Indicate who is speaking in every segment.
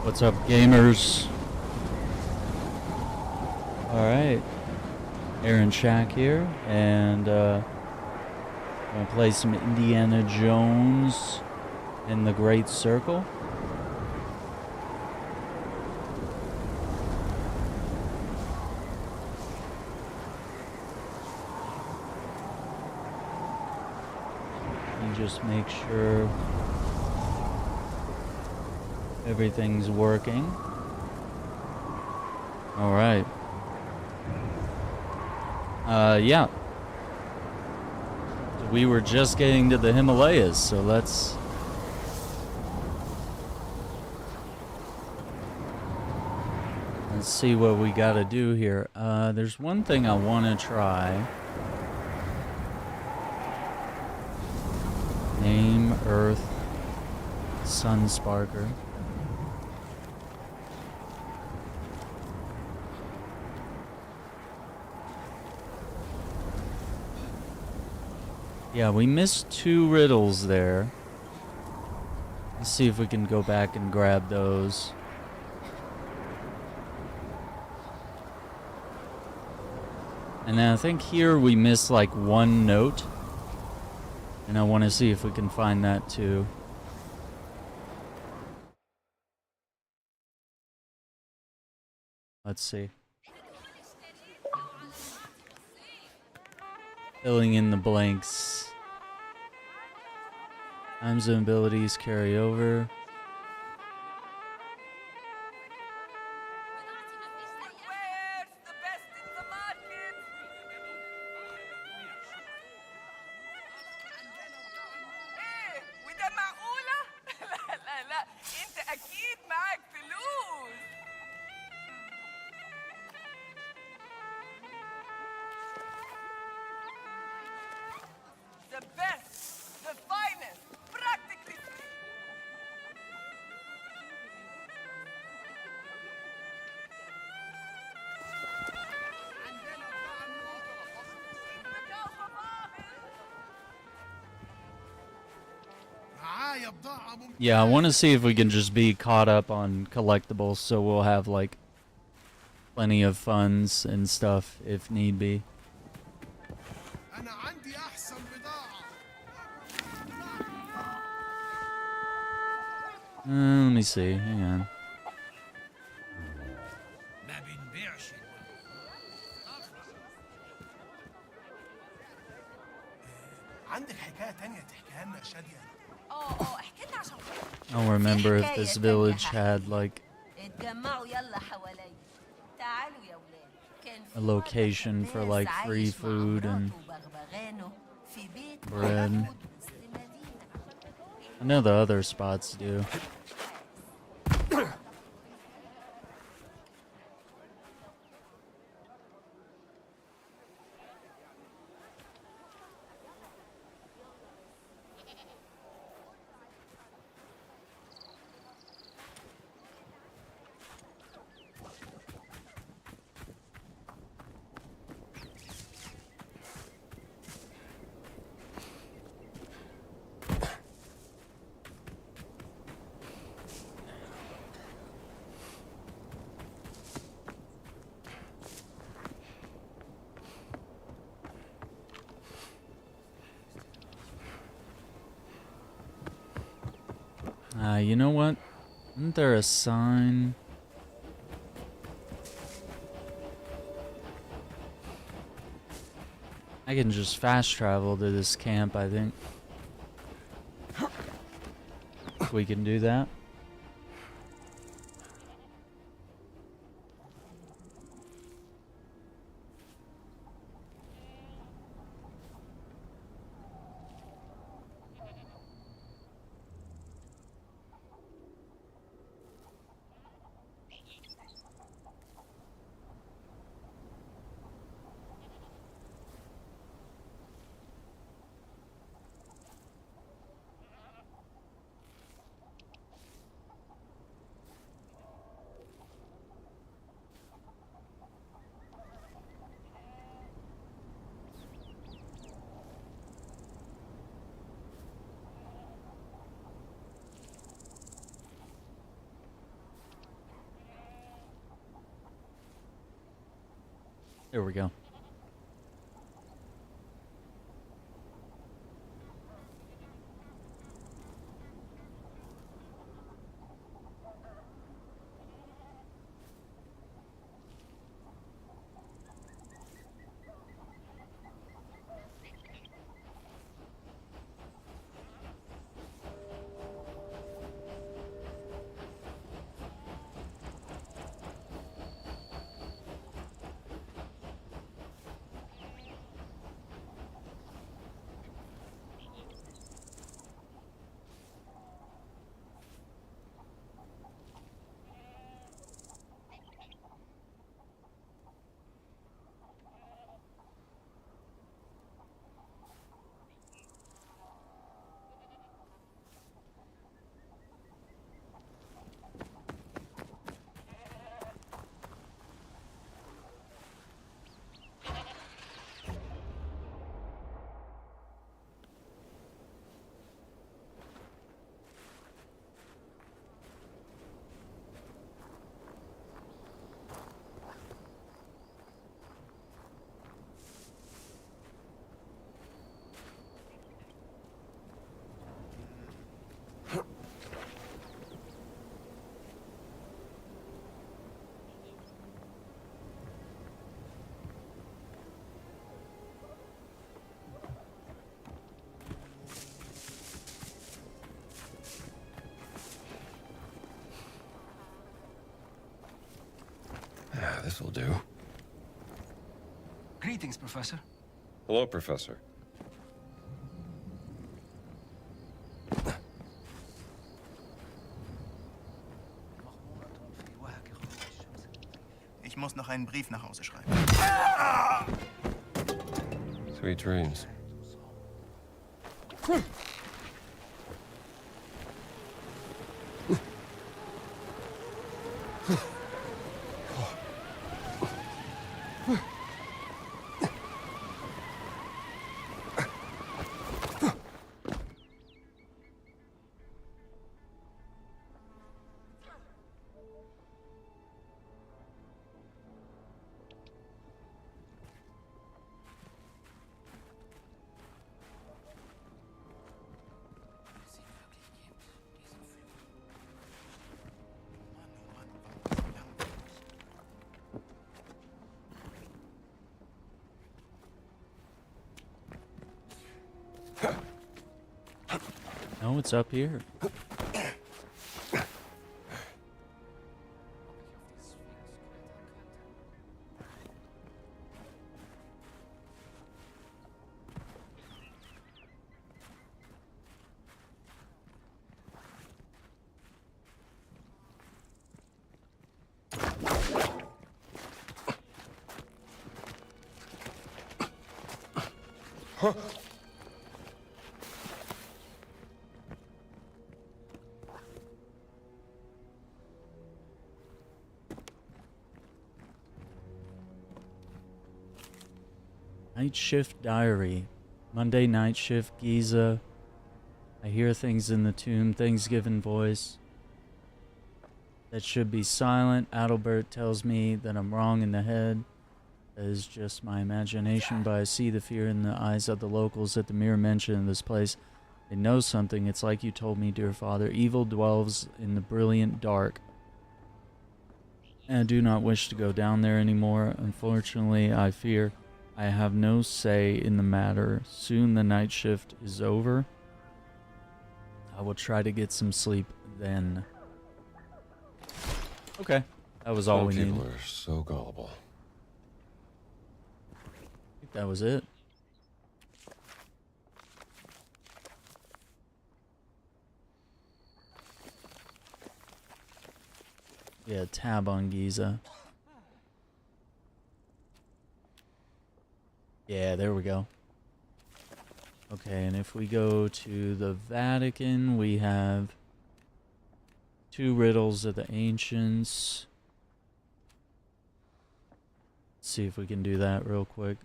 Speaker 1: What's up, gamers? Alright. Aaron Shack here, and I'm gonna play some Indiana Jones in the Great Circle. And just make sure everything's working. Alright. Yeah. We were just getting to the Himalayas, so let's see what we gotta do here. There's one thing I want to try. Name Earth Sunsparker. Yeah, we missed 2 riddles there. Let's see if we can go back and grab those. And then I think here we missed like 1 note. And I want to see if we can find that too. Let's see. Filling in the blanks. Times and abilities carry over. Yeah, I want to see if we can just be caught up on collectibles, so we'll have like plenty of funds and stuff if need be. Let me see, hang on. I don't remember if this village had like a location for like free food and bread. I know the other spots do. You know what? Isn't there a sign? I can just fast travel to this camp, I think. We can do that. There we go.
Speaker 2: Yeah, this'll do.
Speaker 3: Greetings, Professor.
Speaker 2: Hello, Professor.
Speaker 4: Ich muss noch einen Brief nach Hause schreiben.
Speaker 2: Sweet dreams.
Speaker 1: No, it's up here. Night shift diary. Monday night shift, Giza. I hear things in the tomb, things given voice. That should be silent. Adalbert tells me that I'm wrong in the head. That is just my imagination, but I see the fear in the eyes of the locals at the mere mention of this place. They know something. It's like you told me, dear father. Evil dwells in the brilliant dark. And I do not wish to go down there anymore. Unfortunately, I fear I have no say in the matter. Soon the night shift is over. I will try to get some sleep then. Okay, that was all we needed.
Speaker 2: People are so gullible.
Speaker 1: I think that was it. Yeah, tab on Giza. Yeah, there we go. Okay, and if we go to the Vatican, we have 2 riddles of the ancients. Let's see if we can do that real quick.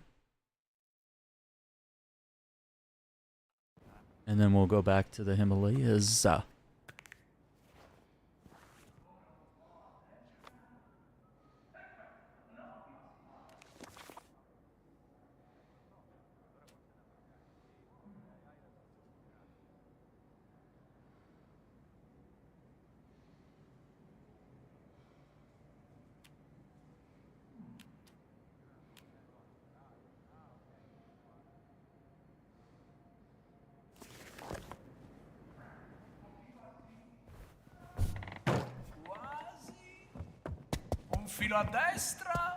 Speaker 1: And then we'll go back to the Himalayas.
Speaker 3: filo a destra.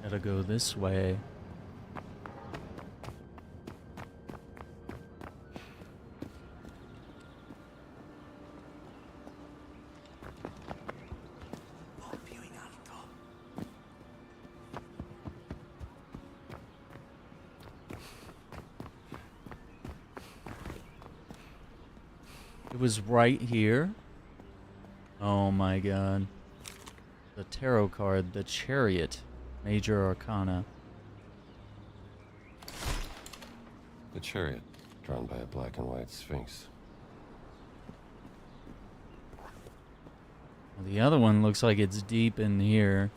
Speaker 1: Gotta go this way. It was right here. Oh my god. The tarot card, the Chariot, Major Arcana.
Speaker 2: The chariot, drawn by a black and white sphinx.
Speaker 1: Well, the other one looks like it's deep in here.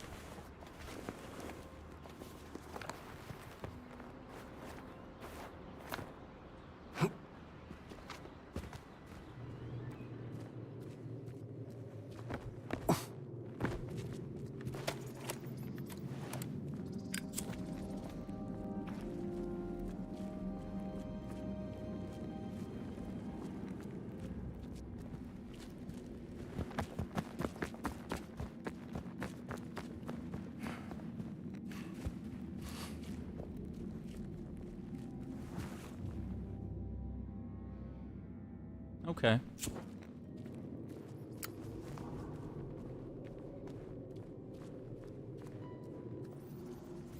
Speaker 1: Okay.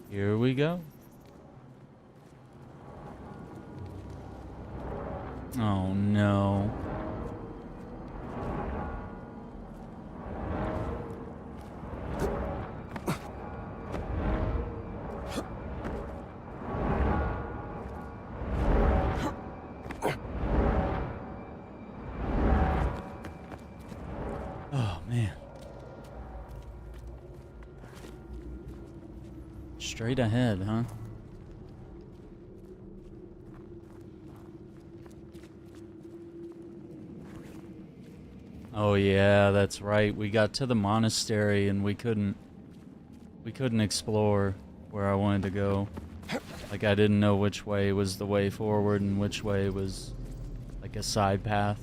Speaker 1: Here we go. Oh no. Straight ahead, huh? Oh yeah, that's right. We got to the monastery and we couldn't explore where I wanted to go. Like I didn't know which way was the way forward and which way was like a side path.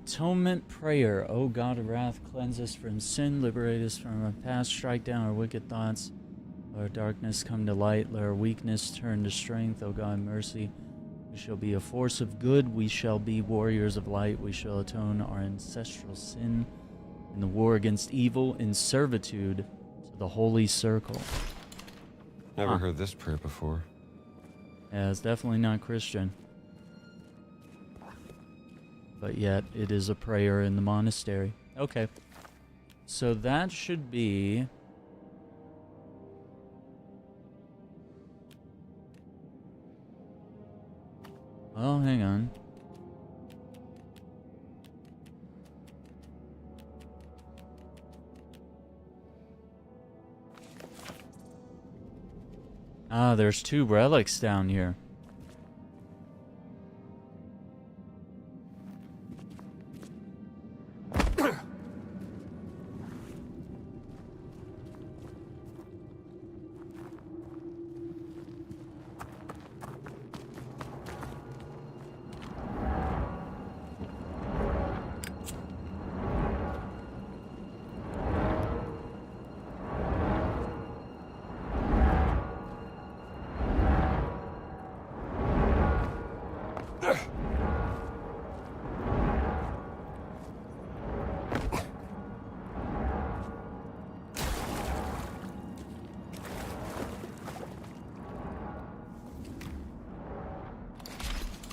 Speaker 1: Atonement prayer. O God of wrath, cleanse us from sin, liberate us from our past, strike down our wicked thoughts. Let our darkness come to light, let our weakness turn to strength. O God, mercy. We shall be a force of good, we shall be warriors of light, we shall atone our ancestral sin in the war against evil, in servitude to the holy circle.
Speaker 2: Never heard this prayer before.
Speaker 1: Yeah, it's definitely not Christian. But yet, it is a prayer in the monastery. Okay. So that should be... Well, hang on. Ah, there's 2 relics down here.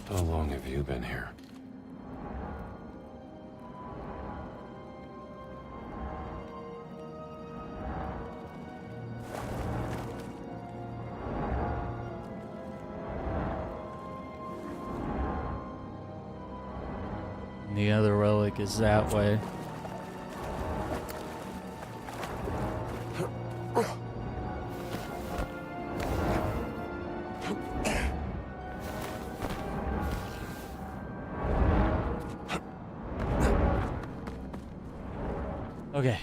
Speaker 2: How long have you been here?
Speaker 1: And the other relic is that way. Okay.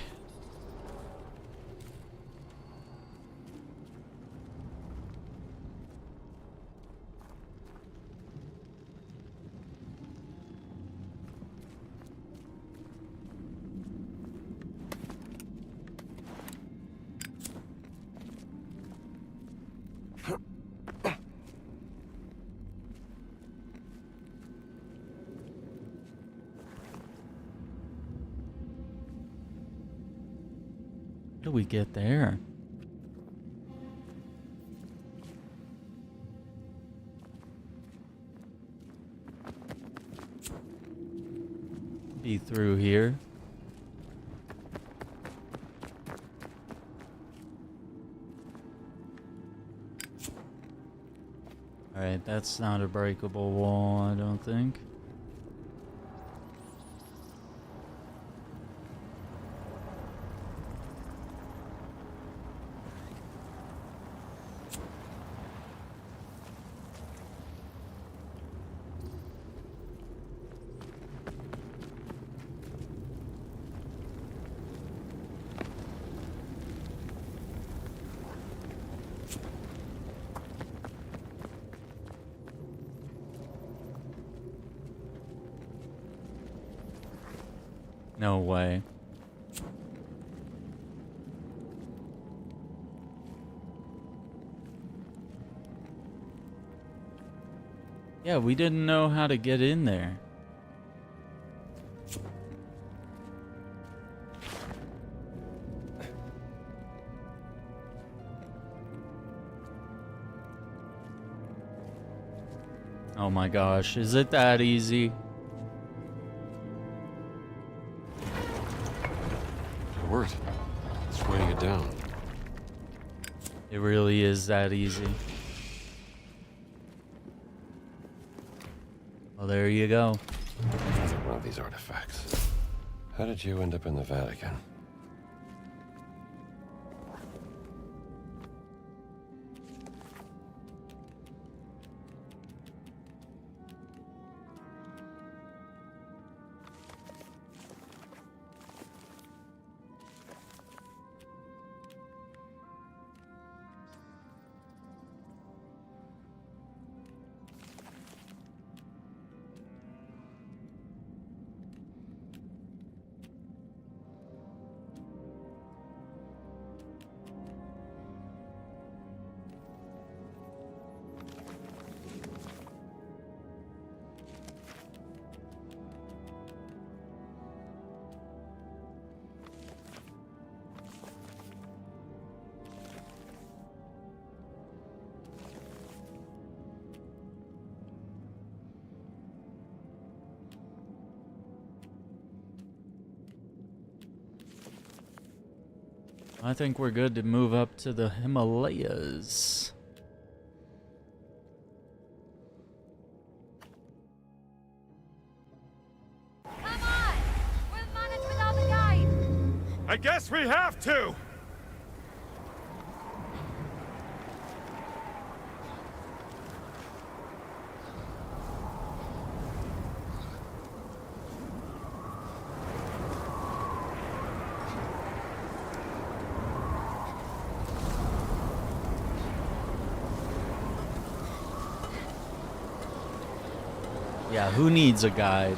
Speaker 1: How do we get there? Be through here. Alright, that's not a breakable wall, I don't think. No way. Yeah, we didn't know how to get in there. Oh my gosh, is it that easy?
Speaker 2: Worked. It's weighing it down.
Speaker 1: It really is that easy. Well, there you go.
Speaker 2: Another one of these artifacts. How did you end up in the Vatican? I think we're good to move up to the Himalayas.
Speaker 3: Come on! We'll manage without the guide!
Speaker 5: I guess we have to!
Speaker 1: Yeah, who needs a guide?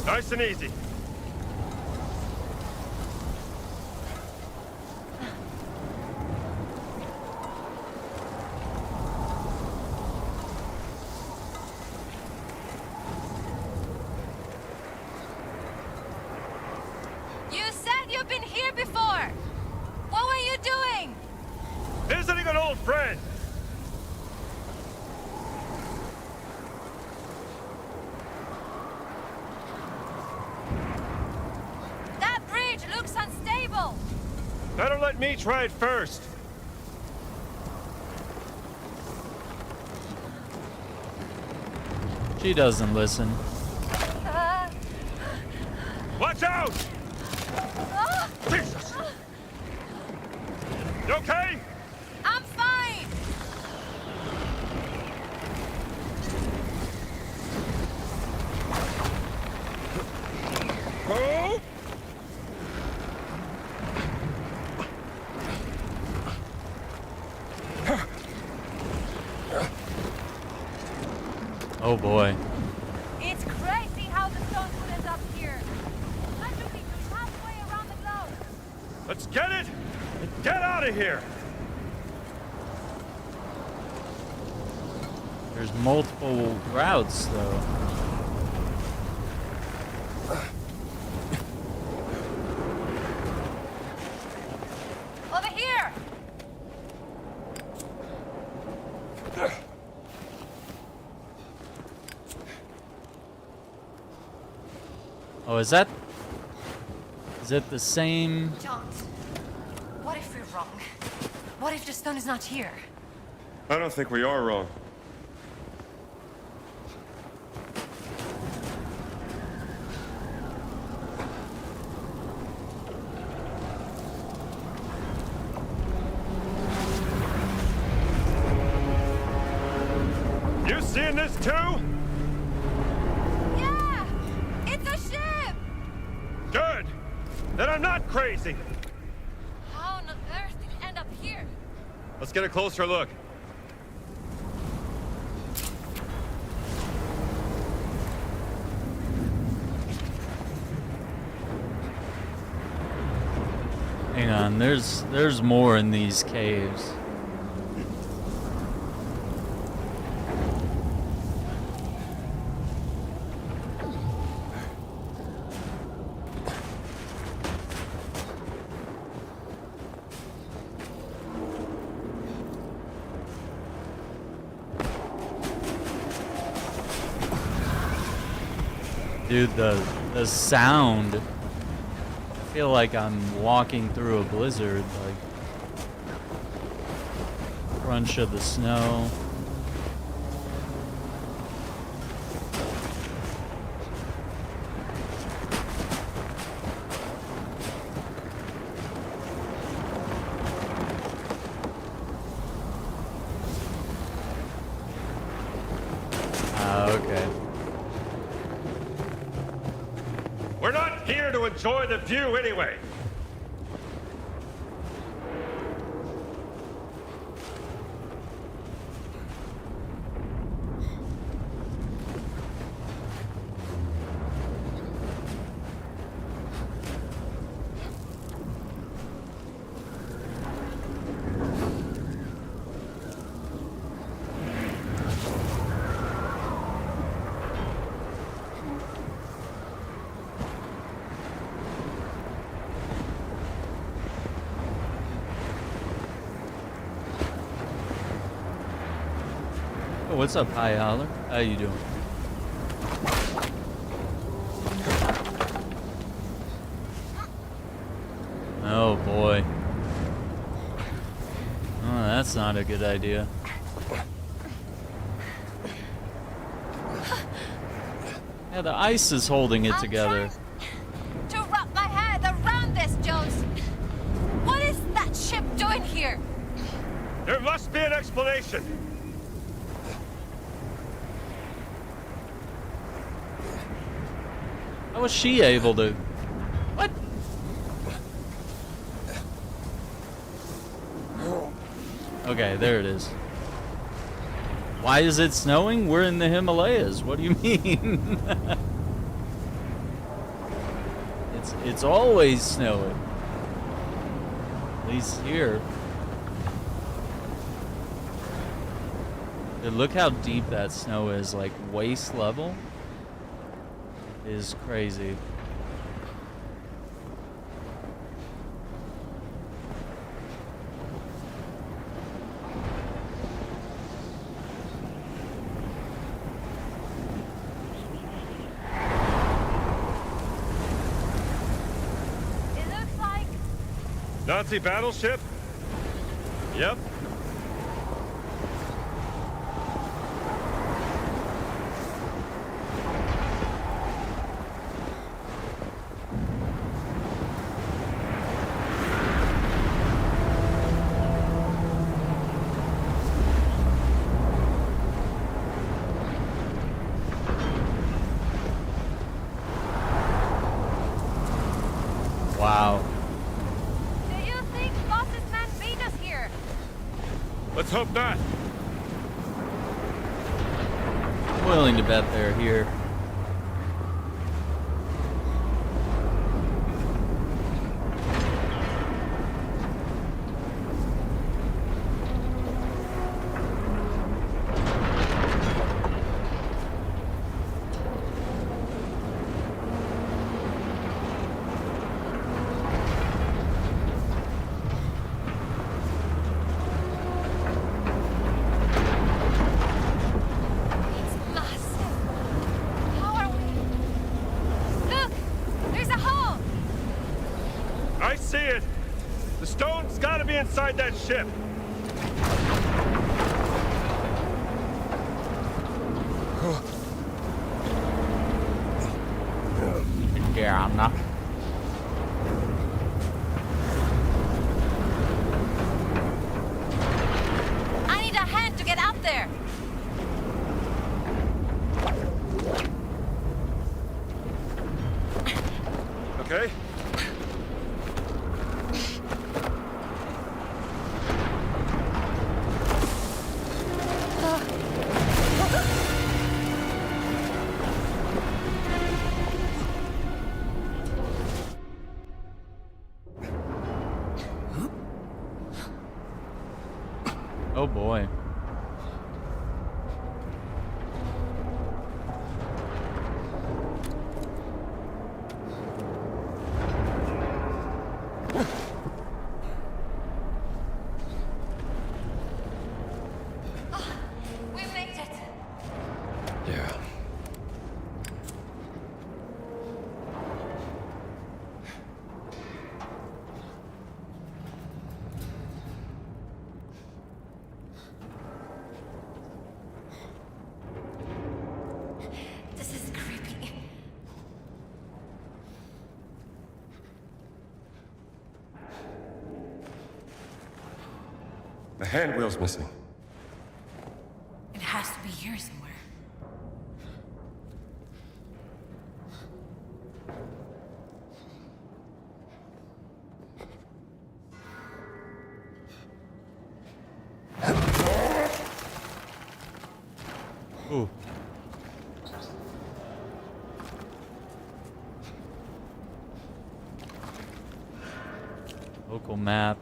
Speaker 5: Nice and easy.
Speaker 3: You said you've been here before! What were you doing?
Speaker 5: Visiting an old friend!
Speaker 3: That bridge looks unstable!
Speaker 5: Better let me try it first.
Speaker 1: She doesn't listen.
Speaker 5: Watch out! Jesus! You okay?
Speaker 3: I'm fine.
Speaker 5: Oh!
Speaker 1: Oh boy.
Speaker 3: It's crazy how the stones would end up here. Literally just halfway around the globe.
Speaker 5: Let's get it and get out of here!
Speaker 1: There's multiple routes though.
Speaker 3: Over here.
Speaker 1: Oh, is it the same?
Speaker 3: Jones, what if we're wrong? What if the stone is not here?
Speaker 5: I don't think we are wrong. You seeing this too?
Speaker 3: Yeah! It's a ship!
Speaker 5: Good! Then I'm not crazy!
Speaker 3: How on earth did it end up here?
Speaker 5: Let's get a closer look.
Speaker 1: Hang on, there's more in these caves. Dude, the sound. I feel like I'm walking through a blizzard, like crunch of the snow. Okay.
Speaker 5: We're not here to enjoy the view anyway.
Speaker 1: Oh, what's up, High Holler? How you doing? Oh boy. Oh, that's not a good idea. Yeah, the ice is holding it together.
Speaker 3: I'm trying to wrap my head around this, Jones. What is that ship doing here?
Speaker 5: There must be an explanation.
Speaker 1: How was she able to... What? Okay, there it is. Why is it snowing? We're in the Himalayas. What do you mean? It's always snowing. At least here. Dude, look how deep that snow is, like waist level. Is crazy.
Speaker 3: It looks like
Speaker 5: Nazi battleship? Yep. Let's hope not.
Speaker 1: I'm willing to bet they're here.
Speaker 3: It's massive. How are we? Look! There's a hole!
Speaker 5: I see it. The stone's gotta be inside that ship.
Speaker 1: Yeah, I'm not.
Speaker 3: I need a hand to get up there!
Speaker 5: Okay?
Speaker 1: Oh boy.
Speaker 3: We made it!
Speaker 6: Yeah.
Speaker 3: This is creepy.
Speaker 6: The hand wheel's missing.
Speaker 3: It has to be here somewhere.
Speaker 1: Ooh. Local map.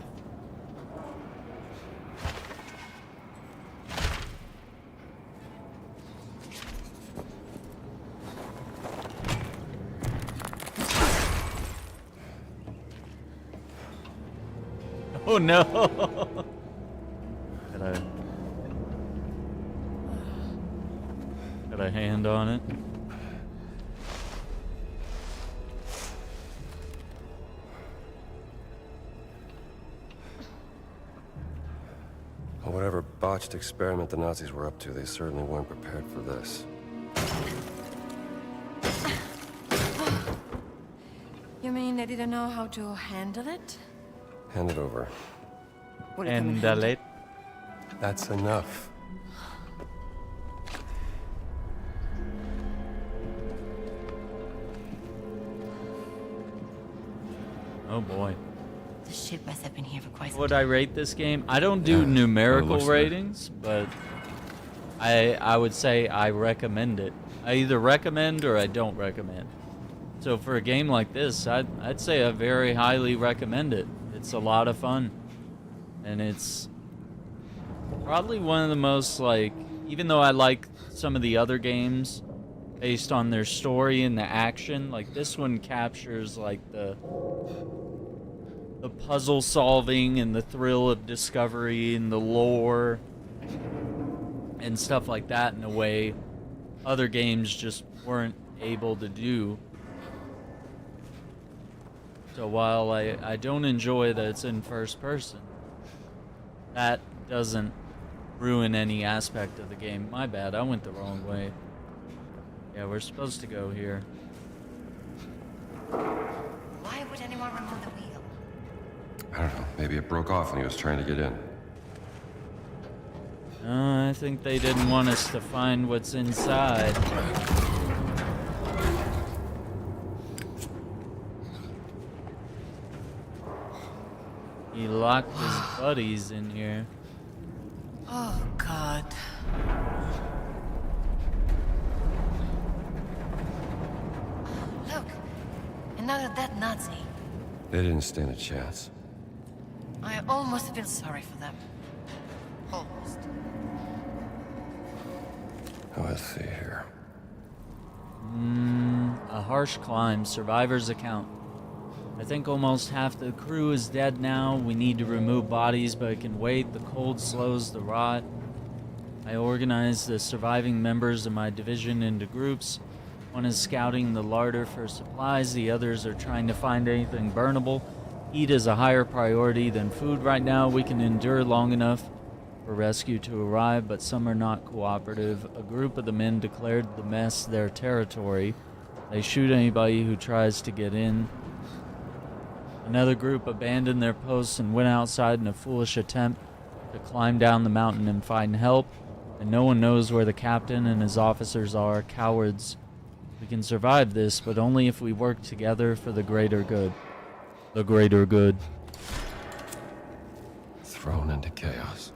Speaker 1: Oh no! Got a hand on it.
Speaker 6: Well, whatever botched experiment the Nazis were up to, they certainly weren't prepared for this.
Speaker 3: You mean they didn't know how to handle it?
Speaker 6: Hand it over.
Speaker 3: Will it come in
Speaker 1: And
Speaker 3: handy?
Speaker 1: late.
Speaker 6: That's enough.
Speaker 1: Oh boy.
Speaker 3: The ship must have been here for quite some
Speaker 1: Would
Speaker 3: time.
Speaker 1: I rate this game? I don't do
Speaker 6: Yeah,
Speaker 1: numerical
Speaker 6: looks good.
Speaker 1: ratings, but I would say I recommend it. I either recommend or I don't recommend. So for a game like this, I'd say I very highly recommend it. It's a lot of fun. And it's probably one of the most, like, even though I like some of the other games based on their story and the action, like this one captures like the puzzle solving and the thrill of discovery and the lore and stuff like that in a way other games just weren't able to do. So while I don't enjoy that it's in first person, that doesn't ruin any aspect of the game. My bad, I went the wrong way. Yeah, we're supposed to go here.
Speaker 3: Why would anyone remove the wheel?
Speaker 6: I don't know. Maybe it broke off when he was trying to get in.
Speaker 1: I think they didn't want us to find what's inside. He locked his buddies in here.
Speaker 3: Oh, God. Look, another dead Nazi.
Speaker 6: They didn't stand a chance.
Speaker 3: I almost feel sorry for them. Almost.
Speaker 6: Oh, let's see here.
Speaker 1: A harsh climb, survivor's account. I think almost half the crew is dead now. We need to remove bodies, but I can wait. The cold slows the rot. I organize the surviving members of my division into groups. One is scouting the larder for supplies. The others are trying to find anything burnable. Heat is a higher priority than food right now. We can endure long enough for rescue to arrive, but some are not cooperative. A group of the men declared the mess their territory. They shoot anybody who tries to get in. Another group abandoned their posts and went outside in a foolish attempt to climb down the mountain and find help, and no one knows where the captain and his officers are. Cowards. We can survive this, but only if we work together for the greater good. The greater good.
Speaker 6: Thrown into chaos.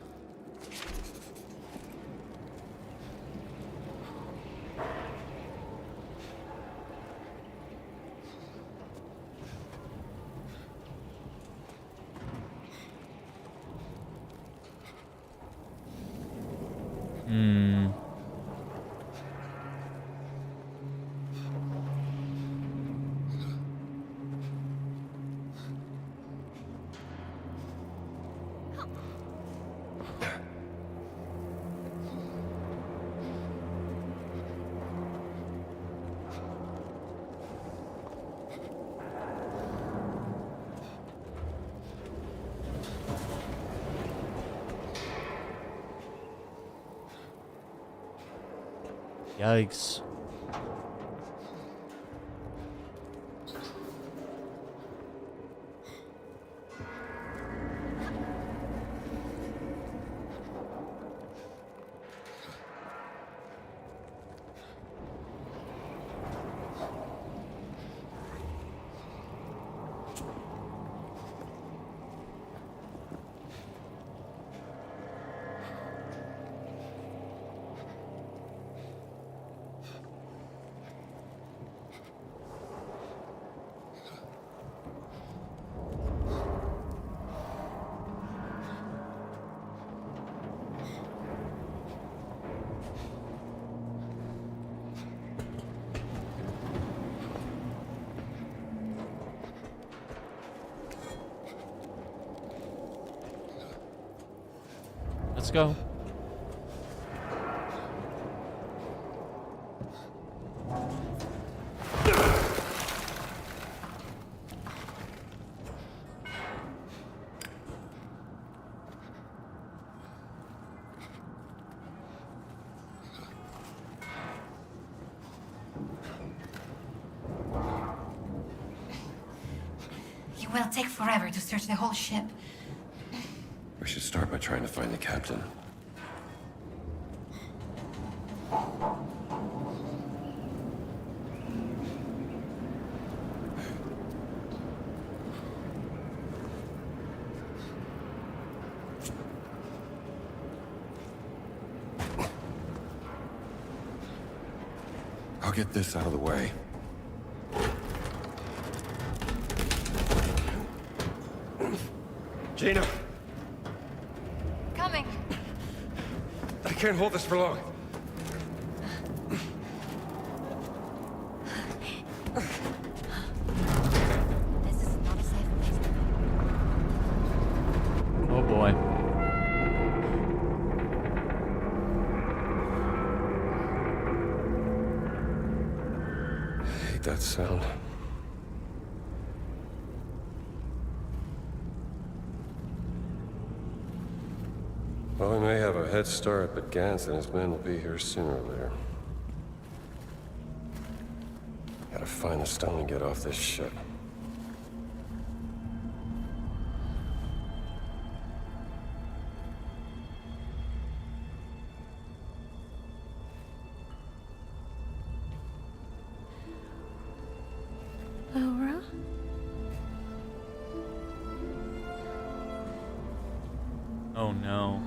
Speaker 1: Yikes. Let's go.
Speaker 3: It will take forever to search the whole ship.
Speaker 6: We should start by trying to find the captain. I'll get this out of the way.
Speaker 5: Gina,
Speaker 3: Coming.
Speaker 5: I can't hold this for long.
Speaker 3: This is not a safe place to be.
Speaker 1: Oh boy.
Speaker 6: I hate that sound. Well, we may have a head start, but Gans and his men will be here sooner or later. Gotta find the stone and get off this ship.
Speaker 3: Laura?
Speaker 1: Oh no.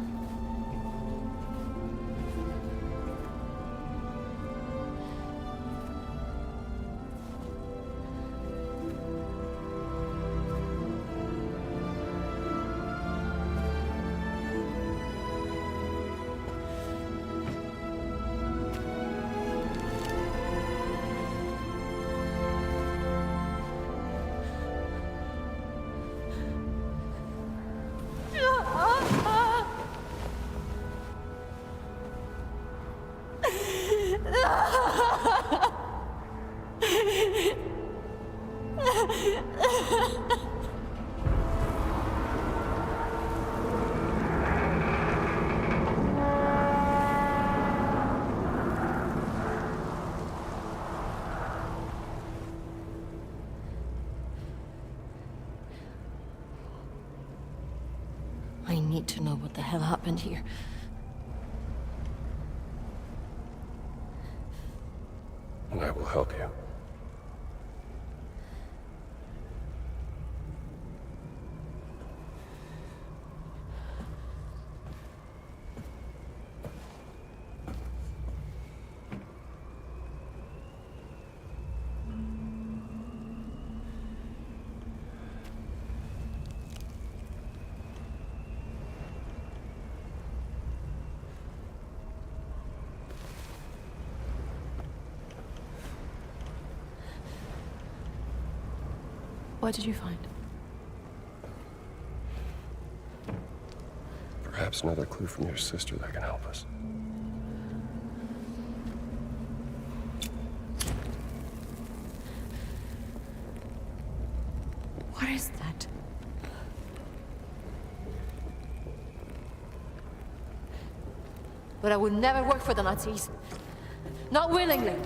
Speaker 7: need to know what the hell happened here.
Speaker 6: And I will help you.
Speaker 7: What did you find?
Speaker 6: Perhaps another clue from your sister that can help us.
Speaker 7: What is that? But I would never work for the Nazis. Not willingly.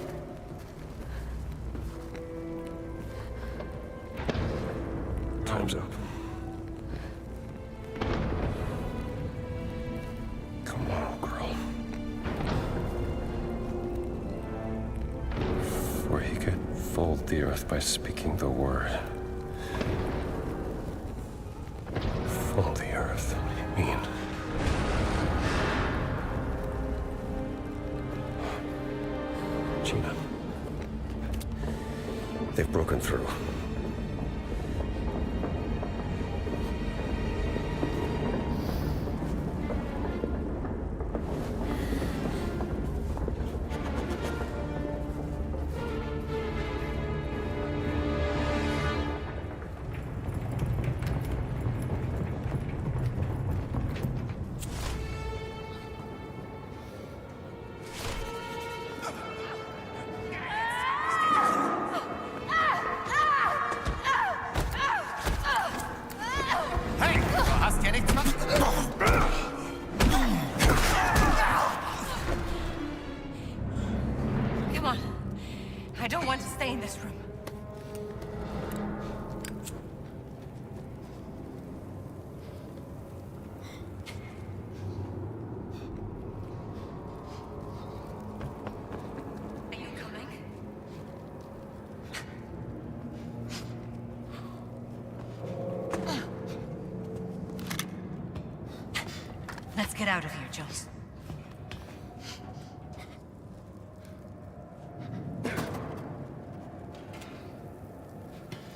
Speaker 6: Time's up. Come on, girl. For he could fold the earth by speaking the word. Fold the earth? What do you mean? Gina. They've broken through.
Speaker 4: Hey, du hast ja nichts gemacht.
Speaker 3: Come on. I don't want to stay in this room. Are you coming? Let's get out of here, Jones.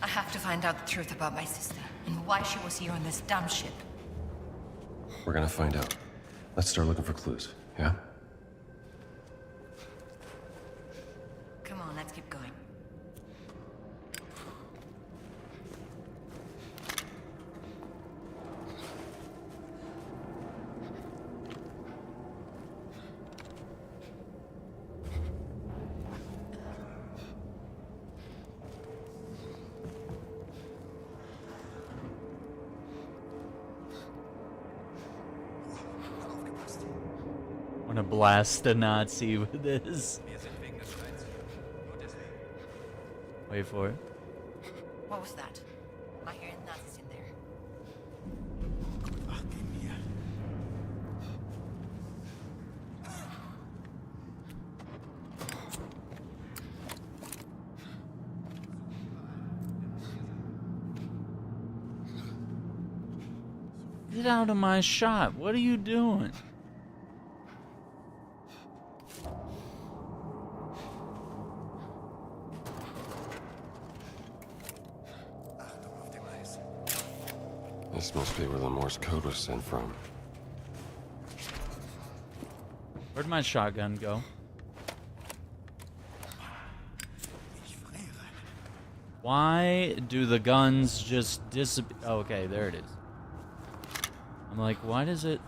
Speaker 3: I have to find out the truth about my sister and why she was here on this damn ship.
Speaker 6: We're gonna find out. Let's start looking for clues, yeah?
Speaker 3: Come on, let's keep going.
Speaker 1: Wanna blast a Nazi with this? Wait for it.
Speaker 3: What was that? I hear Nazis in there.
Speaker 4: Ach, geh mir.
Speaker 1: Get out of my shot. What are you doing?
Speaker 4: Achtung auf dem Eis.
Speaker 6: This must be where the Morse code was sent from.
Speaker 1: Where'd my shotgun go?
Speaker 4: Ich friere.
Speaker 1: Why do the guns just disappear? Oh, okay, there it is. I'm like, why does it?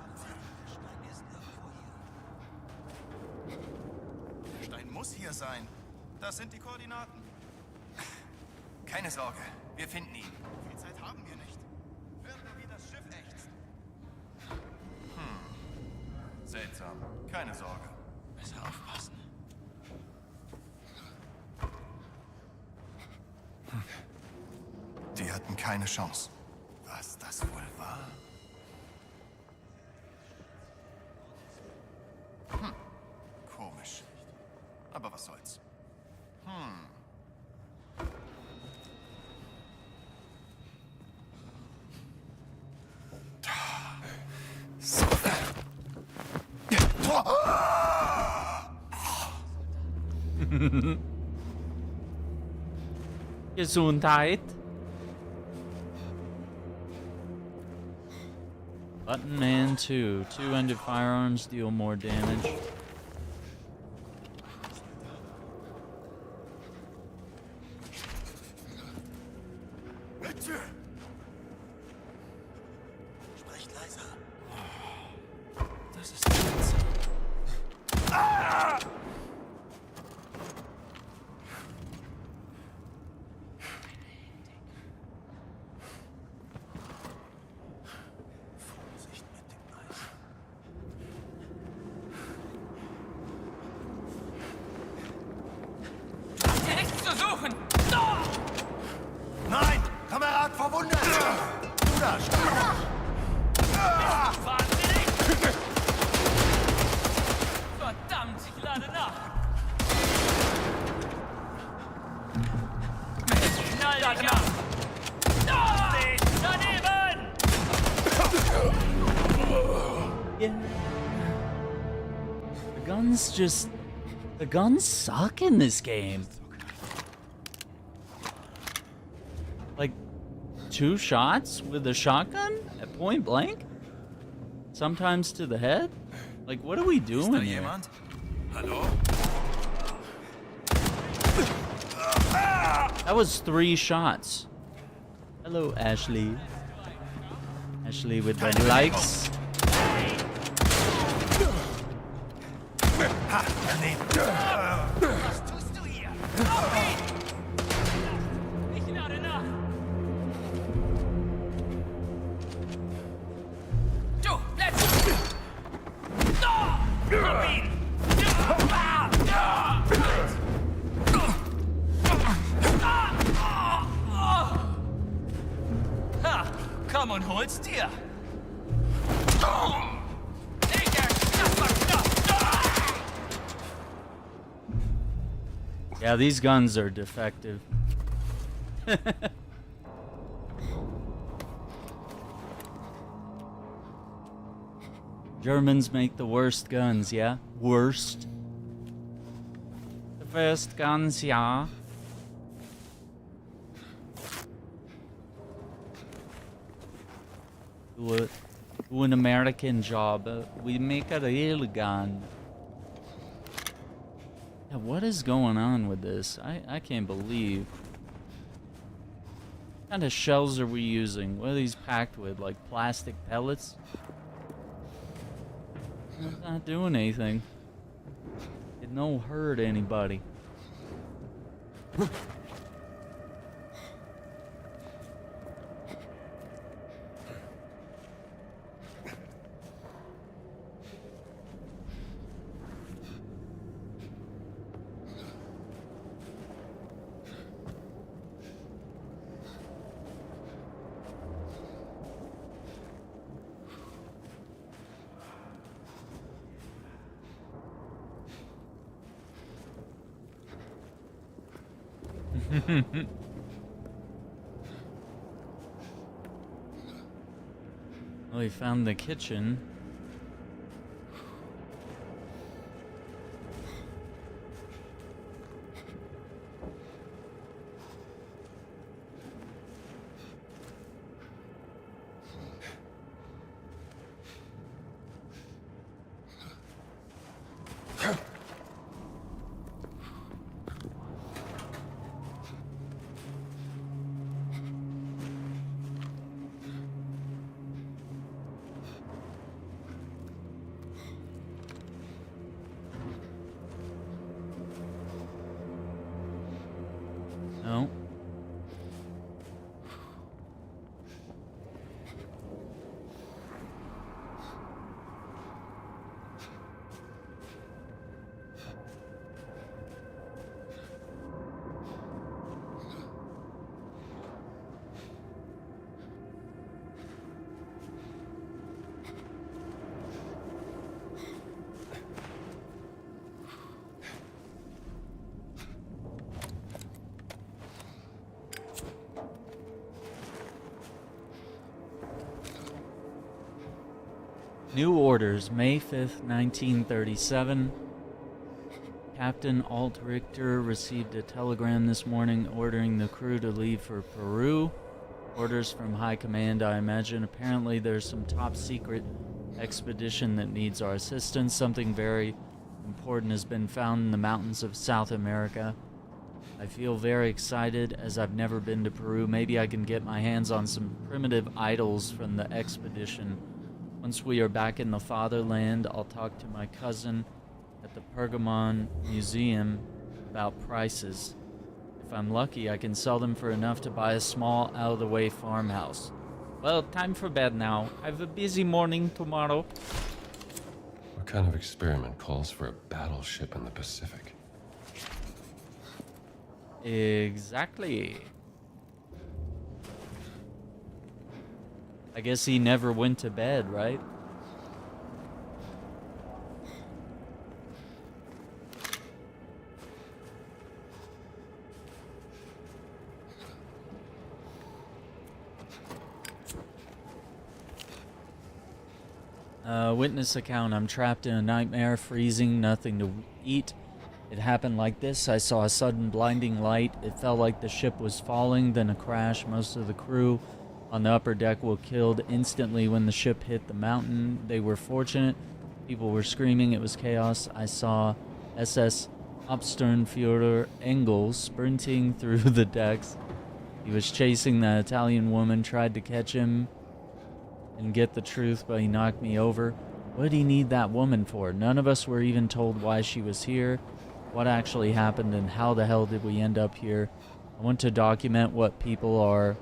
Speaker 4: Der Stein muss hier sein. Das sind die Koordinaten. Keine Sorge, wir finden ihn. Viel Zeit haben wir nicht. Hört nur, wie das Schiff ächzt. Seltsam. Keine Sorge. Besser aufpassen. Die hatten keine Chance. Was das wohl war? Komisch. Aber was soll's. So.
Speaker 1: Gesundheit. Button Man 2. Two-ended firearms deal more damage.
Speaker 4: Sprecht leiser. Das ist die Grenze. Vorsicht mit dem Eis.
Speaker 8: Hier nichts zu suchen!
Speaker 4: Nein! Kamerad verwundet! Bruder, stopp!
Speaker 8: Wahnsinnig! Verdammt, ich lade nach! Knall dich ab! Daneben!
Speaker 1: The guns suck in this game. Like, 2 shots with a shotgun at point blank? Sometimes to the head? Like, what are we
Speaker 4: Ist da
Speaker 1: doing here?
Speaker 4: jemand? Hallo?
Speaker 1: That was 3 shots. Hello, Ashley. Ashley with the likes.
Speaker 4: Ha, daneben.
Speaker 8: Was tust du hier? Ich lade nach! Du, bleib! Hab ihn! Ha! Komm und hol's dir!
Speaker 1: Yeah, these guns are defective. Germans make the worst guns, yeah? Worst. The best guns, yeah? Do an American job. We make a real gun. Yeah, what is going on with this? I can't believe. What kind of shells are we using? What are these packed with? Like plastic pellets? It's not doing anything. It no hurt anybody. Well, we found the kitchen. New orders, May 5th, 1937. Captain Alt Richter received a telegram this morning ordering the crew to leave for Peru. Orders from High Command, I imagine. Apparently there's some top secret expedition that needs our assistance. Something very important has been found in the mountains of South America. I feel very excited as I've never been to Peru. Maybe I can get my hands on some primitive idols from the expedition. Once we are back in the fatherland, I'll talk to my cousin at the Pergamon Museum about prices. If I'm lucky, I can sell them for enough to buy a small, out-of-the-way farmhouse. Well, time for bed now. I have a busy morning tomorrow.
Speaker 6: What kind of experiment calls for a battleship in the Pacific?
Speaker 1: Exactly. I guess he never went to bed, right? Witness account. I'm trapped in a nightmare, freezing, nothing to eat. It happened like this. I saw a sudden blinding light. It felt like the ship was falling, then a crash. Most of the crew on the upper deck were killed instantly when the ship hit the mountain. They were fortunate. People were screaming. It was chaos. I saw SS Obsternführer Engels sprinting through the decks. He was chasing the Italian woman, tried to catch him and get the truth, but he knocked me over. What did he need that woman for? None of us were even told why she was here, what actually happened, and how the hell did we end up here. I want to document what people are.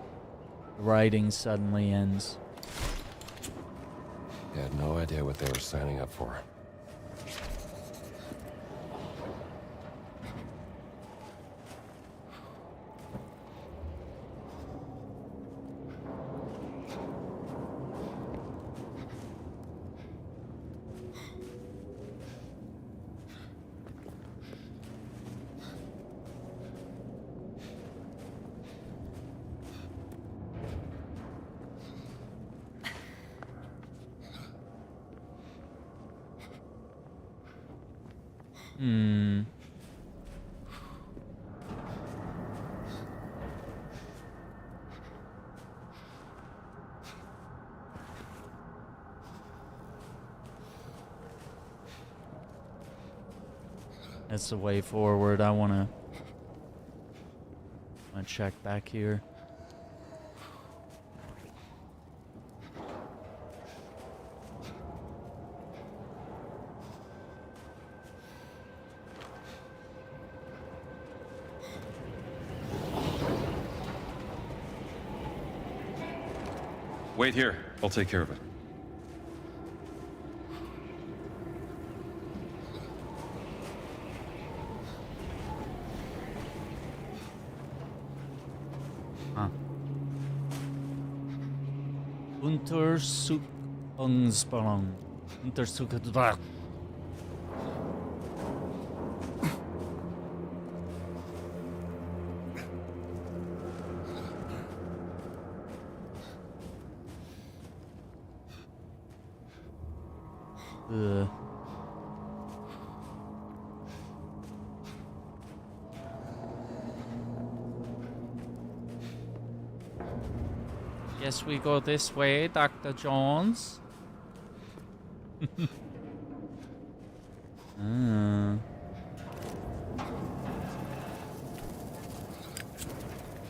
Speaker 1: The writing suddenly ends.
Speaker 6: They had no idea what they were signing up for.
Speaker 1: That's the way forward. I want to check back here.
Speaker 6: Wait here. I'll take care of it.
Speaker 1: Untersuchungsballon. Untersuchungsballon. Guess we go this way, Dr. Jones.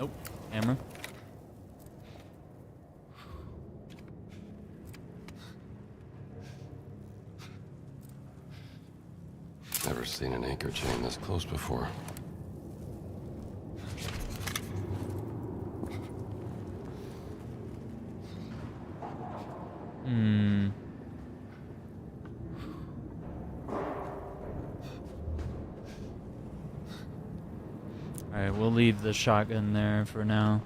Speaker 1: Nope, camera.
Speaker 6: Never seen an anchor chain this close before.
Speaker 1: Alright, we'll leave the shotgun there for now.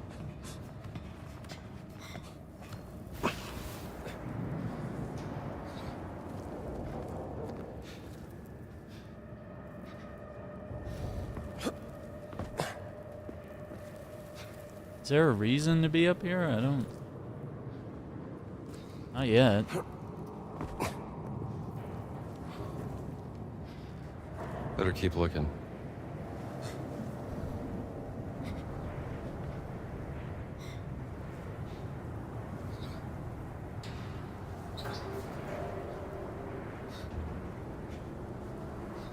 Speaker 1: Is there a reason to be up here? I don't... Not yet.
Speaker 6: Better keep looking.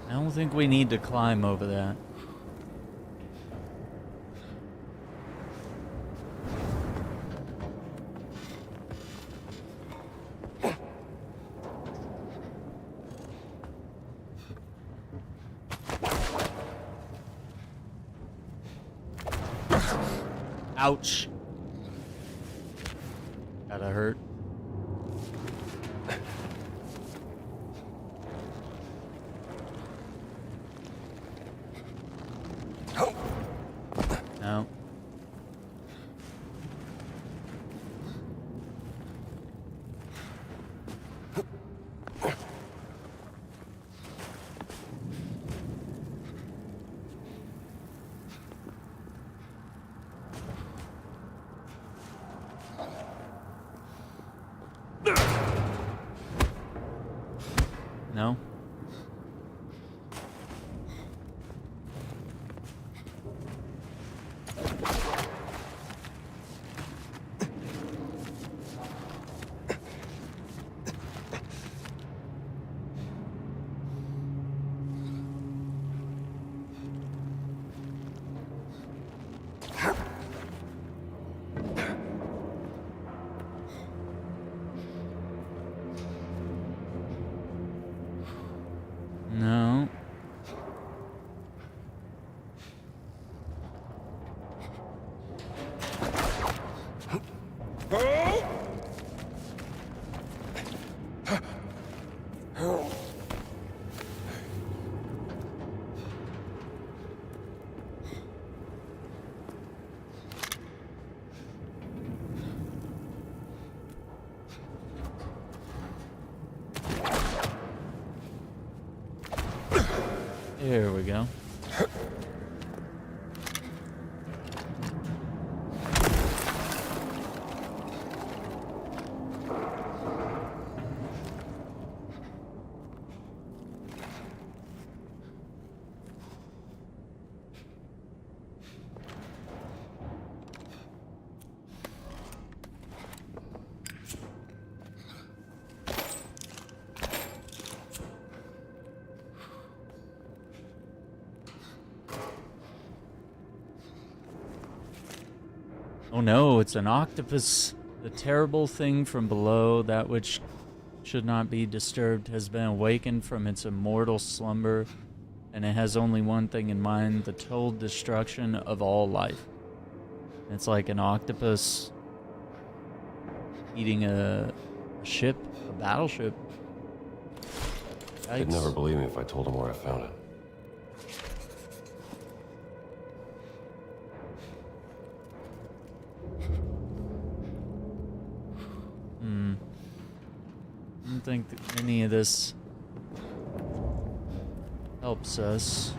Speaker 1: I don't think we need to climb over that. Ouch. Gotta hurt. No. No. No. There we go. Oh no, it's an octopus. The terrible thing from below, that which should not be disturbed, has been awakened from its immortal slumber, and it has only one thing in mind, the total destruction of all life. It's like an octopus eating a ship, a battleship.
Speaker 6: He'd
Speaker 1: Yikes.
Speaker 6: never believe me if I told him where I found it.
Speaker 1: I don't think that any of this helps us.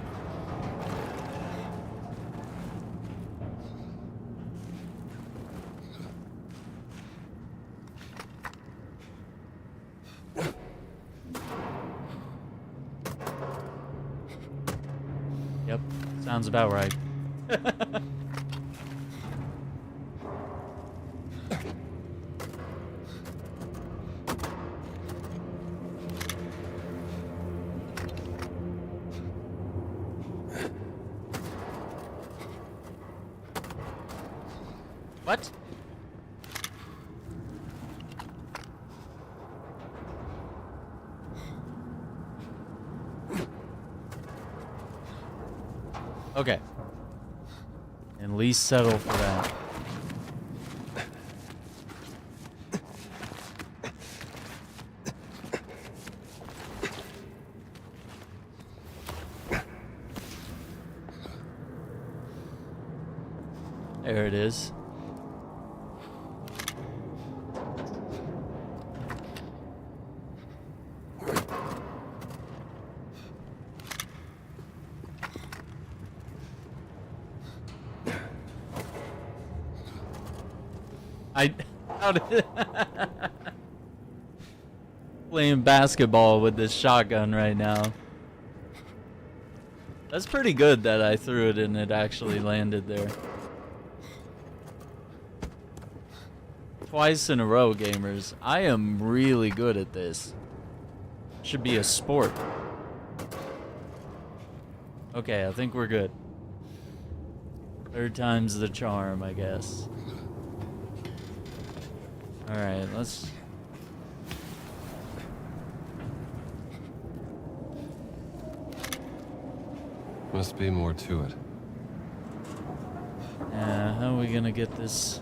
Speaker 1: Yep, sounds about right. What? Okay. At least settle for that. There it is. How did playing basketball with this shotgun right now. That's pretty good that I threw it and it actually landed there. Twice in a row, gamers. I am really good at this. Should be a sport. Okay, I think we're good. Third time's the charm, I guess. Alright, let's...
Speaker 6: Must be more to it.
Speaker 1: Yeah, how are we gonna get this?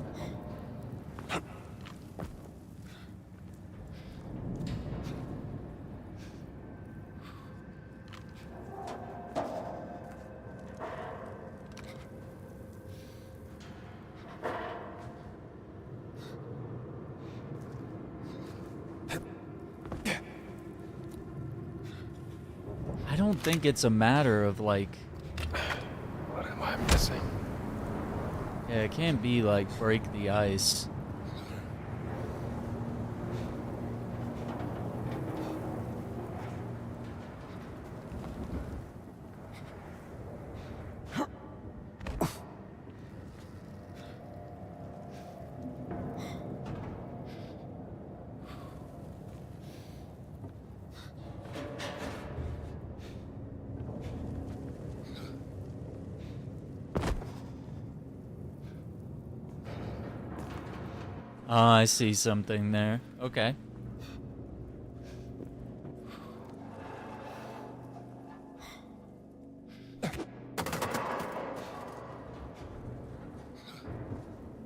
Speaker 1: I don't think it's a matter of like...
Speaker 6: What am I missing?
Speaker 1: Yeah, it can't be like break the ice. Oh, I see something there. Okay.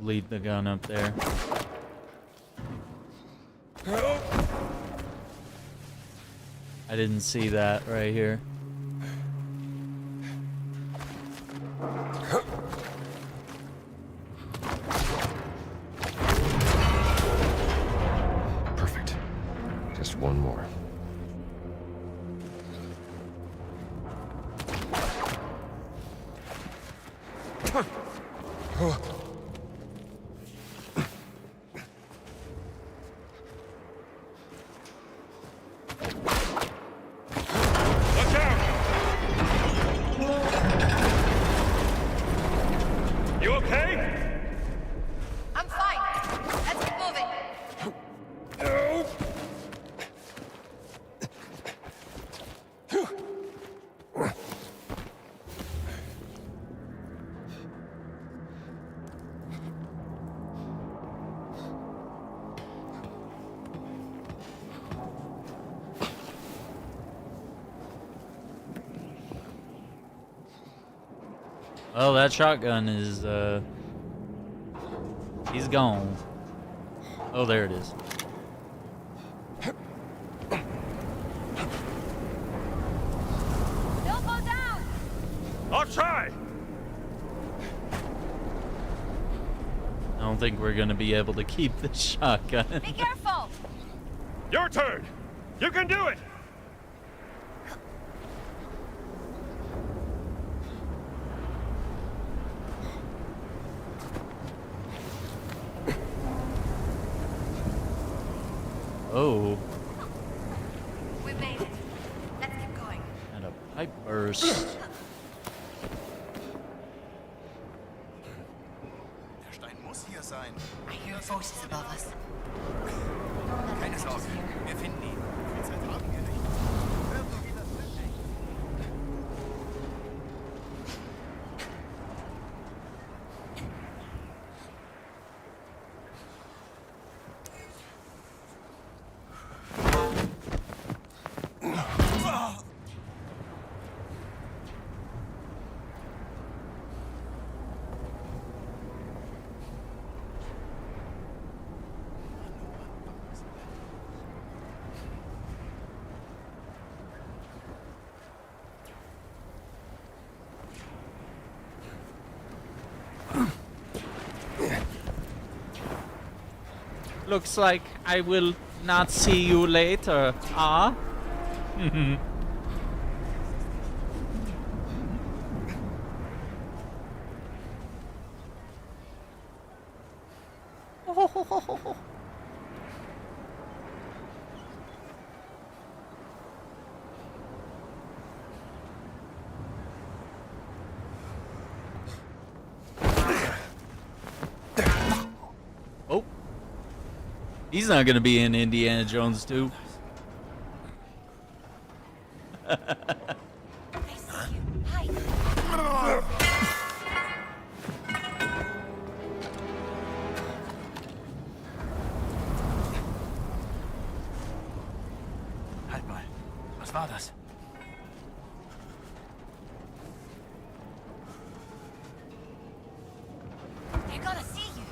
Speaker 1: Leave the gun up there. I didn't see that right here.
Speaker 6: Perfect. Just one more.
Speaker 5: Look out! You okay?
Speaker 3: I'm fine. Let's keep moving.
Speaker 1: Well, that shotgun is, he's gone. Oh, there it is.
Speaker 3: Don't go down.
Speaker 5: I'll try!
Speaker 1: I don't think we're gonna be able to keep the shotgun.
Speaker 3: Be careful.
Speaker 5: Your turn! You can do it!
Speaker 1: Oh,
Speaker 3: We made it. Let's keep going.
Speaker 1: and a pipe burst.
Speaker 4: Der Stein muss hier sein.
Speaker 3: I hear voices above us.
Speaker 4: Keine Sorge, wir finden ihn. Viel Zeit haben wir nicht. Werden wir wieder finden.
Speaker 1: Looks like I will not see you later, ah? He's not gonna be in Indiana Jones 2.
Speaker 3: I see you. Hide.
Speaker 8: Halt mal. Was war das?
Speaker 3: They're gonna see you.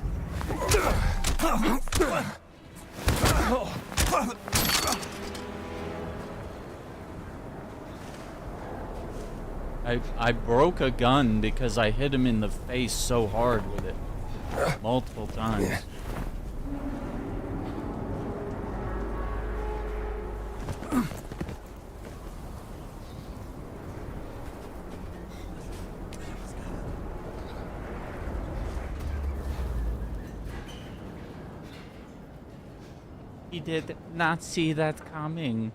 Speaker 1: I broke a gun because I hit him in the face so hard with it. Multiple times. He did not see that coming.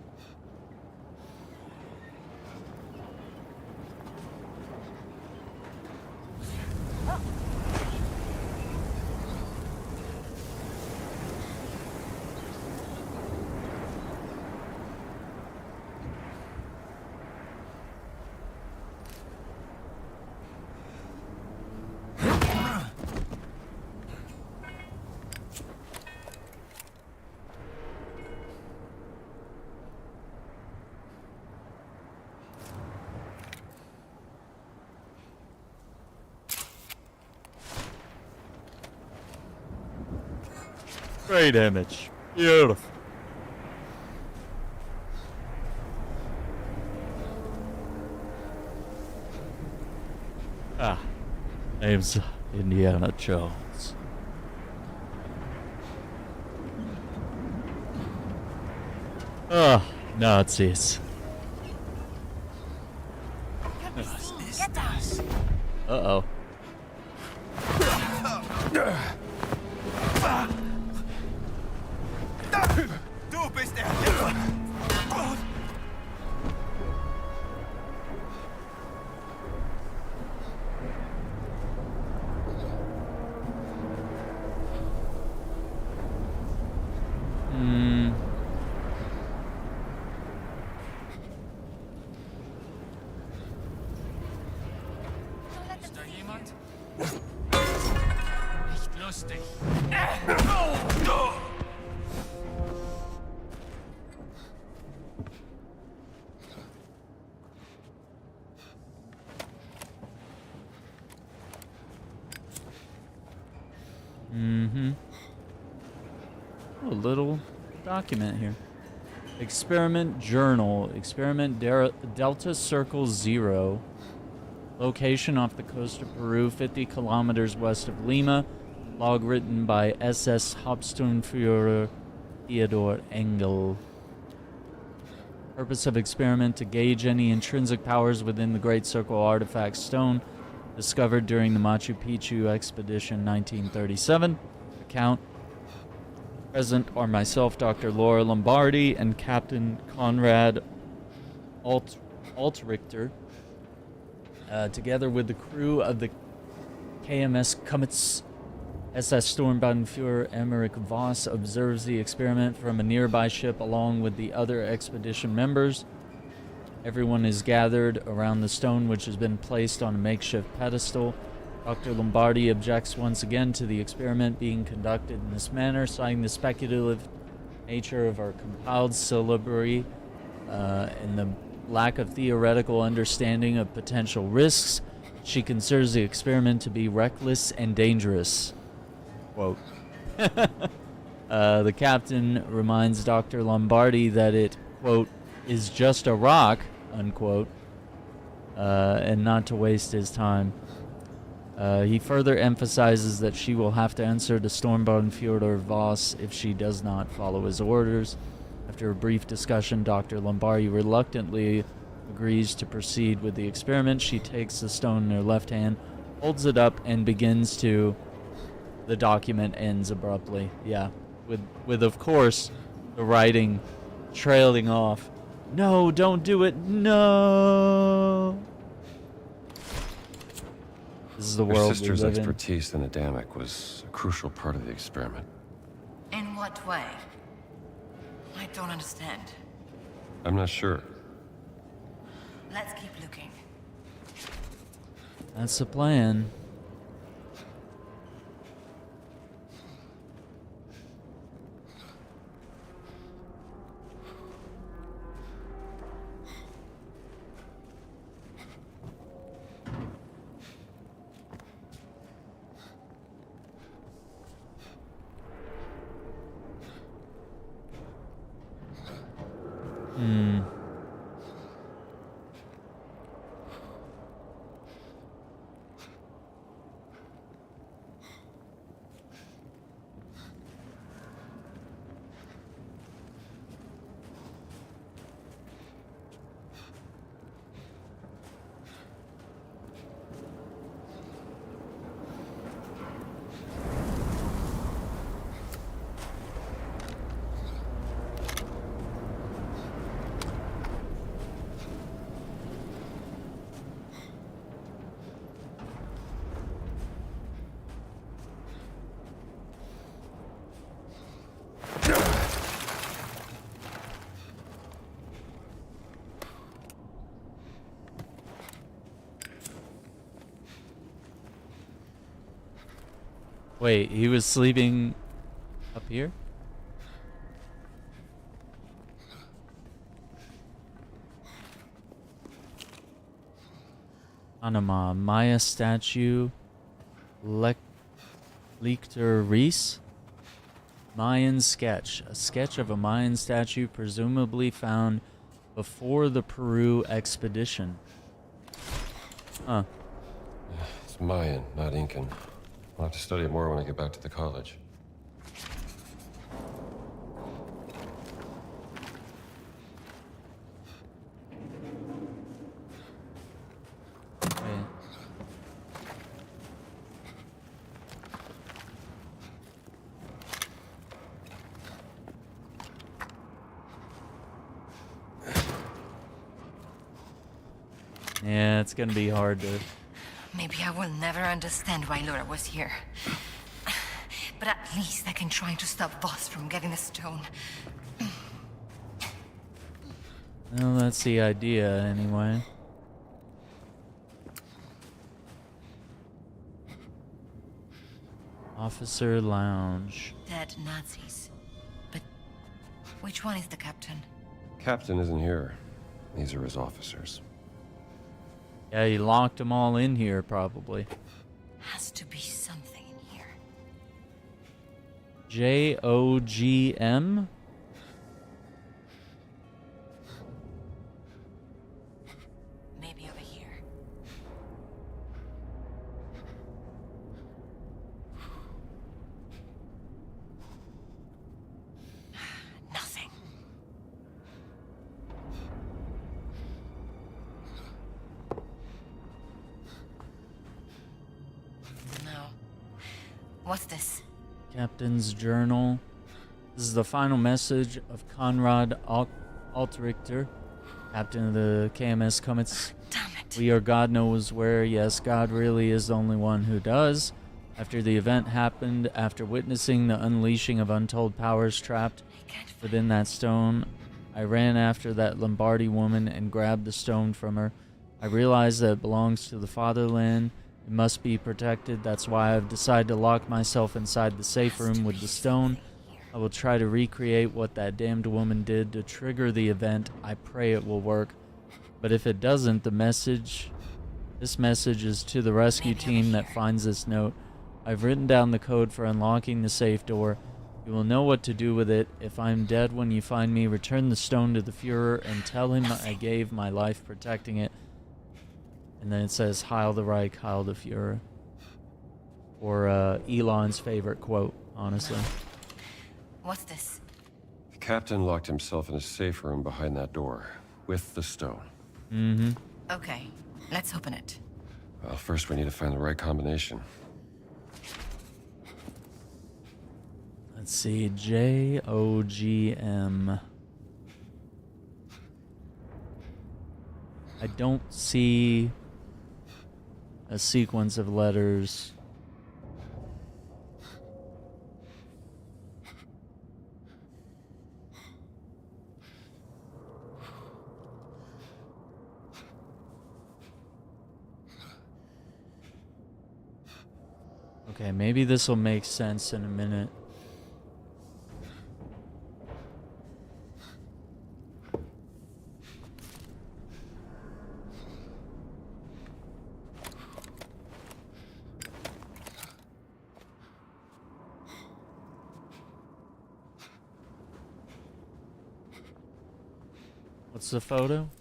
Speaker 1: Great image. Beautiful. Ah, name's Indiana Jones. Ah, Nazis.
Speaker 3: Get down.
Speaker 1: Uh-oh.
Speaker 4: Du bist der Helfer.
Speaker 3: Don't let them
Speaker 8: Ist da
Speaker 3: see you.
Speaker 8: jemand? Nicht lustig.
Speaker 1: A little document here. Experiment journal. Experiment Delta Circle 0. Location off the coast of Peru, 50 kilometers west of Lima. Log written by SS Hauptsturmführer Theodor Engel. Purpose of experiment to gauge any intrinsic powers within the Great Circle artifact stone discovered during the Machu Picchu expedition 1937. Account. Present are myself, Dr. Laura Lombardi, and Captain Conrad Altrichter, together with the crew of the KMS Kummetz. SS Sturmbannführer Emmerich Voss observes the experiment from a nearby ship along with the other expedition members. Everyone is gathered around the stone, which has been placed on a makeshift pedestal. Dr. Lombardi objects once again to the experiment being conducted in this manner, citing the speculative nature of our compiled syllabary and the lack of theoretical understanding of potential risks. She considers the experiment to be reckless and dangerous. Quote. The captain reminds Dr. Lombardi that it, quote, is just a rock, unquote, and not to waste his time. He further emphasizes that she will have to answer to Sturmbannführer Voss if she does not follow his orders. After a brief discussion, Dr. Lombardi reluctantly agrees to proceed with the experiment. She takes the stone in her left hand, holds it up, and begins to... The document ends abruptly. Yeah. With of course, the writing trailing off. No, don't do it. No. This is the
Speaker 6: Her
Speaker 1: world we
Speaker 6: sister's
Speaker 1: live in.
Speaker 6: expertise in Adamic was a crucial part of the experiment.
Speaker 3: In
Speaker 9: what way? I don't understand.
Speaker 6: I'm not sure.
Speaker 9: Let's keep looking.
Speaker 1: That's the plan. Wait, he was sleeping up here? Anima, Maya statue, Lecter Reese? Mayan sketch. A sketch of a Mayan statue presumably found before the Peru expedition. Huh.
Speaker 6: It's Mayan, not Incan. I'll have to study it more when I get back to the college.
Speaker 1: Okay. Yeah, it's gonna be hard to...
Speaker 9: Maybe I will never understand why Laura was here. But at least I can try to stop Voss from getting the stone.
Speaker 1: Well, that's the idea, anyway. Officer Lounge.
Speaker 9: Dead Nazis. But which one is the captain?
Speaker 6: Captain isn't here. These are his officers.
Speaker 1: Yeah, he locked them all in here, probably.
Speaker 9: Has to be something in here.
Speaker 1: JOGM?
Speaker 9: Maybe over here. Nothing. No. What's this?
Speaker 1: Captain's Journal. This is the final message of Conrad Altrichter, captain of the KMS Comets.
Speaker 9: Damn it.
Speaker 1: We are God knows where. Yes, God really is the only one who does. After the event happened, after witnessing the unleashing of untold powers trapped within that stone, I ran after that Lombardi woman and grabbed the stone from her. I realized that it belongs to the fatherland. It must be protected. That's why I've decided to lock myself inside the safe room with the stone. I will try to recreate what that damned woman did to trigger the event. I pray it will work. But if it doesn't, this message is to the rescue team that finds this note. I've written down the code for unlocking the safe door. You will know what to do with it. If I'm dead when you find me, return the stone to the Führer and tell him I gave my life protecting it. And then it says, Heil the Reich, Heil the Führer. Or Elon's favorite quote, honestly.
Speaker 9: What's this?
Speaker 6: The captain locked himself in a safe room behind that door, with the stone.
Speaker 1: Mm-hmm.
Speaker 9: Okay, let's open it.
Speaker 6: Well, first we need to find the right combination.
Speaker 1: Let's see, JOGM. I don't see a sequence of letters. Okay, maybe this will make sense in a minute. What's the photo?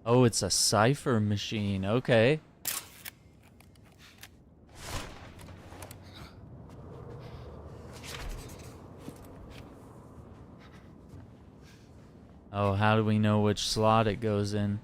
Speaker 1: Oh, it's a cipher machine. Okay. Oh, how do we know which slot it goes in?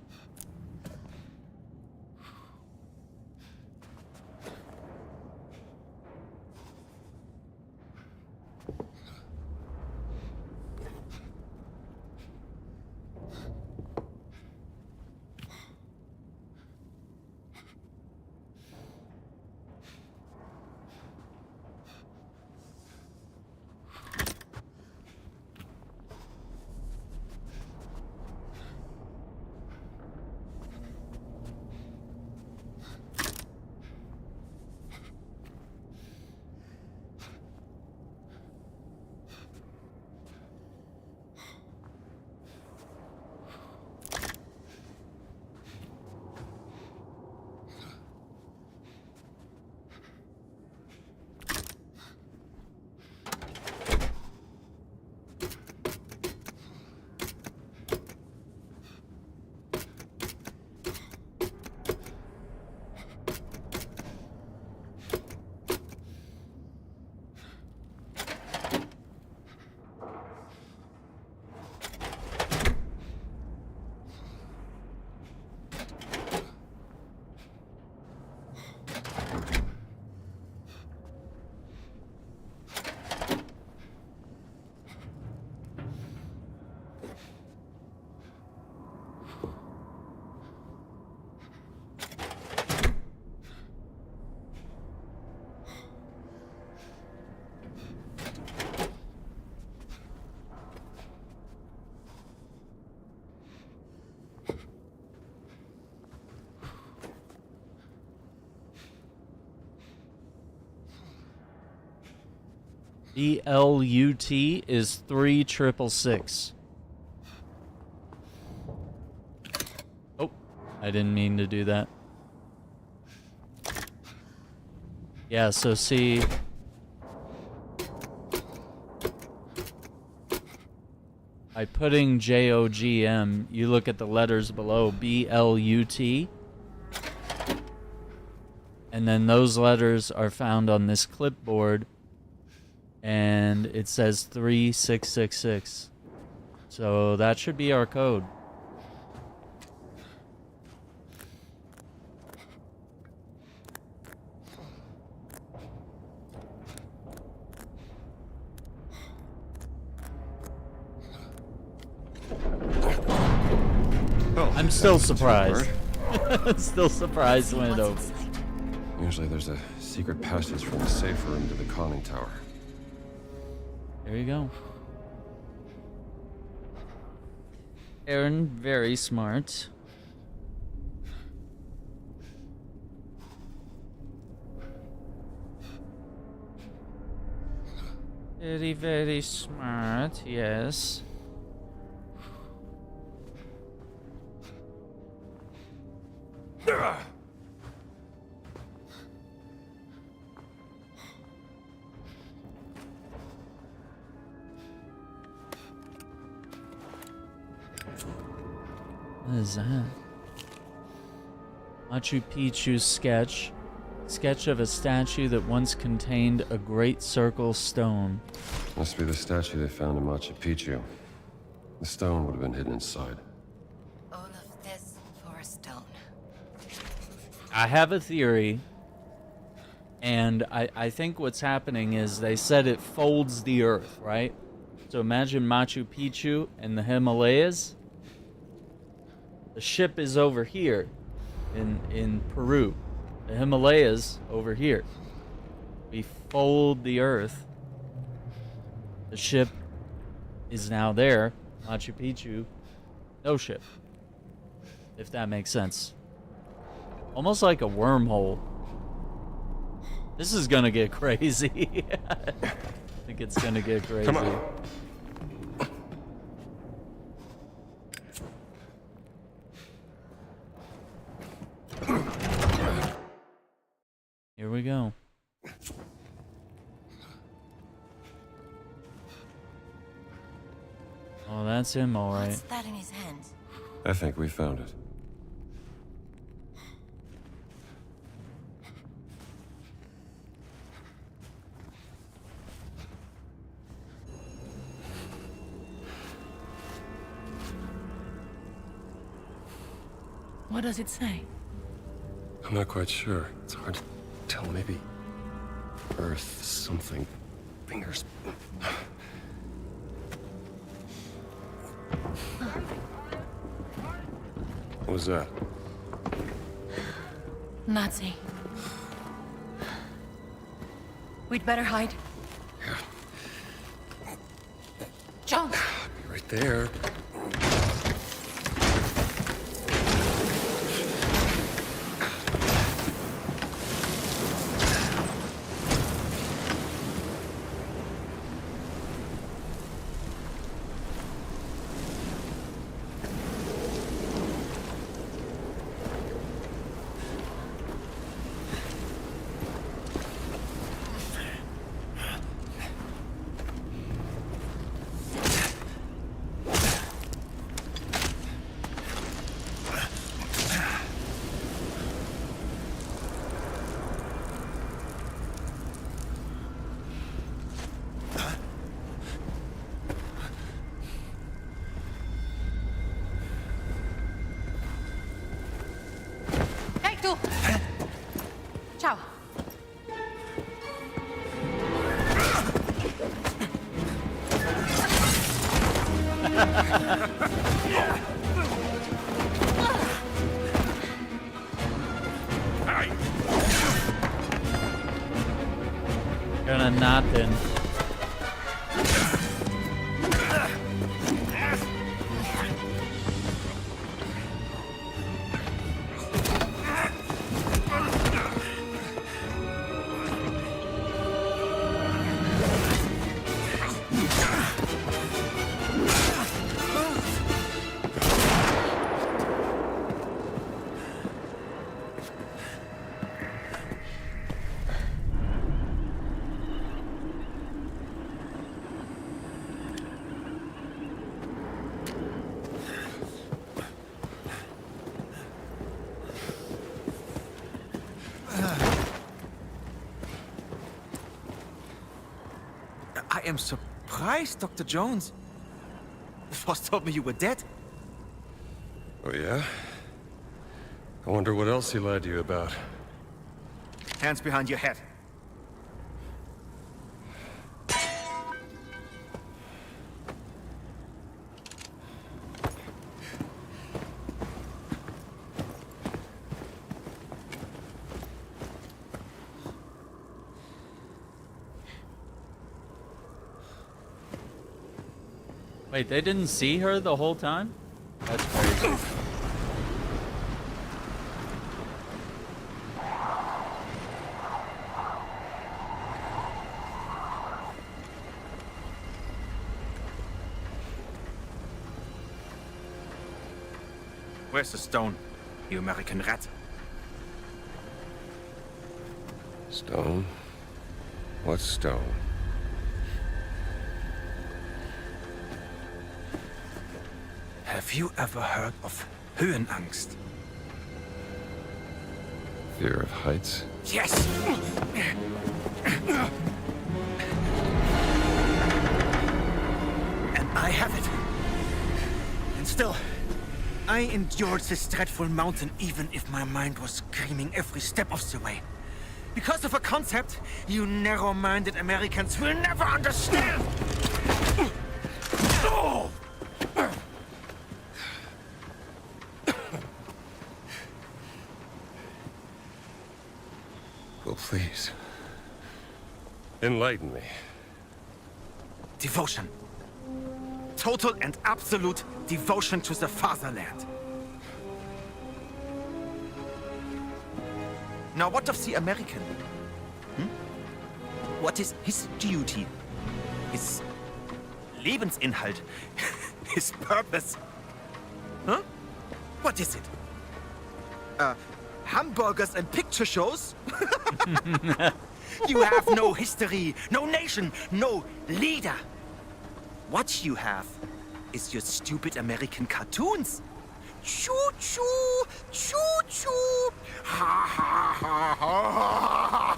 Speaker 1: BLUT is 3666. Oh, I didn't mean to do that. Yeah, so see... by putting JOGM, you look at the letters below, BLUT. And then those letters are found on this clipboard. And it says 3666. So that should be our code.
Speaker 6: Oh,
Speaker 1: I'm still surprised. Still surprised when it opens.
Speaker 6: Usually there's a secret passage from the safe room to the conning tower.
Speaker 1: There you go. Aaron, very smart. Very, very smart, yes. What is that? Machu Picchu sketch. Sketch of a statue that once contained a great circle stone.
Speaker 6: Must be the statue they found in Machu Picchu. The stone would have been hidden inside.
Speaker 9: All of this for a stone.
Speaker 1: I have a theory, and I think what's happening is they said it folds the earth, right? So imagine Machu Picchu and the Himalayas. The ship is over here in Peru. The Himalayas over here. We fold the earth. The ship is now there. Machu Picchu, no ship. If that makes sense. Almost like a wormhole. This is gonna get crazy. I think it's gonna get crazy.
Speaker 6: Come on.
Speaker 1: Here we go. Oh, that's him, all right.
Speaker 9: What's that in his hands?
Speaker 6: I think we found it.
Speaker 7: What does it say?
Speaker 6: I'm not quite sure. It's hard to tell. Maybe Earth something. Fingers. What was that?
Speaker 7: Nazi. We'd better hide. John!
Speaker 6: Right there.
Speaker 7: Hey, tú! Ciao.
Speaker 1: Gonna nothing.
Speaker 8: I am surprised, Dr. Jones. Frost told me you were dead.
Speaker 6: Oh, yeah? I wonder what else he lied to you about.
Speaker 8: Hands behind your head.
Speaker 1: Wait, they didn't see her the whole time? That's crazy.
Speaker 8: Where's the stone, you American rat?
Speaker 6: Stone? What stone?
Speaker 8: Have you ever heard of Höhenangst?
Speaker 6: Fear of heights?
Speaker 8: Yes! And I have it. And still, I endured this dreadful mountain even if my mind was screaming every step of the way. Because of a concept you narrow-minded Americans will never understand! Oh!
Speaker 6: Well, please. Enlighten me.
Speaker 8: Devotion. Total and absolute devotion to the fatherland. Now what of the American? What is his duty? His Lebensinhalt? His purpose? Huh? What is it? Hamburgers and picture shows? You have no history, no nation, no leader. What you have is your stupid American cartoons. Choo-choo, choo-choo. Ha ha ha ha.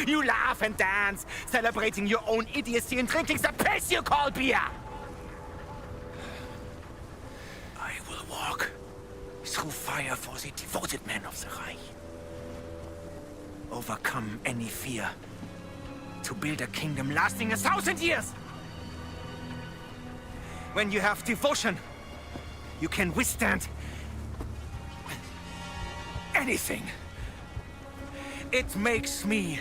Speaker 8: You laugh and dance, celebrating your own idiocy and drinking the piss you call beer. I will walk through fire for the devoted men of the Reich. Overcome any fear to build a kingdom lasting 1,000 years. When you have devotion, you can withstand anything. It makes me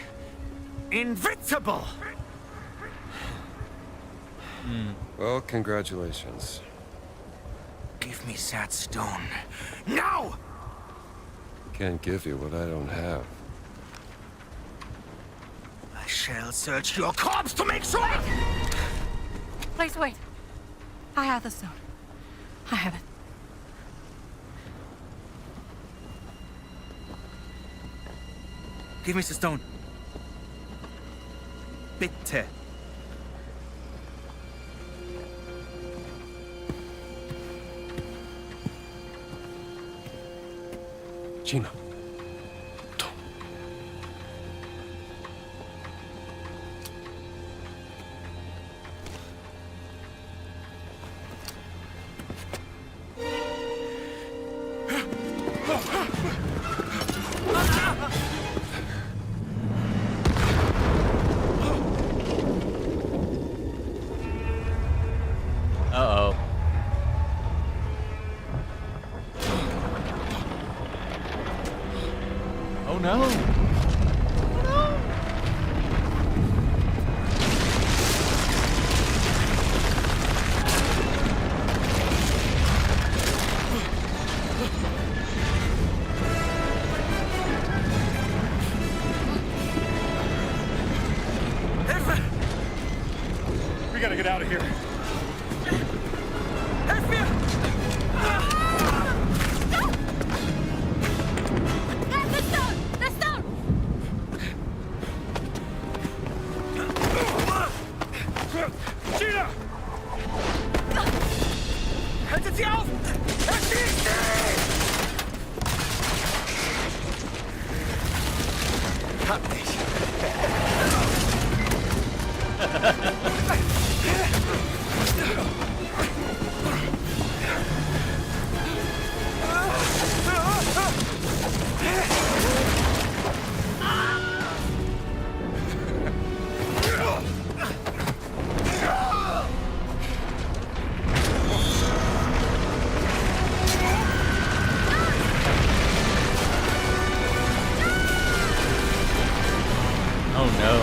Speaker 8: invincible.
Speaker 6: Well, congratulations.
Speaker 8: Give me that stone. Now!
Speaker 6: Can't give you what I don't have.
Speaker 8: I shall search your corpse to make sure!
Speaker 7: Please wait. I have the stone. I have it.
Speaker 8: Give me the stone. Bitte.
Speaker 6: Gina.
Speaker 1: Uh-oh. Oh no!
Speaker 5: We gotta get out of here.
Speaker 3: The stone! The stone!
Speaker 5: Gina!
Speaker 8: Haltet sie auf! Erschießt sie! Hab dich.
Speaker 1: Oh no.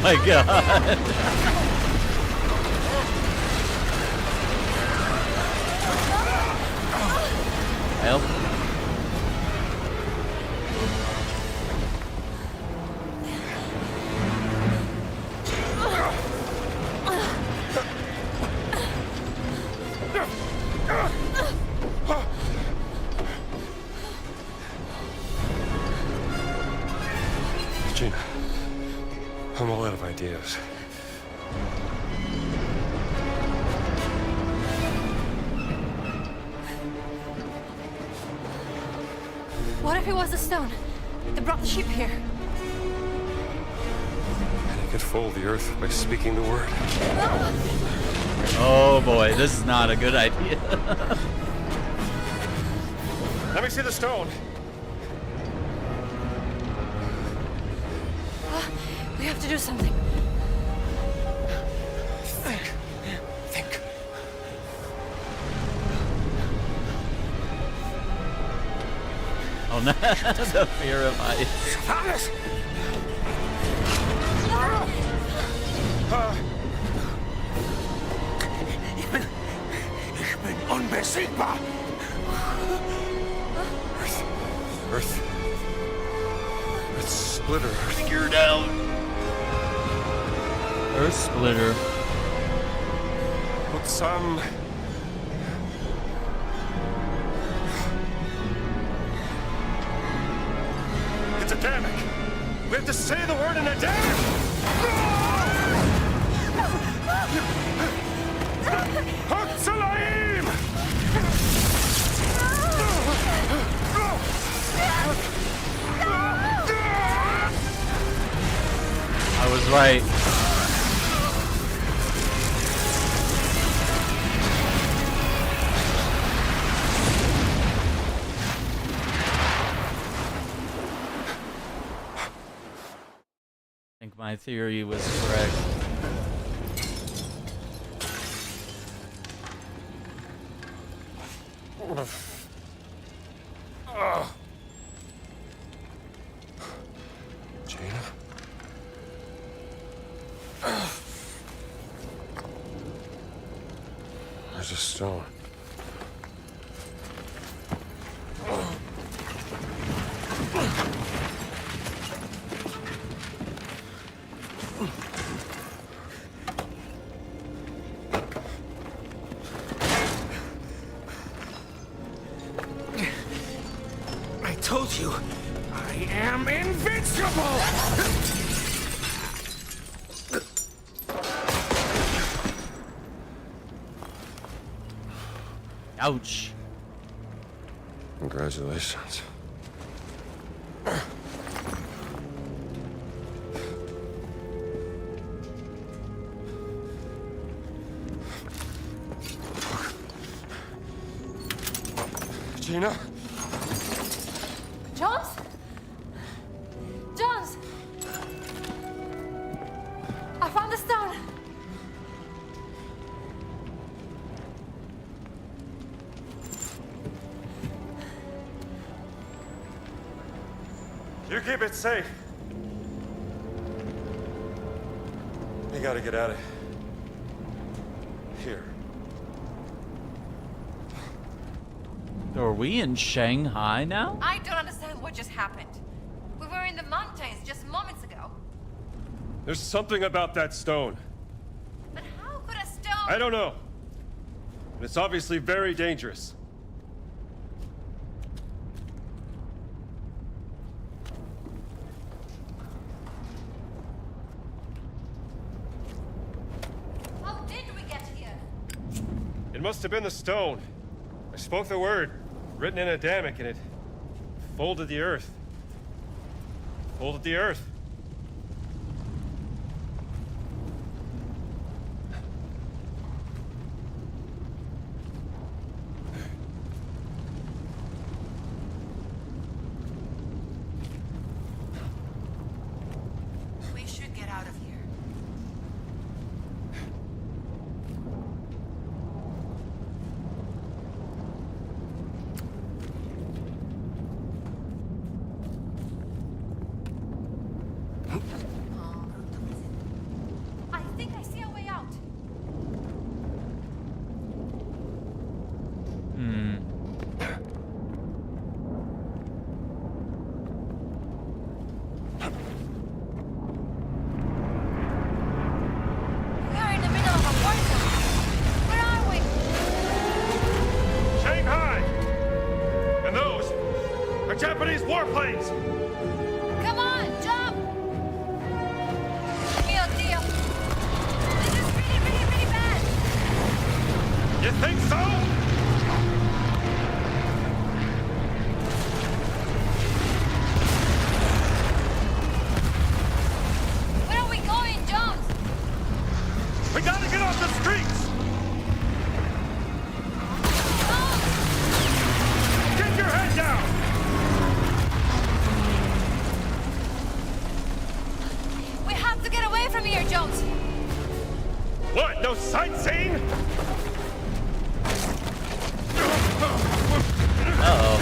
Speaker 1: my god. Help.
Speaker 6: Gina, I'm all out of ideas.
Speaker 7: What if it was the stone that brought the ship here?
Speaker 6: And he could fold the earth by speaking the word.
Speaker 1: Oh boy, this is not a good idea.
Speaker 6: Let me see the stone.
Speaker 7: We have to do something.
Speaker 6: Think.
Speaker 1: Oh no, the fear of heights.
Speaker 8: Thomas! Ich bin unbesiegbar!
Speaker 6: Earth. It's splitter earth.
Speaker 1: Figured out. Earth splitter.
Speaker 6: Put some... It's a Adamic. We have to say the word in Adamic. Huxalaim!
Speaker 1: I was right. I think my theory was correct.
Speaker 6: Gina? There's a stone.
Speaker 8: I told you, I am invincible!
Speaker 1: Ouch.
Speaker 6: Congratulations. Gina?
Speaker 7: Jones? Jones! I found the stone.
Speaker 6: You keep it safe. We gotta get out of here.
Speaker 1: So are we in Shanghai now?
Speaker 9: I don't understand what just happened. We were in the mountains just moments ago.
Speaker 6: There's something about that stone.
Speaker 9: But how could a stone...
Speaker 6: I don't know. But it's obviously very dangerous.
Speaker 9: How did we get here?
Speaker 6: It must have been the stone. I spoke the word, written in Adamic, and it folded the earth. Folded the earth.
Speaker 9: We should get out of here.
Speaker 5: Japanese warplanes!
Speaker 3: Come on, jump! Mio Dio. This is really, really, really bad.
Speaker 5: You think so?
Speaker 3: Where are we going, Jones?
Speaker 5: We gotta get off the streets! Get your head down!
Speaker 3: We have to get away from here, Jones.
Speaker 5: What, no sightseeing?
Speaker 1: Uh-oh.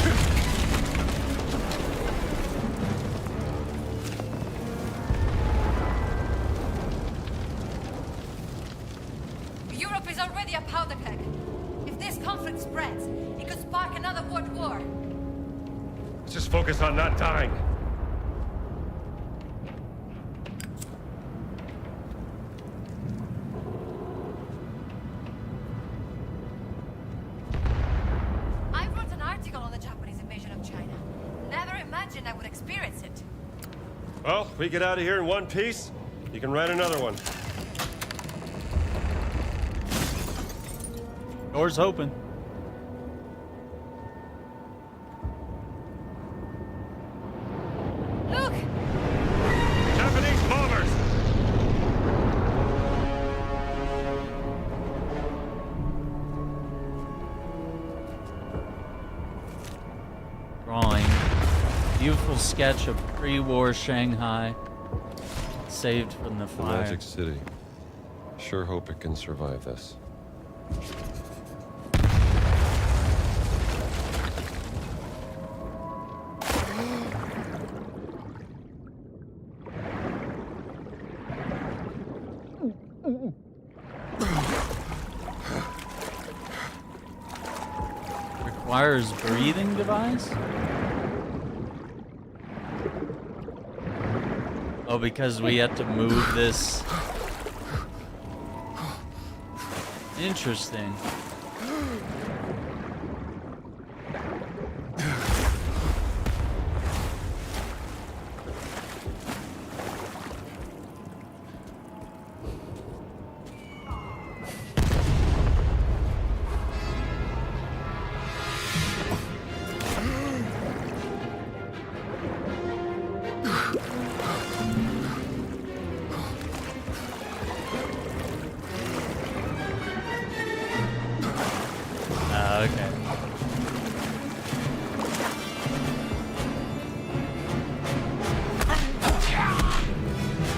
Speaker 3: Europe is already a powder keg. If this conflict spreads, it could spark another world war.
Speaker 5: Let's just focus on not dying.
Speaker 3: I wrote an article on the Japanese invasion of China. Never imagined I would experience it.
Speaker 6: Well, if we get out of here in one piece, you can write another one.
Speaker 1: Door's open.
Speaker 3: Look!
Speaker 5: Japanese bombers!
Speaker 1: Drawing. Beautiful sketch of pre-war Shanghai. Saved from the
Speaker 6: The
Speaker 1: fire.
Speaker 6: Magic City. Sure hope it can survive this.
Speaker 1: Requires breathing device? Oh, because we have to move this. Interesting. Okay.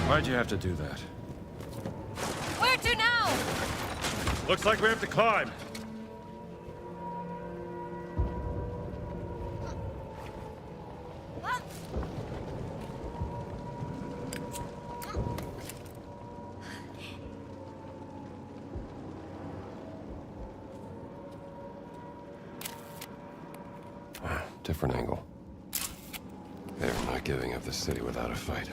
Speaker 6: Why'd you have to do that?
Speaker 3: Where to now?
Speaker 5: Looks like we have to climb.
Speaker 3: Huh?
Speaker 6: Different angle. They're not giving up the city without a fight.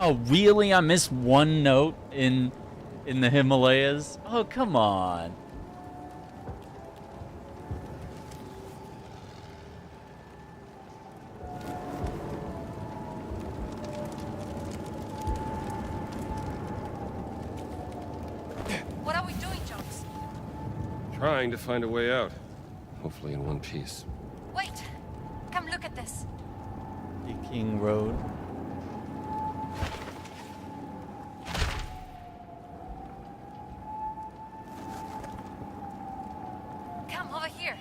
Speaker 1: Oh, really? I missed one note in the Himalayas? Oh, come on.
Speaker 3: What are we doing, Jones?
Speaker 6: Trying to find a way out. Hopefully in one piece.
Speaker 3: Wait! Come look at this.
Speaker 1: King Road.
Speaker 3: Come over here.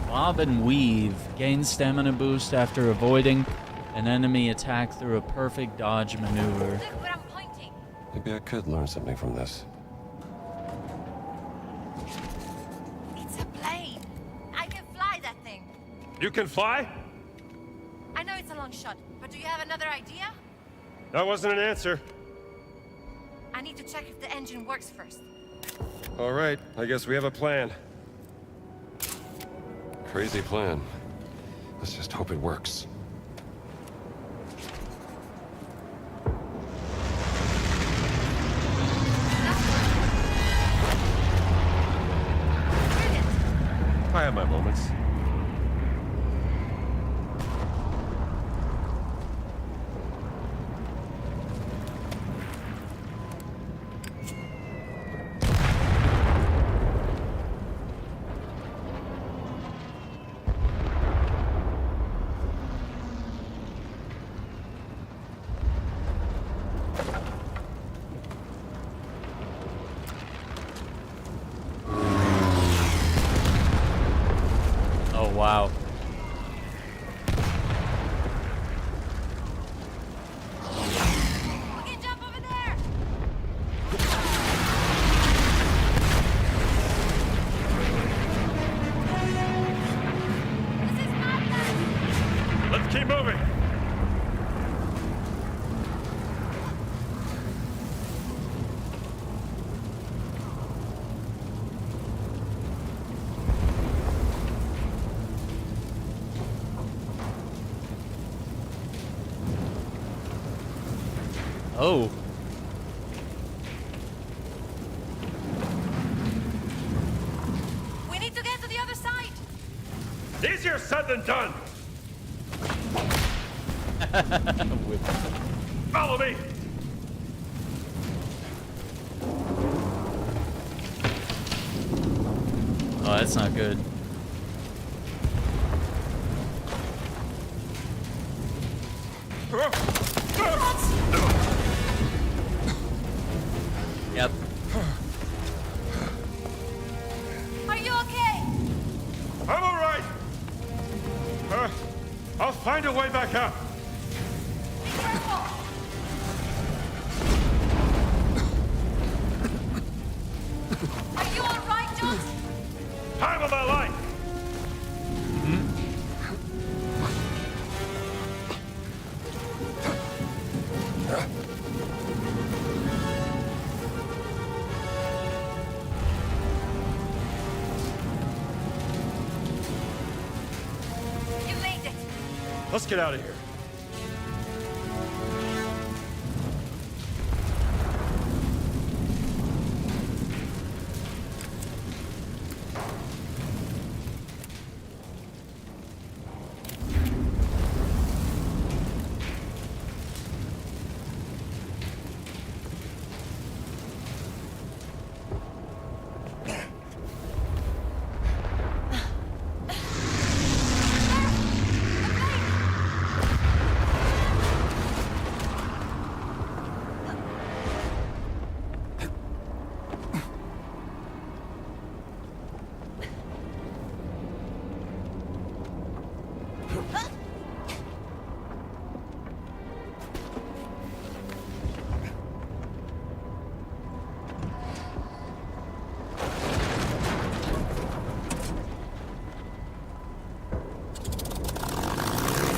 Speaker 1: Bob and weave. Gain stamina boost after avoiding an enemy attack through a perfect dodge maneuver.
Speaker 3: Look where I'm pointing.
Speaker 6: Maybe I could learn something from this.
Speaker 3: It's a plane. I can fly that thing.
Speaker 5: You can fly?
Speaker 3: I know it's a long shot, but do you have another idea?
Speaker 5: That wasn't an answer.
Speaker 3: I need to check if the engine works first.
Speaker 6: All right, I guess we have a plan. Crazy plan. Let's just hope it works. have my moments.
Speaker 1: Wow.
Speaker 3: We can jump over there. This is madness.
Speaker 5: Let's keep moving.
Speaker 1: Oh.
Speaker 3: We need to get to the other side.
Speaker 5: Easier said than done. Follow me.
Speaker 1: Oh, that's not good. Yep.
Speaker 3: Are you okay?
Speaker 5: I'm all right. I'll find a way back up.
Speaker 3: Be careful. Are you all right, Jones?
Speaker 5: Time of my life.
Speaker 3: You made it.
Speaker 5: Let's get out of here.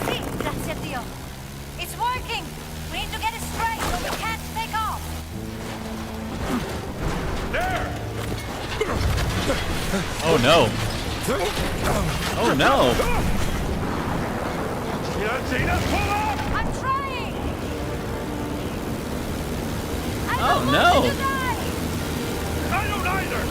Speaker 3: See, grazie a Dio. It's working. We need to get it straight, but we can't take off.
Speaker 5: There!
Speaker 1: Oh no. Oh no.
Speaker 5: Tina, pull up!
Speaker 3: I'm trying. I
Speaker 1: Oh,
Speaker 3: don't
Speaker 1: no.
Speaker 3: want you to die.
Speaker 5: I don't either!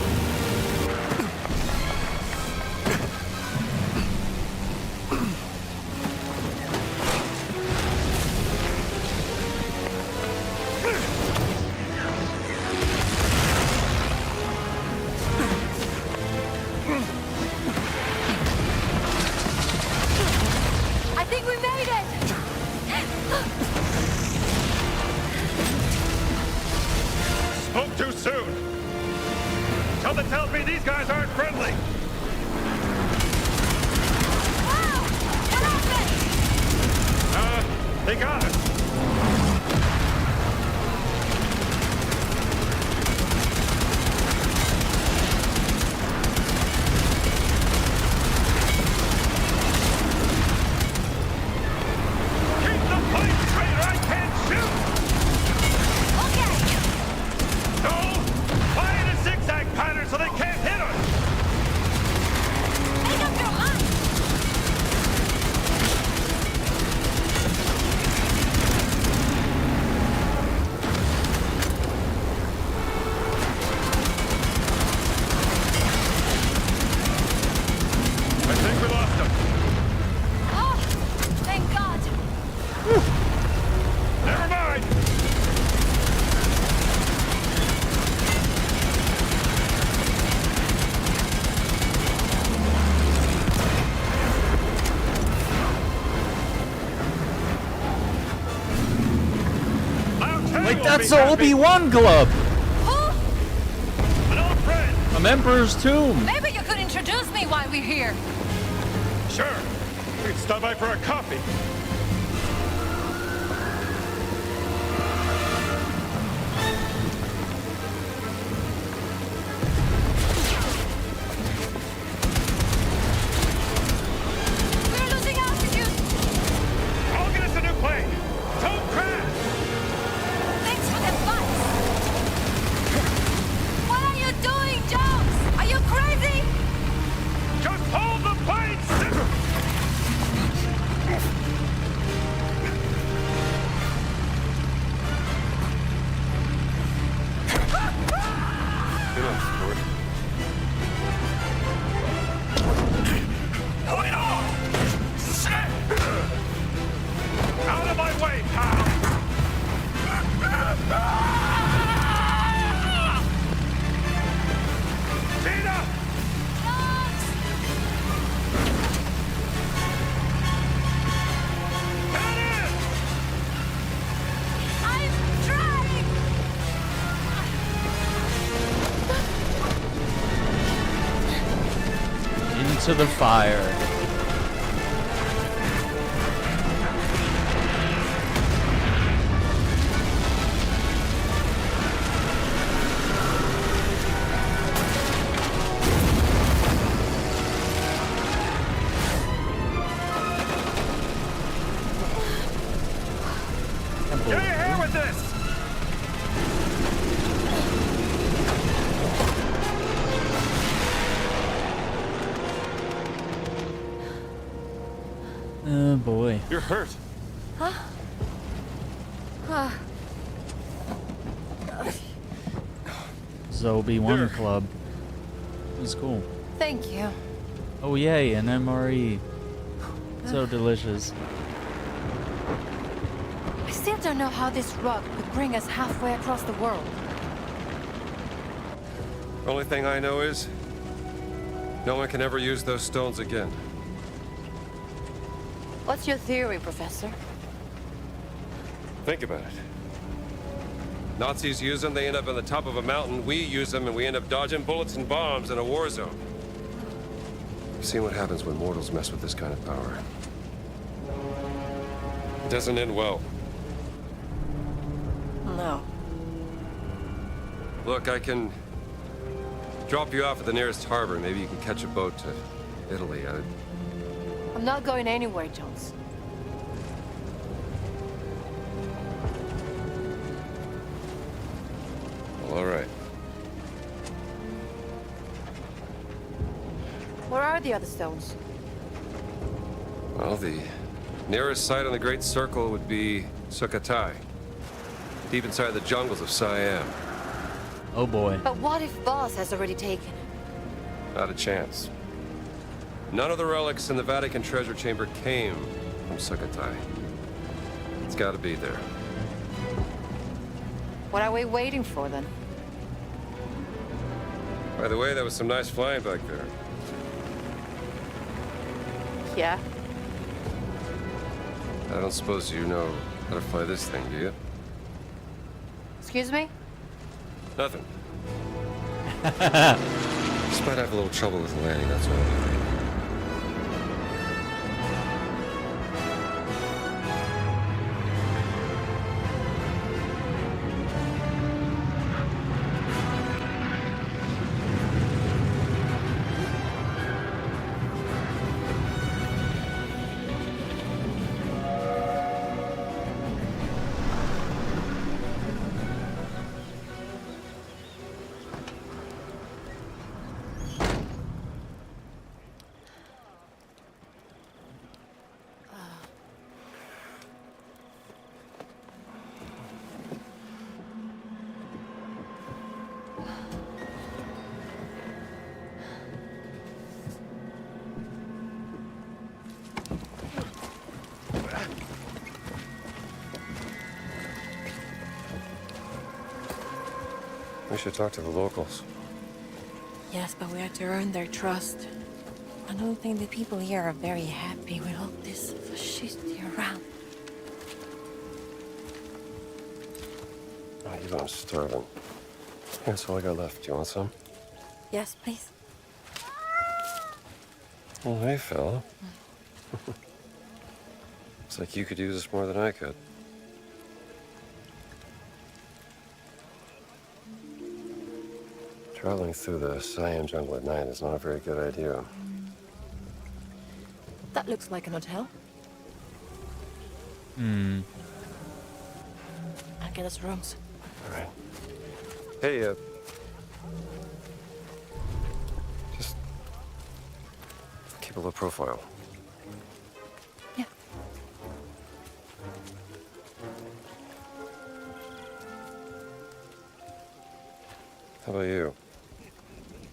Speaker 3: I think we made it.
Speaker 5: Spoke too soon. Something tells me these guys aren't friendly.
Speaker 3: Wow! What happened?
Speaker 5: They got us. Keep the plane straight or I can't shoot!
Speaker 3: Okay.
Speaker 5: No! Fly in a zigzag pattern so they can't hit us!
Speaker 3: Make up your mind.
Speaker 1: Wait, that's the Obi-Wan glove!
Speaker 5: An old friend!
Speaker 1: From Emperor's Tomb!
Speaker 7: Maybe you could introduce me while we're here.
Speaker 5: Sure. We could stop by for a coffee.
Speaker 7: We're losing altitude.
Speaker 5: I'll get us a new plane. Don't crash!
Speaker 7: Thanks for the advice. What are you doing, Jones? Are you crazy?
Speaker 5: Just hold the plane still!
Speaker 6: Good enough, Ford.
Speaker 5: Point off! Shit! Out of my way, pal! Tina! Get in!
Speaker 7: I'm trying.
Speaker 1: Into the fire.
Speaker 5: Get your hair with this!
Speaker 1: Oh boy.
Speaker 6: You're hurt.
Speaker 1: This is Obi-Wan
Speaker 6: Here.
Speaker 1: Club. It was cool.
Speaker 7: Thank you.
Speaker 1: Oh yay, an MRE. So delicious.
Speaker 7: I still don't know how this rug could bring us halfway across the world.
Speaker 6: Only thing I know is, no one can ever use those stones again.
Speaker 7: What's your theory, Professor?
Speaker 6: Think about it. Nazis use them, they end up on the top of a mountain. We use them, and we end up dodging bullets and bombs in a war zone. You've seen what happens when mortals mess with this kind of power. It doesn't end well.
Speaker 7: No.
Speaker 6: Look, I can drop you off at the nearest harbor. Maybe you can catch a boat to Italy.
Speaker 7: I'm not going anywhere, Jones.
Speaker 6: Well, all right.
Speaker 7: Where are the other stones?
Speaker 6: Well, the nearest site on the Great Circle would be Sukhothai, deep inside the jungles of Siam.
Speaker 1: Oh boy.
Speaker 7: But what if Boss has already taken it?
Speaker 6: Not a chance. None of the relics in the Vatican treasure chamber came from Sukhothai. It's got to be there.
Speaker 7: What are we waiting for, then?
Speaker 6: By the way, that was some nice flying back there.
Speaker 7: Yeah?
Speaker 6: I don't suppose you know how to fly this thing, do you?
Speaker 7: Excuse me?
Speaker 6: Nothing. Just might have a little trouble with the landing, that's all. We should talk to the locals.
Speaker 7: Yes, but we have to earn their trust. I don't think the people here are very happy with all this fascisty around.
Speaker 6: Oh, you know I'm starving. Here's all I got left. Do you want some?
Speaker 7: Yes, please.
Speaker 6: Oh, hey, fella. Looks like you could use this more than I could. Traveling through the Siam jungle at night is not a very good idea.
Speaker 7: That looks like an hotel.
Speaker 1: Hmm.
Speaker 7: I'll get us rooms.
Speaker 6: All right. Hey, just keep a low profile.
Speaker 7: Yeah.
Speaker 6: How about you?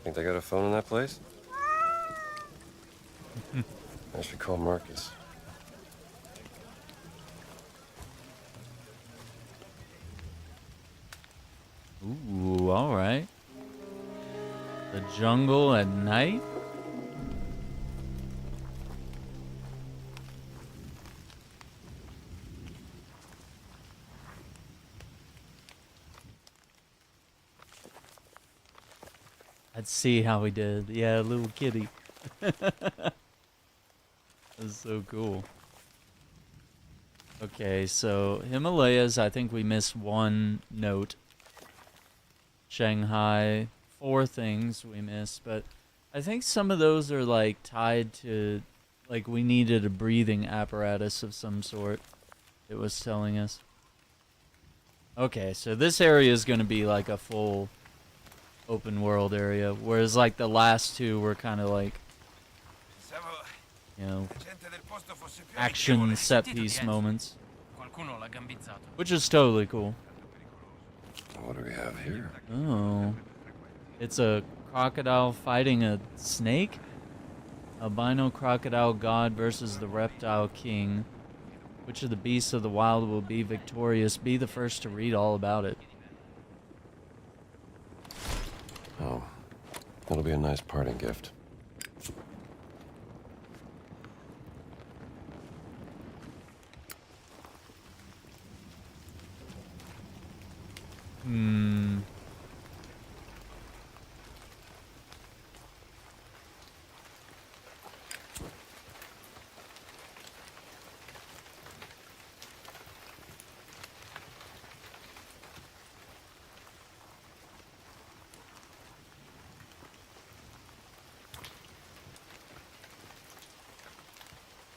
Speaker 6: Think they got a phone in that place? I should call Marcus.
Speaker 1: Ooh, alright. The jungle at night? Let's see how he did. Yeah, little kitty. That's so cool. Okay, so Himalayas, I think we missed one note. Shanghai, 4 things we missed, but I think some of those are like tied to, like, we needed a breathing apparatus of some sort, it was telling us. Okay, so this area is going to be like a full open world area, whereas like the last 2 were kind of like, you know, action set piece moments, which is totally cool.
Speaker 6: What do we have here?
Speaker 1: Oh, it's a crocodile fighting a snake? Albino crocodile god versus the reptile king. Which of the beasts of the wild will be victorious? Be the first to read all about it.
Speaker 6: Oh, that'll be a nice parting gift.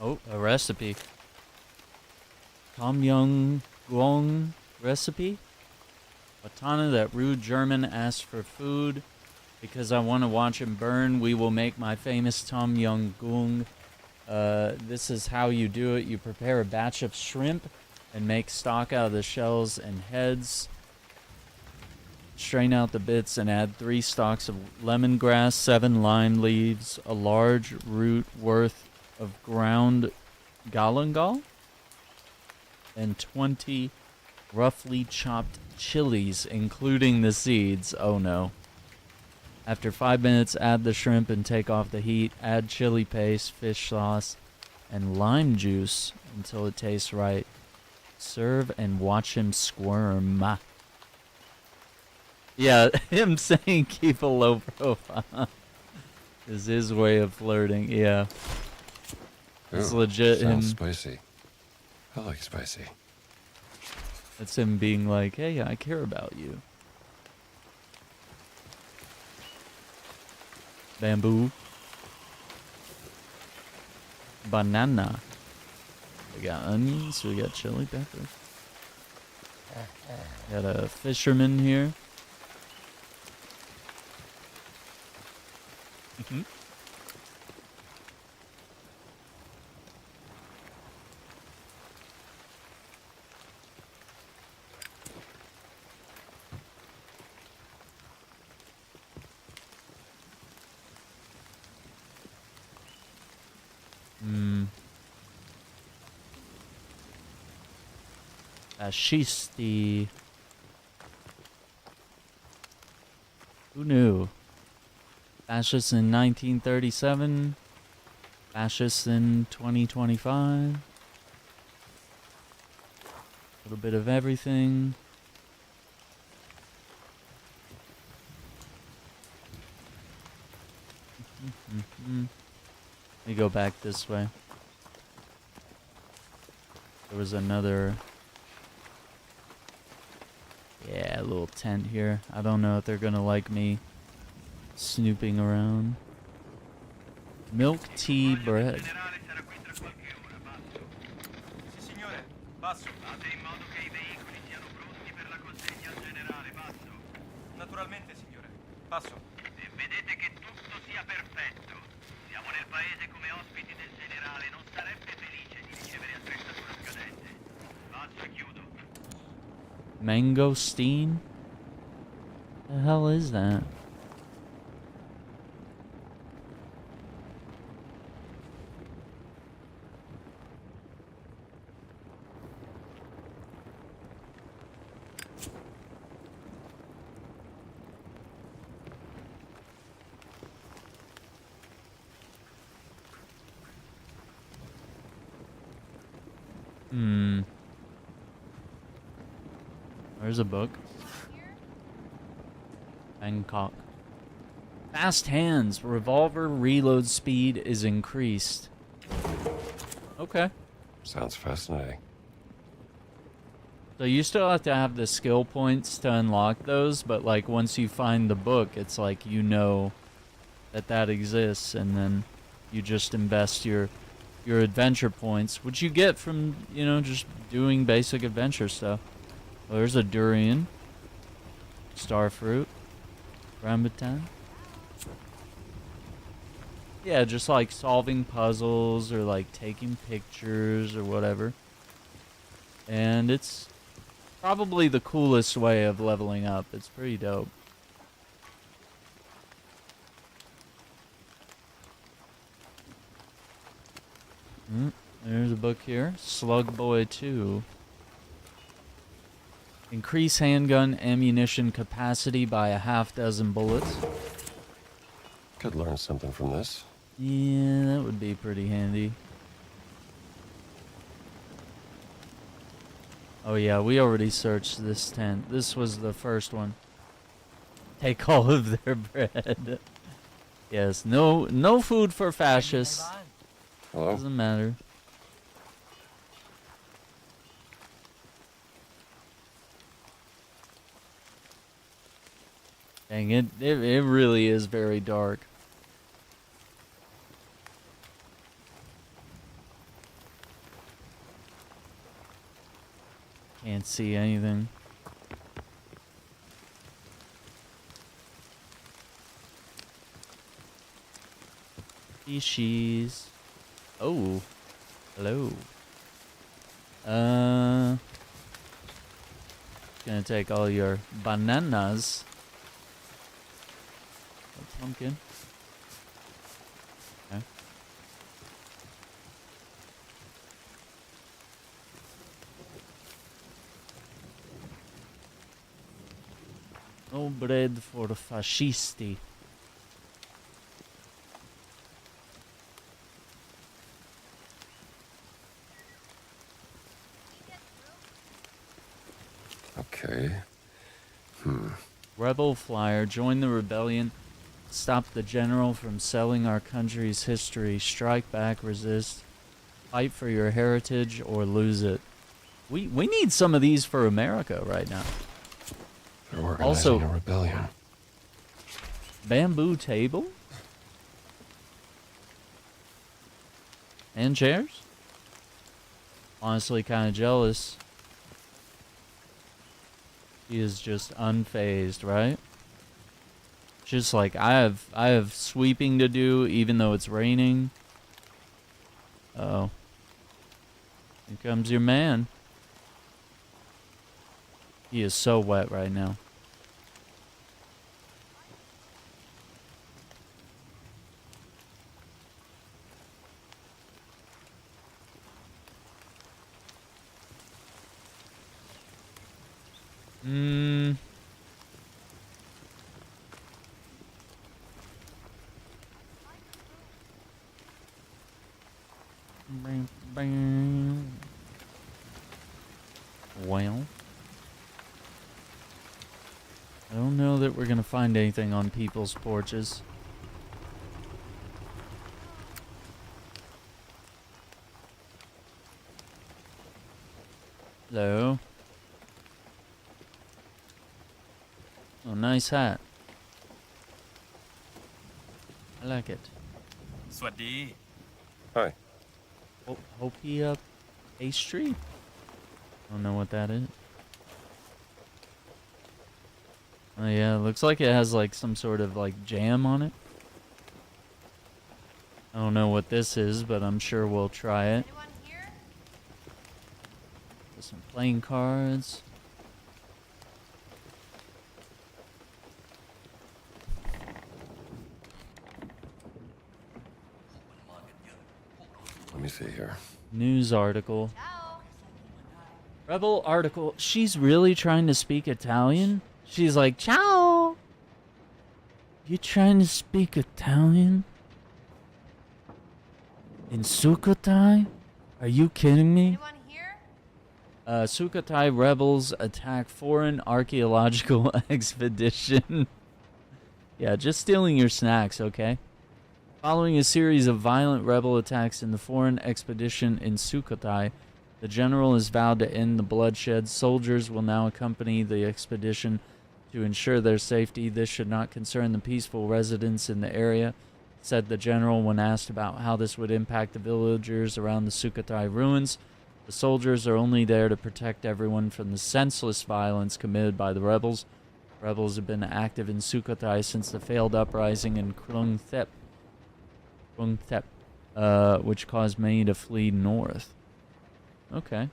Speaker 1: Oh, a recipe. Tom Young Guong recipe? Watana, that rude German, asked for food. Because I want to watch him burn, we will make my famous Tom Young Goong. This is how you do it. You prepare a batch of shrimp and make stock out of the shells and heads. Strain out the bits and add 3 stalks of lemongrass, 7 lime leaves, a large root worth of ground galangal, and 20 roughly chopped chilies, including the seeds. Oh no. After 5 minutes, add the shrimp and take off the heat. Add chili paste, fish sauce, and lime juice until it tastes right. Serve and watch him squirm. Yeah, him saying keep a low profile is his way of flirting. Yeah. It's legit him.
Speaker 6: Sounds spicy. I like spicy.
Speaker 1: It's him being like, hey, I care about you. Bamboo. Banana. We got onions, we got chili peppers. Got a fisherman here. Fascisti. Who knew? Fascists in 1937. Fascists in 2025. A little bit of everything. Let me go back this way. There was another... Yeah, a little tent here. I don't know if they're gonna like me snooping around. Milk tea bread.
Speaker 4: Sì, signore. Passo. Naturalmente, signore. Passo.
Speaker 5: E vedete che tutto sia perfetto. Siamo nel paese come ospiti del generale. Non sarebbe felice di ricevere attrezzatura scadente. Passo e chiudo.
Speaker 1: Mangosteen? The hell is that? There's a book. Bangkok. Fast hands. Revolver reload speed is increased. Okay.
Speaker 6: Sounds fascinating.
Speaker 1: So you still have to have the skill points to unlock those, but like once you find the book, it's like you know that that exists, and then you just invest your adventure points, which you get from, you know, just doing basic adventure stuff. Well, there's a durian, starfruit, rambutan. Yeah, just like solving puzzles or like taking pictures or whatever. And it's probably the coolest way of leveling up. It's pretty dope. There's a book here. Slug Boy 2. Increase handgun ammunition capacity by a half-dozen bullets.
Speaker 6: Could learn something from this.
Speaker 1: Yeah, that would be pretty handy. Oh yeah, we already searched this tent. This was the first one. Take all of their bread. Yes, no food for fascists.
Speaker 6: Hello?
Speaker 1: Doesn't matter. Dang, it really is very dark. Can't see anything. Species. Oh. Hello. Gonna take all your bananas. A pumpkin. Okay. No bread for fascisti.
Speaker 6: Okay.
Speaker 1: Rebel flyer, join the rebellion. Stop the general from selling our country's history. Strike back, resist. Fight for your heritage or lose it. We need some of these for America right now.
Speaker 6: They're organizing
Speaker 1: Also,
Speaker 6: a rebellion.
Speaker 1: Bamboo table? And chairs? Honestly, kind of jealous. He is just unfazed, right? Just like I have sweeping to do even though it's raining. Uh-oh. Here comes your man. He is so wet right now. Well, I don't know that we're gonna find anything on people's porches. Hello. Oh, nice hat. I like it.
Speaker 4: สวัสดี
Speaker 6: Hi.
Speaker 1: Hopia pastry? I don't know what that is. Oh yeah, it looks like it has like some sort of like jam on it. I don't know what this is, but I'm sure we'll try it.
Speaker 3: Anyone here?
Speaker 1: There's some playing cards.
Speaker 6: Let me see here.
Speaker 1: News article.
Speaker 3: Ciao.
Speaker 1: Rebel article. She's really trying to speak Italian? She's like, ciao! You trying to speak Italian? In Sukhothai? Are you kidding me?
Speaker 3: Anyone here?
Speaker 1: Sukhothai rebels attack foreign archaeological expedition. Yeah, just stealing your snacks, okay? Following a series of violent rebel attacks in the foreign expedition in Sukhothai, the general has vowed to end the bloodshed. Soldiers will now accompany the expedition to ensure their safety. This should not concern the peaceful residents in the area, said the general when asked about how this would impact the villagers around the Sukhothai ruins. The soldiers are only there to protect everyone from the senseless violence committed by the rebels. Rebels have been active in Sukhothai since the failed uprising in Crusade, which caused many to flee north. Okay.
Speaker 3: Can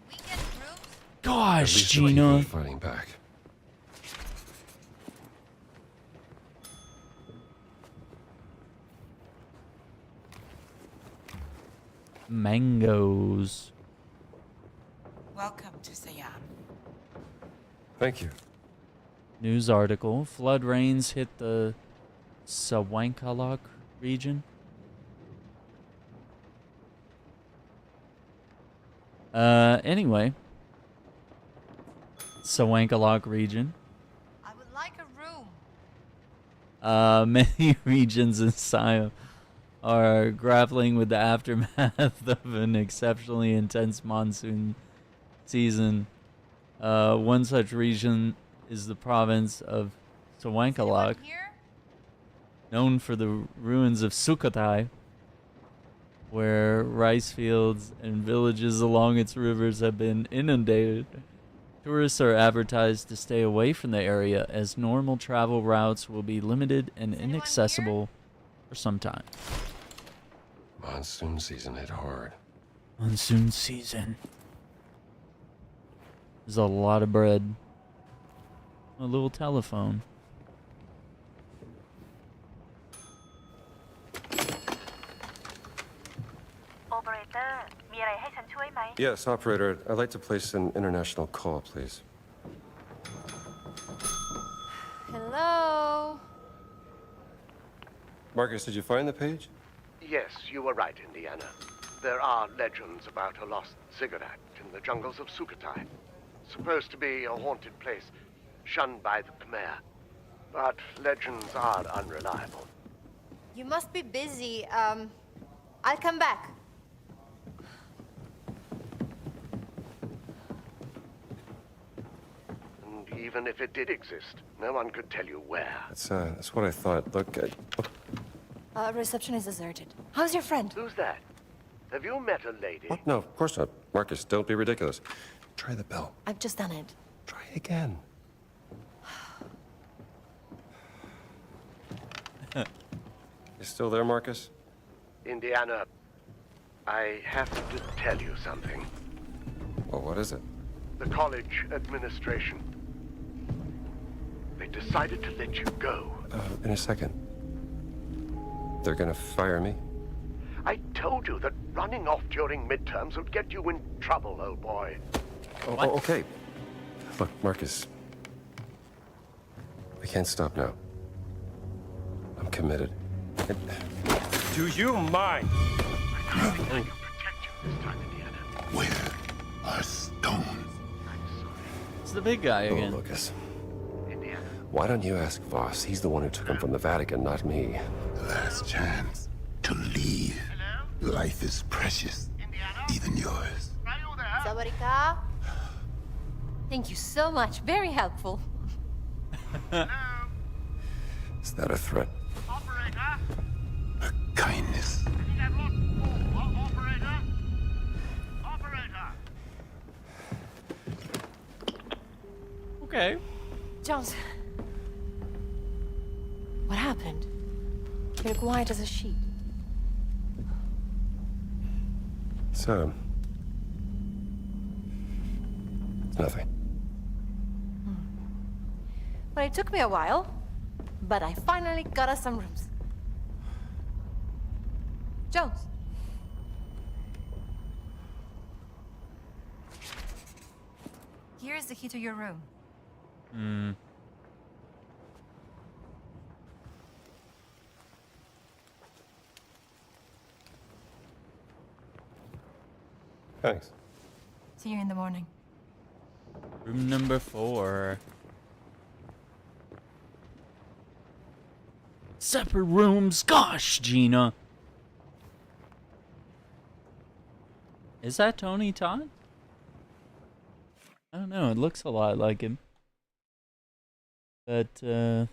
Speaker 3: we get rooms?
Speaker 6: At
Speaker 1: Gosh,
Speaker 6: least they'll keep
Speaker 1: Gina.
Speaker 6: them fighting back.
Speaker 1: Mangoes.
Speaker 10: Welcome to Siam.
Speaker 6: Thank you.
Speaker 1: News article. Flood rains hit the Sawankalok region. Anyway. Sawankalok region.
Speaker 3: I would like a room.
Speaker 1: Many regions in Siam are grappling with the aftermath of an exceptionally intense monsoon season. One such region is the province of Sawankalok,
Speaker 3: Anyone here?
Speaker 1: known for the ruins of Sukhothai, where rice fields and villages along its rivers have been inundated. Tourists are advertised to stay away from the area as normal travel routes will be limited and inaccessible for some time.
Speaker 6: Monsoon season hit hard.
Speaker 1: Monsoon season. There's a lot of bread. A little telephone.
Speaker 3: Operator, มีอะไรให้ฉันช่วยไหม?
Speaker 6: Yes, operator. I'd like to place an international call, please.
Speaker 3: Hello?
Speaker 6: Marcus, did you find the page?
Speaker 11: Yes, you were right, Indiana. There are legends about a lost cigarette in the jungles of Sukhothai. Supposed to be a haunted place, shunned by the Khmer. But legends are unreliable.
Speaker 3: You must be busy. I'll come back.
Speaker 11: And even if it did exist, no one could tell you where.
Speaker 6: That's what I thought. Look,
Speaker 3: Reception is deserted. How's your friend?
Speaker 11: Who's that? Have you met a lady?
Speaker 6: What? No, of course not. Marcus, don't be ridiculous. Try the bell.
Speaker 3: I've just done it.
Speaker 6: Try again. You still there, Marcus?
Speaker 11: Indiana, I have to tell you something.
Speaker 6: Well, what is it?
Speaker 11: The college administration. They decided to let you go.
Speaker 6: In a second. They're gonna fire me?
Speaker 11: I told you that running off during midterms would get you in trouble, old boy.
Speaker 6: Oh, okay. Look, Marcus. We can't stop now. I'm committed. Do you mind?
Speaker 11: I can protect you this time, Indiana.
Speaker 12: Where are stones?
Speaker 11: I'm sorry.
Speaker 1: It's the big guy
Speaker 6: Oh,
Speaker 1: again.
Speaker 6: Lucas.
Speaker 11: Indiana.
Speaker 6: Why don't you ask Voss? He's the one who took him from the Vatican, not me.
Speaker 12: Last chance to leave.
Speaker 11: Hello?
Speaker 12: Life is precious.
Speaker 11: Indiana?
Speaker 12: Even yours.
Speaker 11: Are you there?
Speaker 3: Sawarika.
Speaker 9: Thank you so much. Very helpful.
Speaker 6: Is that a threat?
Speaker 5: Operator?
Speaker 12: A kindness.
Speaker 5: Operator? Operator?
Speaker 1: Okay.
Speaker 7: Jones. What happened? You look white as a sheet.
Speaker 6: So, it's nothing.
Speaker 7: Well, it took me a while, but I finally got us some rooms. Jones.
Speaker 3: Here is the key to your room.
Speaker 6: Thanks.
Speaker 3: See you in the morning.
Speaker 1: Room number 4. Separate rooms. Gosh, Gina. Is that Tony Todd? I don't know. It looks a lot like him. But, yeah,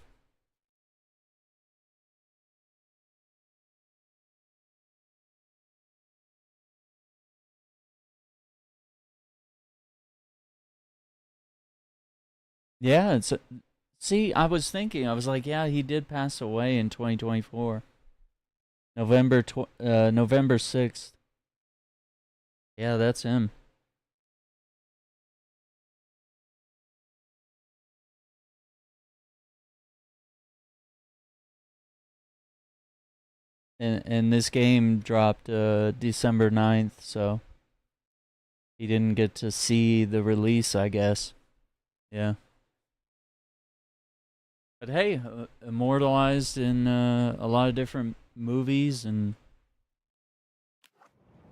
Speaker 1: it's... See, I was thinking, I was like, yeah, he did pass away in 2024. November 6th. Yeah, that's him. And this game dropped December 9th, so he didn't get to see the release, I guess. Yeah. But hey, immortalized in a lot of different movies and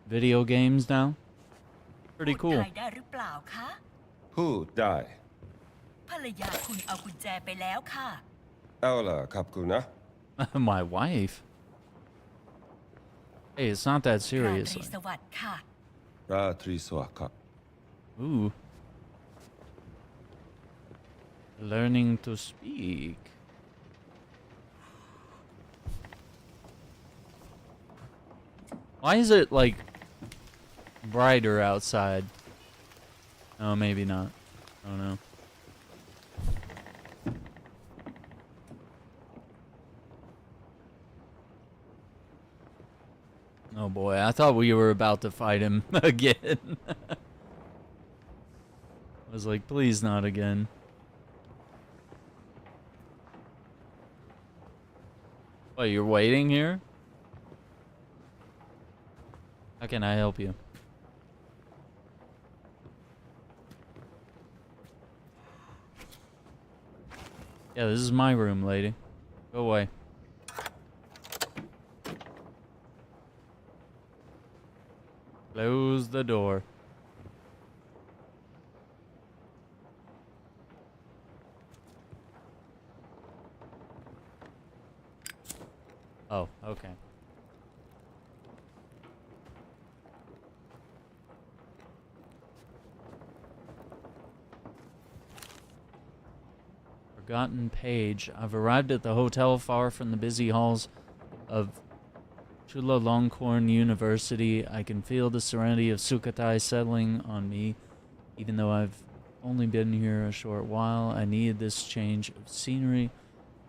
Speaker 1: video games now. Pretty cool.
Speaker 6: Who die?
Speaker 3: ภรรยาคุณเอากุญแจไปแล้วค่ะ
Speaker 6: Aula kapkuna.
Speaker 1: My wife. Hey, it's not that
Speaker 3: รา
Speaker 1: serious.
Speaker 3: ตรีสวัสดิ์ค่ะ
Speaker 6: Ratri swakap.
Speaker 1: Ooh. Learning to speak. Why is it like brighter outside? Oh, maybe not. I don't know. Oh boy, I thought we were about to fight him again. I was like, please not again. What, you're waiting here? How can I help you? Yeah, this is my room, lady. Go away. Close the door. Oh, okay. Forgotten page. I've arrived at the hotel far from the busy halls of Chulalongkorn University. I can feel the serenity of Sukhothai settling on me. Even though I've only been here a short while, I need this change of scenery.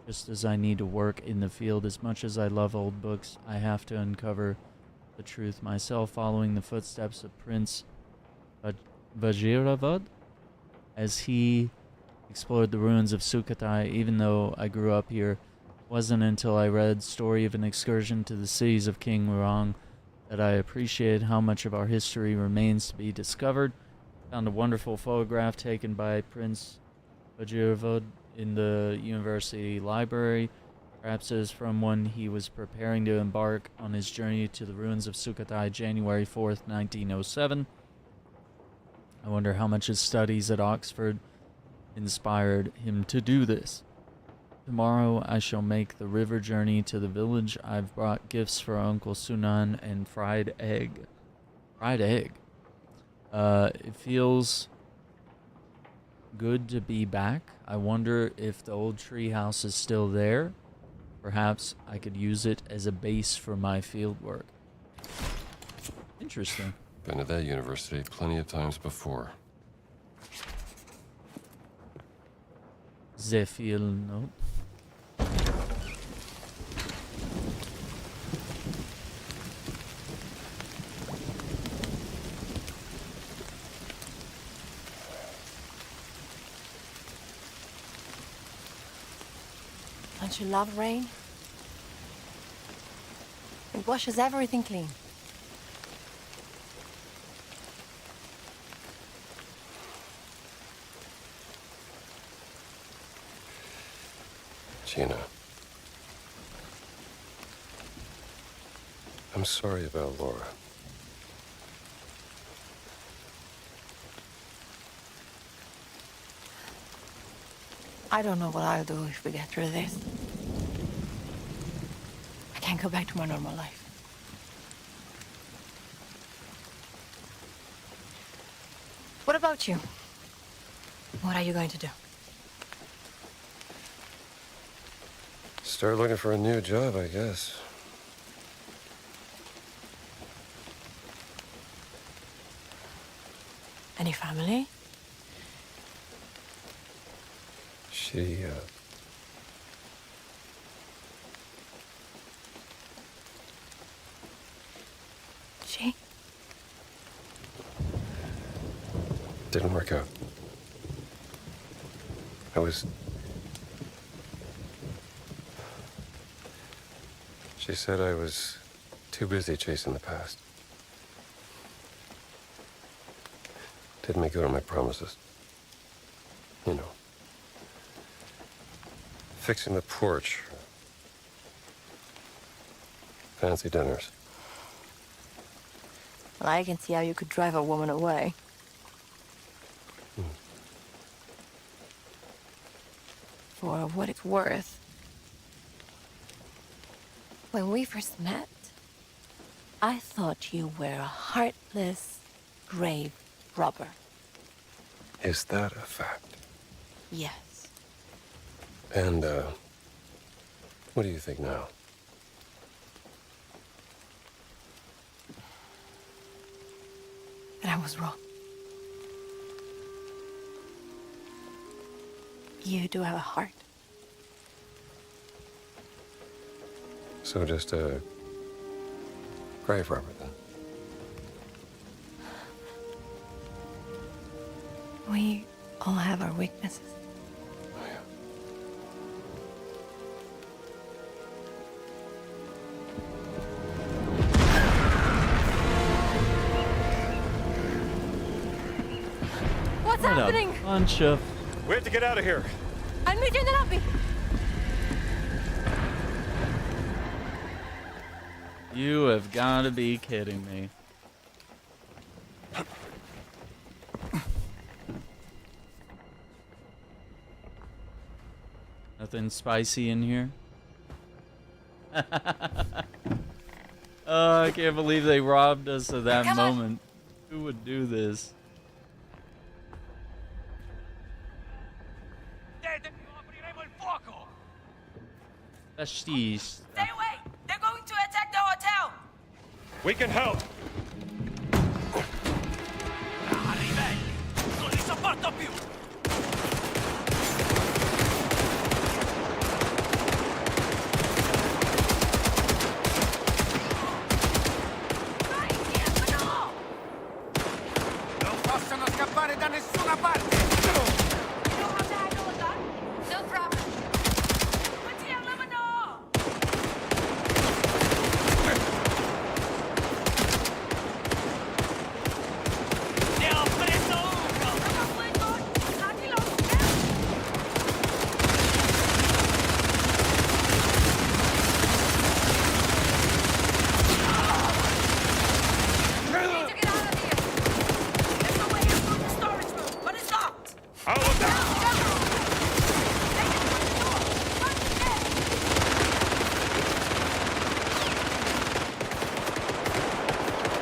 Speaker 1: Just as I need to work in the field as much as I love old books, I have to uncover the truth myself, following the footsteps of Prince Vajiravad as he explored the ruins of Sukhothai. Even though I grew up here, it wasn't until I read Story of an Excursion to the Cities of King Wurong that I appreciated how much of our history remains to be discovered. Found a wonderful photograph taken by Prince Vajiravad in the university library. Perhaps it is from when he was preparing to embark on his journey to the ruins of Sukhothai, January 4th, 1907. I wonder how much his studies at Oxford inspired him to do this. Tomorrow I shall make the river journey to the village. I've brought gifts for Uncle Sunan and fried egg. Fried egg? It feels good to be back. I wonder if the old tree house is still there. Perhaps I could use it as a base for my field work. Interesting.
Speaker 6: Been to that university plenty of times before.
Speaker 1: The field note.
Speaker 7: Don't you love rain? It washes everything clean.
Speaker 6: Gina. I'm sorry about Laura.
Speaker 7: I don't know what I'll do if we get through this. I can't go back to my normal life. What about you? What are you going to do?
Speaker 6: Start looking for a new job, I guess.
Speaker 7: Any family?
Speaker 6: She,
Speaker 7: She?
Speaker 6: didn't work out. She said I was too busy chasing the past. Didn't make good on my promises. You know. Fixing the porch. Fancy dinners.
Speaker 7: Well, I can see how you could drive a woman away. For what it's worth, when we first met, I thought you were a heartless grave robber.
Speaker 6: Is that a fact?
Speaker 7: Yes.
Speaker 6: And, what do you think now?
Speaker 7: And I was wrong. You do have a heart.
Speaker 6: So just a grave robber, then?
Speaker 7: We all have our weaknesses.
Speaker 6: Oh, yeah.
Speaker 7: What's
Speaker 1: What
Speaker 7: happening?
Speaker 1: a bunch of...
Speaker 6: We have to get out of here.
Speaker 7: I'll meet you in the lobby.
Speaker 1: You have got to be kidding me. Nothing spicy in here? Oh, I can't believe they robbed us of that moment. Who would do this? Prestige.
Speaker 10: Stay away! They're going to attack the hotel!
Speaker 6: We can help.
Speaker 10: Arrivederci! Non li sopporto più!
Speaker 8: Non possono scappare da nessuna parte!
Speaker 3: No problem.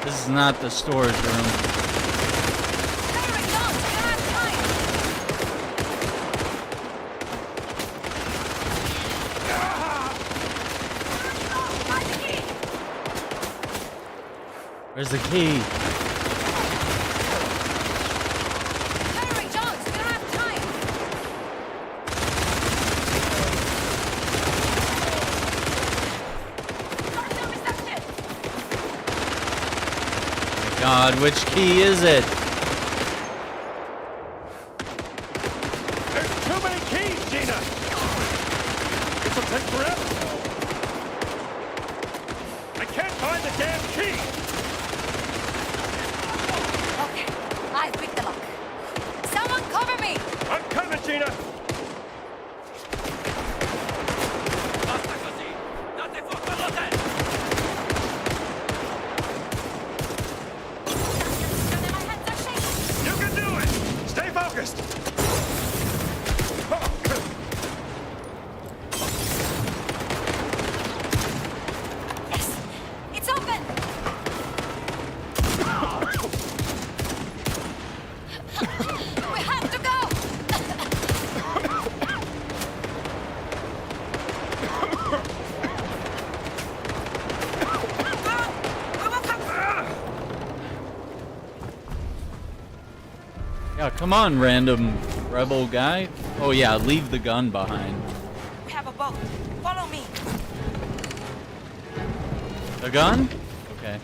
Speaker 1: This is not the storage room. There's a key.
Speaker 3: Hurry, Jones! We don't have time!
Speaker 1: God, which key is it?
Speaker 10: There's too many keys, Gina! This'll take forever. I can't find the damn key!
Speaker 3: Okay, I picked the lock. Someone cover me!
Speaker 10: I'm coming, Gina!
Speaker 5: Basta così! Date fuoco all'hotel!
Speaker 3: My hands are shaking!
Speaker 10: You can do it! Stay focused!
Speaker 3: Yes! It's open! We have to go!
Speaker 1: Yeah, come on, random rebel guy. Oh yeah, leave the gun behind.
Speaker 9: We have a boat. Follow me.
Speaker 1: The gun? Okay.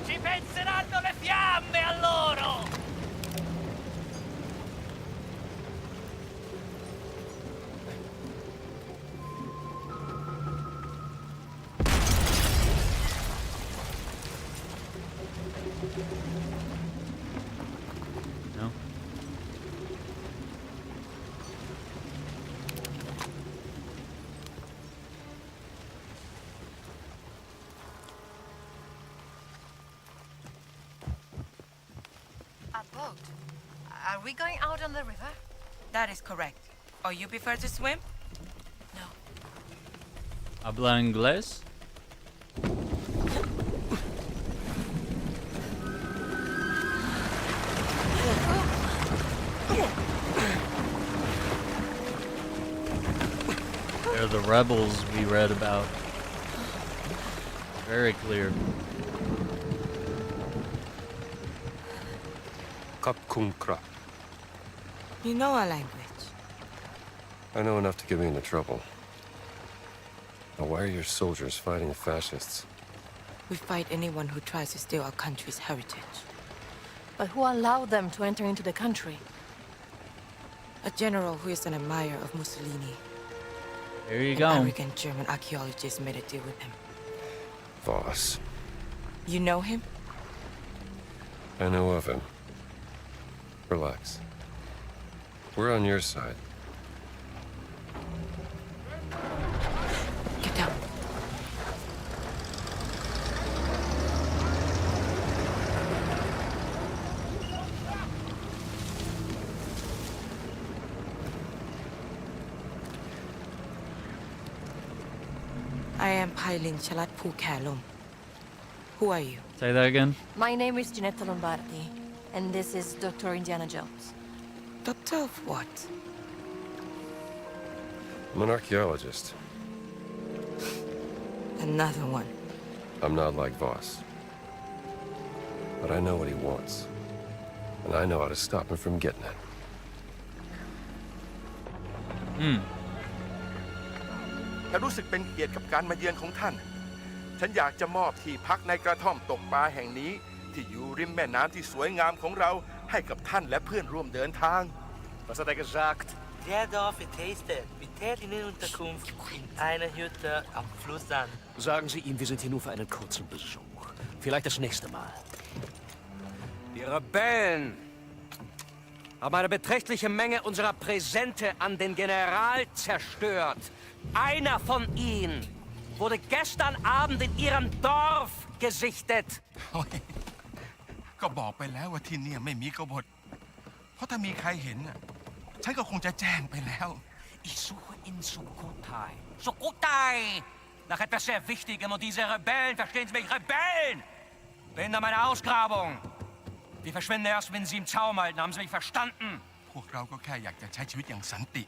Speaker 10: Ci penseranno le fiamme a loro!
Speaker 1: No.
Speaker 9: A boat? Are we going out on the river? That is correct. Or you prefer to swim? No.
Speaker 1: Habla inglés? They're the rebels we read about. Very clear.
Speaker 6: Kapkunkra.
Speaker 9: You know our language.
Speaker 6: I know enough to get me into trouble. Now, why are your soldiers fighting fascists?
Speaker 9: We fight anyone who tries to steal our country's heritage.
Speaker 7: But who allowed them to enter into the country?
Speaker 9: A general who is an admirer of Mussolini.
Speaker 1: There you
Speaker 9: An
Speaker 1: go.
Speaker 9: arrogant German archaeologist made a deal with him.
Speaker 6: Voss.
Speaker 9: You know him?
Speaker 6: I know of him. Relax. We're on your side.
Speaker 9: Get down. I am Pailin Chalat Pukalum. Who are you?
Speaker 1: Say that again.
Speaker 7: My name is Ginetta Lombardi, and this is Dr. Indiana Jones.
Speaker 9: Doctor of what?
Speaker 6: I'm an archaeologist.
Speaker 9: Another one.
Speaker 6: I'm not like Voss. But I know what he wants. And I know how to stop him from getting it.
Speaker 1: Hmm.
Speaker 13: ฉันรู้สึกเป็นเกียรติกับการมาเยือนของท่าน ฉันอยากจะมอบที่พักในกระท่อมตกปลาแห่งนี้ที่อยู่ริมแม่น้ำที่สวยงามของเราให้กับท่านและเพื่อนร่วมเดินทาง
Speaker 10: Was hat er gesagt?
Speaker 14: Der Dorf tastet. Wir täten in Unterkunft in einer Hütte am Fluss an.
Speaker 10: Sagen Sie ihm, wir sind hier nur für einen kurzen Besuch. Vielleicht das nächste Mal.
Speaker 15: Die Rebellen haben eine beträchtliche Menge unserer Präsente an den General zerstört. Einer von ihnen wurde gestern Abend in ihrem Dorf gesichtet.
Speaker 13: ก็บอกไปแล้วว่าที่นี่ไม่มีกบฏ เพราะถ้ามีใครเห็นน่ะฉันก็คงจะแจ้งไปแล้ว
Speaker 15: Ich suche in Sukhothai. Sukhothai! Nach etwas sehr Wichtigem und diese Rebellen, verstehen Sie mich, Rebellen! Behindern meine Ausgrabung. Die verschwinden erst, wenn Sie im Zaum halten. Haben Sie mich verstanden?
Speaker 13: พวกเราก็แค่อยากจะใช้ชีวิตอย่างสันติ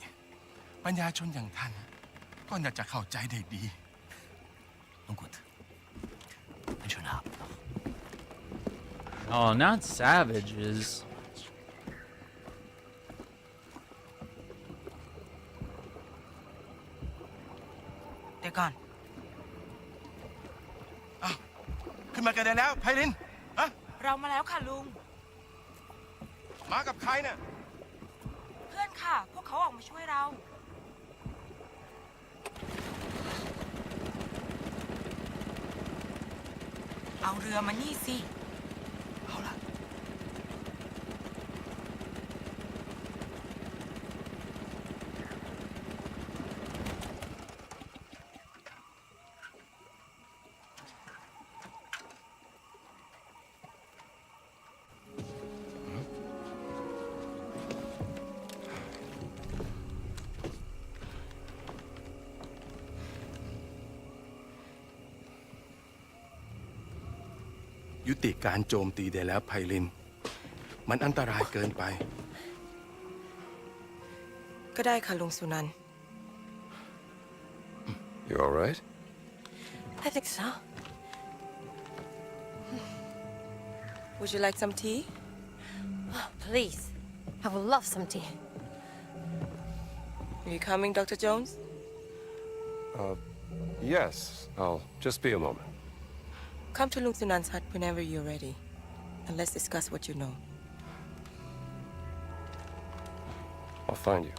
Speaker 13: ปัญญาชนอย่างท่านก็น่าจะเข้าใจได้ดี
Speaker 10: Nun gut,
Speaker 1: Oh, not savages.
Speaker 9: They're gone.
Speaker 13: ขึ้นมากันได้แล้วไพลินฮะ
Speaker 9: เรามาแล้วค่ะลุง
Speaker 13: มากับใครน่ะ
Speaker 9: เพื่อนค่ะ พวกเขาออกมาช่วยเรา เอาเรือมานี่สิ เอาล่ะ
Speaker 13: ยุติการโจมตีได้แล้วไพลิน มันอันตรายเกินไป
Speaker 9: ก็ได้ค่ะลุงสุนันท์
Speaker 6: You all right?
Speaker 7: I think so.
Speaker 9: Would you like some tea?
Speaker 7: Please. I would love some tea.
Speaker 9: Are you coming, Dr. Jones?
Speaker 6: Yes. I'll just be a moment.
Speaker 9: Come to Lung Sunan's hut whenever you're ready, and let's discuss what you know.
Speaker 6: I'll find you.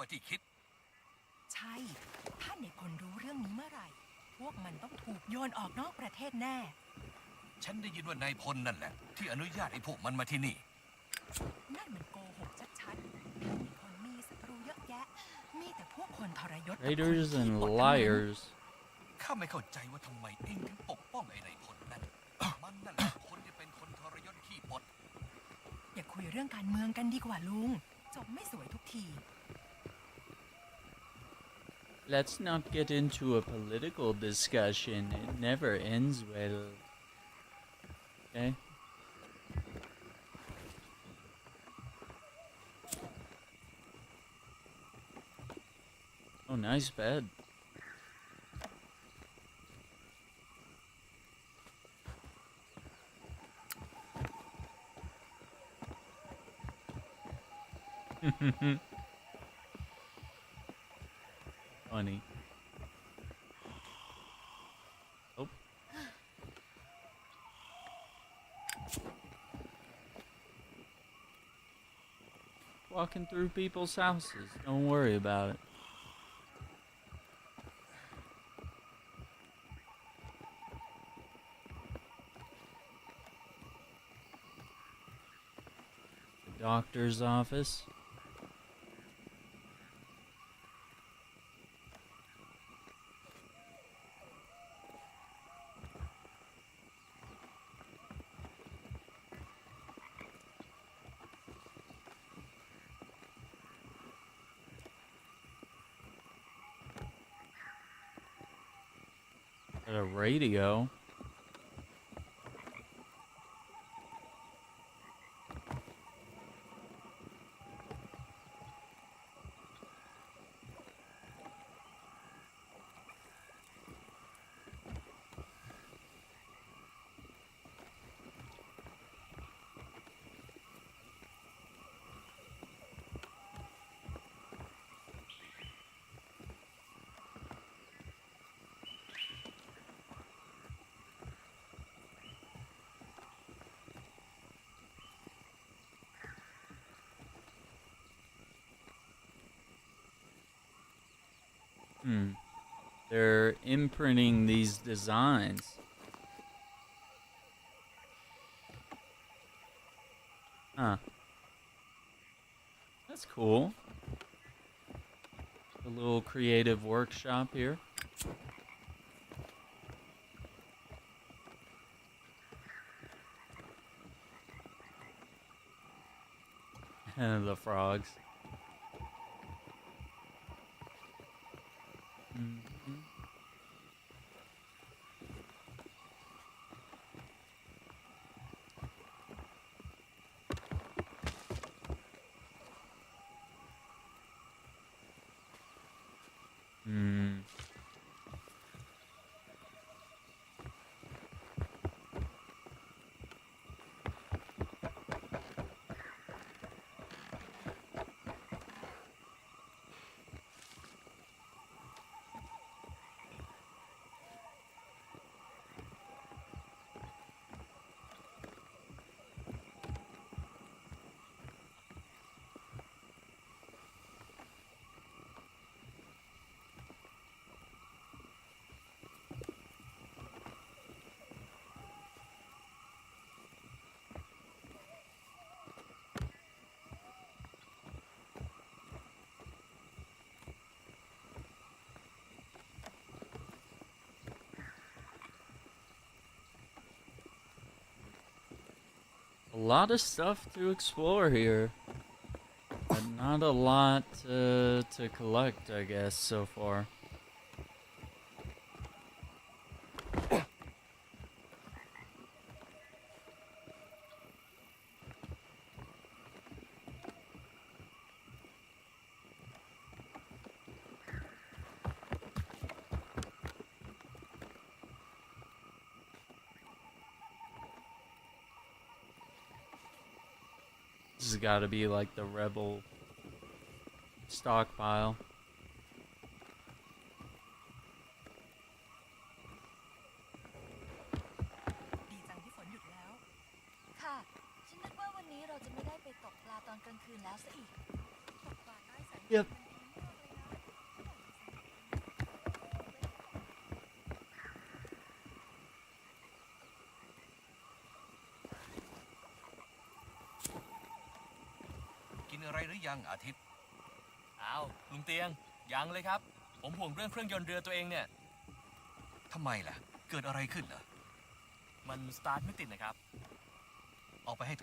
Speaker 10: What ใช่ ถ้าในพลรู้เรื่องนี้เมื่อไหร่ พวกมันต้องถูกโยนออกนอกประเทศแน่
Speaker 16: ฉันได้ยินว่านายพลนั่นแหละที่อนุญาตให้พวกมันมาที่นี่
Speaker 10: นั่นมันโกหกชัดๆในพลมีศัตรูเยอะแยะ มีแต่พวกคนทรยศกับคน
Speaker 1: Traitors
Speaker 10: ขี้
Speaker 1: and
Speaker 10: อวด
Speaker 1: liars.
Speaker 16: ข้าไม่เข้าใจว่าทำไมเองถึงปกป้องไอ้นายพลนั่น มันนั่นแหละคนที่เป็นคนทรยศขี้ปด
Speaker 10: อย่าคุยเรื่องการเมืองกันดีกว่าลุง จบไม่สวยทุกที
Speaker 1: Let's not get into a political discussion. It never ends well. Okay? Oh, nice bed. Funny. Oh. Walking through people's houses. Don't worry about it. The doctor's office. Got a radio. They're imprinting these designs. Huh. That's cool. A little creative workshop here. The frogs. A lot of stuff to explore here, but not a lot to collect, I guess, so far. This has got to be like the rebel stockpile.
Speaker 10: ดีจังที่ฝนหยุดแล้ว
Speaker 3: ค่ะ ฉันนึกว่าวันนี้เราจะไม่ได้ไปตกปลาตอนกลางคืนแล้วซะอีก
Speaker 10: ตกปลาใต้แสง
Speaker 1: Yep.
Speaker 16: กินอะไรหรือยังอาทิตย์
Speaker 17: อ้าวลุงเตียงยังเลยครับ ผมห่วงเรื่องเครื่องยนต์เรือตัวเองเนี่ย
Speaker 16: ทำไมล่ะ เกิดอะไรขึ้นเหรอ
Speaker 17: มันสตาร์ทไม่ติดนะครับ
Speaker 16: ออกไปให้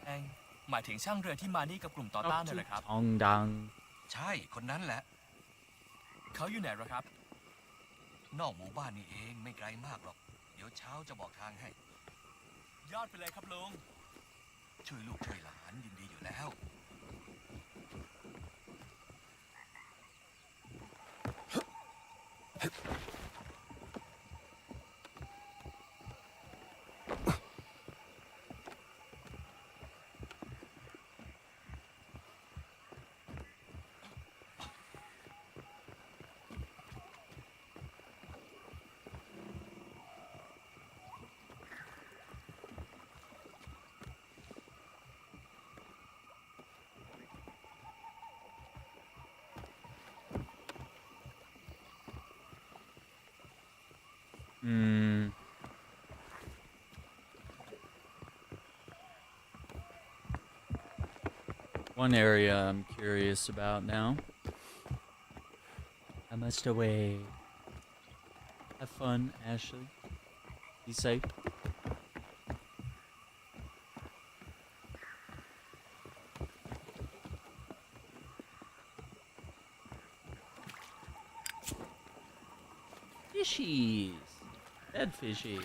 Speaker 17: เองหมายถึงช่างเรือที่มานี่กับกลุ่มต่อต้านน่ะเหรอครับ
Speaker 1: ทองดัง
Speaker 16: ใช่ คนนั้นแหละ
Speaker 17: เขาอยู่ไหนเหรอครับ
Speaker 16: นอกหมู่บ้านนี่เองไม่ไกลมากหรอก เดี๋ยวเช้าจะบอกทางให้
Speaker 17: ยอดไปเลยครับลุง
Speaker 16: ช่วยลูกช่วยหลานยินดีอยู่แล้ว
Speaker 1: One area I'm curious about now. I must away. Have fun, Ashley. Be safe. Fishies. Dead fishies.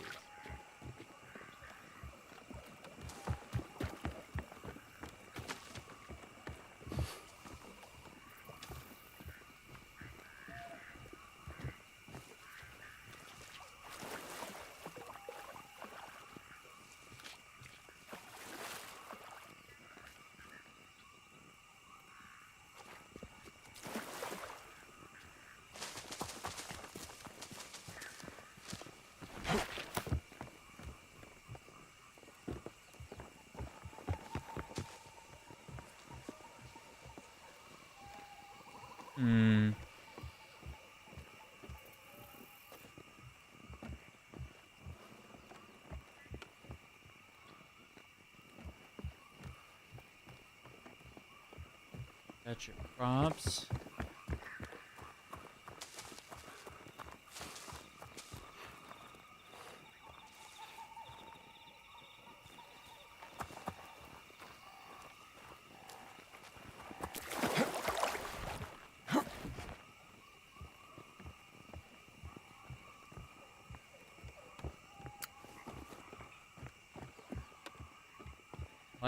Speaker 1: Got your crops.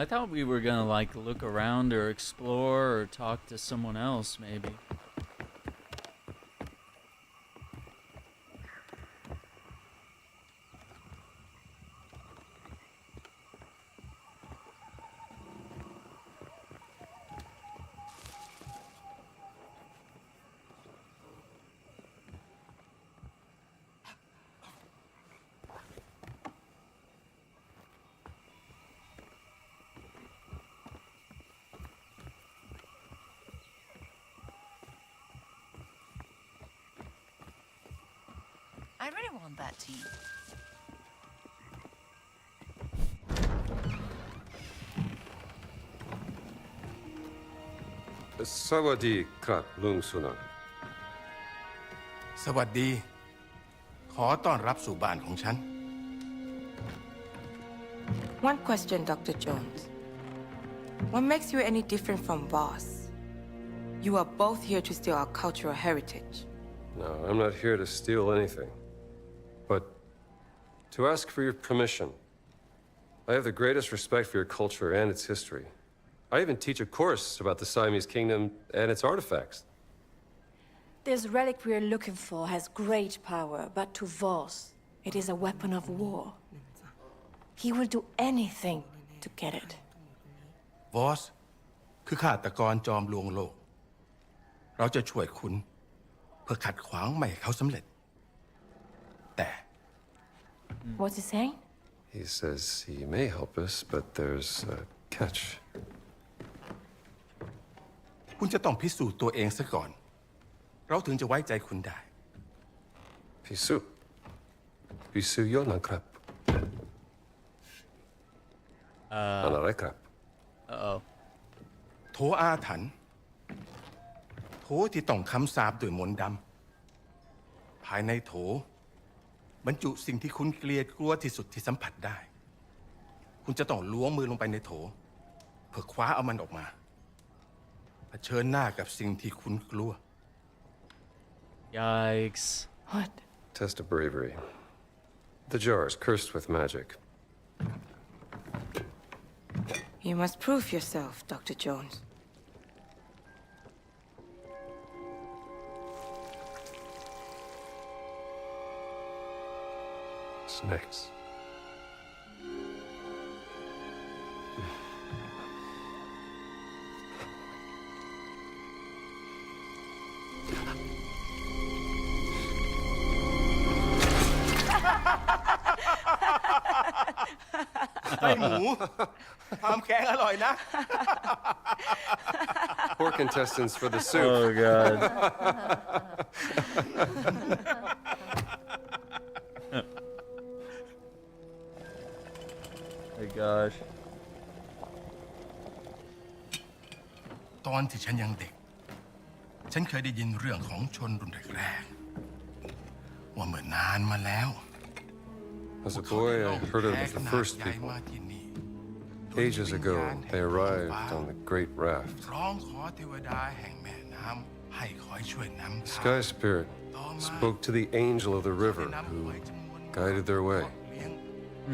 Speaker 1: I thought we were gonna like look around or explore or talk to someone else maybe.
Speaker 9: I really want that tea.
Speaker 6: Sawadi krap lung sunan.
Speaker 13: สวัสดี ขอต้อนรับสู่บ้านของฉัน
Speaker 9: One question, Dr. Jones. What makes you any different from Voss? You are both here to steal our cultural heritage.
Speaker 6: No, I'm not here to steal anything. But to ask for your permission. I have the greatest respect for your culture and its history. I even teach a course about the Siamese kingdom and its artifacts.
Speaker 7: This relic we're looking for has great power, but to Voss, it is a weapon of war. He will do anything to get it.
Speaker 13: วอสคือฆาตกรจอมลวงโลก เราจะช่วยคุณเพื่อขัดขวางไม่ให้เขาสำเร็จ แต่
Speaker 7: What's he saying?
Speaker 6: He says he may help us, but there's a catch.
Speaker 13: คุณจะต้องพิสูจน์ตัวเองซะก่อน เราถึงจะไว้ใจคุณได้
Speaker 6: Pisu. Pisu yonan krap. Anare krap.
Speaker 1: Uh-oh.
Speaker 13: โถอาถรรพ์โถที่ต้องคำสาปด้วยมนต์ดำภายในโถบรรจุสิ่งที่คุณเกลียดกลัวที่สุดที่สัมผัสได้ คุณจะต้องล้วงมือลงไปในโถเพื่อคว้าเอามันออกมาเผชิญหน้ากับสิ่งที่คุณกลัว
Speaker 1: Yikes.
Speaker 7: What?
Speaker 6: Test of bravery. The jar is cursed with magic.
Speaker 9: You must prove yourself, Dr. Jones.
Speaker 6: Snakes.
Speaker 13: Hey, หมูทำแกงอร่อยนะ
Speaker 6: Pork intestines for the soup.
Speaker 1: Oh, God. My gosh.
Speaker 13: ตอนที่ฉันยังเด็ก ฉันเคยได้ยินเรื่องของชนรุ่นแรกๆว่าเมื่อนานมาแล้ว
Speaker 6: As a boy, I heard of the first people. Ages ago, they arrived on the Great Raft.
Speaker 13: ร้องขอเทวดาแห่งแม่น้ำให้คอยช่วยนำ
Speaker 6: The
Speaker 13: ทาง
Speaker 6: Sky Spirit spoke to the angel of the river who guided their way.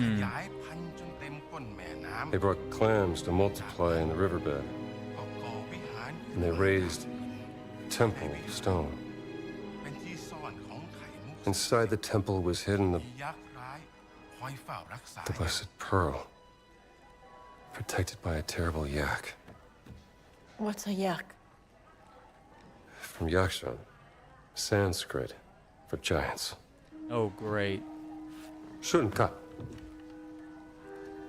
Speaker 13: ขยายพันธุ์จนเต็มก้นแม่น้ำ
Speaker 6: They brought clams to multiply in the riverbed,
Speaker 13: ก็ก่อวิหาร
Speaker 6: and they raised a temple of stone.
Speaker 13: เป็นที่ซ่อนของไข่มุก
Speaker 6: Inside the temple was hidden
Speaker 13: ที่ยักษ์ร้ายคอยเฝ้ารักษา
Speaker 6: the blessed pearl, protected by a terrible yak.
Speaker 7: What's a yak?
Speaker 6: From Yakshan, Sanskrit for giants.
Speaker 1: Oh, great.
Speaker 6: Shunka.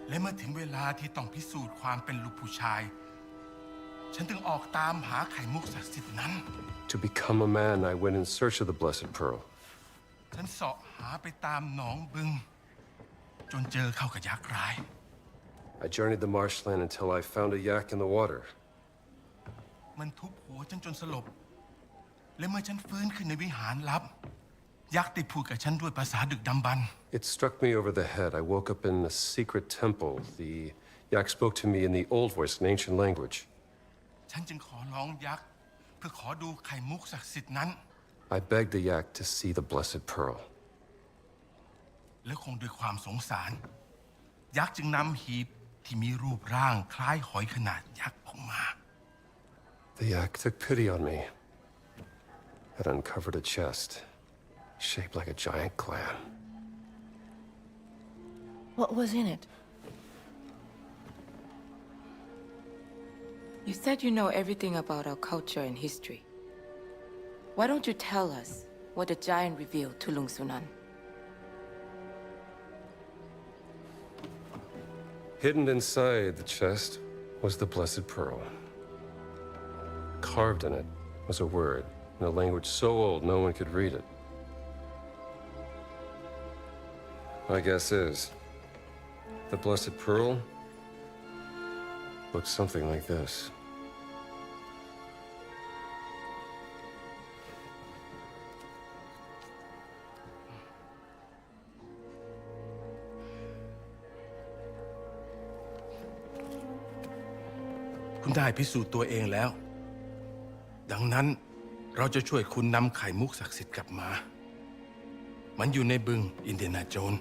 Speaker 13: และเมื่อถึงเวลาที่ต้องพิสูจน์ความเป็นลูกผู้ชาย ฉันจึงออกตามหาไข่มุกศักดิ์สิทธิ์นั้น
Speaker 6: To become a man, I went in search of the blessed pearl.
Speaker 13: ฉันเสาะหาไปตามหนองบึง จนเจอเข้ากับยักษ์ร้าย
Speaker 6: I journeyed the marshland until I found a yak in the water.
Speaker 13: มันทุบหัวฉันจนสลบ และเมื่อฉันฟื้นขึ้นในวิหารลับ ยักษ์ได้พูดกับฉันด้วยภาษาดึกดำบรรพ์
Speaker 6: It struck me over the head. I woke up in a secret temple. The yak spoke to me in the old voice, an ancient language.
Speaker 13: ฉันจึงขอร้องยักษ์เพื่อขอดูไข่มุกศักดิ์สิทธิ์นั้น
Speaker 6: I begged the yak to see the blessed pearl.
Speaker 13: และคงด้วยความสงสาร ยักษ์จึงนำหีบ ที่มีรูปร่างคล้ายหอยขนาดยักษ์ออกมา
Speaker 6: The yak took pity on me. It uncovered a chest, shaped like a giant clam.
Speaker 7: What was in it?
Speaker 9: You said you know everything about our culture and history. Why don't you tell us what the giant revealed to Lung Sunan?
Speaker 6: Hidden inside the chest was the Blessed Pearl. Carved in it was a word in a language so old no one could read it. My guess is, the Blessed Pearl looks something like this.
Speaker 13: คุณได้พิสูจน์ตัวเองแล้ว ดังนั้นเราจะช่วยคุณนำไข่มุกศักดิ์สิทธิ์กลับมา มันอยู่ในบึงอินเดียนาโจนส์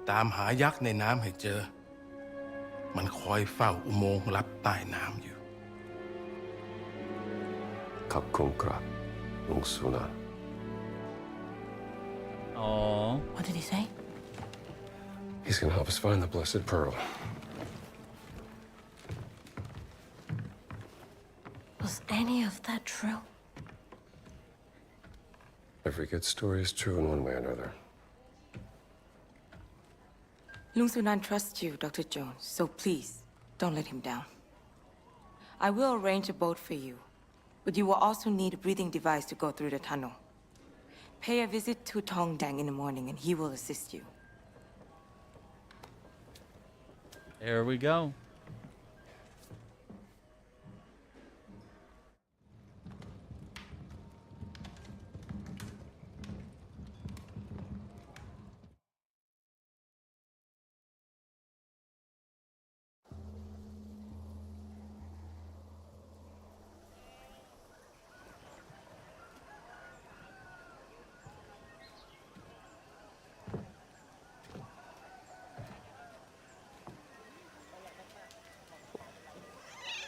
Speaker 13: ตามหายักษ์ในน้ำให้เจอ มันคอยเฝ้าอุโมงค์ลับใต้น้ำอยู่
Speaker 6: Kapkunkra, Lungsuna.
Speaker 1: Oh.
Speaker 7: What did he say?
Speaker 6: He's gonna help us find the Blessed Pearl.
Speaker 7: Was any of that true?
Speaker 6: Every good story is true in one way or another.
Speaker 9: Lung Sunan trusts you, Dr. Jones, so please, don't let him down. I will arrange a boat for you, but you will also need a breathing device to go through the tunnel. Pay a visit to Tong Dang in the morning and he will assist you.
Speaker 1: There we go.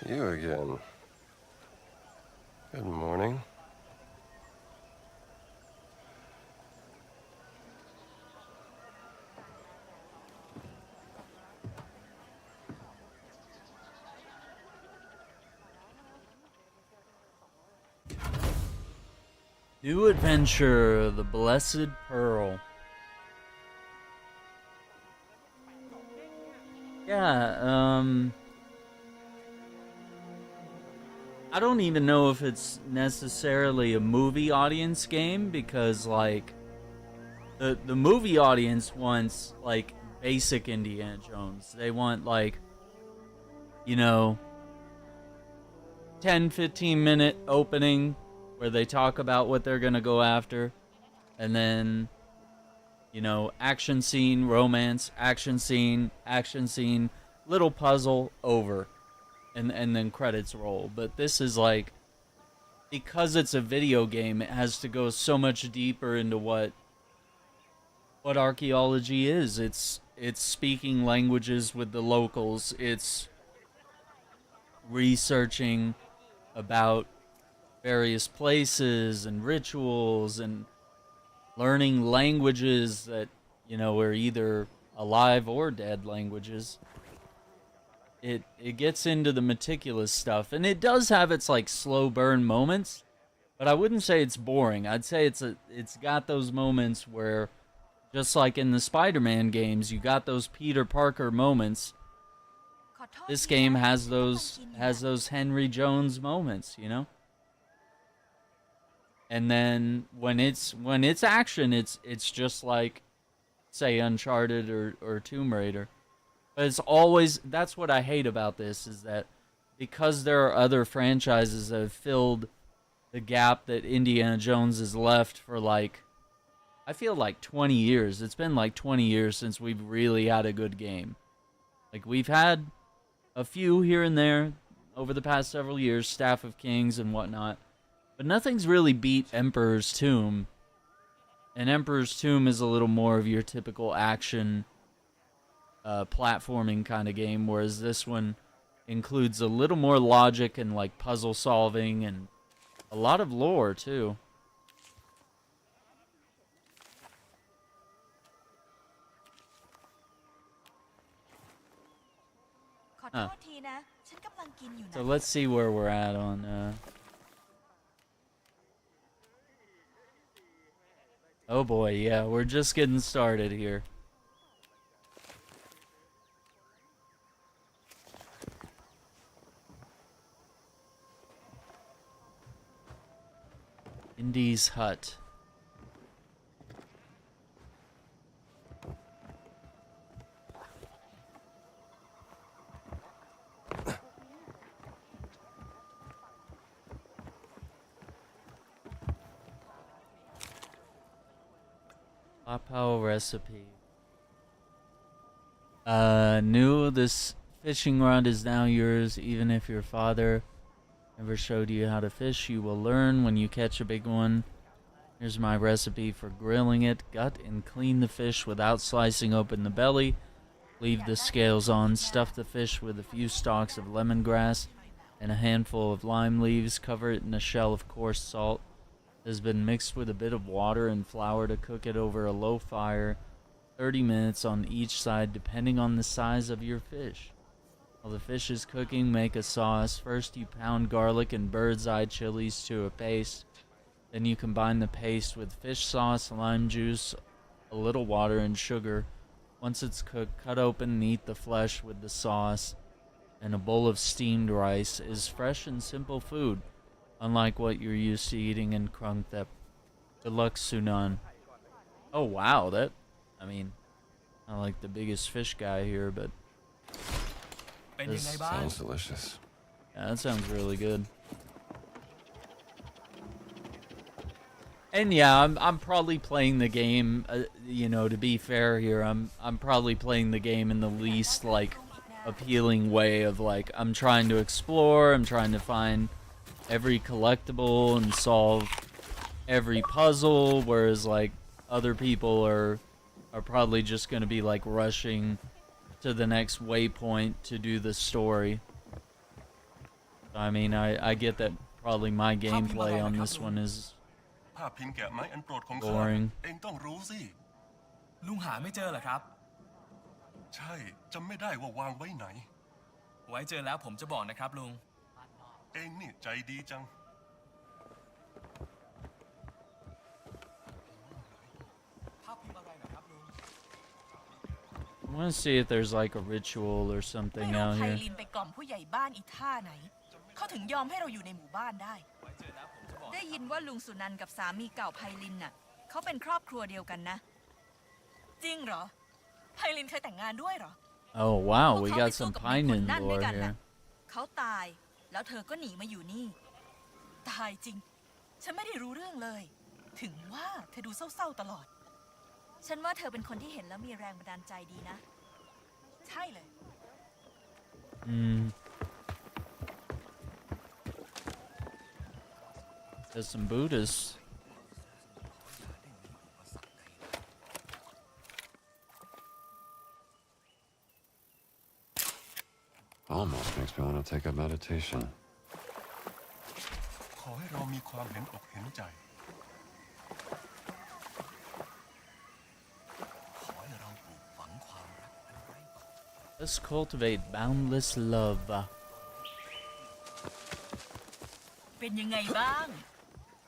Speaker 6: You again. Good morning.
Speaker 1: New adventure, the Blessed Pearl. Yeah, I don't even know if it's necessarily a movie audience game, because, like, the movie audience wants, like, basic Indiana Jones. They want, like, you know, 10-15 minute opening where they talk about what they're gonna go after, and then, you know, action scene, romance, action scene, little puzzle, over. And then credits roll. But this is like, because it's a video game, it has to go so much deeper into what archaeology is. It's speaking languages with the locals. It's researching about various places and rituals and learning languages that, you know, are either alive or dead languages. It gets into the meticulous stuff, and it does have its, like, slow burn moments, but I wouldn't say it's boring. I'd say it's got those moments where, just like in the Spider-Man games, you got those Peter Parker moments. This game has those Henry Jones moments, you know? And then when it's action, it's just like, say, Uncharted or Tomb Raider. But it's always, that's what I hate about this, is that because there are other franchises that have filled the gap that Indiana Jones has left for, like, I feel like 20 years. It's been like 20 years since we've really had a good game. Like, we've had a few here and there over the past several years, Staff of Kings and whatnot, but nothing's really beat Emperor's Tomb. And Emperor's Tomb is a little more of your typical action platforming kind of game, whereas this one includes a little more logic and like puzzle solving and a lot of lore too. Huh. So let's see where we're at on oh boy, yeah, we're just getting started here. Indy's hut. Papao recipe. New, this fishing rod is now yours. Even if your father never showed you how to fish, you will learn when you catch a big one. Here's my recipe for grilling it. Gut and clean the fish without slicing open the belly. Leave the scales on. Stuff the fish with a few stalks of lemongrass and a handful of lime leaves. Cover it in a shell of coarse salt. It has been mixed with a bit of water and flour to cook it over a low fire, 30 minutes on each side depending on the size of your fish. While the fish is cooking, make a sauce. First you pound garlic and bird's eye chilies to a paste. Then you combine the paste with fish sauce, lime juice, a little water, and sugar. Once it's cooked, cut open and eat the flesh with the sauce. And a bowl of steamed rice is fresh and simple food, unlike what you're used to eating in Krungthep. Good luck, Sunan. Oh wow, I mean, not like the biggest fish guy here, but this
Speaker 6: sounds delicious.
Speaker 1: Yeah, that sounds really good. And yeah, I'm probably playing the game, you know, to be fair here, I'm probably playing the game in the least, like, appealing way of, like, I'm trying to explore, I'm trying to find every collectible and solve every puzzle, whereas, like, other people are probably just going to be, like, rushing to the next waypoint to do the story. I mean, I get that probably my gameplay on this one is boring.
Speaker 17: ลุงหาไม่เจอเหรอครับ
Speaker 16: ใช่จำไม่ได้ว่าวางไว้ไหน
Speaker 17: ไว้เจอแล้วผมจะบอกนะครับลุง
Speaker 16: เองนี่ใจดีจัง
Speaker 1: I want to see if there's like a ritual or something out
Speaker 10: ไพ
Speaker 1: here.
Speaker 10: ลินไปกล่อมผู้ใหญ่บ้านอีท่าไหน เขาถึงยอมให้เราอยู่ในหมู่บ้านได้ ได้ยินว่าลุงสุนันท์กับสามีเก่าไพลินน่ะเขาเป็นครอบครัวเดียวกันนะ จริงเหรอ ไพลินเคยแต่งงานด้วยเหรอ
Speaker 1: Oh wow, we got some Pinin
Speaker 10: นั่นด้วย
Speaker 1: lore
Speaker 10: กันน่ะ
Speaker 1: here.
Speaker 10: เขาตายแล้วเธอก็หนีมาอยู่นี่ ตายจริง ฉันไม่ได้รู้เรื่องเลย ถึงว่าเธอดูเศร้าๆตลอด ฉันว่าเธอเป็นคนที่เห็นแล้วมีแรงบันดาลใจดีนะ ใช่เลย
Speaker 1: There's some Buddhists.
Speaker 6: Almost makes me want to take up meditation.
Speaker 16: ขอให้เรามีความเห็นอกเห็นใจ
Speaker 1: Let's cultivate boundless love.
Speaker 10: เป็นยังไงบ้าง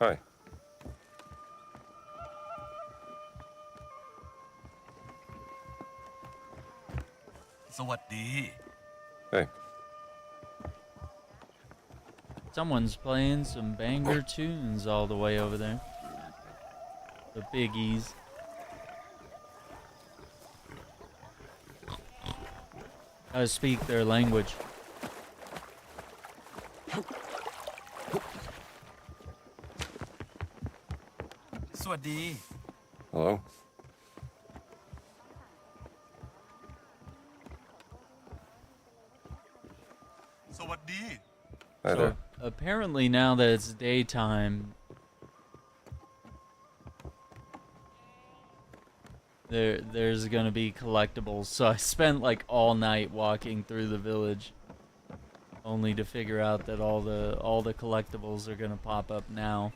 Speaker 6: Hi.
Speaker 16: สวัสดี
Speaker 6: Hey.
Speaker 1: Someone's playing some banger tunes all the way over there. The biggies. Gotta speak their language.
Speaker 6: Hello? Hi
Speaker 1: So,
Speaker 6: there.
Speaker 1: apparently now that it's daytime, there's gonna be collectibles. So I spent like all night walking through the village, only to figure out that all the collectibles are gonna pop up now.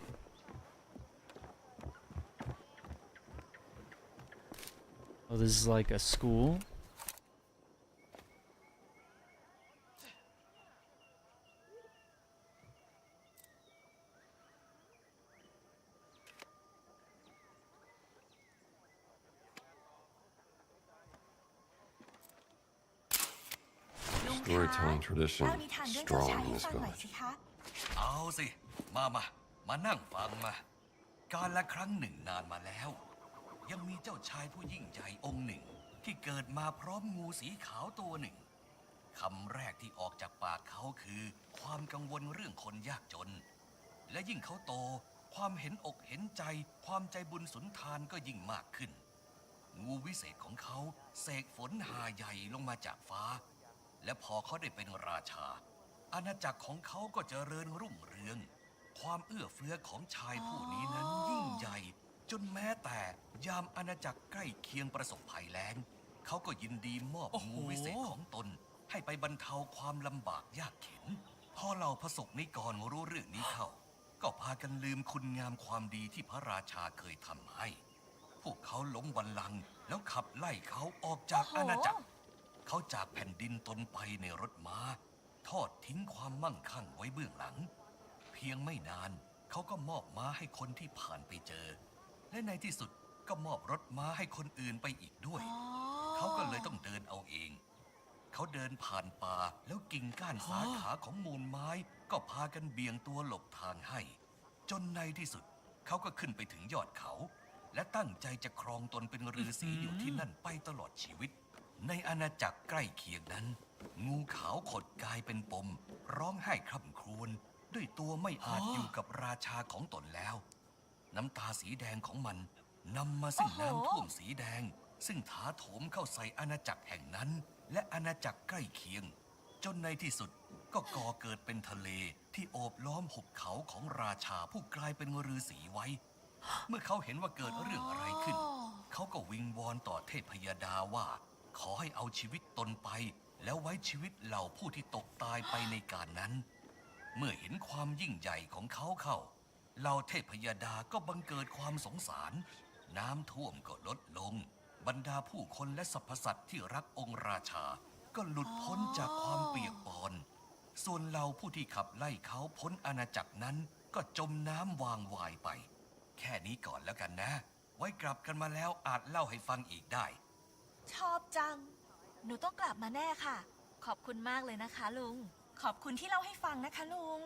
Speaker 1: Oh, this is like a school?
Speaker 6: Storytelling tradition strong in this village.
Speaker 16: เอาสิ มานั่งฟังมา การละครั้งหนึ่งนานมาแล้ว ยังมีเจ้าชายผู้ยิ่งใหญ่องค์หนึ่ง ที่เกิดมาพร้อมงูสีขาวตัวหนึ่ง คำแรกที่ออกจากปากเขาคือ ความกังวลเรื่องคนยากจน และยิ่งเขาโต ความเห็นอกเห็นใจ ความใจบุญสุนทานก็ยิ่งมากขึ้น งูวิเศษของเขาเสกฝนหาใหญ่ลงมาจากฟ้า และพอเขาได้เป็นราชา อาณาจักรของเขาก็เจริญรุ่งเรือง ความเอื้อเฟื้อของชายผู้นี้นั้นยิ่งใหญ่ จนแม้แต่ยามอาณาจักรใกล้เคียงประสบภัยแล้ง เขาก็ยินดีมอบงูวิเศษของตน ให้ไปบรรเทาความลำบากยากเข็น พอเหล่าพระสงฆ์นิกรรู้เรื่องนี้เข้า ก็พากันลืมคุณงามความดีที่พระราชาเคยทำให้ พวกเขาล้มบัลลังก์แล้วขับไล่เขาออกจากอาณาจักร เขาจากแผ่นดินตนไปในรถม้า ทอดทิ้งความมั่งคั่งไว้เบื้องหลัง เพียงไม่นานเขาก็มอบม้าให้คนที่ผ่านไปเจอ และในที่สุดก็มอบรถม้าให้คนอื่นไปอีกด้วย เขาก็เลยต้องเดินเอาเอง เขาเดินผ่านป่าแล้วกิ่งก้านสาขาของมูลไม้ก็พากันเบี่ยงตัวหลบทางให้ จนในที่สุดเขาก็ขึ้นไปถึงยอดเขา และตั้งใจจะครองตนเป็นฤาษีอยู่ที่นั่นไปตลอดชีวิต ในอาณาจักรใกล้เคียงนั้น งูขาวขดกายเป็นปม ร้องไห้คร่ำครวญด้วยตัวไม่อาจอยู่กับราชาของตนแล้ว น้ำตาสีแดงของมันนำมาซึ่งน้ำท่วมสีแดง ซึ่งถาโถมเข้าใส่อาณาจักรแห่งนั้น และอาณาจักรใกล้เคียง จนในที่สุดก็ก่อเกิดเป็นทะเลที่โอบล้อมหุบเขาของราชาผู้กลายเป็นฤาษีไว้ เมื่อเขาเห็นว่าเกิดเรื่องอะไรขึ้น เขาก็วิงวอนต่อเทพยดาว่า ขอให้เอาชีวิตตนไป แล้วไว้ชีวิตเหล่าผู้ที่ตกตายไปในการนั้น เมื่อเห็นความยิ่งใหญ่ของเขาเข้าเหล่าเทพยดาก็บังเกิดความสงสาร น้ำท่วมก็ลดลง บรรดาผู้คนและสรรพสัตว์ที่รักองค์ราชา ก็หลุดพ้นจากความเปียกปอน ส่วนเหล่าผู้ที่ขับไล่เขาพ้นอาณาจักรนั้นก็จมน้ำวางวายไป แค่นี้ก่อนแล้วกันนะ ไว้กลับกันมาแล้วอาจเล่าให้ฟังอีกได้
Speaker 10: ชอบจัง หนูต้องกลับมาแน่ค่ะ ขอบคุณมากเลยนะคะลุง ขอบคุณที่เล่าให้ฟังนะคะลุง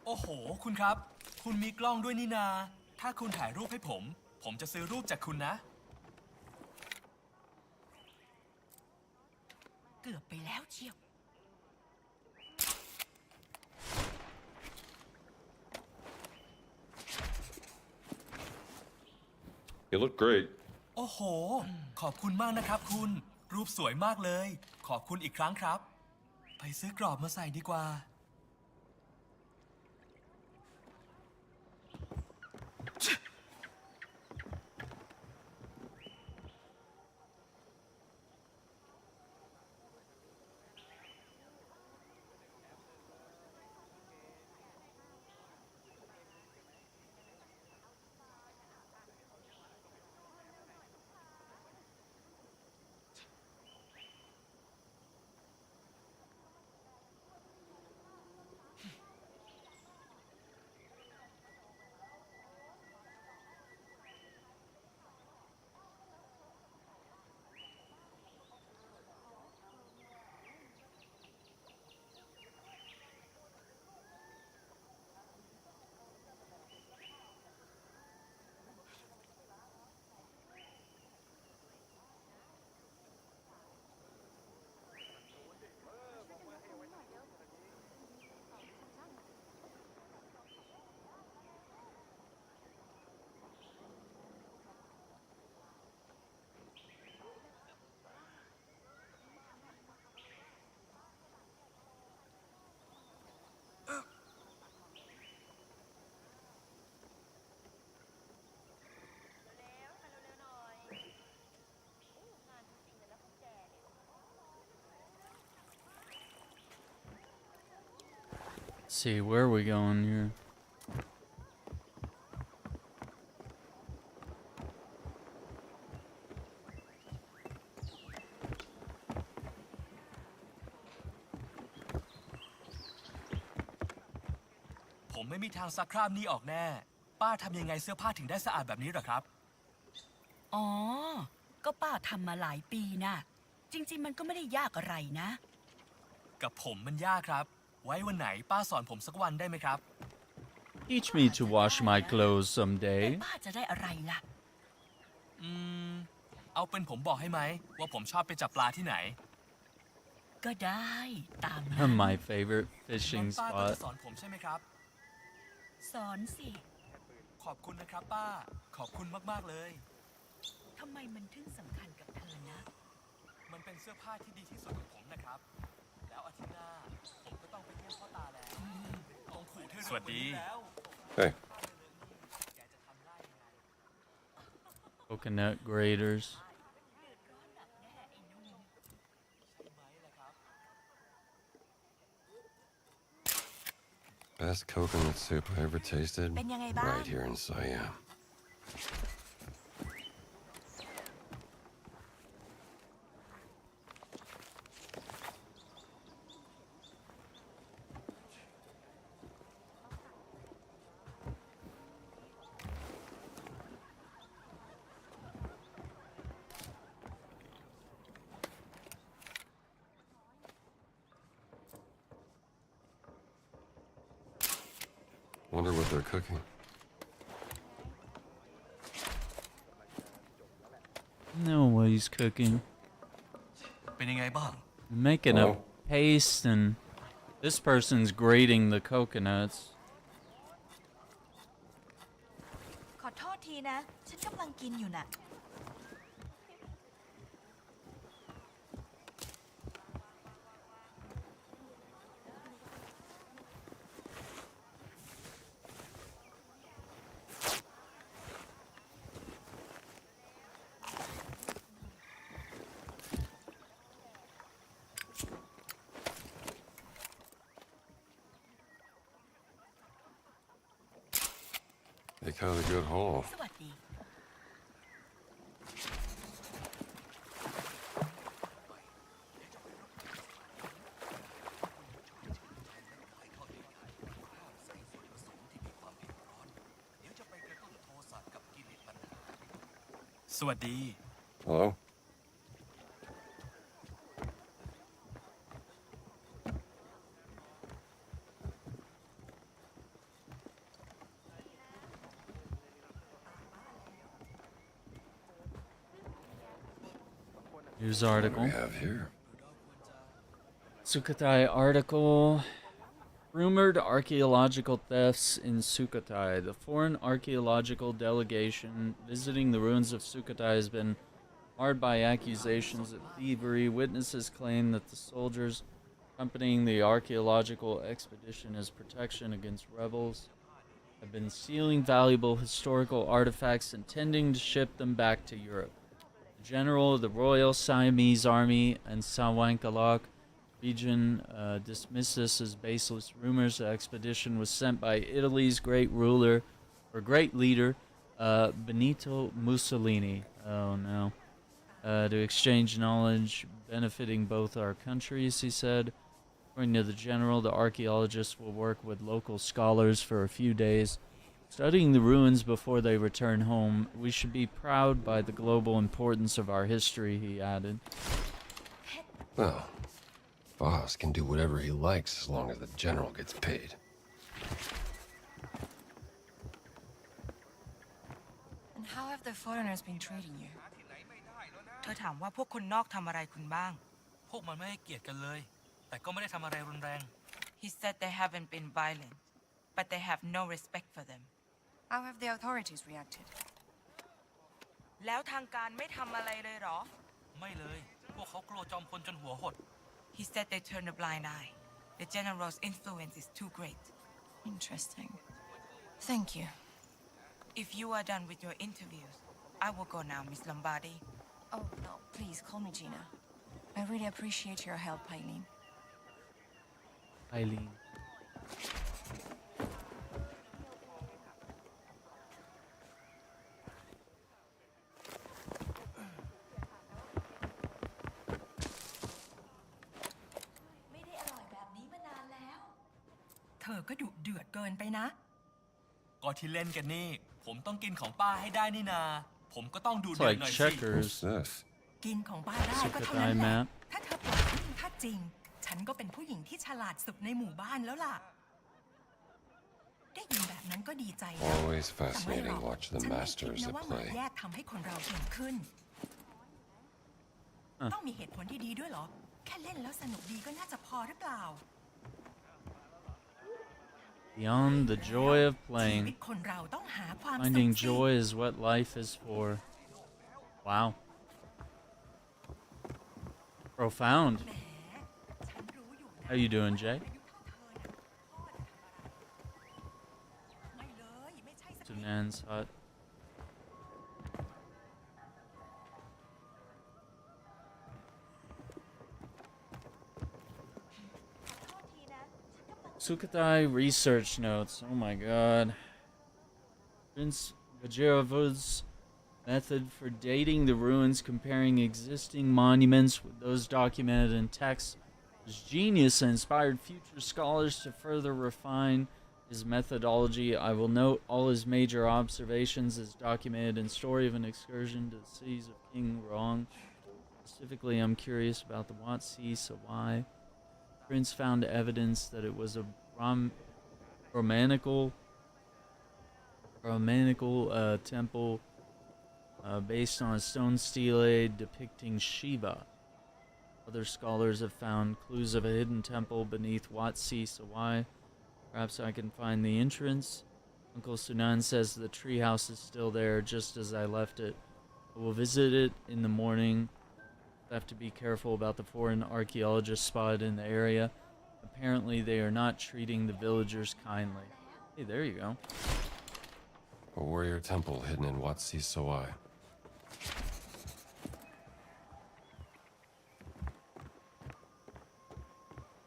Speaker 17: โอ้โห คุณครับ คุณมีกล้องด้วยนี่นา ถ้าคุณถ่ายรูปให้ผมจะซื้อรูปจากคุณนะ
Speaker 10: เกือบไปแล้วเชียว
Speaker 6: You look great.
Speaker 17: โอ้โห ขอบคุณมากนะครับคุณ รูปสวยมากเลย ขอบคุณอีกครั้งครับ ไปซื้อกรอบมาใส่ดีกว่า
Speaker 1: Let's see, where are we going here?
Speaker 17: ผมไม่มีทางซักคราบนี้ออกแน่ ป้าทำยังไงเสื้อผ้าถึงได้สะอาดแบบนี้เหรอครับ
Speaker 10: อ๋อ ก็ป้าทำมาหลายปีนะจริงๆมันก็ไม่ได้ยากอะไรนะ
Speaker 17: กับผมมันยากครับ ไว้วันไหนป้าสอนผมสักวันได้ไหมครับ
Speaker 1: Teach me to wash my clothes someday.
Speaker 10: ป้าจะได้อะไรล่ะ
Speaker 17: เอาเป็นผมบอกให้ไหมว่าผมชอบไปจับปลาที่ไหน
Speaker 10: ก็ได้ตามนั้น
Speaker 1: My favorite fishing
Speaker 17: ป้าก็
Speaker 1: spot.
Speaker 17: จะสอนผมใช่ไหมครับ
Speaker 10: สอนสิ
Speaker 17: ขอบคุณนะครับป้า ขอบคุณมากๆเลย
Speaker 10: ทำไมมันถึงสำคัญกับเธอนะ
Speaker 17: มันเป็นเสื้อผ้าที่ดีที่สุดของผมนะครับ แล้วอาทิตย์หน้าผมก็ต้องไปเยี่ยมพ่อตาแล้วต้องขู่เธอสวัสดี
Speaker 6: Hey.
Speaker 1: Coconut graters.
Speaker 6: Best coconut soup I ever tasted.
Speaker 10: เป็นยังไงบ้าง
Speaker 6: Right here in Siam. Wonder what they're cooking.
Speaker 1: No what he's cooking.
Speaker 16: เป็นยังไงบ้าง
Speaker 1: Making a
Speaker 6: Oh.
Speaker 1: paste and this person's grating the coconuts.
Speaker 10: ขอโทษทีนะ ฉันกำลังกินอยู่น่ะ
Speaker 6: They cut a good hole.
Speaker 10: สวัสดี
Speaker 17: สวัสดี
Speaker 6: Hello?
Speaker 1: News
Speaker 6: What do
Speaker 1: article.
Speaker 6: we have here?
Speaker 1: Sukhothai article. Rumored archaeological thefts in Sukhothai. The foreign archaeological delegation visiting the ruins of Sukhothai has been marred by accusations of thievery. Witnesses claim that the soldiers accompanying the archaeological expedition as protection against rebels have been stealing valuable historical artifacts, intending to ship them back to Europe. The general of the Royal Siamese Army and Sawankalok region dismissed this as baseless rumors. The expedition was sent by Italy's great leader, Benito Mussolini. Oh no. To exchange knowledge benefiting both our countries, he said. According to the general, the archaeologists will work with local scholars for a few days, studying the ruins before they return home. We should be proud by the global importance of our history, he added.
Speaker 6: Well, boss can do whatever he likes as long as the general gets paid.
Speaker 3: And how have the foreigners been treating you?
Speaker 9: เธอถามว่าพวกคนนอกทำอะไรคุณบ้าง
Speaker 17: พวกมันไม่ให้เกียรติกันเลย แต่ก็ไม่ได้ทำอะไรรุนแรง
Speaker 9: He said they haven't been violent, but they have no respect for them.
Speaker 3: How have the authorities reacted?
Speaker 9: แล้วทางการไม่ทำอะไรเลยเหรอ
Speaker 17: ไม่เลย พวกเขากลัวจอมพลจนหัวหด
Speaker 9: He said they turned a blind eye. The general's influence is too great.
Speaker 3: Interesting. Thank you.
Speaker 9: If you are done with your interviews, I will go now, Miss Lombardi.
Speaker 3: Oh, no, please call me Gina. I really appreciate your help, Eileen.
Speaker 1: Eileen.
Speaker 10: เธอก็ดุเดือดเกินไปนะ
Speaker 17: ก็ที่เล่นกันนี่ ผมต้องกินของป้าให้ได้นี่นา ผมก็ต้องดู
Speaker 1: It's
Speaker 17: เดือด
Speaker 1: like
Speaker 17: หน่อยสิ
Speaker 1: checkers.
Speaker 6: What's this?
Speaker 10: กินของป้าได้ก็เท่านั้น
Speaker 1: Sukatai
Speaker 10: แหละ
Speaker 1: map.
Speaker 10: ถ้าเธอปล่อยให้ถ้าจริง ฉันก็เป็นผู้หญิงที่ฉลาดสุดในหมู่บ้านแล้วล่ะ ได้ยินแบบนั้นก็ดีใจนะ
Speaker 6: Always
Speaker 10: แต่ไม่หร
Speaker 6: fascinating
Speaker 10: อก
Speaker 6: watching the
Speaker 10: ฉันไม่คิด
Speaker 6: masters
Speaker 10: นะ
Speaker 6: at
Speaker 10: ว่าหมา
Speaker 6: play.
Speaker 10: แยกทำให้คนเราเก่งขึ้น ต้องมีเหตุผลที่ดีด้วยเหรอ แค่เล่นแล้วสนุกดีก็น่าจะพอหรือเปล่า
Speaker 1: Beyond the joy of
Speaker 10: ชี
Speaker 1: playing,
Speaker 10: วิตคนเราต้องหาความสุข
Speaker 1: finding
Speaker 10: สิ
Speaker 1: joy is what life is for. Wow. Profound. How you doing, Jay? Sunan's hut. Sukatai research notes. Oh my god. Prince Vajiravud's method for dating the ruins, comparing existing monuments with those documented in text, was genius and inspired future scholars to further refine his methodology. I will note all his major observations as documented in Story of an Excursion to the Cities of King Rong. Specifically, I'm curious about the Wat Si Sawai. Prince found evidence that it was a Romanical temple based on a stone stele depicting Shiva. Other scholars have found clues of a hidden temple beneath Wat Si Sawai. Perhaps I can find the entrance. Uncle Sunan says the treehouse is still there just as I left it. I will visit it in the morning. I have to be careful about the foreign archaeologists spotted in the area. Apparently they are not treating the villagers kindly. Hey, there you go.
Speaker 6: A warrior temple hidden in Wat Si Sawai.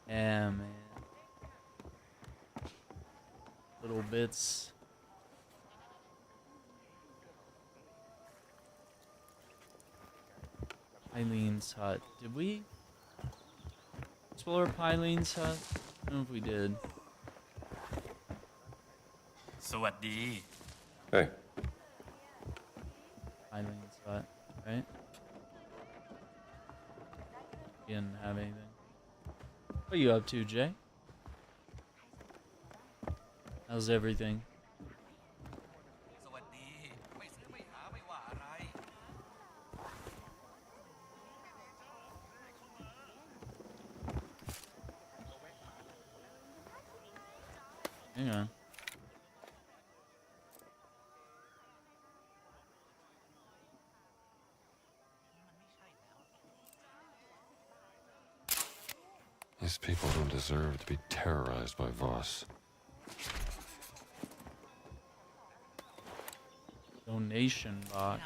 Speaker 1: Yeah, man. Little bits. Eileen's hut. Did we explore Eileen's hut? I don't know if we did.
Speaker 17: สวัสดี
Speaker 6: Hey.
Speaker 1: Eileen's hut, right? You didn't have anything. What are you up to, Jay? How's everything?
Speaker 16: สวัสดี ไม่ซื้อไม่หาไม่ว่าอะไร
Speaker 1: Hang on.
Speaker 6: These people don't deserve to be terrorized by Voss.
Speaker 1: Donation box.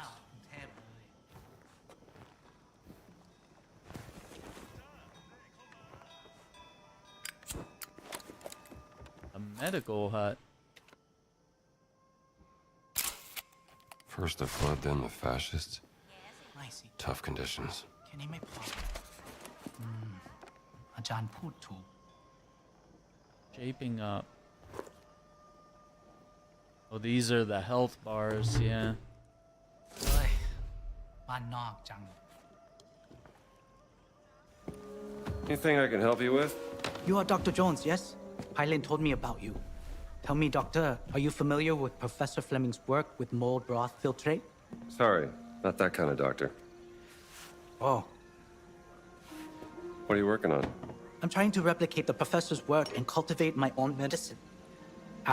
Speaker 1: A medical hut.
Speaker 6: First the flood, then the fascists.
Speaker 18: I see.
Speaker 6: Tough conditions.
Speaker 18: แค่นี้ไม่พออาจารย์พูดถูก
Speaker 1: Shaping up. Oh, these are the health bars, yeah.
Speaker 18: เฮ้ยบ้านนอกจัง
Speaker 6: Anything I can help you with?
Speaker 18: You are Dr. Jones, yes? Pylin told me about you. Tell me, Doctor, are you familiar with Professor Fleming's work with mold broth filtrate?
Speaker 6: Sorry, not that kind of doctor.
Speaker 18: Oh.
Speaker 6: What are you working on?
Speaker 18: I'm trying to replicate the professor's work and cultivate my own medicine.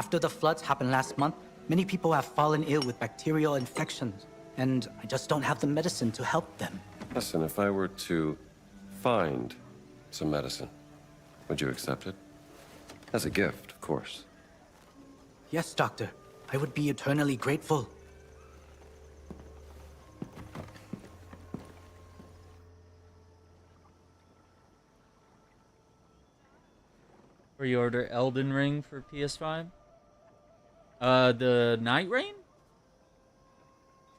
Speaker 18: After the floods happened last month, many people have fallen ill with bacterial infections, and I just don't have the medicine to help them.
Speaker 6: Listen, if I were to find some medicine, would you accept it? As a gift, of course.
Speaker 18: Yes, Doctor. I would be eternally grateful.
Speaker 1: Pre-order Elden Ring for PS5. The Night Rain?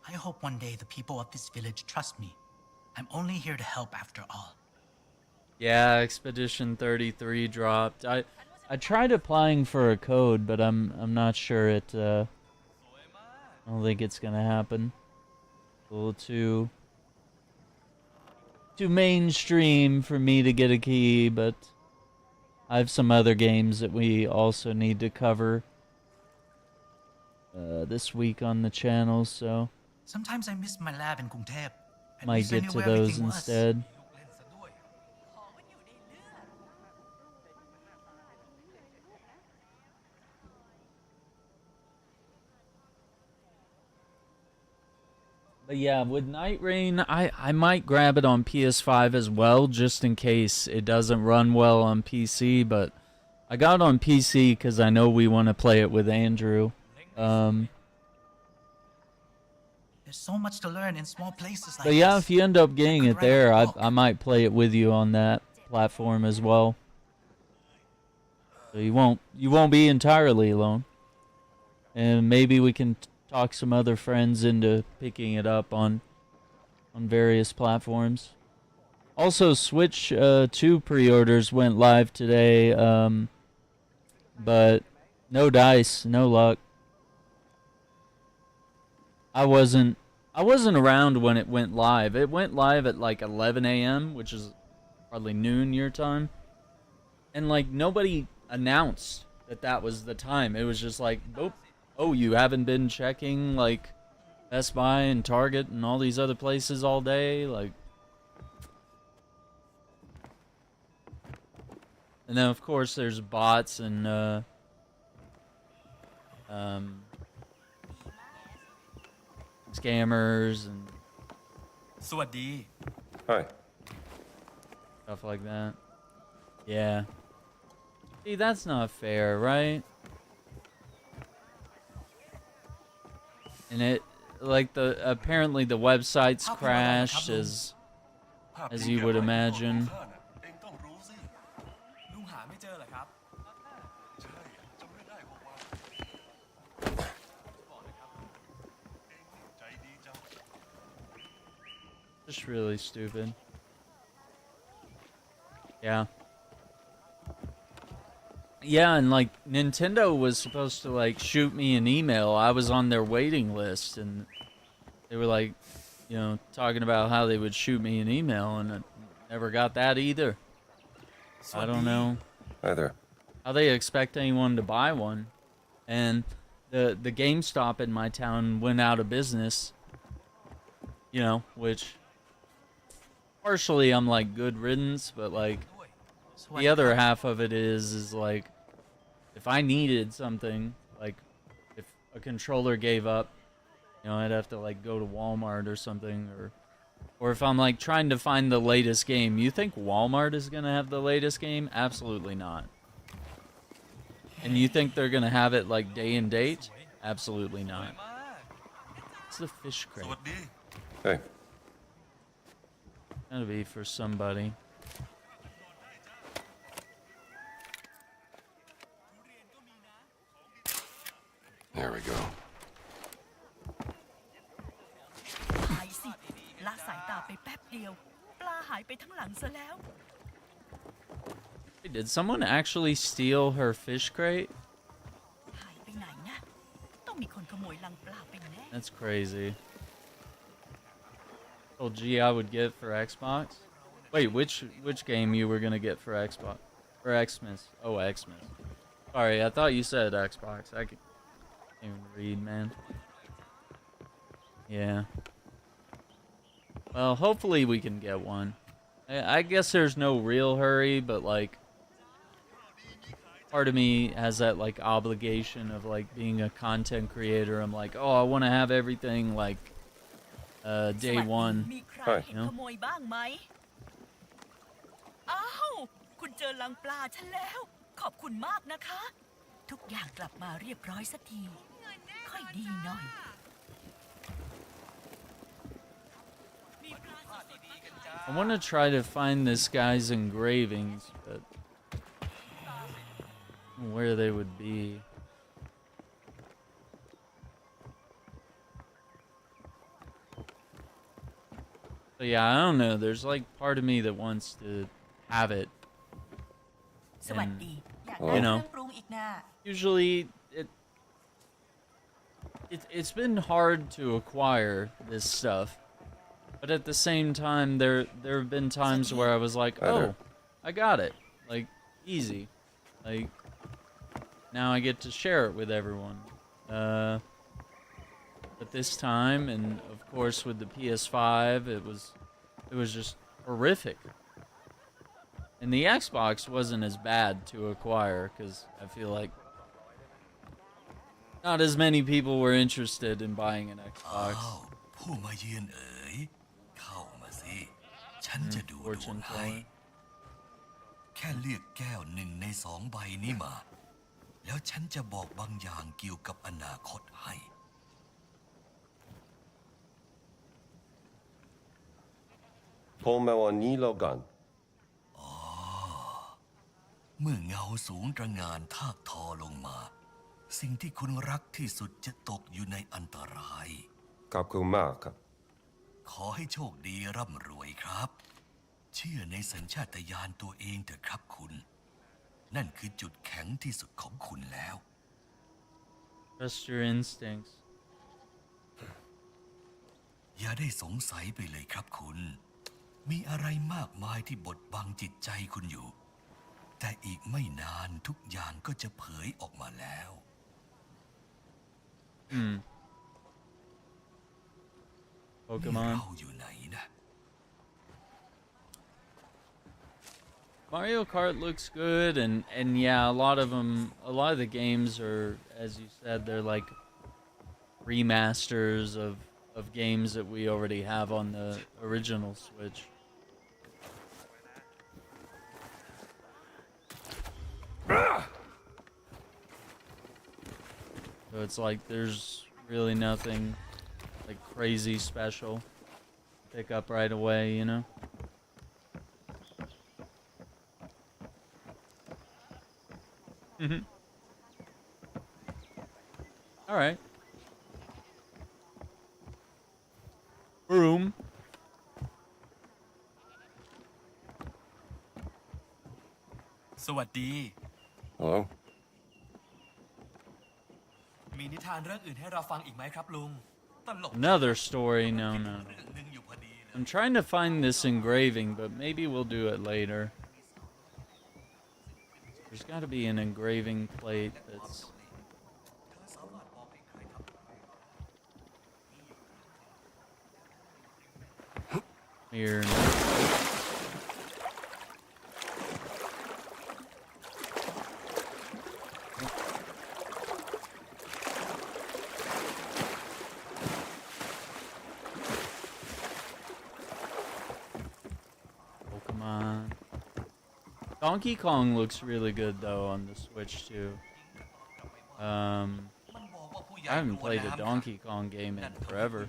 Speaker 18: I hope one day the people of this village trust me. I'm only here to help after all.
Speaker 1: Yeah, Expedition 33 dropped. I tried applying for a code, but I'm not sure it. I don't think it's gonna happen. A little too mainstream for me to get a key, but I have some other games that we also need to cover this week on the channel, so
Speaker 19: Sometimes I miss my lab in Kungthep. At
Speaker 1: might
Speaker 19: least I
Speaker 1: get
Speaker 19: knew
Speaker 1: to
Speaker 19: where
Speaker 1: those
Speaker 19: everything was.
Speaker 1: instead. But yeah, with Night Rain, I might grab it on PS5 as well, just in case it doesn't run well on PC, but I got it on PC because I know we want to play it with Andrew.
Speaker 19: There's so much to learn in small places like
Speaker 1: But yeah,
Speaker 19: this.
Speaker 1: if you end up getting it there, I might play it with you on that platform as well. So you won't be entirely alone. And maybe we can talk some other friends into picking it up on various platforms. Also, Switch 2 pre-orders went live today, but no dice, no luck. I wasn't around when it went live. It went live at like 11 a.m., which is probably noon your time. And like nobody announced that was the time. It was just like, oh, you haven't been checking like Best Buy and Target and all these other places all day, like. And then of course there's bots and scammers and
Speaker 17: สวัสดี
Speaker 6: Hi.
Speaker 1: stuff like that. Yeah. See, that's not fair, right? And it, like, apparently the website's crashed as you would imagine.
Speaker 17: ลุงหาไม่เจอเหรอครับ
Speaker 1: Just really stupid. Yeah. Yeah, and like Nintendo was supposed to like shoot me an email. I was on their waiting list and they were like, you know, talking about how they would shoot me an email, and I never got that either. I don't know.
Speaker 6: Either.
Speaker 1: How they expect anyone to buy one. And the GameStop in my town went out of business. You know, which partially I'm like good riddance, but like the other half of it is like if I needed something, like if a controller gave up, you know, I'd have to like go to Walmart or something, or if I'm like trying to find the latest game. You think Walmart is gonna have the latest game? Absolutely not. And you think they're gonna have it like day and date? Absolutely not. It's the fish crate.
Speaker 6: Hey.
Speaker 1: Gotta be for somebody.
Speaker 12: There we go.
Speaker 10: หายสิละสายตาไปแป๊บเดียวปลาหายไปทั้งหลังซะแล้ว
Speaker 1: Hey, did someone actually steal her fish crate?
Speaker 10: หายไปไหนนะต้องมีคนขโมยลังปลาไปแน่
Speaker 1: That's crazy. Told G I would get for Xbox. Wait, which game you were gonna get for Xbox? For Xmas? Oh, Xmas. Sorry, I thought you said Xbox. I can't even read, man. Yeah. Well, hopefully we can get one. I guess there's no real hurry, but like, part of me has that like obligation of like being a content creator. I'm like, oh, I want to have everything like day one.
Speaker 10: มีใครเห็นขโมยบ้างไหมอ้าวคุณเจอลังปลาฉันแล้วขอบคุณมากนะคะ ทุกอย่างกลับมาเรียบร้อยสักทีค่อยดีหน่อย
Speaker 1: I want to try to find this guy's engravings, but where they would be. But yeah, I don't know. There's like part of me that wants to have it.
Speaker 10: สวัสดีอยาก
Speaker 1: You know, usually it's been hard to acquire this stuff, but at the same time, there have been times where I was like, oh, I got it, like easy, like now I get to share it with everyone. But this time, and of course with the PS5, it was just horrific. And the Xbox wasn't as bad to acquire because I feel like not as many people were interested in buying an Xbox.
Speaker 16: ผู้มาเยือนเอ๋ยเข้ามาสิฉันจะดูดวงให้แค่เลือกแก้ว1 ใน 2 ใบนี้มาแล้วฉันจะบอกบางอย่างเกี่ยวกับอนาคตให้
Speaker 6: Polmewa ni logan.
Speaker 16: เมื่อเงาสูงตระหง่านทากทอลงมาสิ่งที่คุณรักที่สุดจะตกอยู่ในอันตราย
Speaker 6: Kakumaka.
Speaker 16: ขอให้โชคดีร่ำรวยครับ เชื่อในสัญชาตญาณตัวเองเถอะครับคุณ นั่นคือจุดแข็งที่สุดของคุณแล้ว
Speaker 1: Trust your instincts.
Speaker 16: อย่าได้สงสัยไปเลยครับคุณ มีอะไรมากมายที่บดบังจิตใจคุณอยู่ แต่อีกไม่นานทุกอย่างก็จะเผยออกมาแล้ว
Speaker 1: Pokemon. Mario Kart looks good, and yeah, a lot of the games are, as you said, they're like remasters of games that we already have on the original Switch. So it's like there's really nothing like crazy special to pick up right away, you know? Alright. Room.
Speaker 6: Hello?
Speaker 17: มีนิทานเรื่องอื่นให้เราฟังอีกไหมครับลุง
Speaker 1: Another story? No. I'm trying to find this engraving, but maybe we'll do it later. There's got to be an engraving plate that's... here. Pokemon. Donkey Kong looks really good though on the Switch too. I haven't played a Donkey Kong game in forever.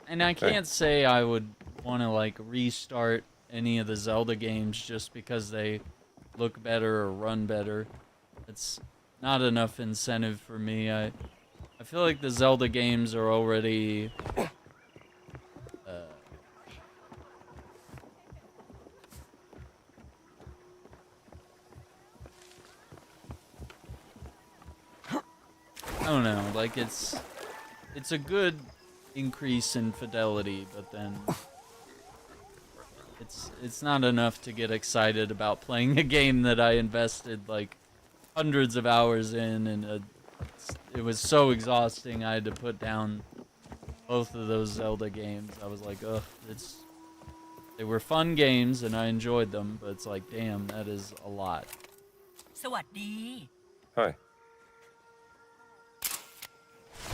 Speaker 1: And I can't say I would want to like restart any of the Zelda games just because they look better or run better. It's not enough incentive for me. I feel like the Zelda games are already I don't know, like it's a good increase in fidelity, but then it's not enough to get excited about playing a game that I invested like hundreds of hours in, and it was so exhausting I had to put down both of those Zelda games. I was like, ugh, they were fun games and I enjoyed them, but it's like, damn, that is a lot.
Speaker 10: สวัสดี
Speaker 6: Hi.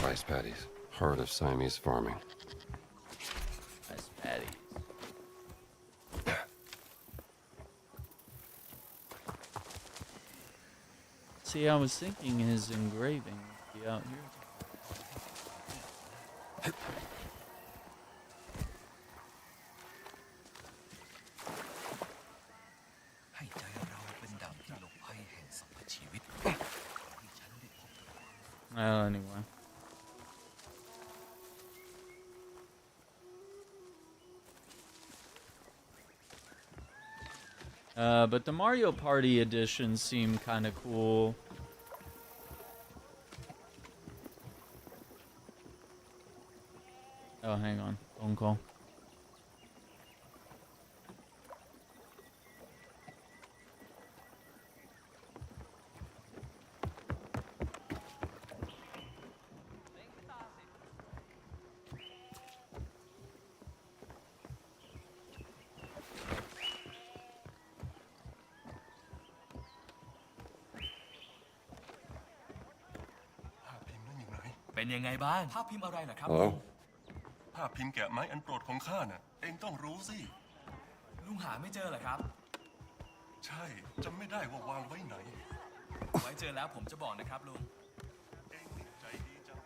Speaker 12: Rice paddies, heart of Siamese farming.
Speaker 1: Rice paddies. See, I was thinking his engraving would be out here. Well, anyway. But the Mario Party editions seem kind of cool. Oh, hang on. Phone call.
Speaker 17: เป็นยังไงบ้างภาพพิมพ์อะไรเหรอครับ
Speaker 6: Hello?
Speaker 20: ภาพพิมพ์แกะไม้อันโปรดของข้าน่ะ เองต้องรู้สิ
Speaker 17: ลุงหาไม่เจอเหรอครับ
Speaker 20: ใช่จำไม่ได้ว่าวางไว้ไหน
Speaker 17: ไว้เจอแล้วผมจะบอกนะครับลุง
Speaker 20: เองนี่ใจดีจัง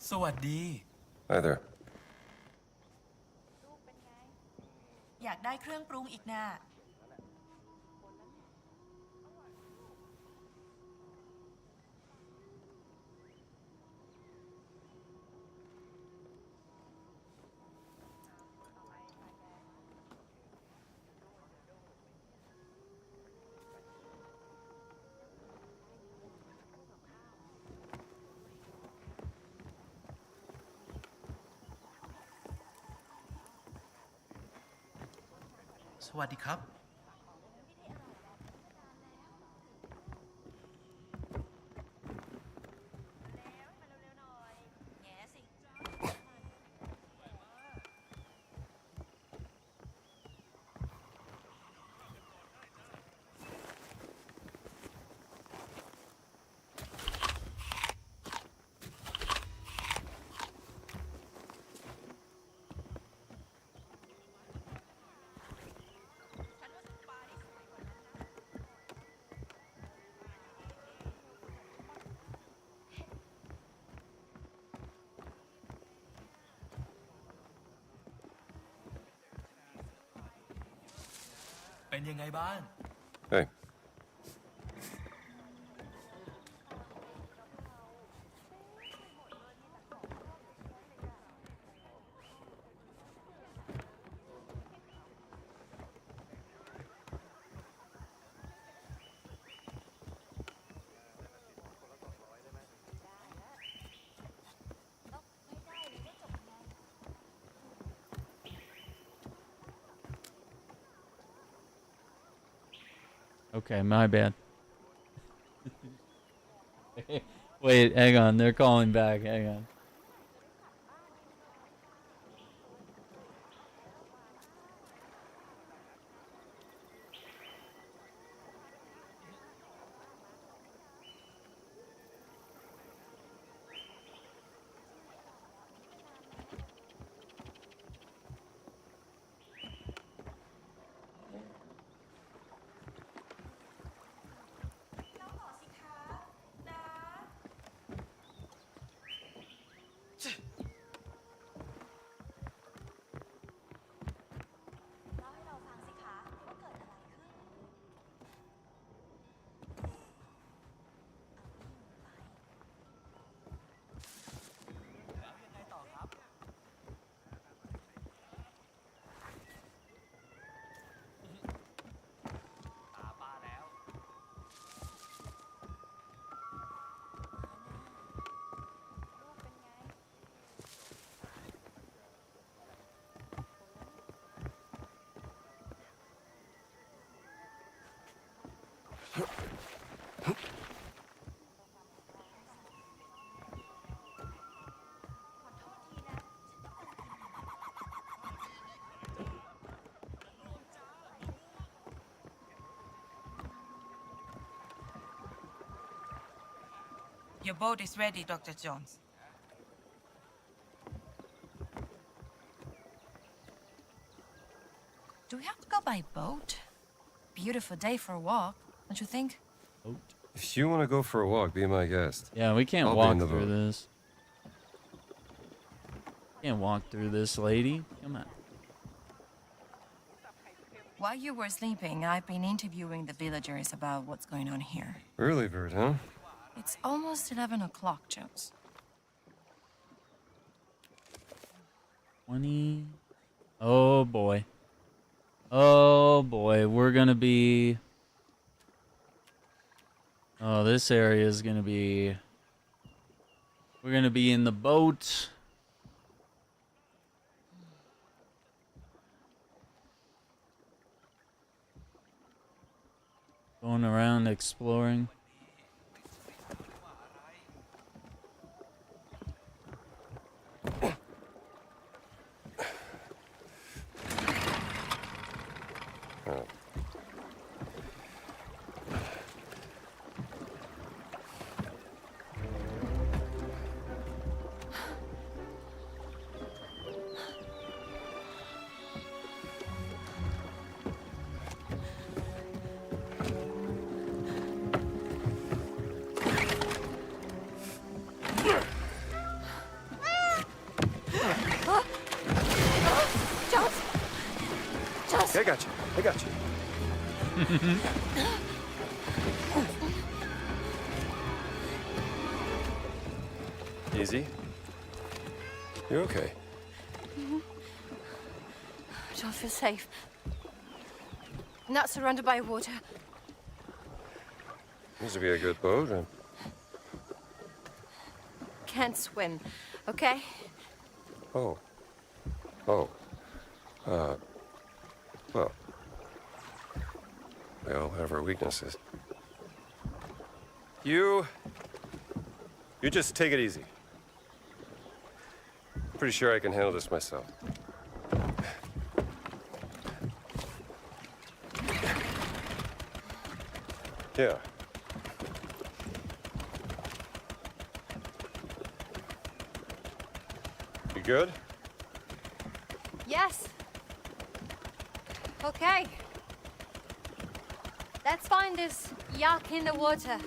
Speaker 17: สวัสดี
Speaker 6: Hi there.
Speaker 10: อยากได้เครื่องปรุงอีกน่ะ
Speaker 19: สวัสดีครับ
Speaker 17: เป็นยังไงบ้าง
Speaker 6: Hey.
Speaker 1: Okay, my bad. Wait, hang on. They're calling back. Hang on.
Speaker 9: Your boat is ready, Dr. Jones.
Speaker 10: Do we have to go by boat? Beautiful day for a walk, don't you think?
Speaker 6: If you want to go for a walk, be my guest.
Speaker 1: Yeah, we can't
Speaker 6: I'll be
Speaker 1: walk
Speaker 6: in the
Speaker 1: through
Speaker 6: boat.
Speaker 1: this. Can't walk through this, lady. Come on.
Speaker 7: While you were sleeping, I've been interviewing the villagers about what's going on here.
Speaker 6: Early bird, huh?
Speaker 7: It's almost 11 o'clock, Jones.
Speaker 1: 20. Oh boy. Oh boy, we're gonna be... Oh, this area is gonna be... We're gonna be in the boat. Going around exploring.
Speaker 6: I got you. I got you. Easy. You okay?
Speaker 7: I don't feel safe. Not surrounded by water.
Speaker 6: This would be a good boat.
Speaker 7: Can't swim, okay?
Speaker 6: Oh. Well, we all have our weaknesses. You just take it easy. Pretty sure I can handle this myself. Yeah. You good?
Speaker 3: Yes. Okay. Let's find this yak in the water.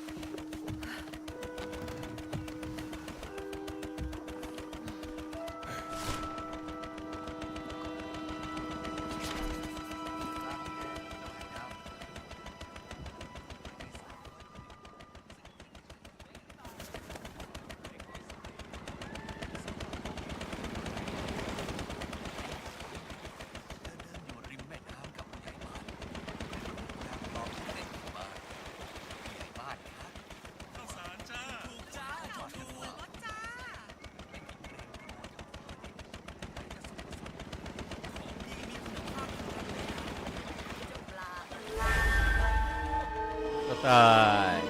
Speaker 1: Bye.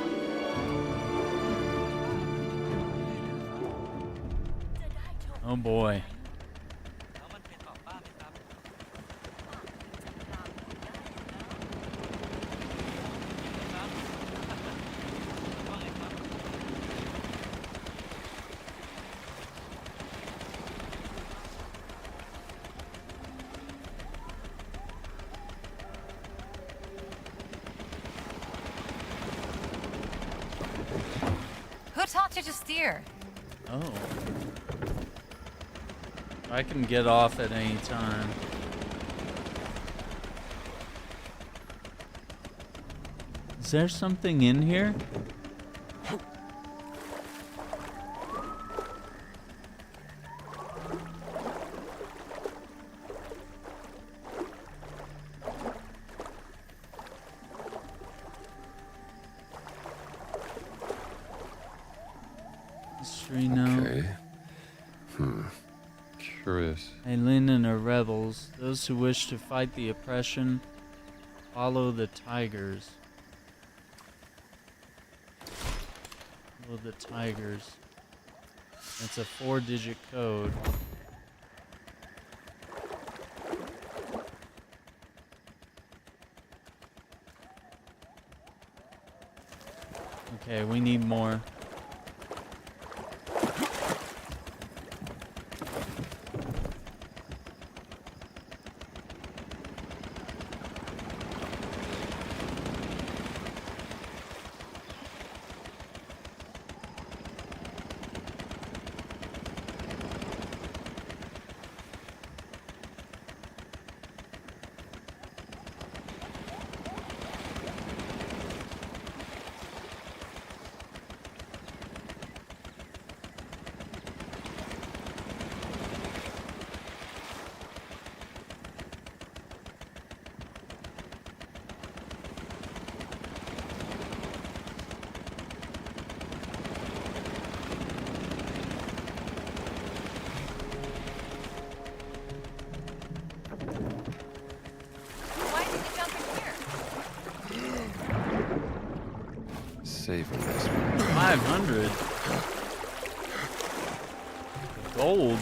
Speaker 1: Oh boy.
Speaker 3: Who taught you to steer?
Speaker 1: Oh. I can get off at any time. Is there something in here? History note.
Speaker 6: Okay. Curious.
Speaker 1: Aylin and her rebels, those who wish to fight the oppression, follow the tigers. Follow the tigers. It's a 4-digit code. Okay, we need more.
Speaker 12: safe investment.
Speaker 1: 500? Gold?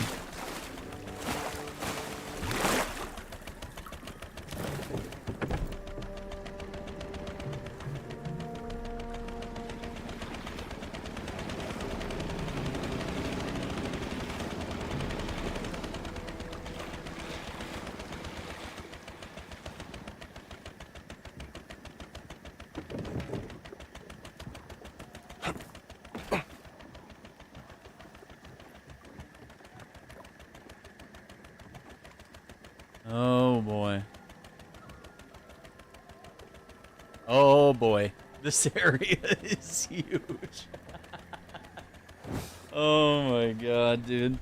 Speaker 1: Oh boy. Oh boy. This area is huge. Oh my god, dude.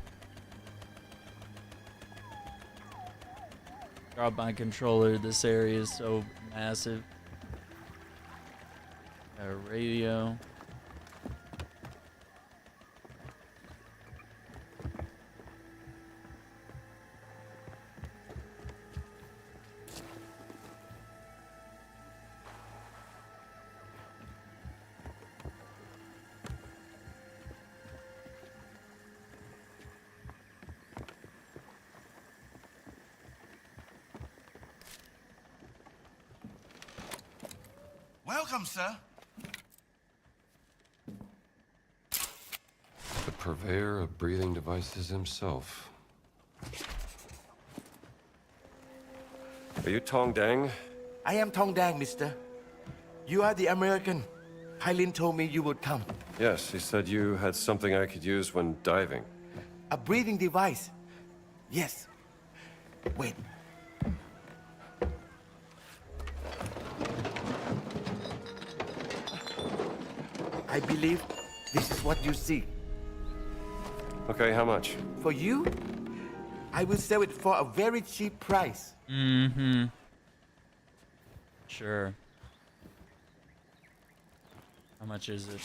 Speaker 1: Drop my controller. This area is so massive. Got a radio.
Speaker 16: Welcome, sir.
Speaker 12: The purveyor of breathing devices himself. Are you Tong Dang?
Speaker 8: I am Tong Dang, mister. You are the American. Hylin told me you would come.
Speaker 6: Yes, he said you had something I could use when diving.
Speaker 8: A breathing device. Yes. Wait. I believe this is what you see.
Speaker 6: Okay, how much?
Speaker 8: For you, I will sell it for a very cheap price.
Speaker 1: Mm-hmm. Sure. How much is it?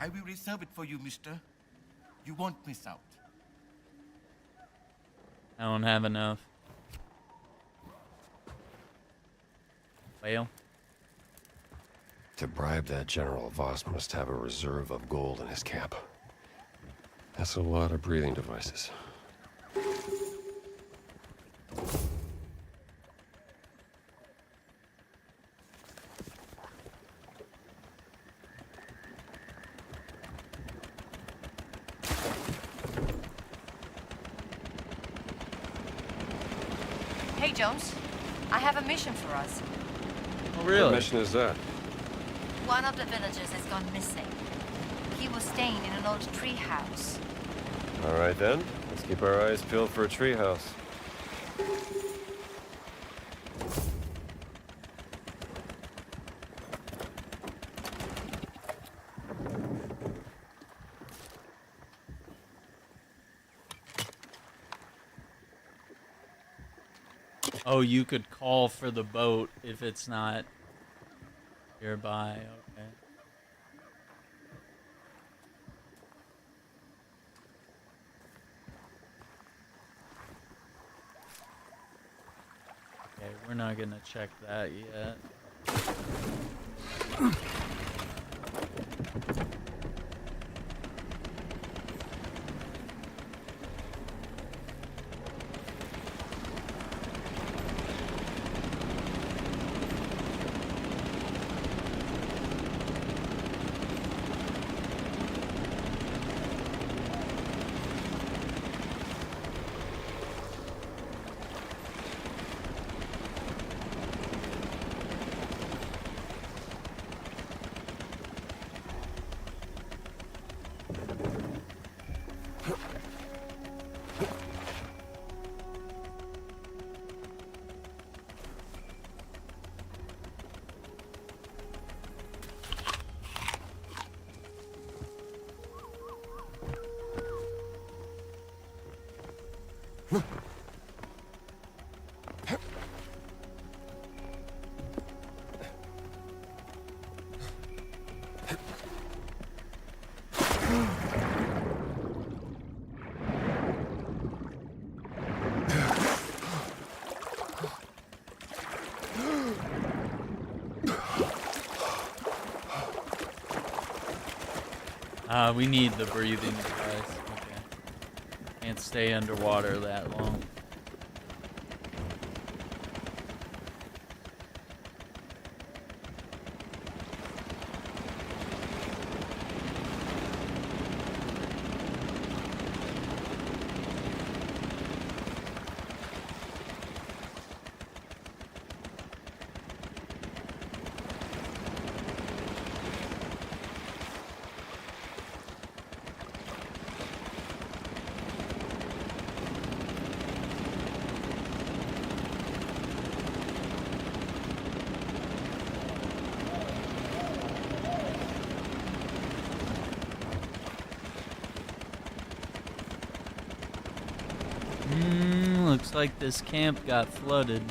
Speaker 8: I will reserve it for you, mister. You won't miss out.
Speaker 1: I don't have enough. Well.
Speaker 12: To bribe that General, Voss must have a reserve of gold in his camp. That's a lot of breathing devices.
Speaker 3: Hey, Jones. I have a mission for us.
Speaker 1: Oh, really?
Speaker 6: What mission is that?
Speaker 3: One of the villagers has gone missing. He was staying in an old tree house.
Speaker 6: All right then, let's keep our eyes peeled for a treehouse.
Speaker 1: Oh, you could call for the boat if it's not nearby. Okay. Okay, we're not gonna check that yet. We need the breathing device. Okay. Can't stay underwater that long. Looks like this camp got flooded.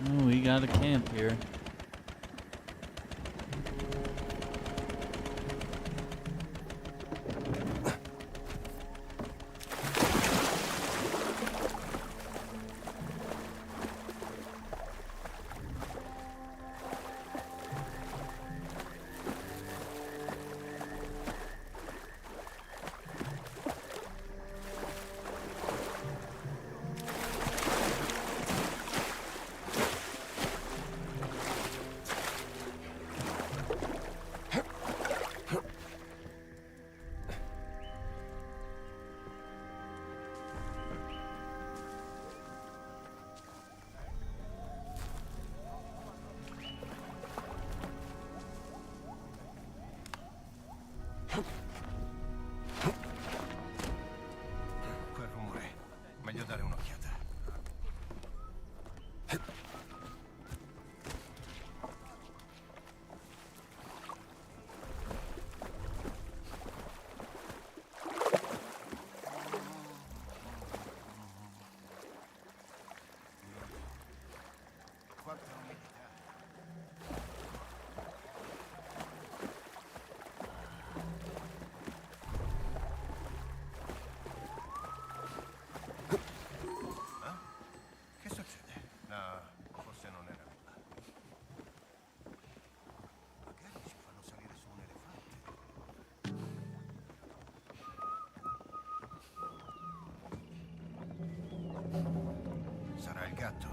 Speaker 1: Oh, we got a camp here.
Speaker 4: Quel rumore. Meglio dare un'occhiata. Che succede? No, forse non era nulla. Magari ci fanno salire su un elefante. Sarà il gatto.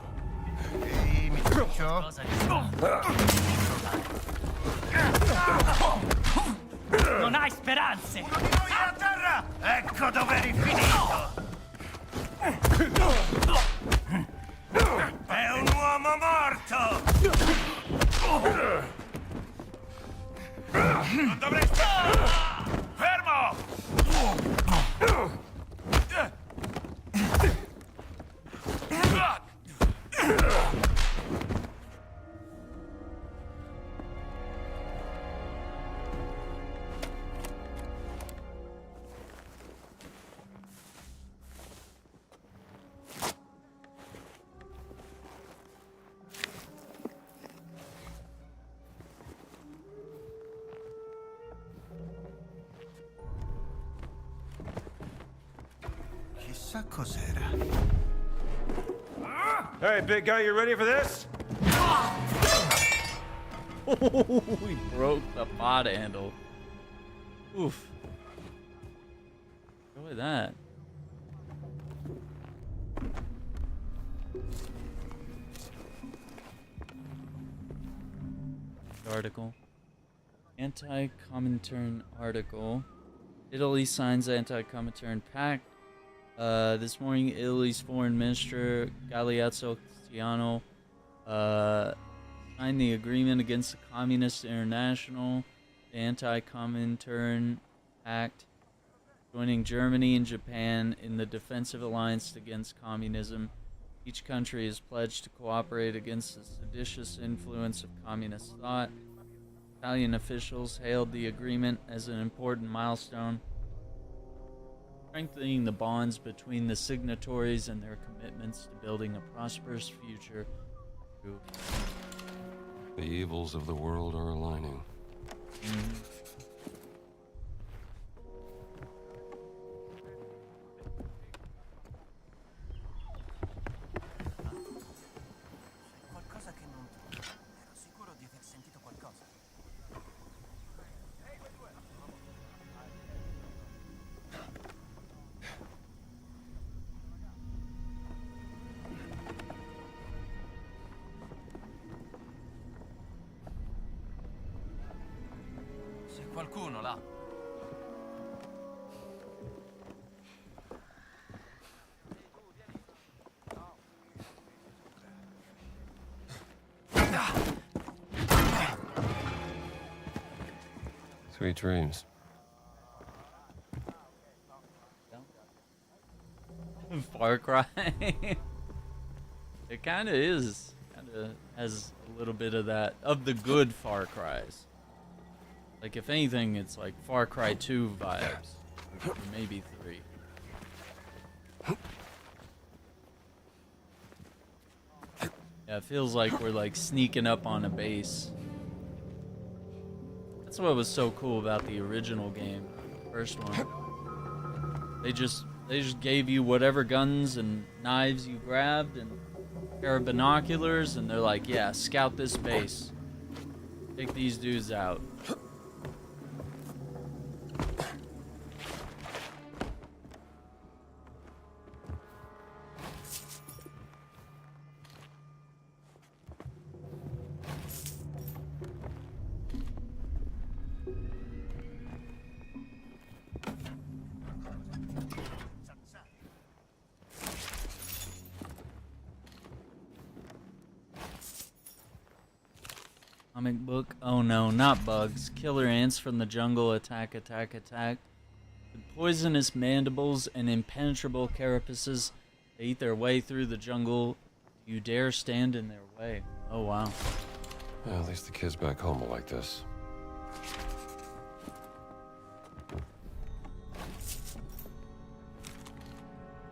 Speaker 4: Ehi, mi... Sure.
Speaker 14: Non hai speranze!
Speaker 4: Uno di noi è a terra! Ecco dove eri finito! È un uomo morto! Non dovresti... Fermo! Chissà cos'era.
Speaker 21: Hey, big guy, you ready for this?
Speaker 1: We broke the pod handle. Oof. Look at that. Article. Anti-Comintern article. Italy signs anti-Comintern pact. This morning, Italy's foreign minister, Galeazzo Cristiano, signed the agreement against the Communist International, the Anti-Comintern Pact, joining Germany and Japan in the defensive alliance against communism. Each country is pledged to cooperate against the seditious influence of communist thought. Italian officials hailed the agreement as an important milestone, strengthening the bonds between the signatories and their commitments to building a prosperous future.
Speaker 12: The evils of the world are aligning.
Speaker 4: Qualcosa che non... Ero sicuro di aver sentito qualcosa.
Speaker 16: C'è qualcuno là.
Speaker 12: Sweet dreams.
Speaker 1: Far Cry. It kind of is. Kind of has a little bit of that. Of the good Far Cries. Like, if anything, it's like Far Cry 2 vibes. Or maybe 3. Yeah, it feels like we're like sneaking up on a base. That's what was so cool about the original game, first one. They just gave you whatever guns and knives you grabbed and a pair of binoculars, and they're like, yeah, scout this base. Take these dudes out. Comic book? Oh no, not bugs. Killer ants from the jungle attack, attack, attack. With poisonous mandibles and impenetrable carapaces, they eat their way through the jungle. Do you dare stand in their way? Oh wow.
Speaker 12: Well, at least the kids back home will like this.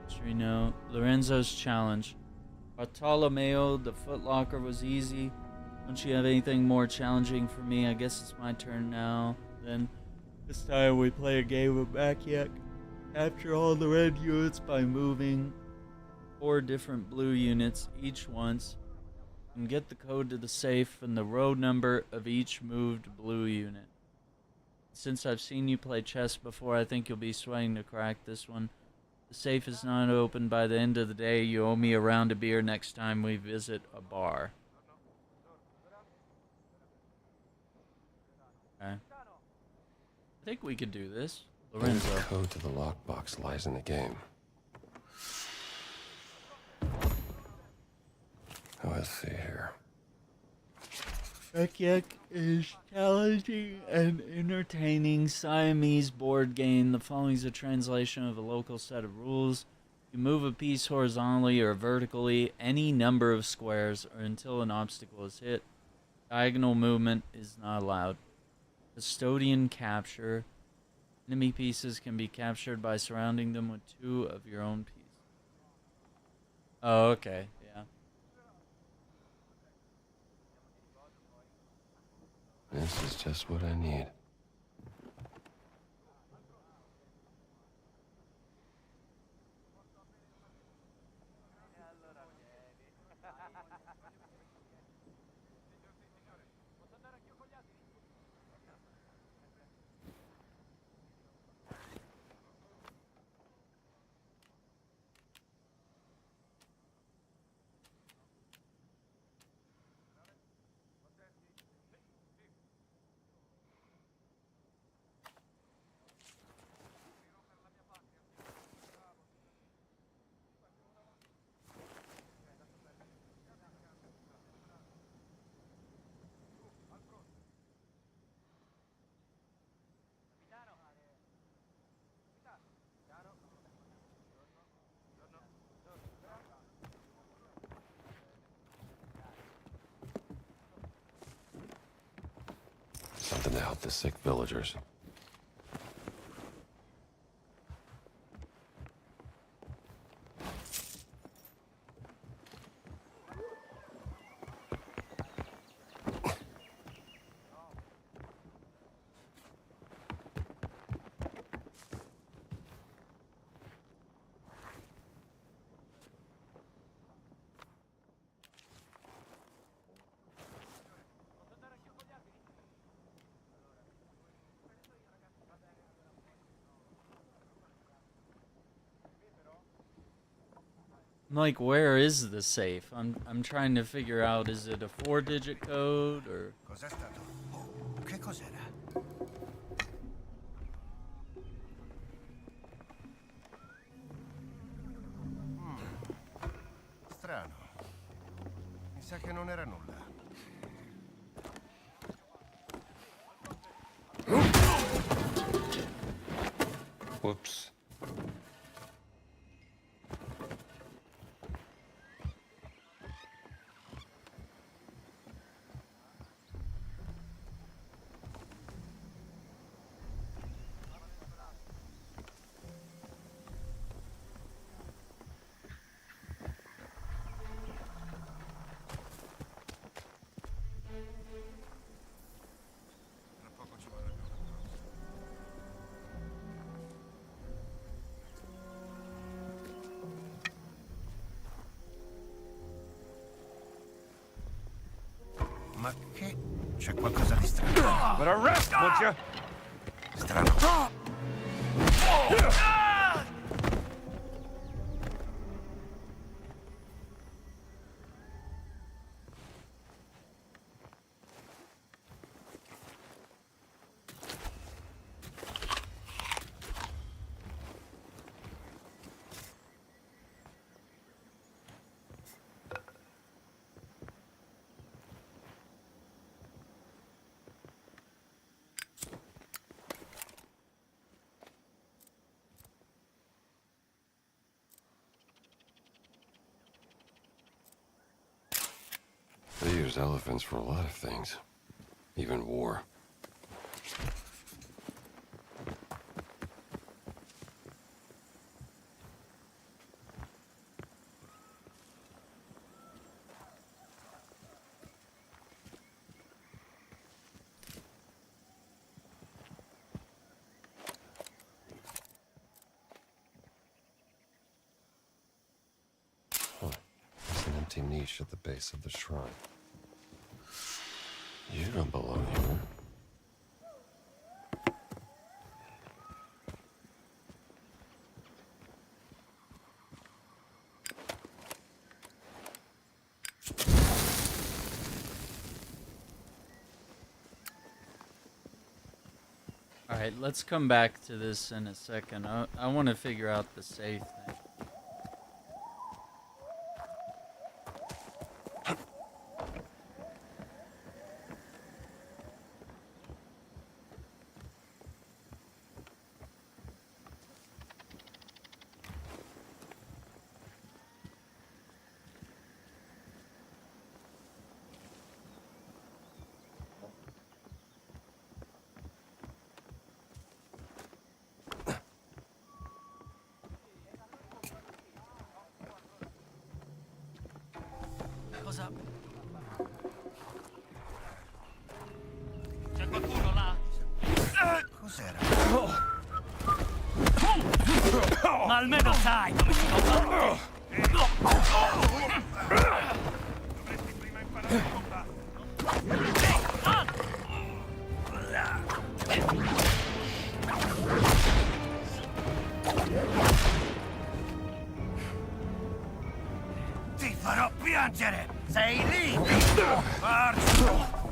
Speaker 1: History note. Lorenzo's challenge. Bartolomeo, the footlocker, was easy. Don't you have anything more challenging for me? I guess it's my turn now. Then, this time we play a game of Machiac. Capture all the red units by moving 4 different blue units each once. And get the code to the safe and the row number of each moved blue unit. Since I've seen you play chess before, I think you'll be sweating to crack this one. The safe is not open by the end of the day. You owe me a round of beer next time we visit a bar. think we could do this.
Speaker 12: Maybe
Speaker 1: Lorenzo.
Speaker 12: the code to the lockbox lies in the game. Oh, let's see here.
Speaker 1: Rekyek is challenging and entertaining Siamese board game. The following is a translation of a local set of rules. You move a piece horizontally or vertically any number of squares or until an obstacle is hit. Diagonal movement is not allowed. Custodian capture. Enemy pieces can be captured by surrounding them with 2 of your own pieces. Oh, okay. Yeah.
Speaker 12: This is just what I need. Something to help the sick villagers.
Speaker 1: Like, where is the safe? I'm trying to figure out, is it a 4-digit code or...
Speaker 4: Cos'è stato? Oh, che cos'era? Strano. Mi sa che non era nulla.
Speaker 12: Whoops.
Speaker 4: Ma che... c'è qualcosa di strano.
Speaker 21: But arrest, would you?
Speaker 4: Strano.
Speaker 12: They use elephants for a lot of things, even war. Huh. There's an empty niche at the base of the shrine. You don't belong here.
Speaker 1: Alright, Alright, let's come back to this in a second. I want to figure out the safe thing.
Speaker 16: Cosa? C'è qualcuno là? Cos'era? Ma almeno sai come si combatte! Dovresti prima imparare a Ti farò piangere! Sei lì! Forza!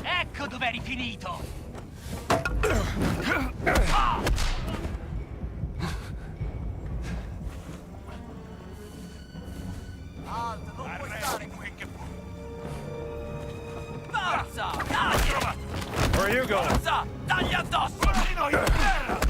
Speaker 16: Ecco dove eri finito! Alto, non puoi stare qui che... Forza! Dai!
Speaker 21: Where are you going?
Speaker 16: Forza! Dagli addosso! Fino in terra!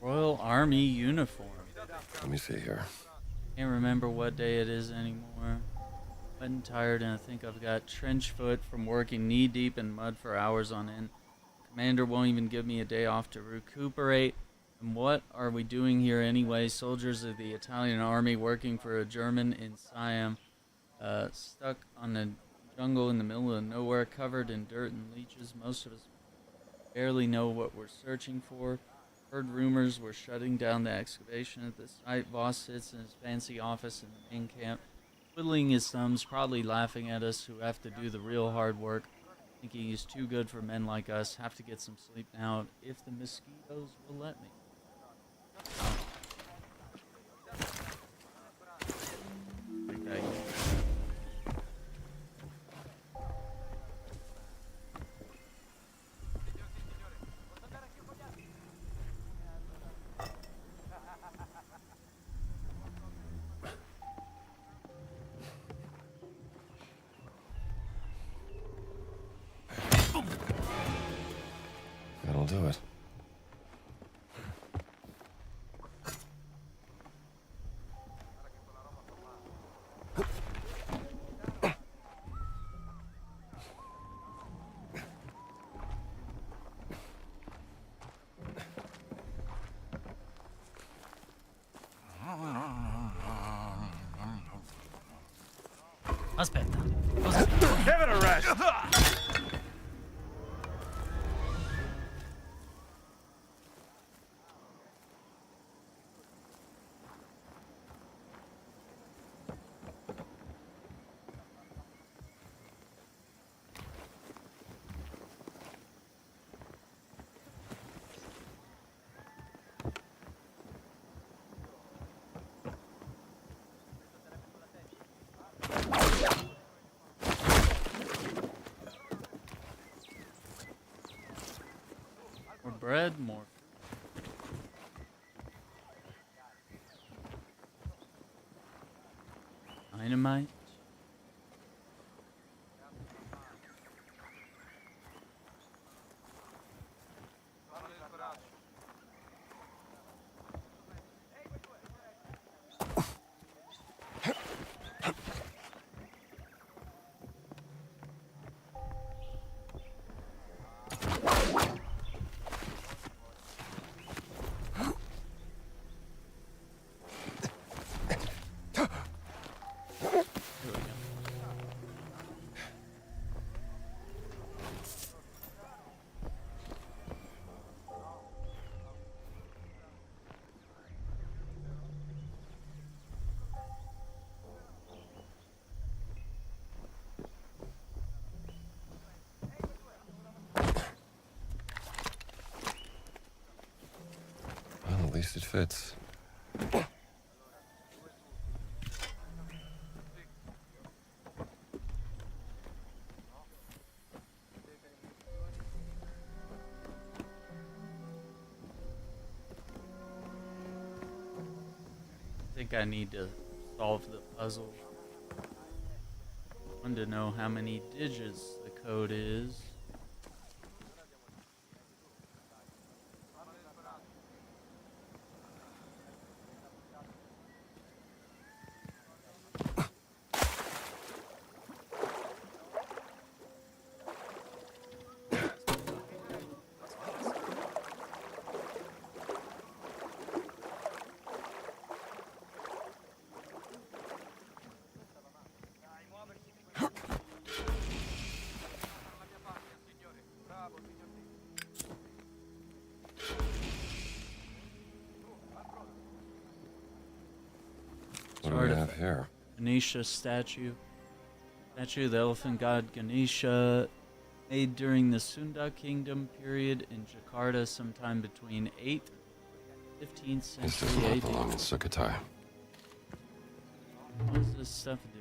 Speaker 1: Royal Army uniform.
Speaker 12: Let me see here.
Speaker 1: Can't remember what day it is anymore. Wet and tired, and I think I've got trench foot from working knee deep in mud for hours on end. Commander won't even give me a day off to recuperate. And what are we doing here anyway? Soldiers of the Italian army working for a German in Siam, stuck on a jungle in the middle of nowhere, covered in dirt and leeches. Most of us barely know what we're searching for. Heard rumors we're shutting down the excavation at the site. Voss sits in his fancy office in the main camp, twiddling his thumbs, probably laughing at us who have to do the real hard work, thinking he's too good for men like us. Have to get some sleep now, if the mosquitoes will let me. Okay.
Speaker 12: That'll do it.
Speaker 16: Aspetta.
Speaker 21: Give it a rest!
Speaker 1: More bread, more. Dynamite. we go.
Speaker 6: Well, at least it fits.
Speaker 1: I think I need to solve the puzzle. I want to know how many digits the code is.
Speaker 6: What do we have here?
Speaker 1: Ganesha statue. Statue of the elephant god Ganesha, made during the Sunda Kingdom period in Jakarta sometime between 8th and 15th
Speaker 12: This does
Speaker 1: century
Speaker 12: not
Speaker 1: AD.
Speaker 12: belong in Sukhothai.
Speaker 1: What does this stuff do?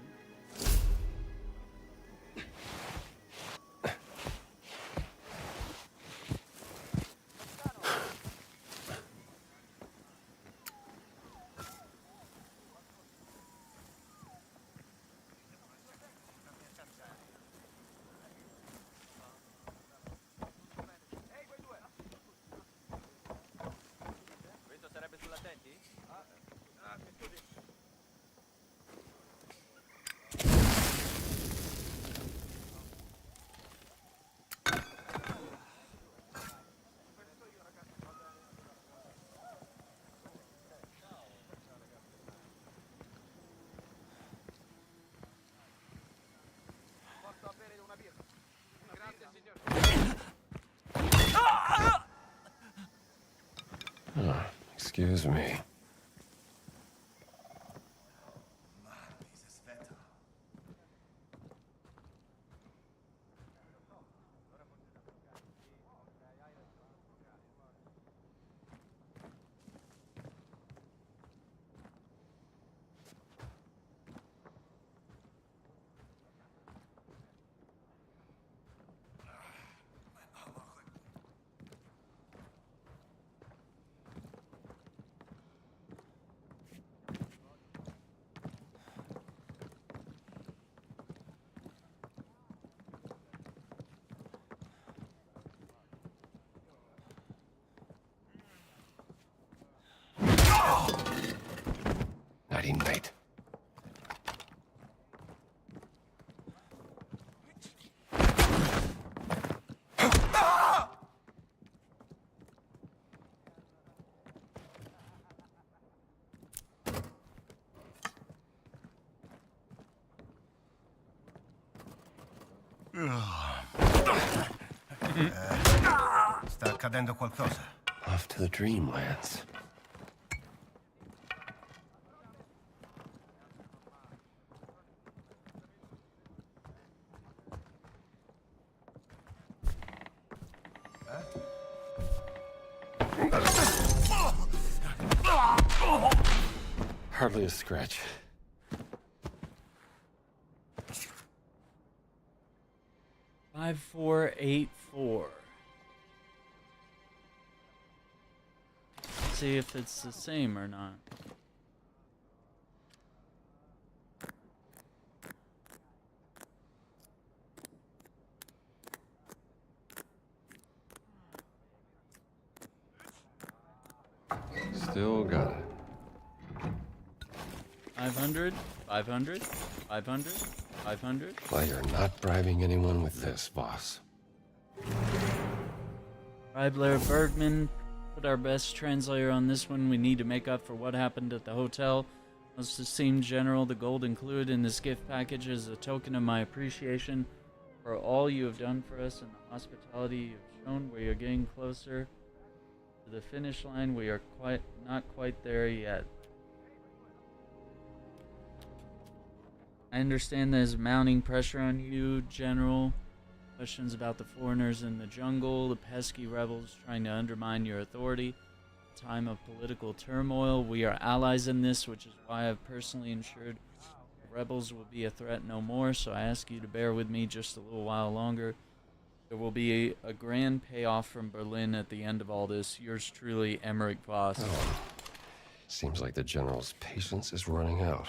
Speaker 12: Excuse me. Night.
Speaker 11: Sta accadendo qualcosa.
Speaker 12: Off to the dreamlands. Hardly a scratch.
Speaker 1: Five, 4, 8, 4. Let's see if it's the same or not.
Speaker 12: Still got it.
Speaker 1: 500, 500, 500, 500.
Speaker 12: Well, you're not bribing anyone with this, boss.
Speaker 1: Blair Bergman, put our best translator on this one. We need to make up for what happened at the hotel. Most esteemed General, the gold included in this gift package is a token of my appreciation for all you have done for us and the hospitality you have shown. We are getting closer to the finish line. We are not quite there yet. I understand there's mounting pressure on you, General. Questions about the foreigners in the jungle, the pesky rebels trying to undermine your authority. Time of political turmoil. We are allies in this, which is why I've personally ensured the rebels will be a threat no more, so I ask you to bear with me just a little while longer. There will be a grand payoff from Berlin at the end of all this. Yours truly, Emmerich Voss.
Speaker 12: Oh. Seems like the General's patience is running out.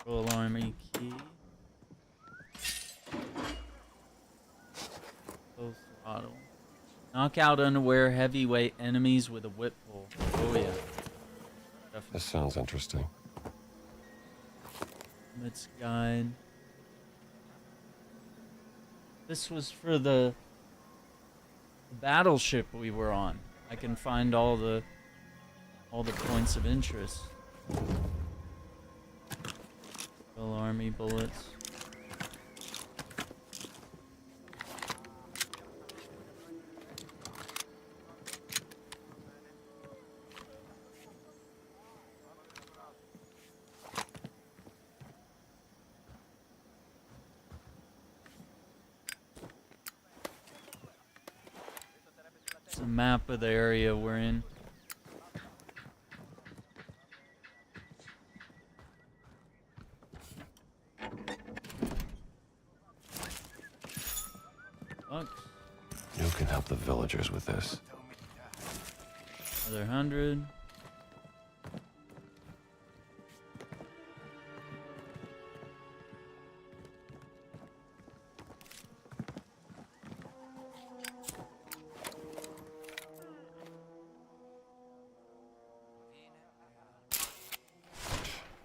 Speaker 1: Royal Army key. Full throttle. Knock out unaware heavyweight enemies with a whip pull. Oh yeah. Definitely.
Speaker 12: This sounds interesting.
Speaker 1: Let's guide. This was for the battleship we were on. I can find all the points of interest. Royal Army bullets. It's a map of the area we're in.
Speaker 12: You can help the villagers with this.
Speaker 1: Another 100.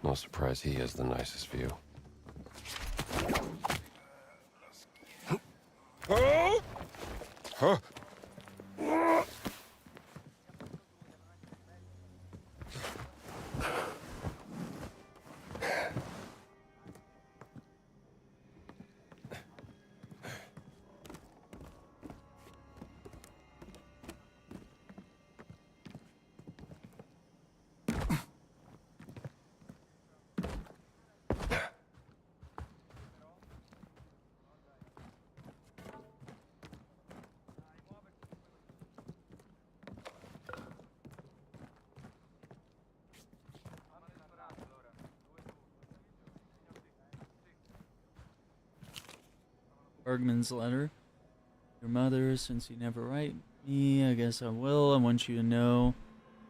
Speaker 12: No surprise he has the nicest view. Huh?
Speaker 1: Bergman's letter. Your mother, since you never write me, I guess I will. I want you to know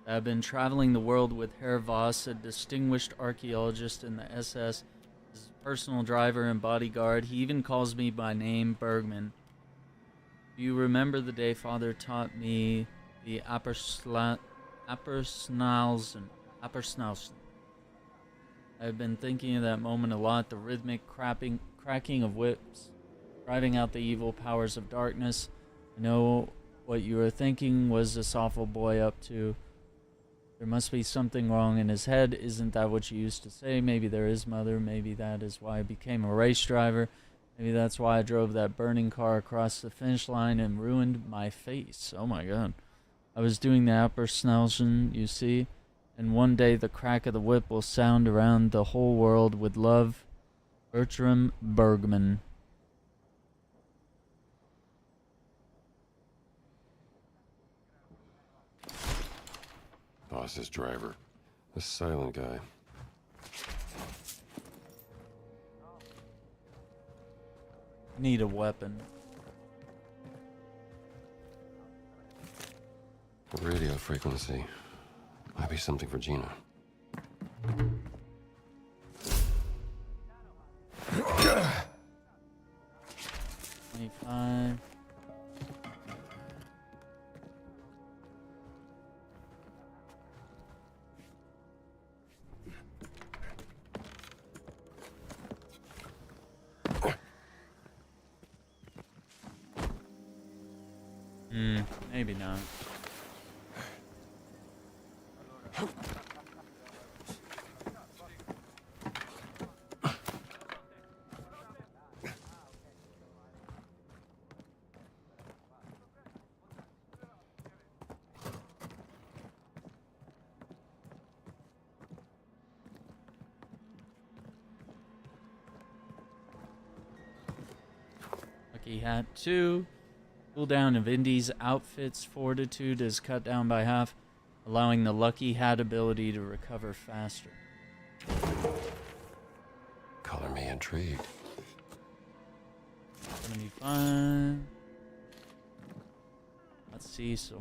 Speaker 1: that I've been traveling the world with Herr Voss, a distinguished archaeologist in the SS, his personal driver and bodyguard. He even calls me by name, Bergman. Do you remember the day Father taught me the Appersnausen? I've been thinking of that moment a lot, the rhythmic cracking of whips, driving out the evil powers of darkness. I know what you were thinking. Was this awful boy up to? There must be something wrong in his head. Isn't that what you used to say? Maybe there is, Mother. Maybe that is why I became a race driver. Maybe that's why I drove that burning car across the finish line and ruined my face. Oh my god. I was doing the Appersnausen, you see, and one day the crack of the whip will sound around the whole world with love. Bertram Bergman.
Speaker 12: Boss's driver. The silent guy.
Speaker 1: Need a weapon.
Speaker 12: Radio frequency. Might be something for Gina.
Speaker 1: 25. Maybe not. Lucky Hat 2. Cooldown of Indy's outfit's fortitude is cut down by half, allowing the Lucky Hat ability to recover faster.
Speaker 12: Color me intrigued.
Speaker 1: 75. Let's see, so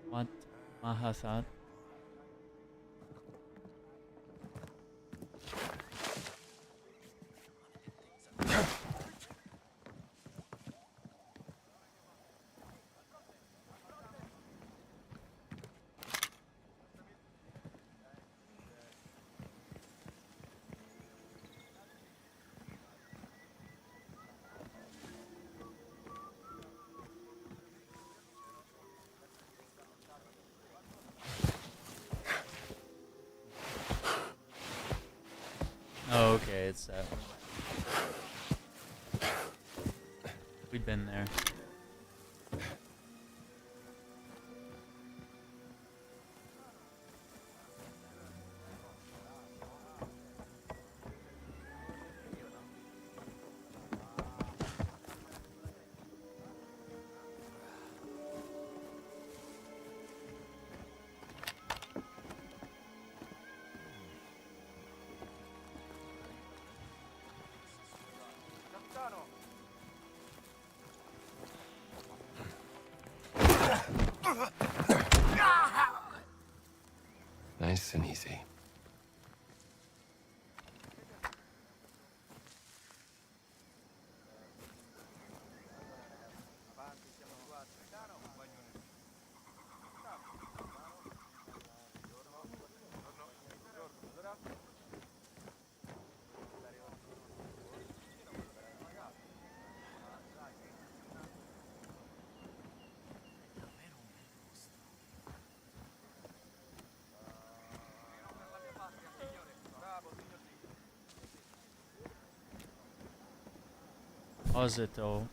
Speaker 1: what? Mahathat. Oh, okay, it's that one. We've been there.
Speaker 12: Nice and easy.
Speaker 1: Pause it though.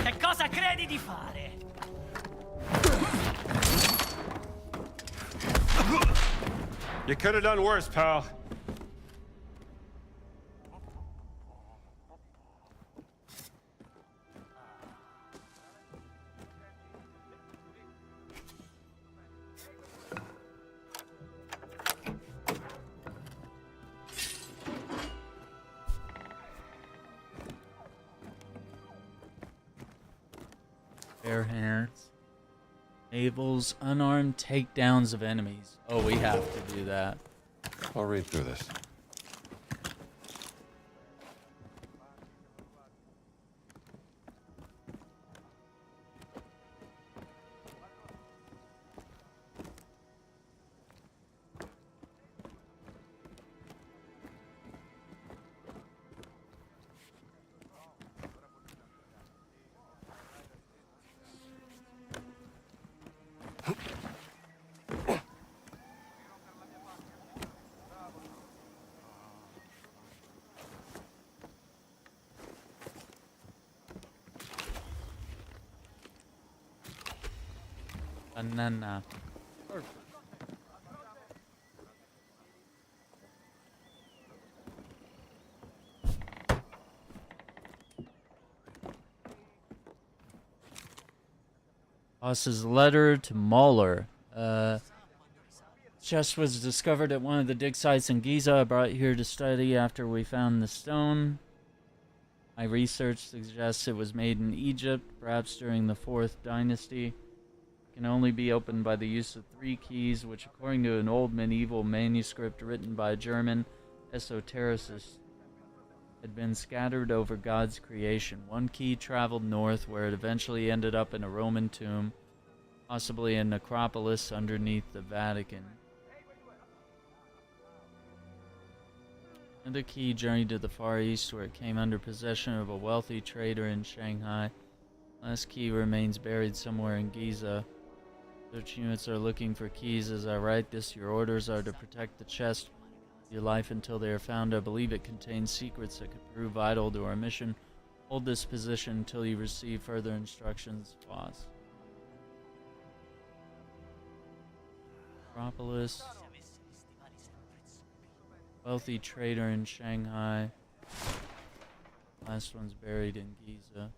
Speaker 14: Che cosa credi di fare?
Speaker 21: You could have done worse, pal.
Speaker 1: Bare hands. Enables unarmed takedowns of enemies. Oh, we have to do that.
Speaker 12: I'll read through this.
Speaker 1: Banana. Boss's letter to Mauler. Chest was discovered at one of the dig sites in Giza. I brought it here to study after we found the stone. My research suggests it was made in Egypt, perhaps during the 4th dynasty. Can only be opened by the use of 3 keys, which according to an old medieval manuscript written by a German esotericist had been scattered over God's creation. One key traveled north, where it eventually ended up in a Roman tomb, possibly a necropolis underneath the Vatican. Another key journeyed to the Far East, where it came under possession of a wealthy trader in Shanghai. Last key remains buried somewhere in Giza. Search units are looking for keys as I write this. Your orders are to protect the chest of your life until they are found. I believe it contains secrets that could prove vital to our mission. Hold this position until you receive further instructions, boss. Necropolis. Wealthy trader in Shanghai. Last one's buried in Giza.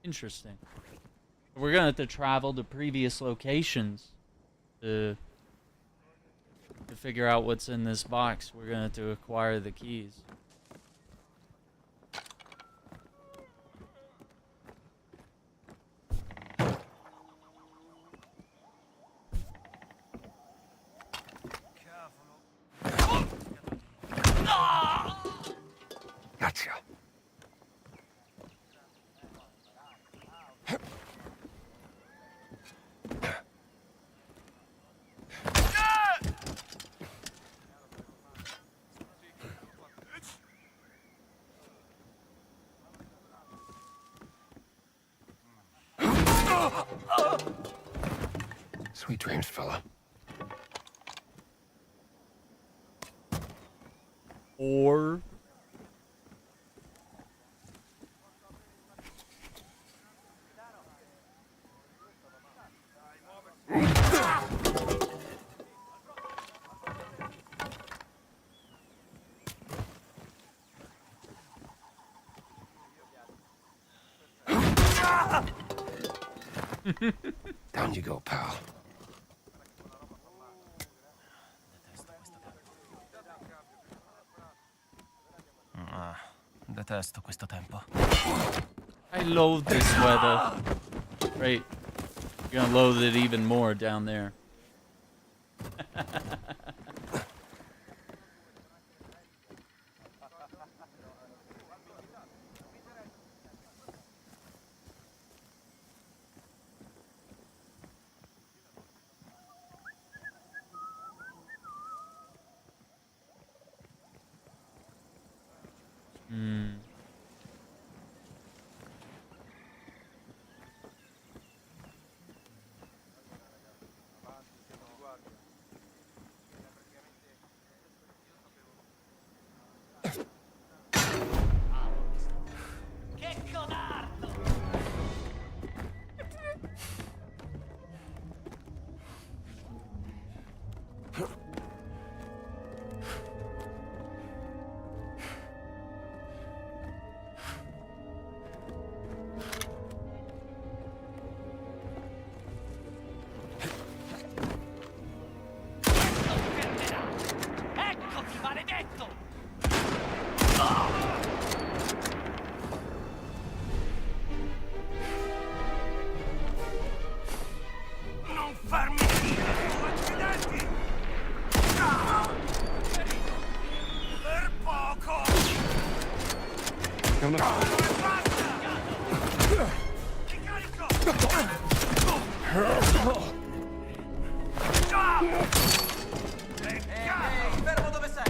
Speaker 1: Interesting. We're gonna have to travel to previous locations to figure out what's in this box. We're gonna have to acquire the keys.
Speaker 12: Gotcha. Sweet dreams, fella.
Speaker 1: Or
Speaker 12: Down you go, pal.
Speaker 2: Detesto questo tempo.
Speaker 1: I loathe this weather. Great. You're gonna loathe it even more down there.
Speaker 2: Fermo dove sei?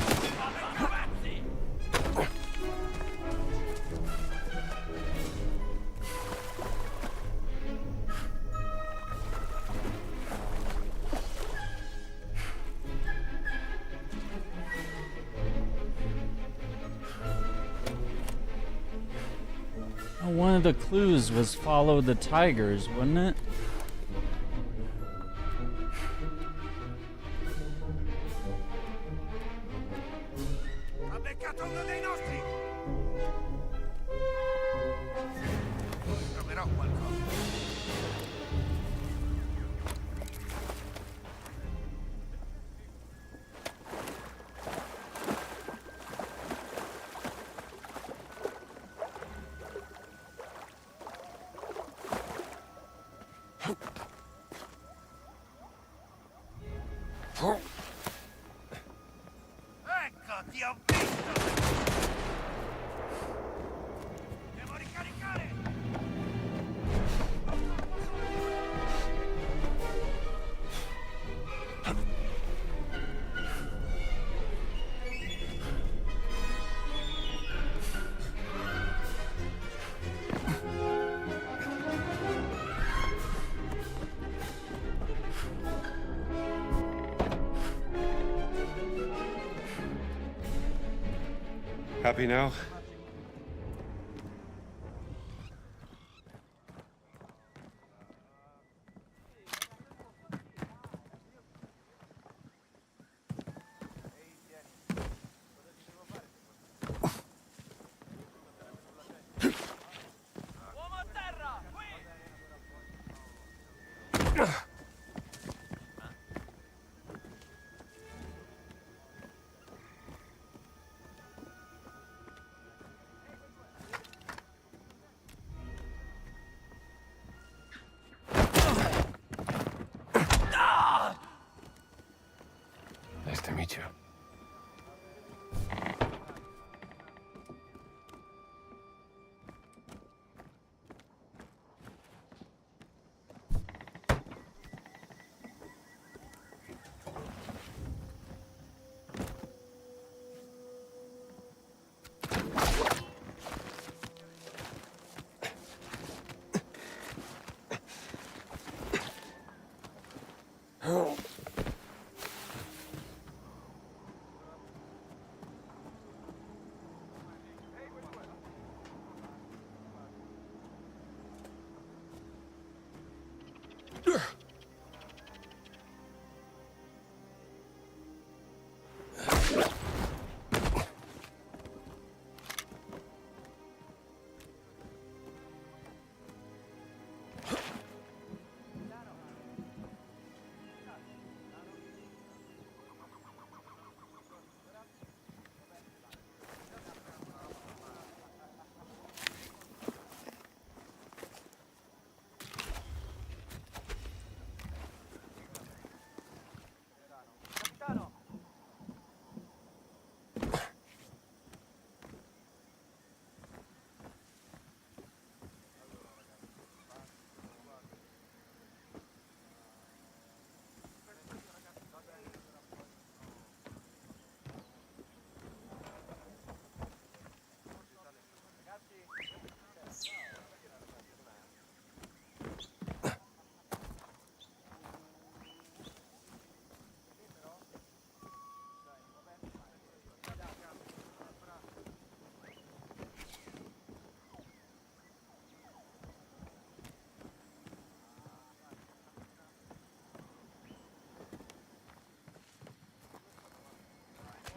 Speaker 1: One of the clues was follow the tigers, wasn't it?
Speaker 21: Happy now?
Speaker 12: Nice to meet you.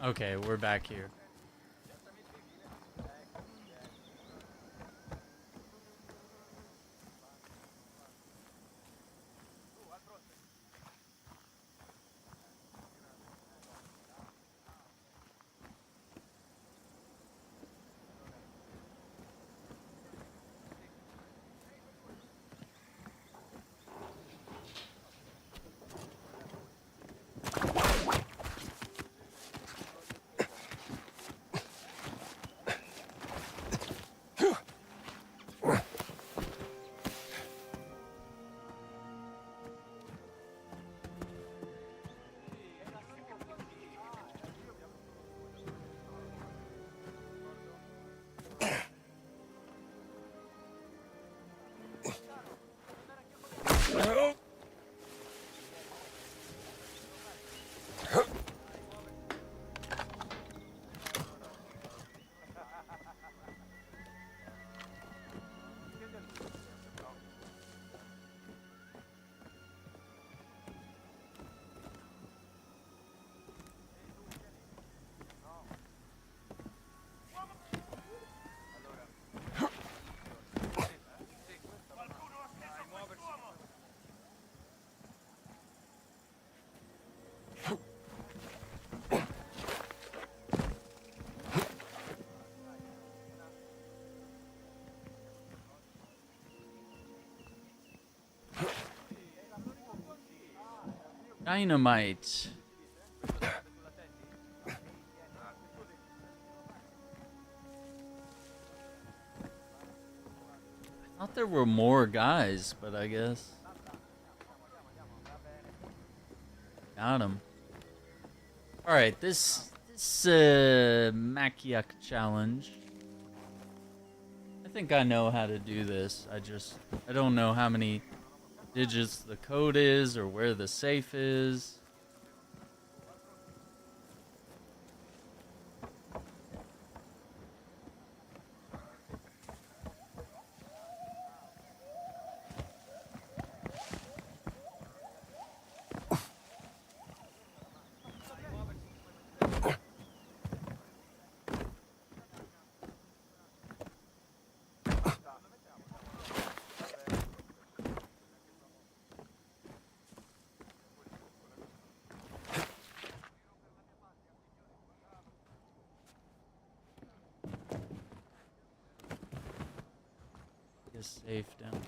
Speaker 1: Okay, we're back here. Dynamite. I thought there were more guys, but I guess. Got him. Alright, this Machiac challenge. I think I know how to do this. I don't know how many digits the code is or where the safe is. this safe down.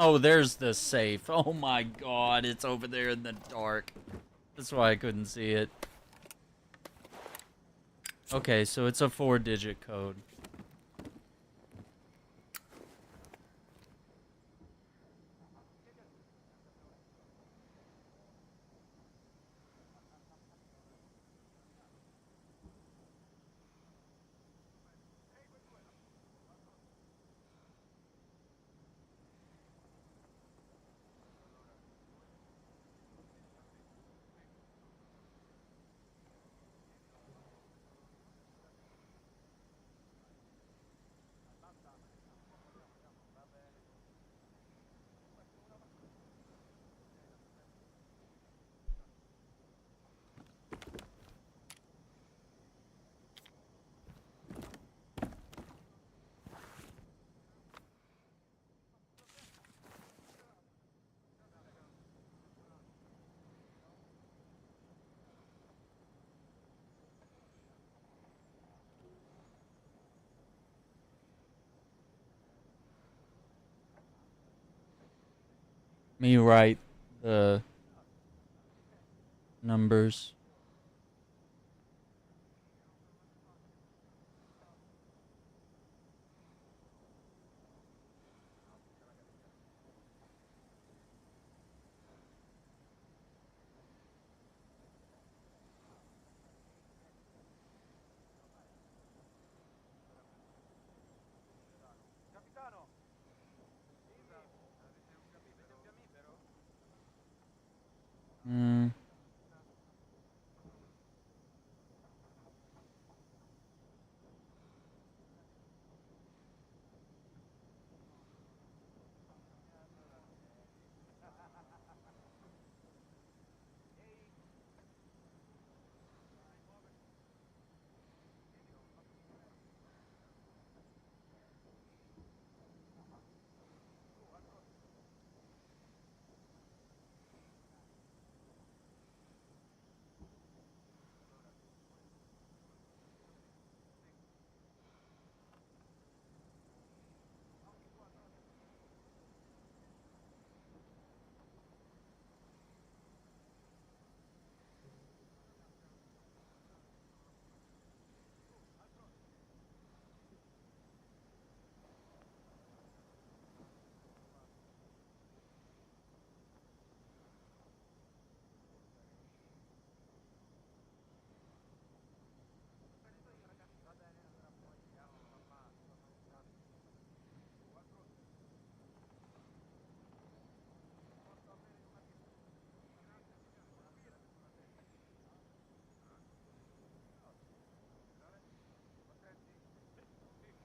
Speaker 1: Oh, there's the safe. Oh my god, it's over there in the dark. That's why I couldn't see it. Okay, so it's a 4-digit code. Me write the numbers. Hmm.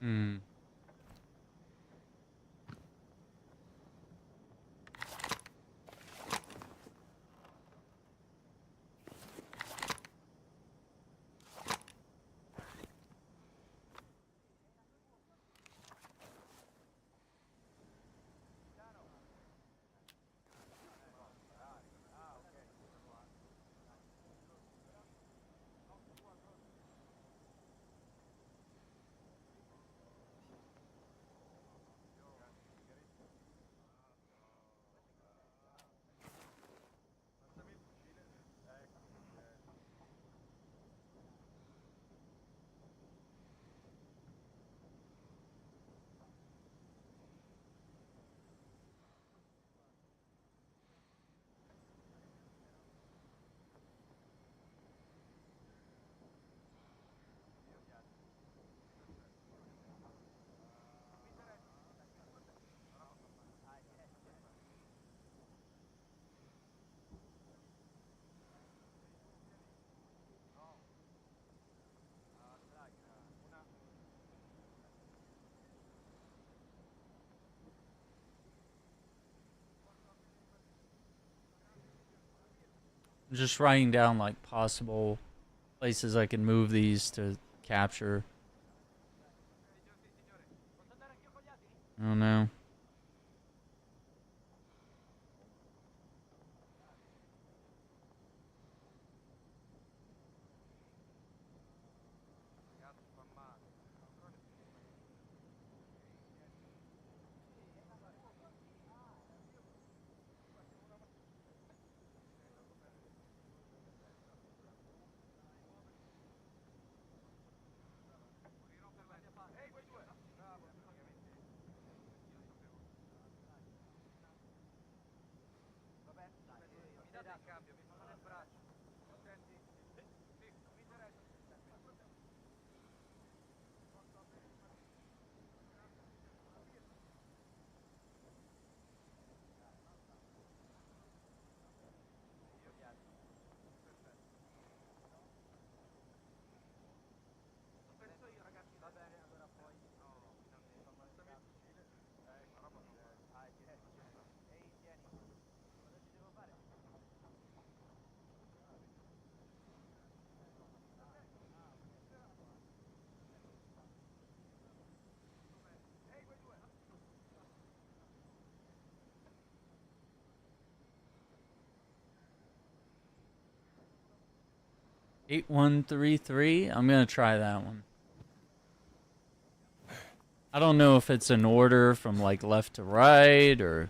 Speaker 1: Hmm. I'm just writing down like possible places I can move these to capture. I don't know. $8133. I'm gonna try that one. I don't know if it's an order from like left to right or.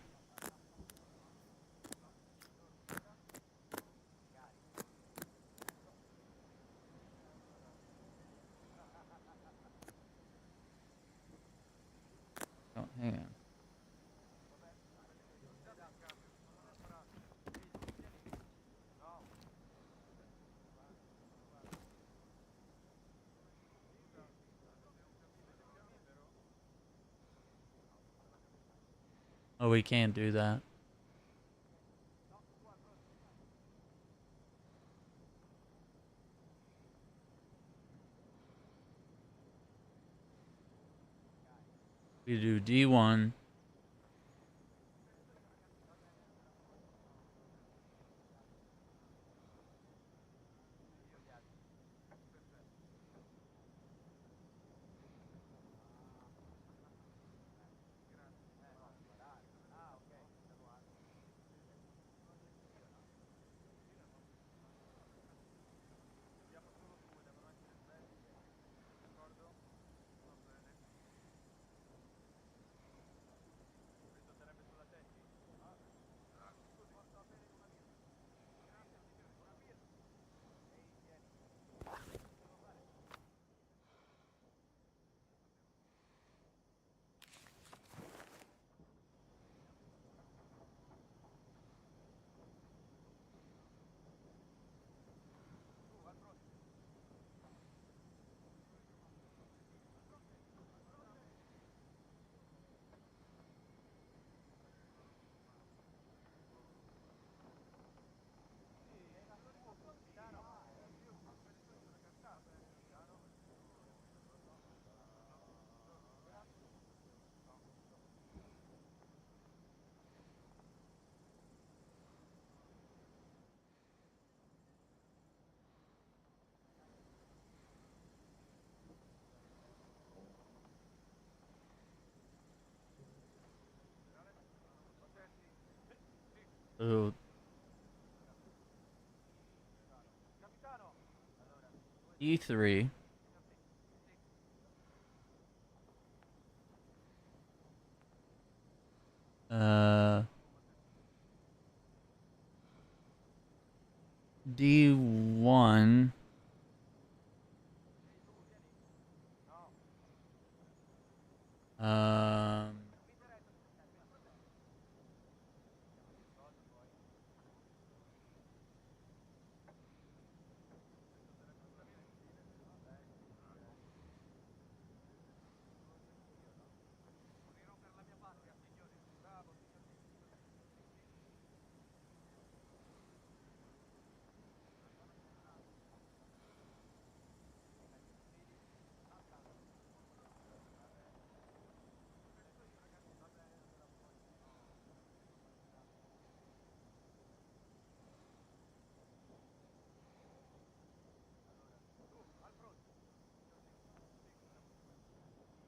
Speaker 1: Oh, hang on. Oh, we can't do that. We do D1. So E3. D1.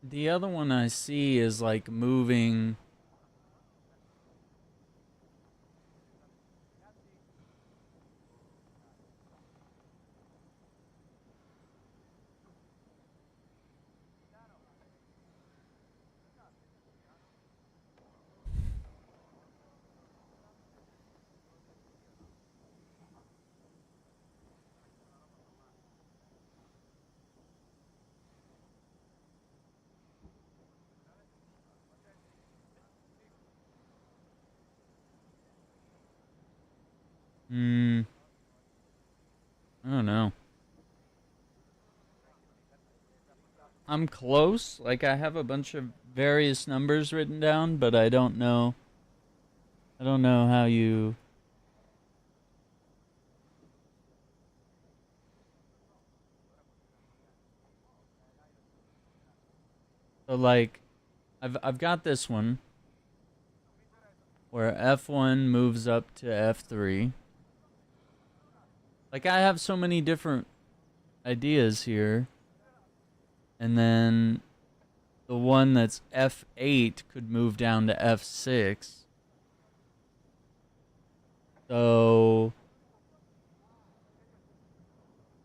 Speaker 1: The other one I see is like moving. I don't know. I'm close. Like, I have a bunch of various numbers written down, but I don't know. I don't know how you... So, like, I've got this one where F1 moves up to F3. Like, I have so many different ideas here. And then the one that's F8 could move down to F6. So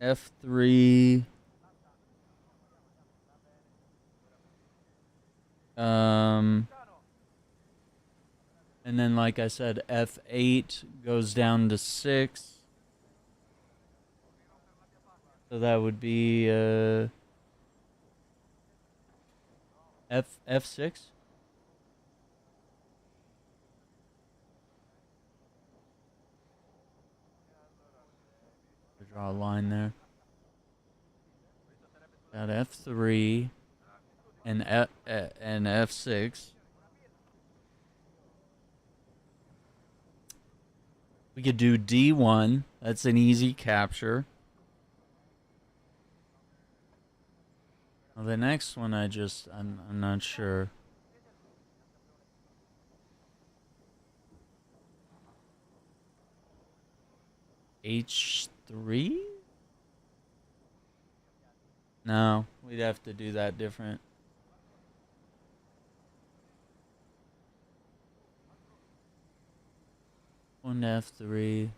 Speaker 1: F3 and then like I said, F8 goes down to 6. So that would be F6. Draw a line there. Got F3 and F6. We could do D1. That's an easy capture. Well, the next one I'm not sure. H3? No, we'd have to do that different. One to F3.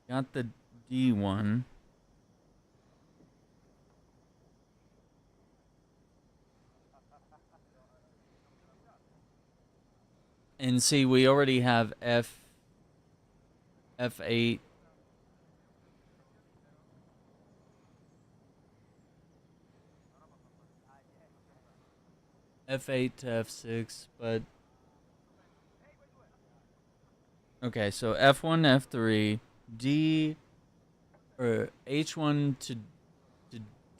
Speaker 1: Got the D1. And see, we already have F8. F8 to F6, but... Okay, so F1 to F3, D... or H1 to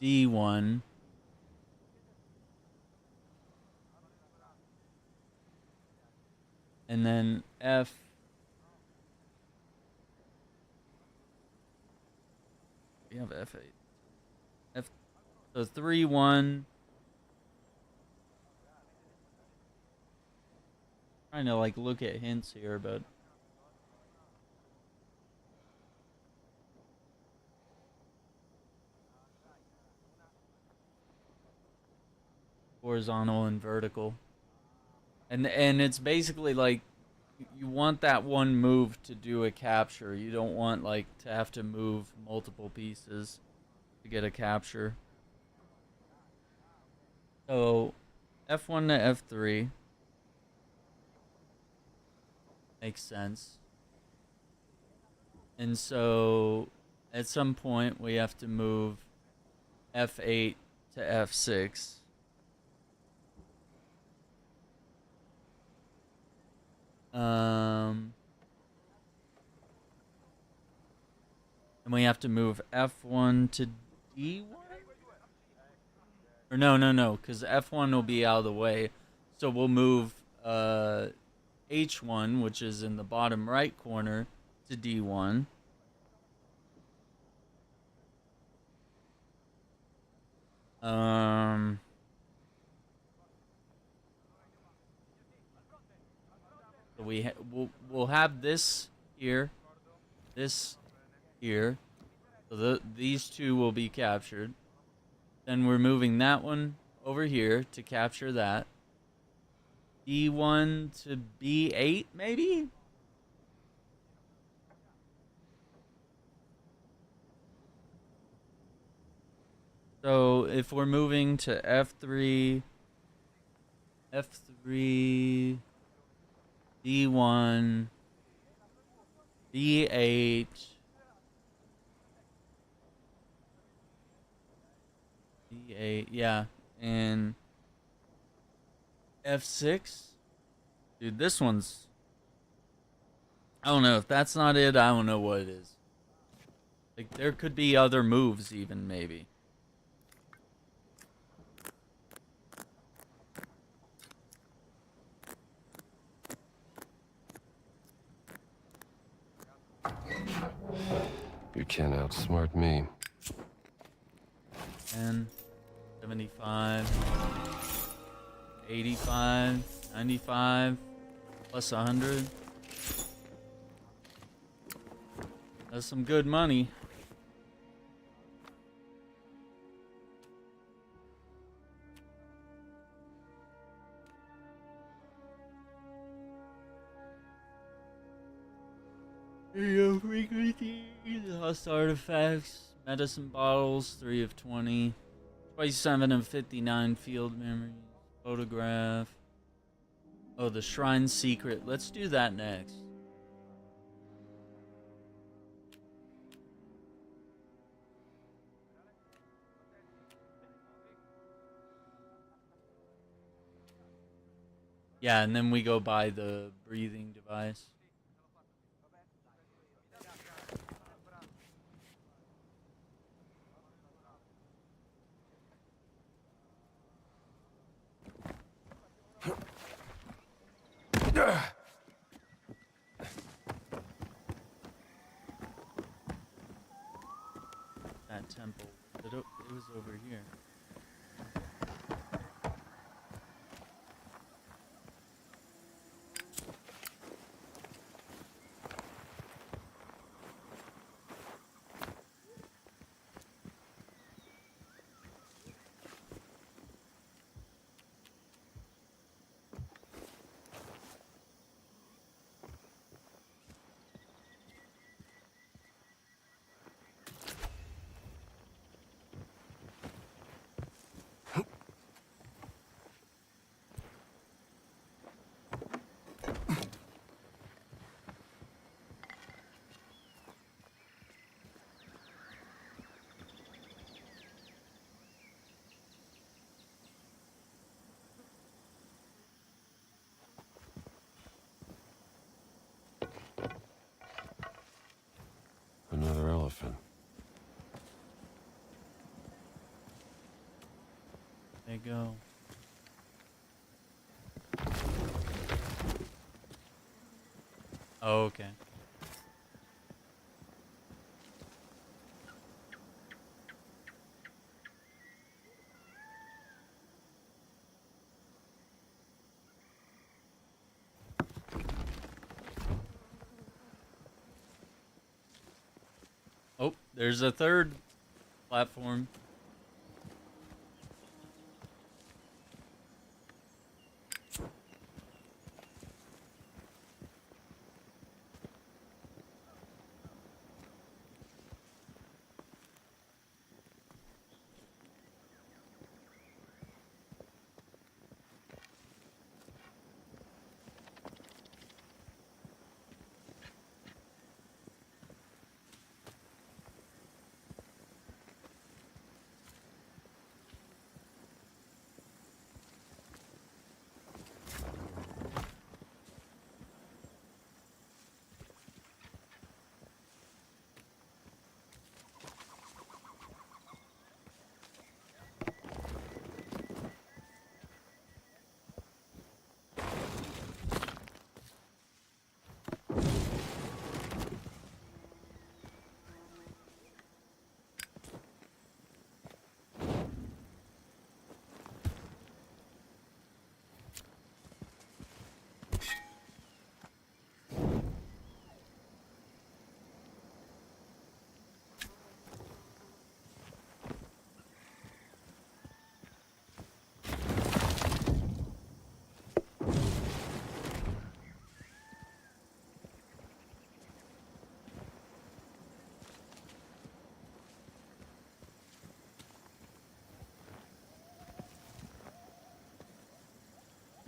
Speaker 1: D1. And then F... We have F8. So 3, 1... Trying to like look at hints here, but horizontal and vertical, and it's basically like you want that one move to do a capture. You don't want like to have to move multiple pieces to get a capture. So F1 to F3. Makes sense. And so at some point we have to move F8 to F6. And we have to move F1 to D1? Or no, because F1 will be out of the way. So we'll move H1, which is in the bottom right corner, to D1. So we'll have this here, this here. So these two will be captured. Then we're moving that one over here to capture that. B1 to B8 maybe? So if we're moving to F3, D1, D8, D8, yeah, and F6. Dude, this one's... I don't know. If that's not it, I don't know what it is. Like, there could be other moves even, maybe.
Speaker 12: You can't outsmart me.
Speaker 1: 10, 75, 85, 95, plus 100. That's some good money. Frequency, lost artifacts, medicine bottles, 3 of 20, 27 of 59 field memories, photograph. Oh, the shrine secret. Let's do that next. Yeah, and then we go buy the breathing device. That temple. It was over here.
Speaker 12: Another elephant.
Speaker 1: There you go. Oh, okay. Oh, there's a third platform.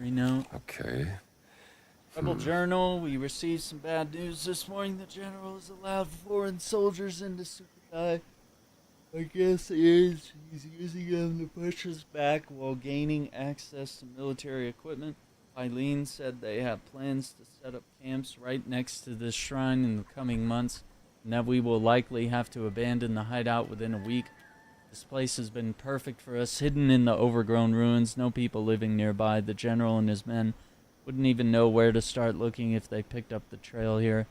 Speaker 1: note.
Speaker 6: Okay.
Speaker 1: Rebel Journal, we received some bad news this morning. The general has allowed foreign soldiers into Sukhothai. I guess he's using them to push us back while gaining access to military equipment. Eileen said they have plans to set up camps right next to this shrine in the coming months, and that we will likely have to abandon the hideout within a week. This place has been perfect for us, hidden in the overgrown ruins, no people living nearby. The general and his men wouldn't even know where to start looking if they picked up the trail here.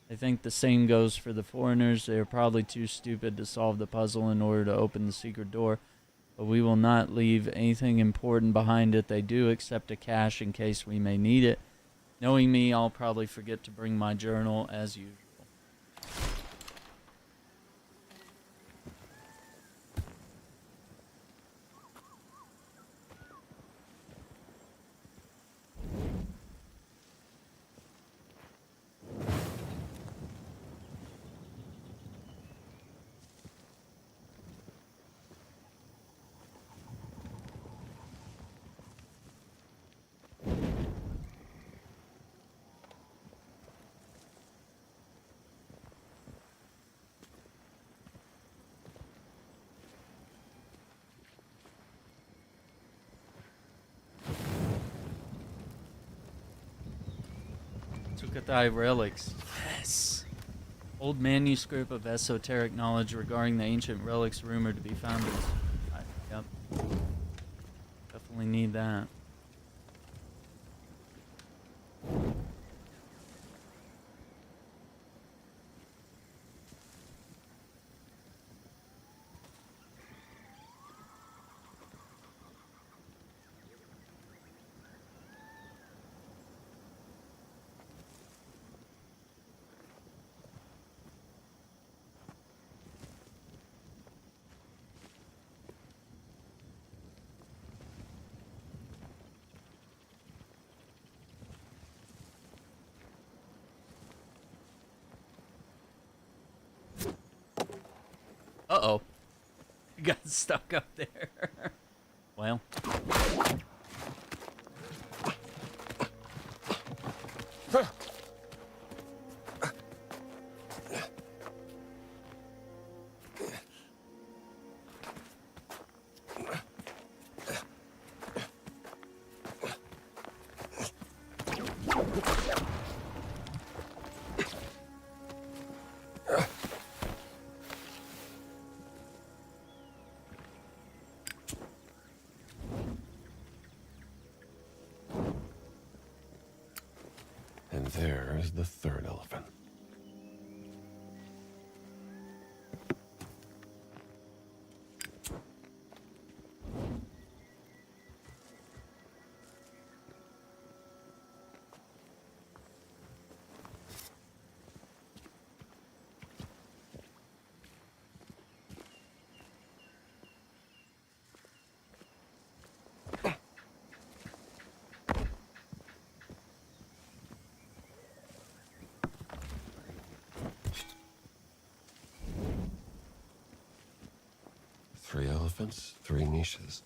Speaker 1: I think the same goes for the foreigners. They are probably too stupid to solve the puzzle in order to open the secret door, but we will not leave anything important behind if they do, except a cache in case we may need it. Knowing me, I'll probably forget to bring my journal as usual. Sukhothai relics. Yes. Old manuscript of esoteric knowledge regarding the ancient relics rumored to be found in Sukhothai. Yep. Definitely need that. Uh-oh. Got stuck up there. Well.
Speaker 12: And there's the third elephant. Three elephants, three niches.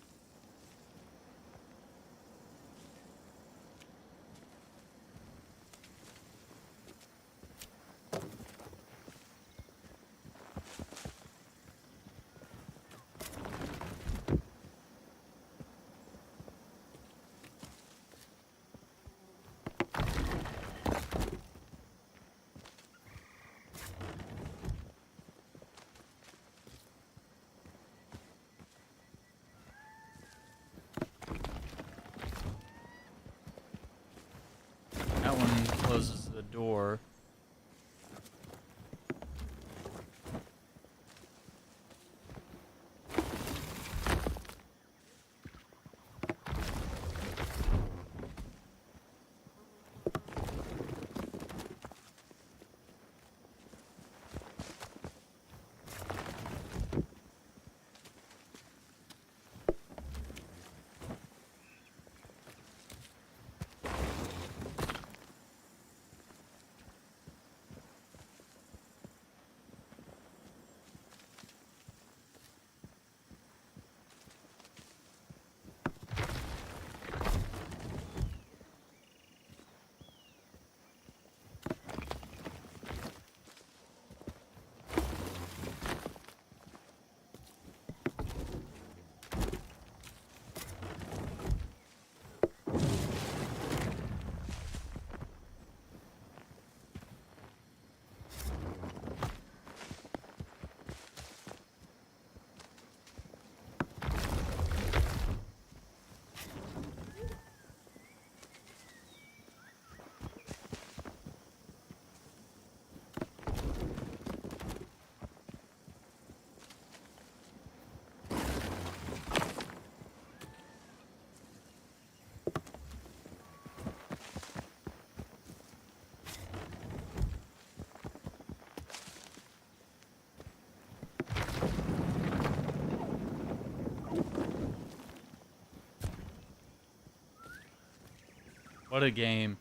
Speaker 1: What a game.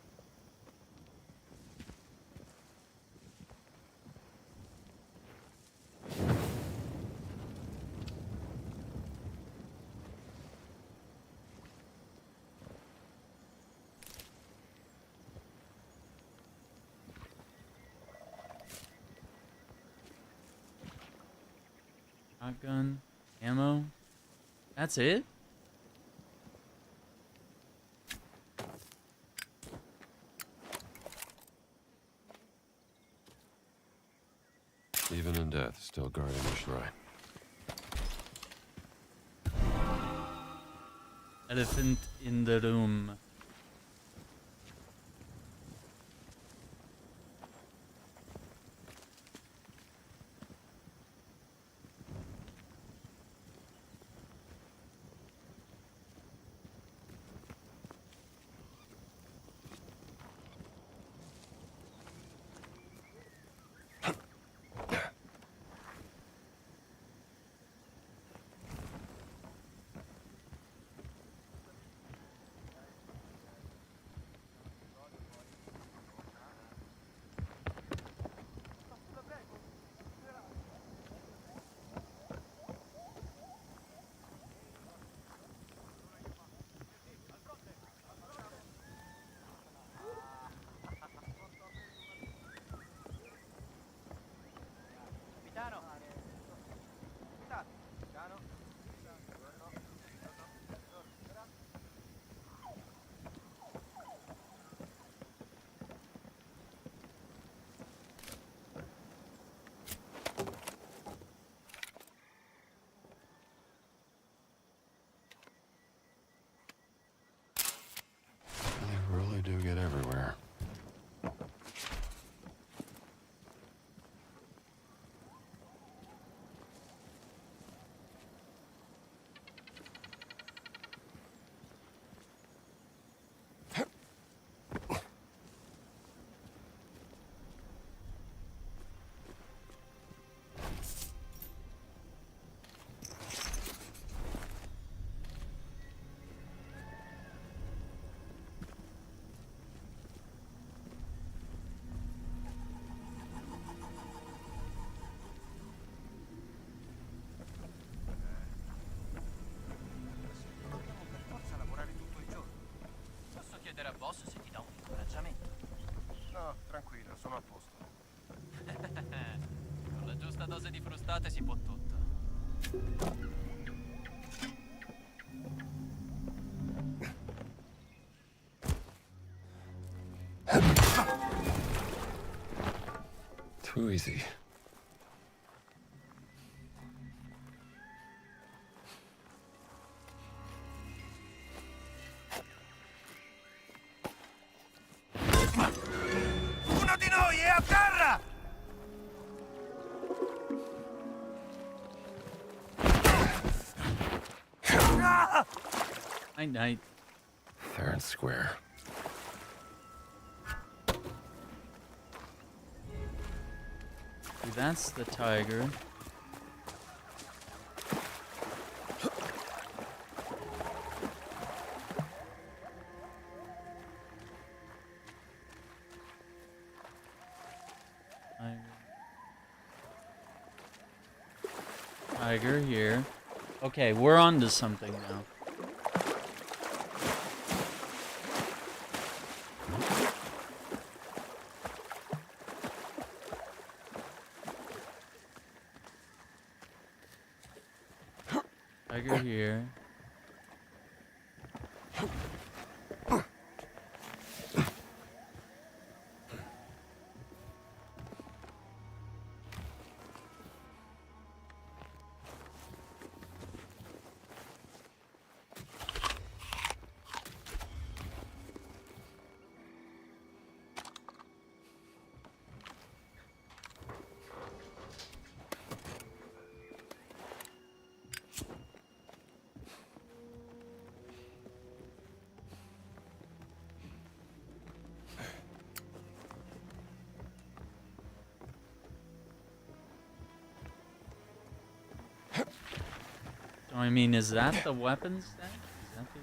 Speaker 1: Shotgun, ammo. That's it?
Speaker 12: Even in death, still guarding the shrine.
Speaker 1: Elephant in the room.
Speaker 12: They really do get everywhere.
Speaker 2: Al boss se ti dà un incoraggiamento.
Speaker 4: No, tranquillo, sono a posto.
Speaker 2: Con la giusta dose di frustate si può tutto.
Speaker 12: Too easy.
Speaker 4: Uno di noi è a terra!
Speaker 1: Night night.
Speaker 12: Fair and square.
Speaker 1: That's the tiger. Tiger here. Okay, we're on to something now. Tiger here. So, I mean, is that the weapons then? Is that the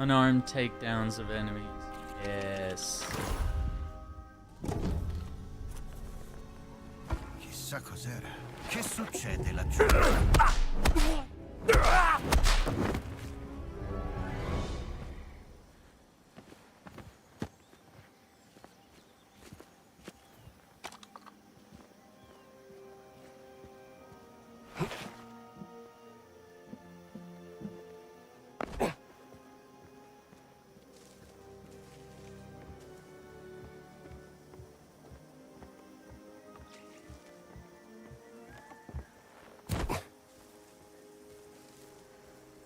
Speaker 1: Unarmed takedowns of enemies. Yes.
Speaker 4: Chissà cos'era. Che succede laggiù?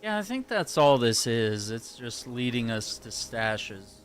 Speaker 1: Yeah, I think that's all this is. It's just leading us to stashes.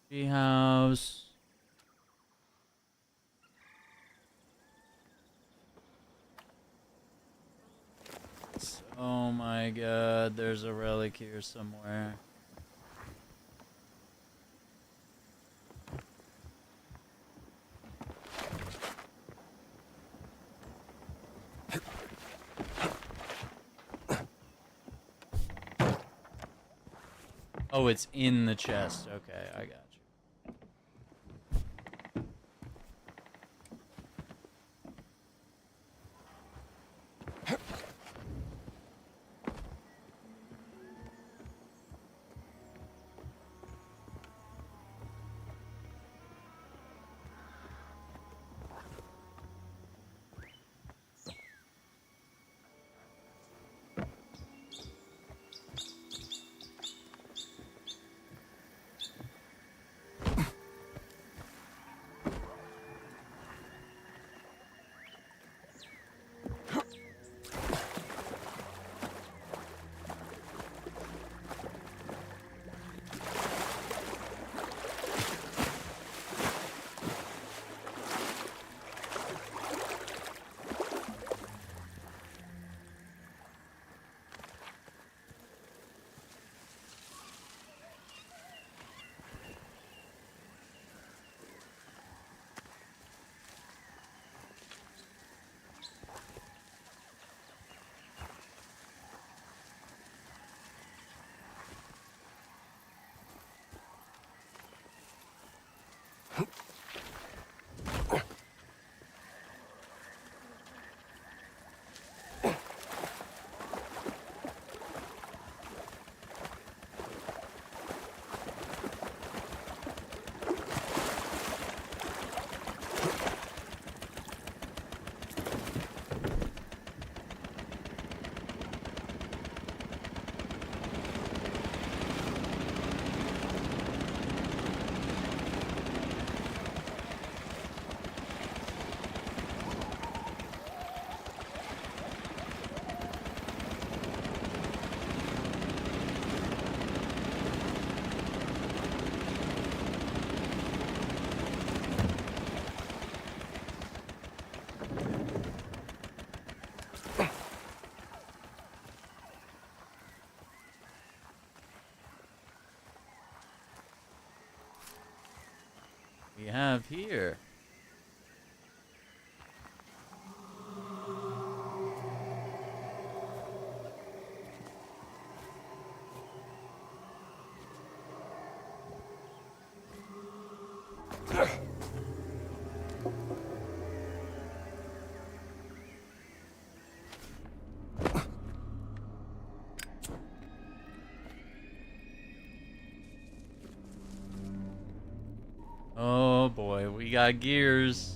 Speaker 1: Treehouse. Oh my god, there's a relic here somewhere. Oh, it's in the chest. Okay, I got you. We have here. Oh boy, we got gears.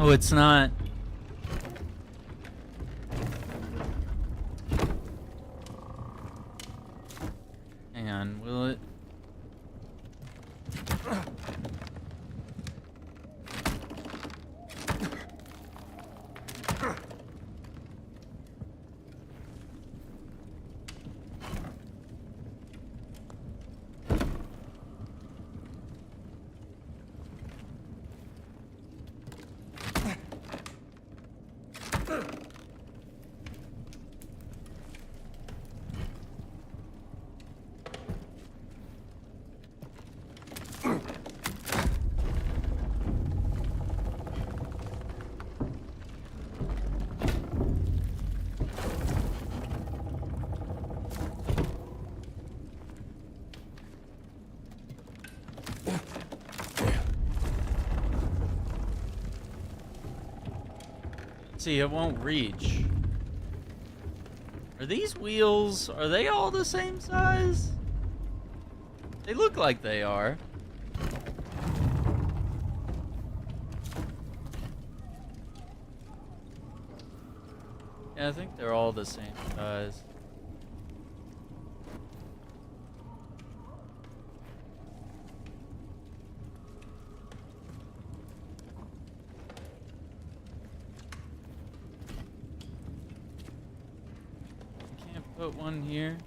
Speaker 1: Oh, it's not. Hang on, will it? See, it won't reach. Are these wheels, are they all the same size? They look like they are. Yeah, I think they're all the same size. Put one here.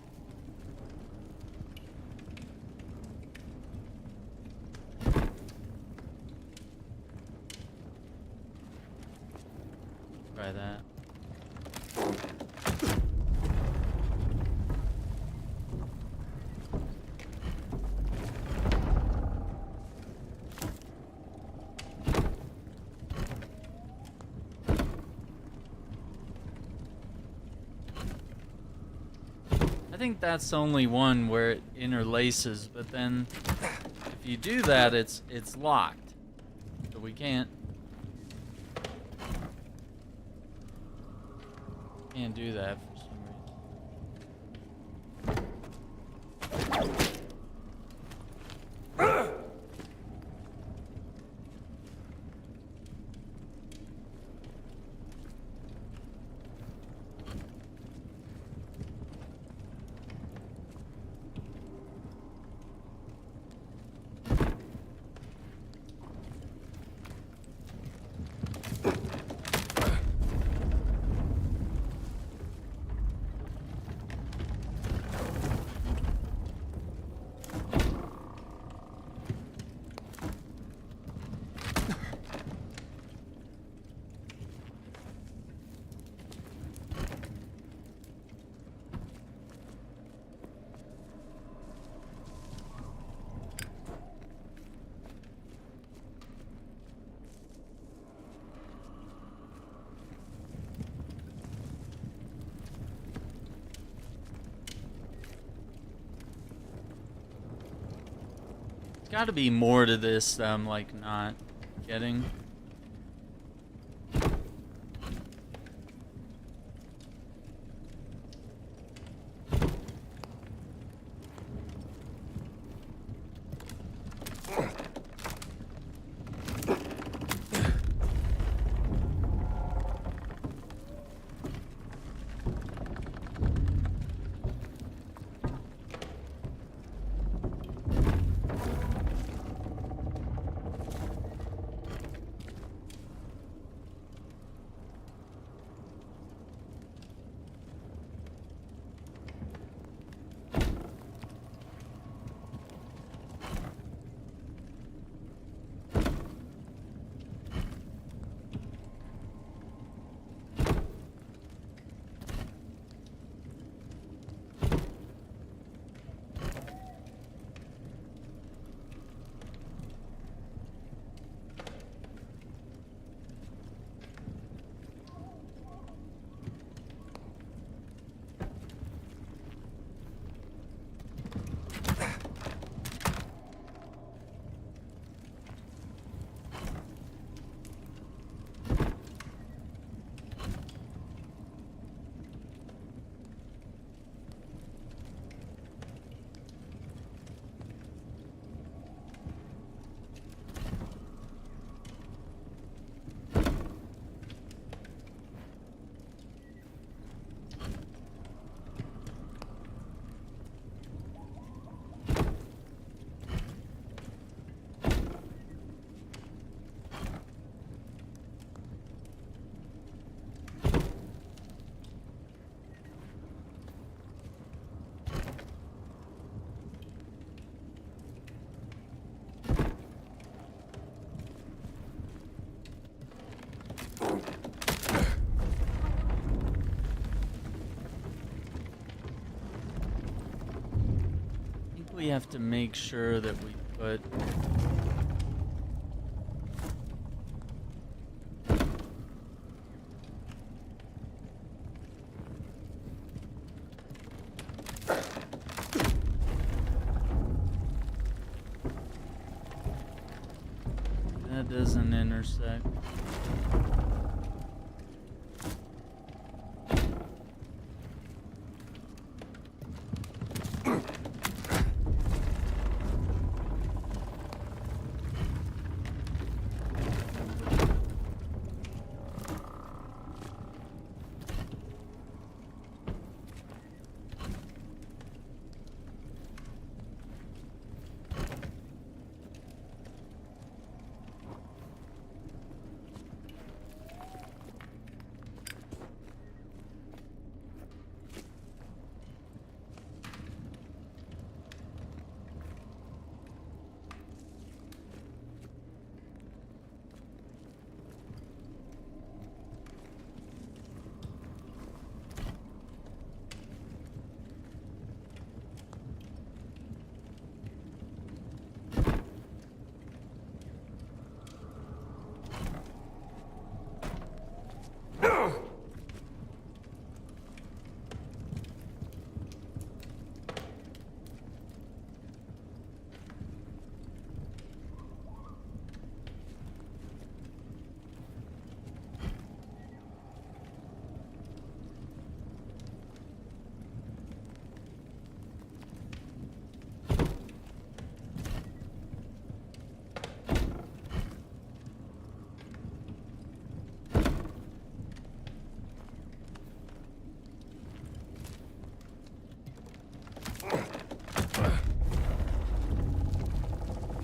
Speaker 1: Try that. I think that's the only one where it interlaces, but then if you do that, it's locked. So we can't do that for some reason. Got to be more to this that I'm like not getting. we have to make sure that we put... That doesn't intersect.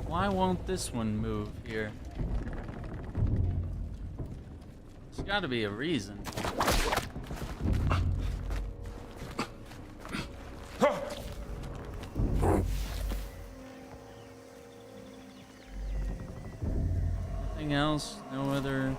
Speaker 1: Why won't this one move here? There's gotta be a reason. Nothing else? No other...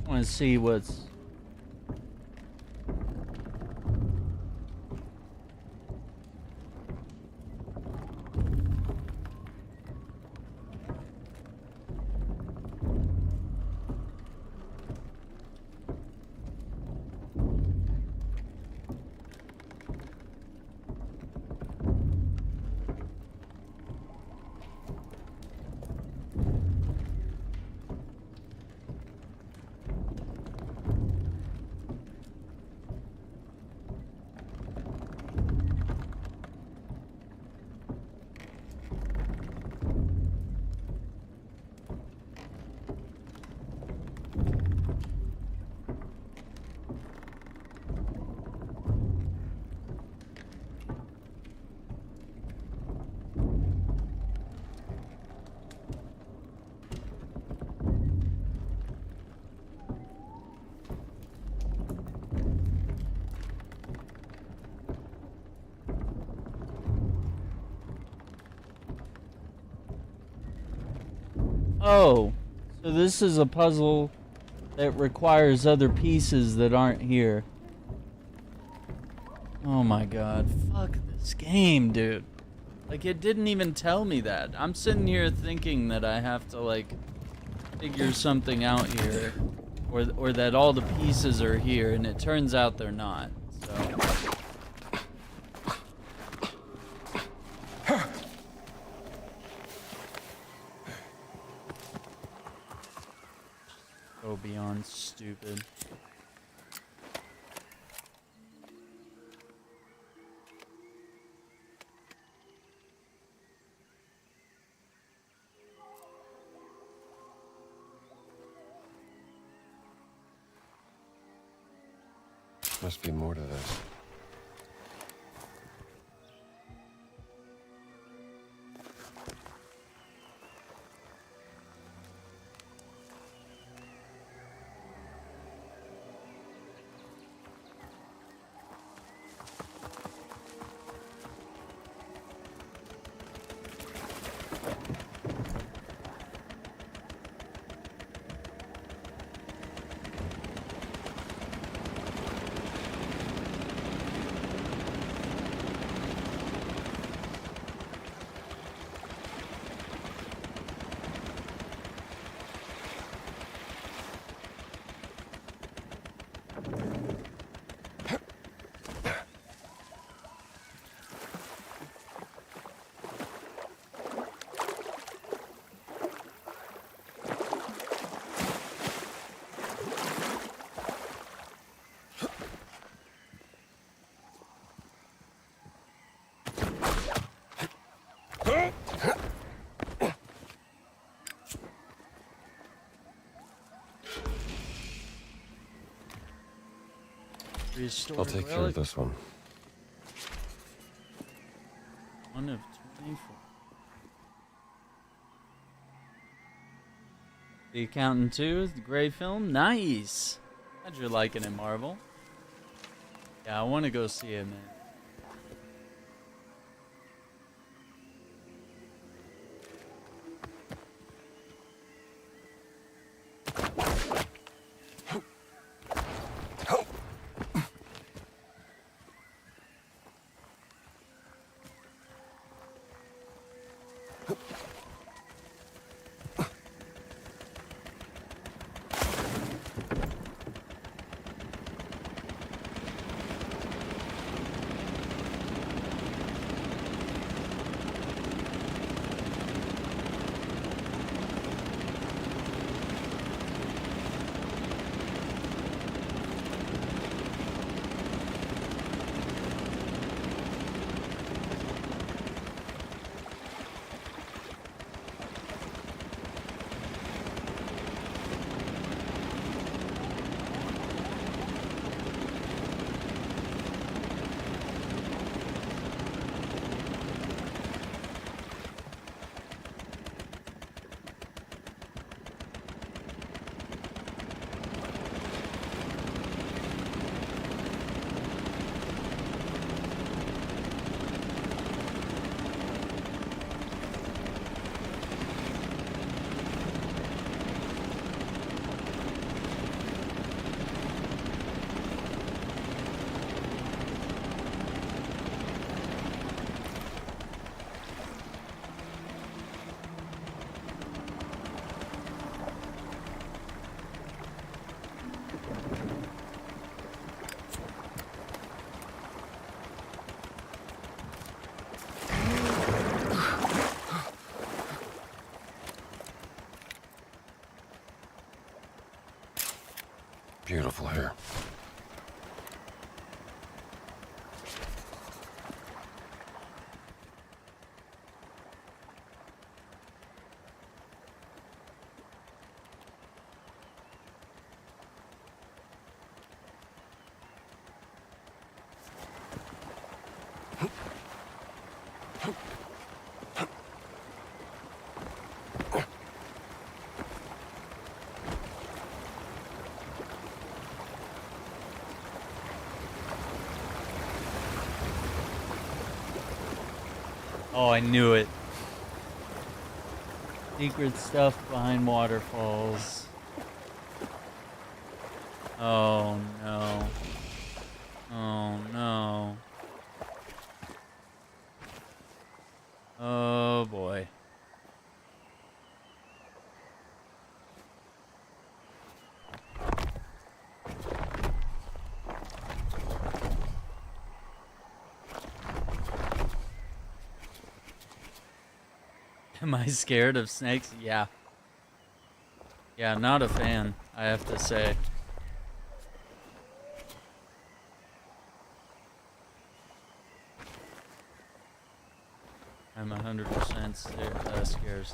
Speaker 1: Want to see what's... Oh, so this is a puzzle that requires other pieces that aren't here. Oh my god, fuck this game, dude. Like, it didn't even tell me that. I'm sitting here thinking that I have to, like, figure something out here. Or that all the pieces are here, and it turns out they're not, so... Go beyond stupid.
Speaker 12: Must be more to this. I'll take care of this one.
Speaker 1: One of 24. The Accountant 2, the great film. Nice. Glad you're liking it, Marvel. Yeah, I want to go see it, man.
Speaker 12: Beautiful hair.
Speaker 1: Oh, I knew it. Secret stuff behind waterfalls. Oh no. Oh no. Oh boy. Am I scared of snakes? Yeah. Yeah, not a fan, I have to say. I'm 100% scared.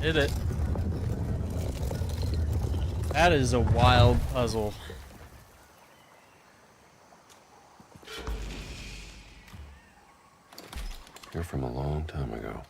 Speaker 1: Hit it. That is a wild puzzle.
Speaker 12: You're from a long time ago.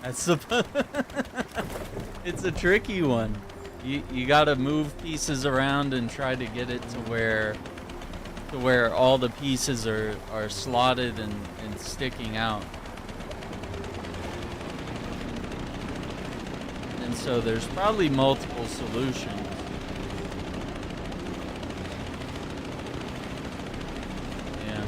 Speaker 1: That's the it's a tricky one. You gotta move pieces around and try to get it to where all the pieces are slotted and sticking out. And so there's probably multiple solutions. Yeah.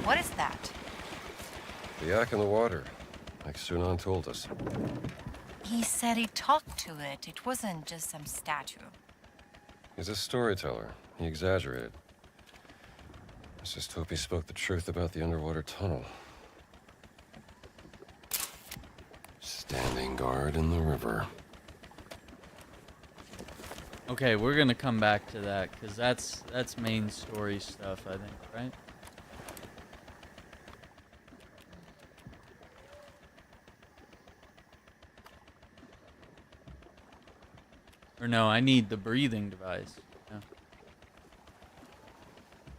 Speaker 3: What is that?
Speaker 12: The yak in the water, like Sunan told us.
Speaker 3: He said he talked to it. It wasn't just some statue.
Speaker 12: He's a storyteller. He exaggerated. Let's just hope he spoke the truth about the underwater tunnel. Standing guard in the river.
Speaker 1: Okay, we're gonna come back to that because that's main story stuff, I think, right? Or no, I need the breathing device. Yeah,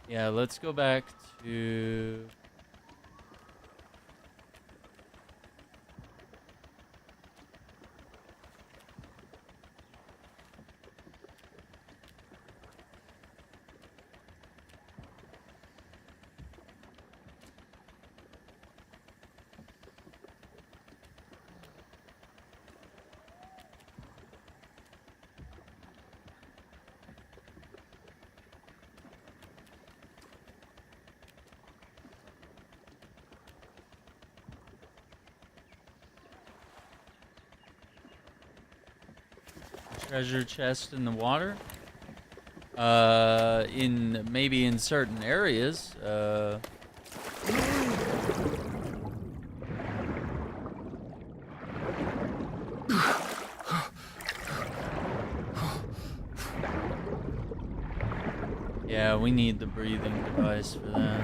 Speaker 1: yeah, let's go back to... Treasure chest in the water. Maybe in certain areas. Yeah, we need the breathing device for that.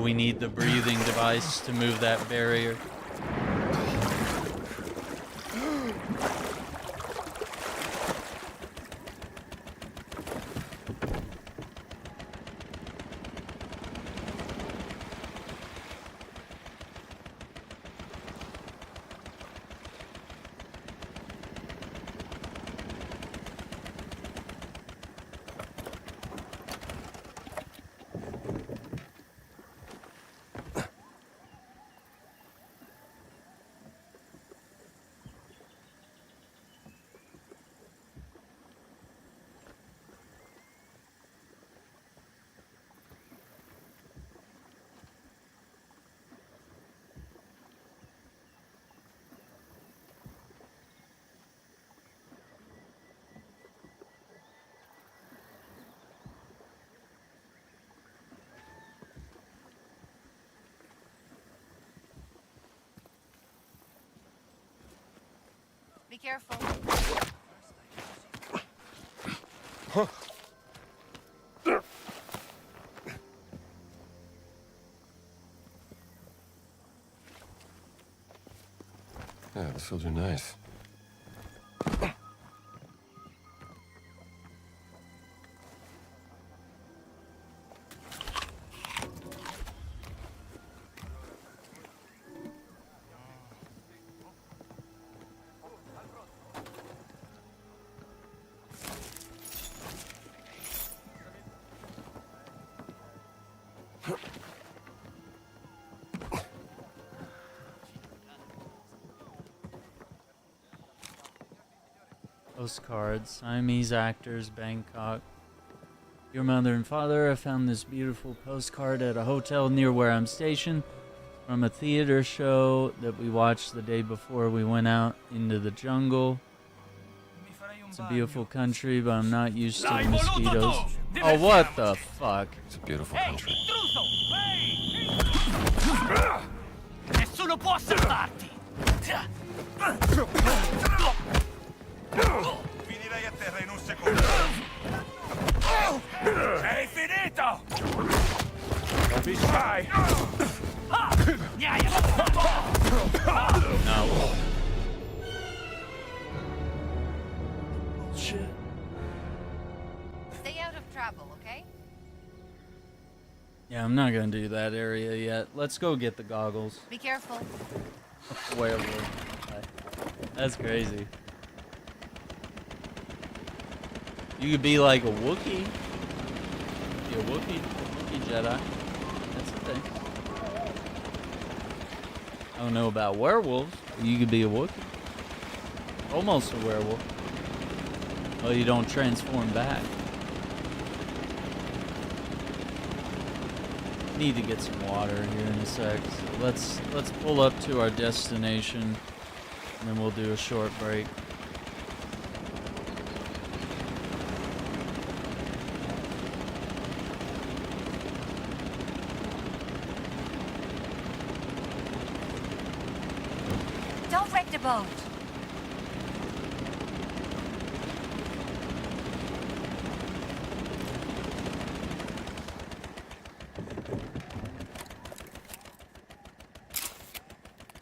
Speaker 1: we need the breathing device to move that barrier.
Speaker 3: Be careful.
Speaker 12: Yeah, this will do nice.
Speaker 1: Postcards, Siamese actors, Bangkok. Dear mother and father, I found this beautiful postcard at a hotel near where I'm stationed from a theater show that we watched the day before we went out into the jungle. It's a beautiful country, but I'm not used to the mosquitoes. Oh, what the fuck?
Speaker 12: It's a beautiful country.
Speaker 2: Nessuno può osservarti!
Speaker 4: Finirei a terra in un secondo.
Speaker 2: Sei finito!
Speaker 4: Don't be shy.
Speaker 1: No. Shit.
Speaker 3: Stay out of trouble, okay?
Speaker 1: Yeah, I'm not gonna do that area yet. Let's go get the goggles.
Speaker 3: Be careful.
Speaker 1: Werewolf. That's crazy. You could be like a Wookiee. Be a Wookiee Jedi. That's the thing. I don't know about werewolves, but you could be a Wookiee. Almost a werewolf. Well, you don't transform back. Need to get some water here in a sec. So let's pull up to our destination, and then we'll do a short break.
Speaker 3: Don't wreck the boat.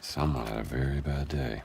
Speaker 12: Someone had a very bad day.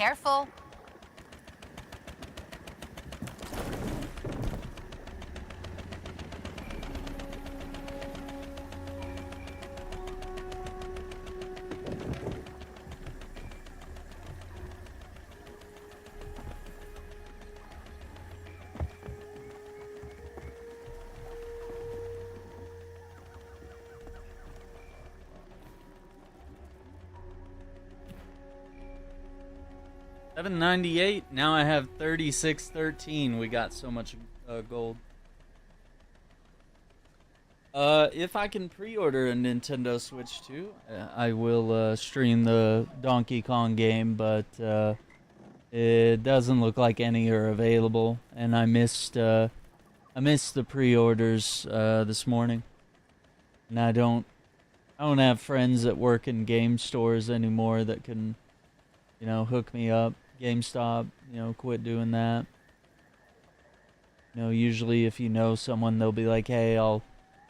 Speaker 3: Careful.
Speaker 1: $7.98. Now I have 36.13. We got so much gold. If I can pre-order a Nintendo Switch too, I will stream the Donkey Kong game, but it doesn't look like any are available, and I missed the pre-orders this morning, and I don't have friends that work in game stores anymore that can, you know, hook me up. GameStop, you know, quit doing that. You know, usually if you know someone, they'll be like, hey, I'll,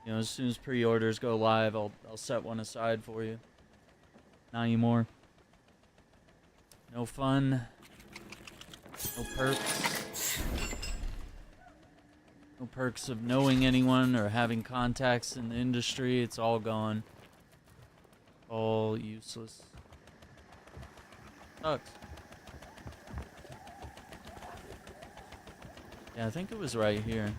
Speaker 1: you know, as soon as pre-orders go live, I'll set one aside for you. Not anymore. No fun. No perks. No perks of knowing anyone or having contacts in the industry. It's all gone. All useless. Sucks. Yeah, I think it was right here.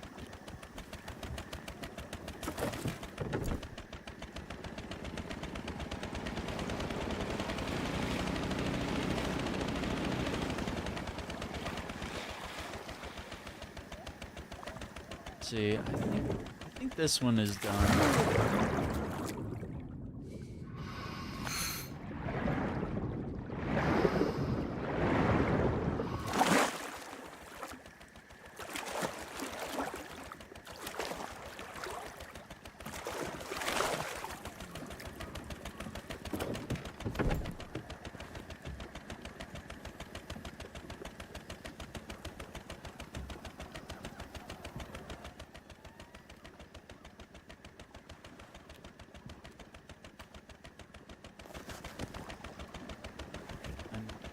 Speaker 1: Let's see, I think this one is done.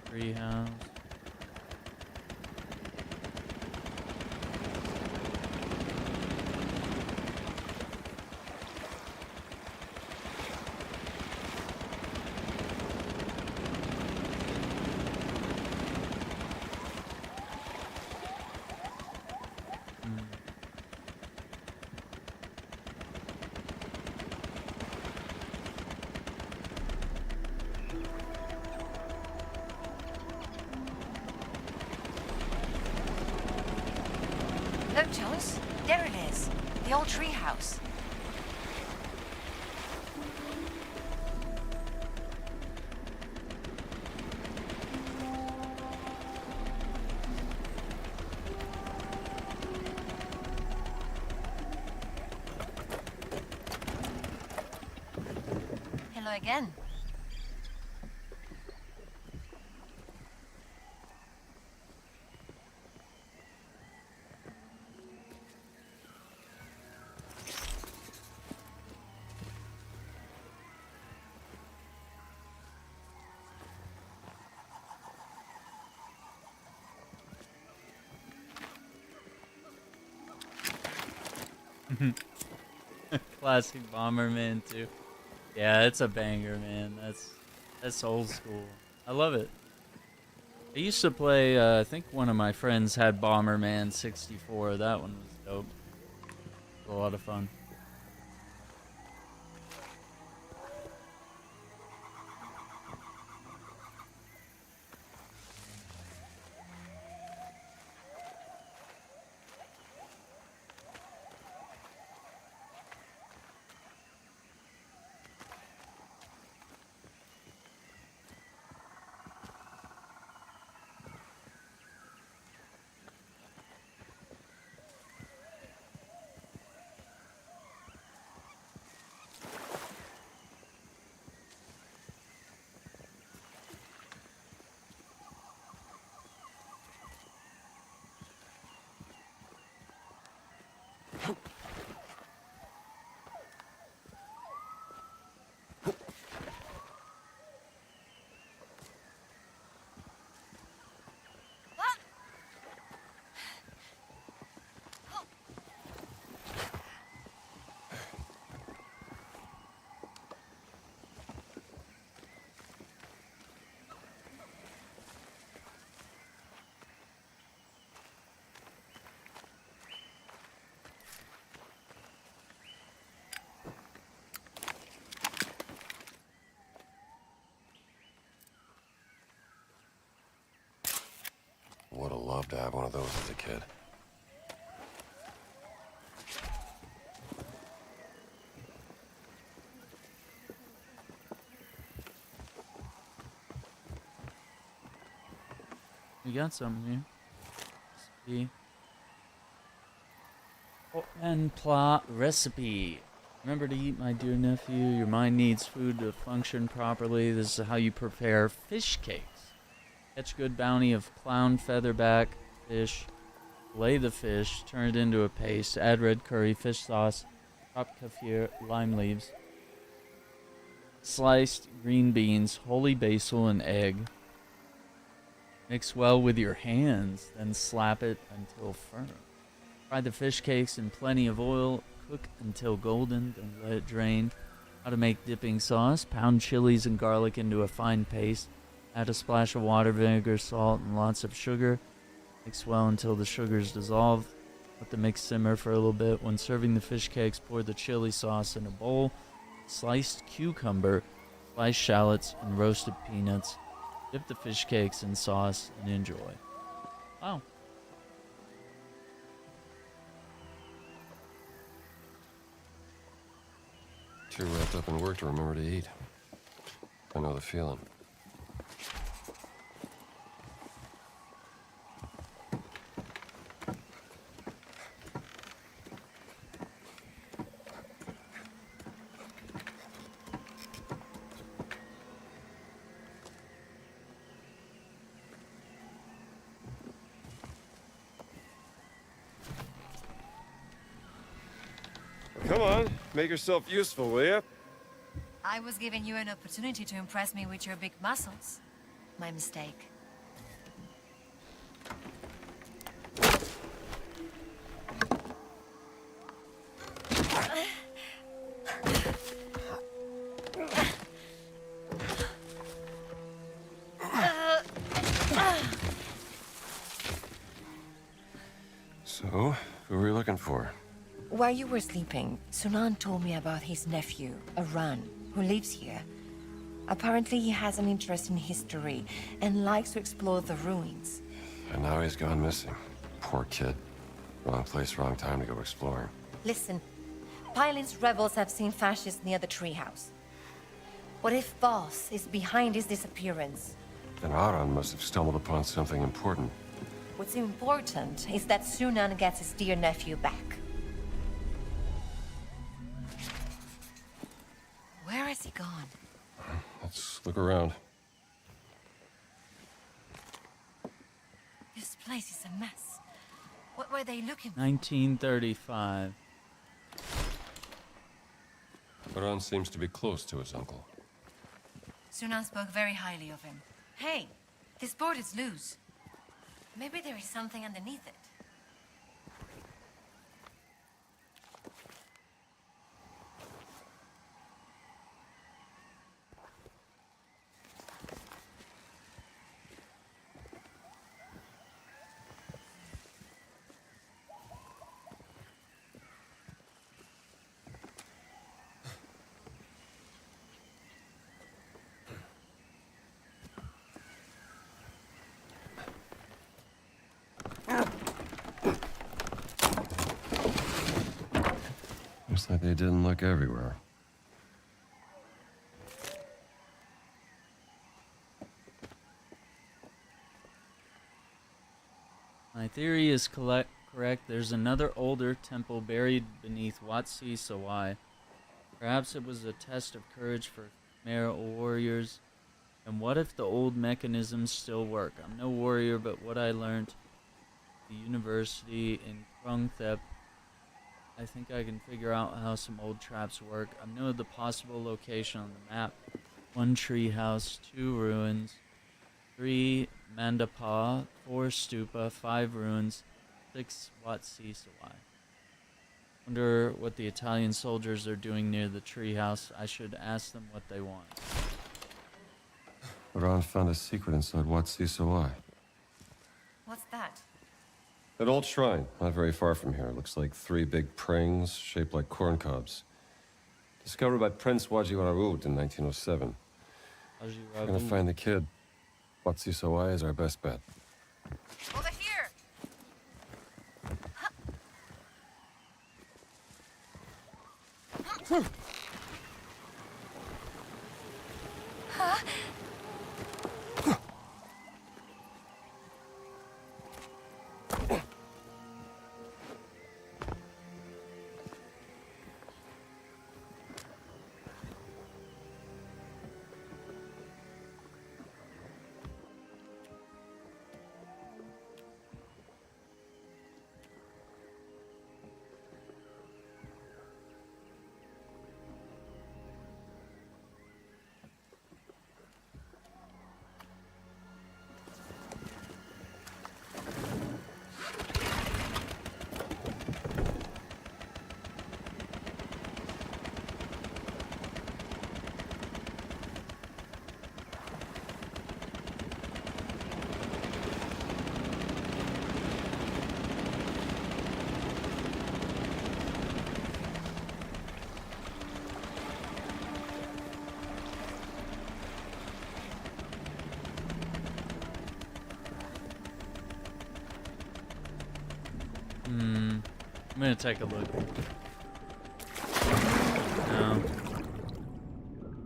Speaker 1: Treehouse.
Speaker 3: Look, Jones. There it is. The old treehouse. Hello again.
Speaker 1: Classic Bomberman too. Yeah, it's a banger, man. That's old school. I love it. I used to play, I think one of my friends had Bomberman 64. That one was dope. It was a lot of fun.
Speaker 12: love to have one of those as a kid.
Speaker 1: We got something here. Recipe. Oh, and plot recipe. Remember to eat, my dear nephew. Your mind needs food to function properly. This is how you prepare fish cakes. Catch good bounty of clown featherback fish. Fillet the fish. Turn it into a paste. Add red curry, fish sauce, chopped kaffir, lime leaves, sliced green beans, holy basil, and egg. Mix well with your hands, then slap it until firm. Fry the fish cakes in plenty of oil. Cook until golden, then let it drain. How to make dipping sauce. Pound chilies and garlic into a fine paste. Add a splash of water, vinegar, salt, and lots of sugar. Mix well until the sugars dissolve. Let the mix simmer for a little bit. When serving the fish cakes, pour the chili sauce in a bowl. Sliced cucumber, sliced shallots, and roasted peanuts. Dip the fish cakes in sauce and enjoy. Wow.
Speaker 12: Too wrapped up in work to remember to eat. I know the feeling.
Speaker 21: Come on, make yourself useful, will ya?
Speaker 3: I was giving you an opportunity to impress me with your big muscles. My mistake.
Speaker 12: So, who were you looking for?
Speaker 7: While you were sleeping, Sunan told me about his nephew, Aran, who lives here. Apparently he has an interest in history and likes to explore the ruins.
Speaker 12: And now he's gone missing. Poor kid. Wrong place, wrong time to go exploring.
Speaker 3: Listen, Pylin's rebels have seen fascists near the treehouse. What if Voss is behind his disappearance?
Speaker 12: Then Aran must have stumbled upon something important.
Speaker 3: What's important is that Sunan gets his dear nephew back. Where has he gone?
Speaker 12: Let's look around.
Speaker 3: This place is a mess. What were they looking for?
Speaker 1: 1935.
Speaker 12: Aran seems to be close to his uncle.
Speaker 3: Sunan spoke very highly of him. Hey, this board is loose. Maybe there is something underneath it.
Speaker 12: Looks like they didn't look everywhere.
Speaker 1: My theory is correct. There's another older temple buried beneath Wat Si Sawai. Perhaps it was a test of courage for Khmer warriors. And what if the old mechanisms still work? I'm no warrior, but what I learned at the university in Krungthep, I think I can figure out how some old traps work. I know the possible location on the map. 1 tree house, 2 ruins, 3 mandapa, 4 stupa, 5 ruins, 6 Wat Si Sawai. Wonder what the Italian soldiers are doing near the treehouse. I should ask them what they want.
Speaker 12: Aran found a secret inside Wat Si Sawai.
Speaker 3: What's that?
Speaker 12: An old shrine, not very far from here. Looks like 3 big prings shaped like corn cobs. Discovered by Prince Wajiwarud in 1907. We're gonna find the kid. Wat Si Sawai is our best bet.
Speaker 3: Over here!
Speaker 10: Huh?
Speaker 1: I'm gonna take a look. No.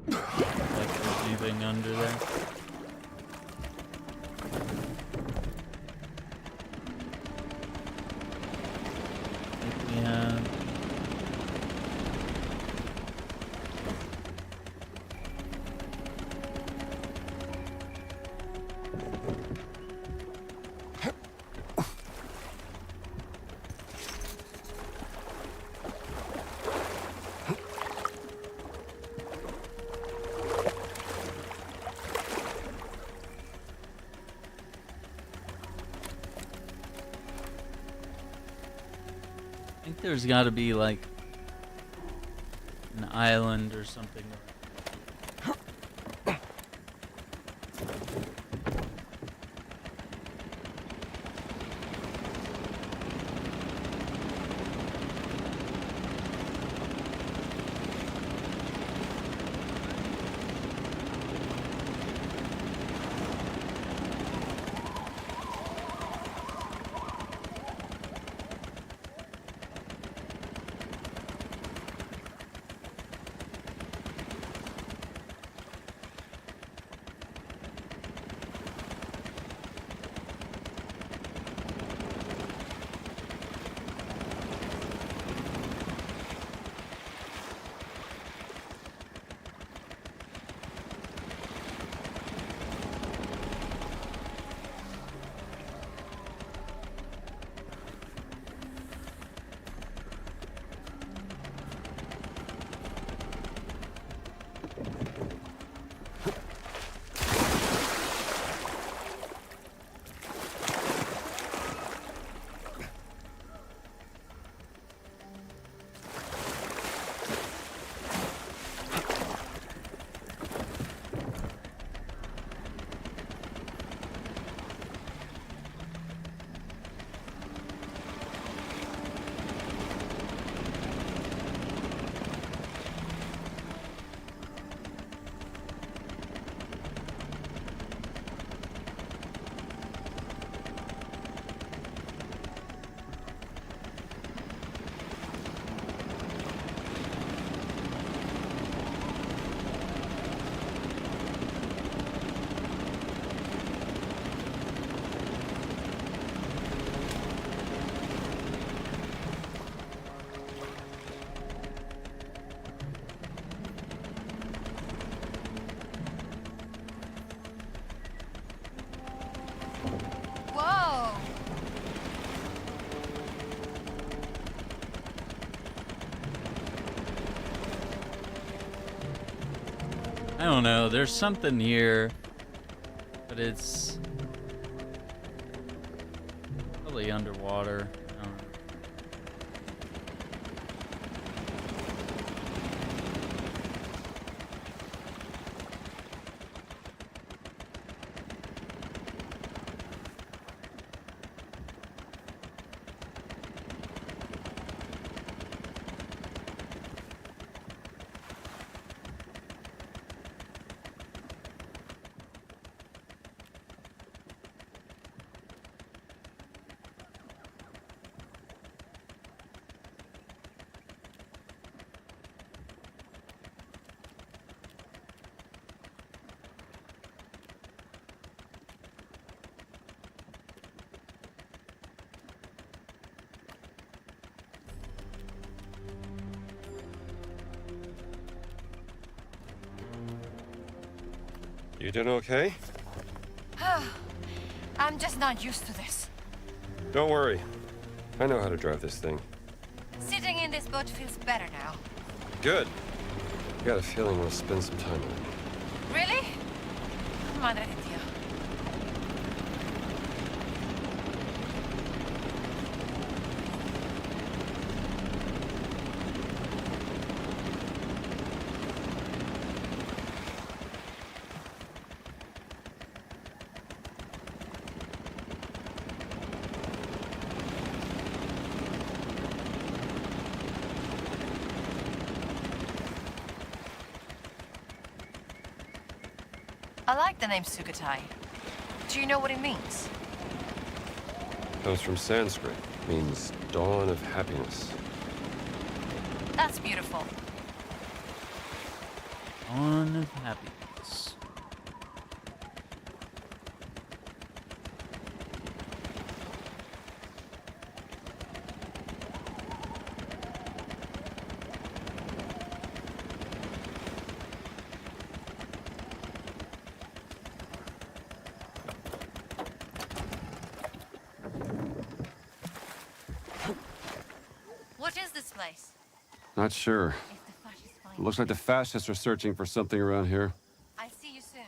Speaker 1: Like there's anything under there. I think we have. I think there's got to be like an island or something. I don't know, there's something here, but it's probably underwater. I don't know.
Speaker 21: You doing okay?
Speaker 3: I'm just not used to this.
Speaker 21: Don't worry. I know how to drive this thing.
Speaker 3: Sitting in this boat feels better now.
Speaker 21: Good. I got a feeling we'll spend some time on it.
Speaker 3: Really? Madre de Dios. I like the name Sukhothai. Do you know what it means?
Speaker 21: Comes from Sanskrit. Means dawn of happiness.
Speaker 3: That's beautiful.
Speaker 1: Dawn of happiness.
Speaker 3: What is this place?
Speaker 12: Not sure. Looks like the fascists are searching for something around here.
Speaker 3: I'll see you soon.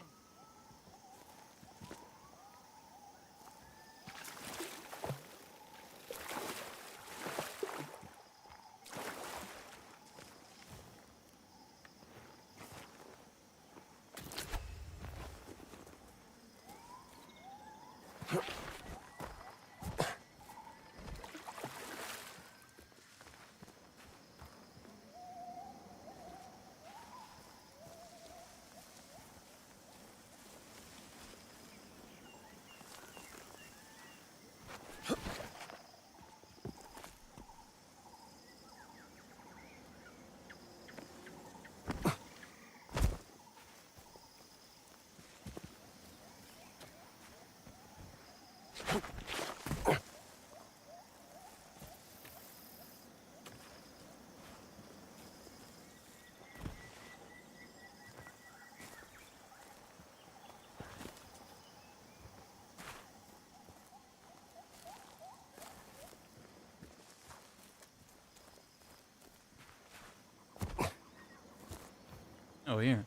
Speaker 1: Oh, here.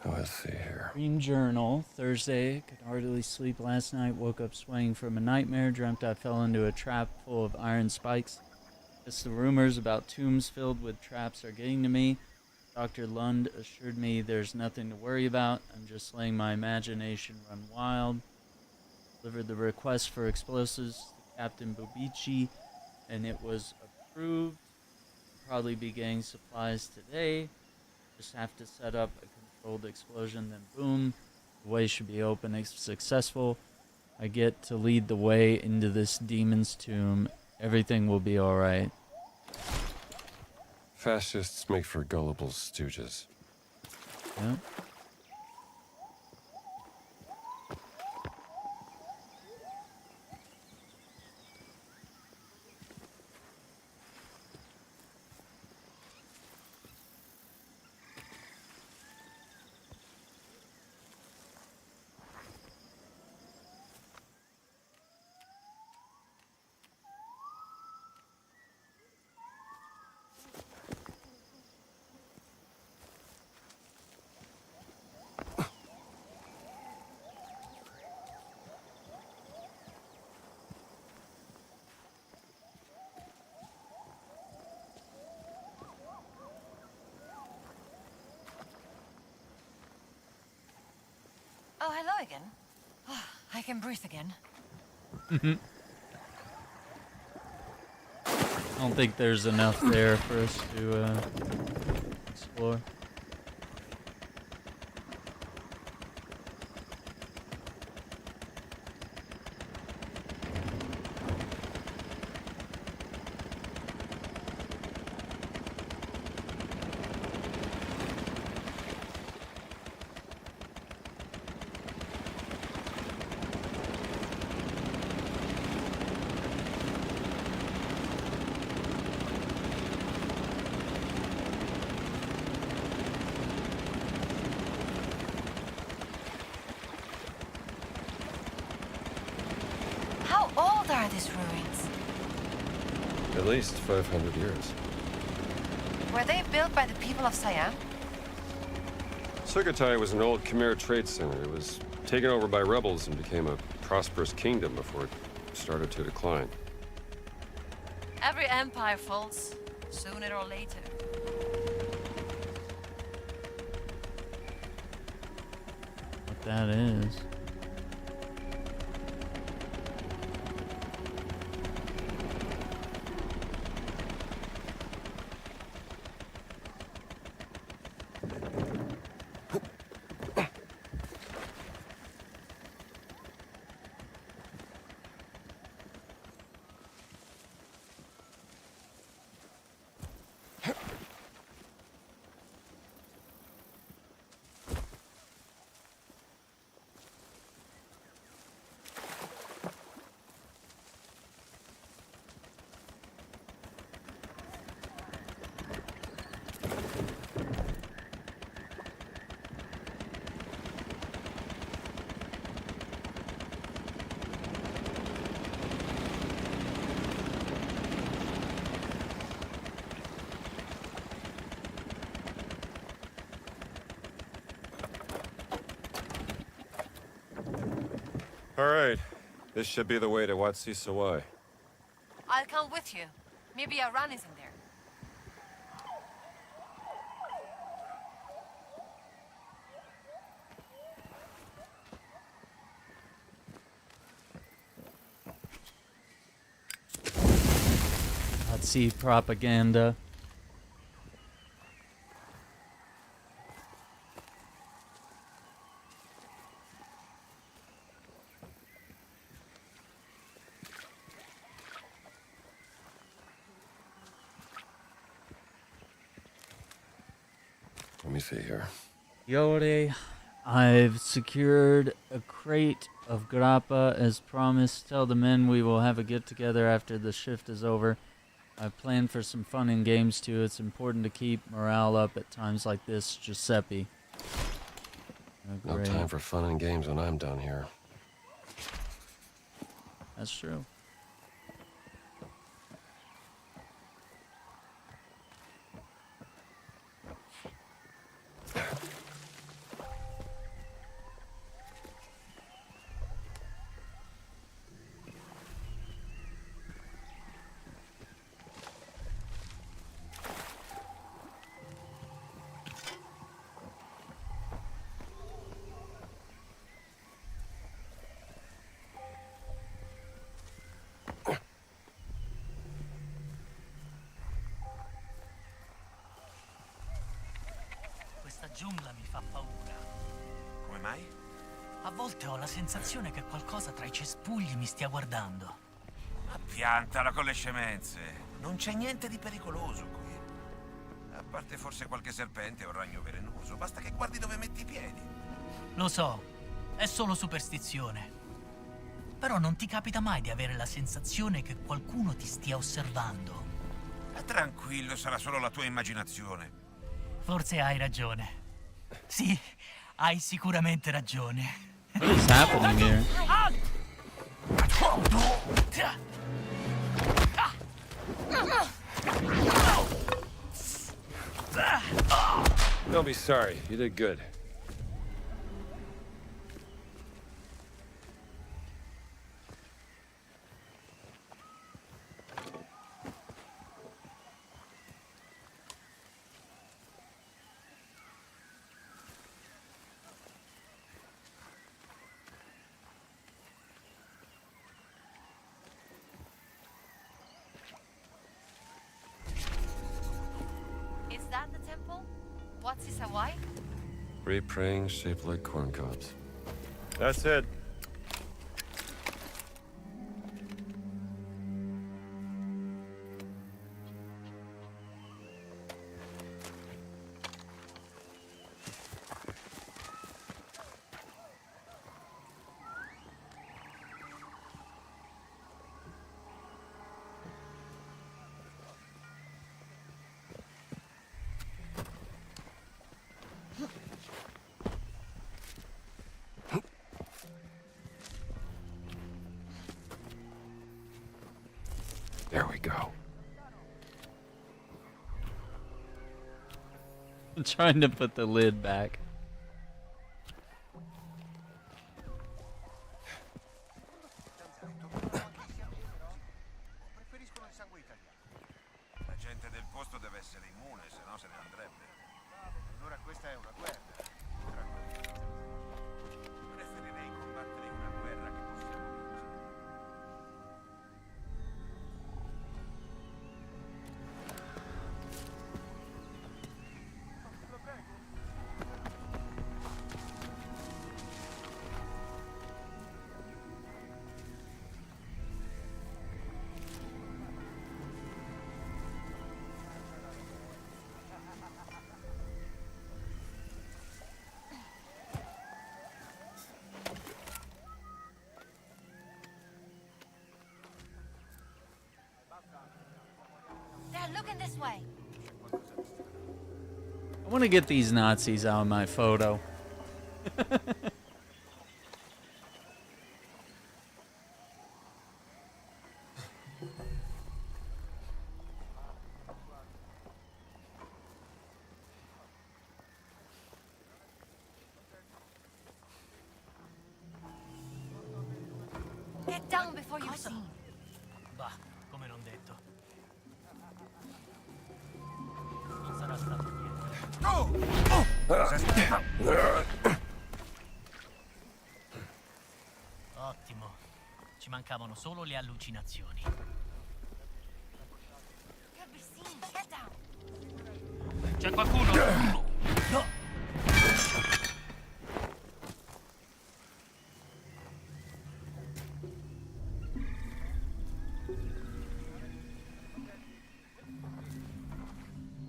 Speaker 12: Oh, let's see here.
Speaker 1: Dream journal. Thursday. Could hardly sleep last night. Woke up swaying from a nightmare. Dreamt I fell into a trap full of iron spikes. Just the rumors about tombs filled with traps are getting to me. Dr. Lund assured me there's nothing to worry about. I'm just letting my imagination run wild. Delivered the request for explosives to Captain Bobici, and it was approved. Probably be getting supplies today. Just have to set up a controlled explosion, then boom. The way should be open if successful. I get to lead the way into this demon's tomb. Everything will be alright.
Speaker 12: Fascists make for gullible stooges.
Speaker 1: Yeah.
Speaker 3: Oh, hello again. Oh, I can breathe again.
Speaker 1: I don't think there's enough there for us to explore.
Speaker 3: old are these ruins?
Speaker 6: At least 500 years.
Speaker 3: Were they built by the people of Siam?
Speaker 6: Sukhothai was an old Khmer trade center. It was taken over by rebels and became a prosperous kingdom before it started to decline.
Speaker 3: Every empire falls, sooner or later.
Speaker 1: What that is.
Speaker 6: All right. This should be the way to Wat Si Sawai.
Speaker 3: I'll come with you. Maybe a run is in there.
Speaker 1: Nazi propaganda.
Speaker 6: Let me see here.
Speaker 1: Yore, I've secured a crate of grappa as promised. Tell the men we will have a get-together after the shift is over. I've planned for some fun and games too. It's important to keep morale up at times like this, Giuseppe. Oh,
Speaker 6: No time for fun and games when I'm down here.
Speaker 1: That's true.
Speaker 2: Questa giungla mi fa paura.
Speaker 5: Come mai?
Speaker 2: A volte ho la sensazione che qualcosa tra i cespugli mi stia guardando.
Speaker 5: Ma piantala con le scemenze. Non c'è niente di pericoloso qui. A parte forse qualche serpente o ragno velenoso. Basta che guardi dove metti i piedi.
Speaker 2: Lo so, è solo superstizione. Però non ti capita mai di avere la sensazione che qualcuno ti stia osservando?
Speaker 5: Tranquillo, sarà solo la tua immaginazione.
Speaker 2: Forse hai ragione. Sì, hai sicuramente ragione.
Speaker 1: What is happening here?
Speaker 6: Don't be sorry. You did good.
Speaker 3: Is that the temple? What's this, Hawaii?
Speaker 6: 3 prayings shaped like corn cobs.
Speaker 20: That's it.
Speaker 6: There we go.
Speaker 1: I'm trying to put the lid back.
Speaker 5: La gente del posto deve essere immune, se no se ne andrebbe.
Speaker 11: Allora questa è una guerra.
Speaker 5: Preferirei combattere in una guerra che possiamo vincere.
Speaker 3: They're looking this way.
Speaker 1: I want to get these Nazis out of my photo.
Speaker 3: Get down before you're seen.
Speaker 2: Bah, come non detto. Non sarà stato niente. Ottimo. Ci mancavano solo le allucinazioni.
Speaker 3: Could be seen. Get down.
Speaker 2: C'è qualcuno? No!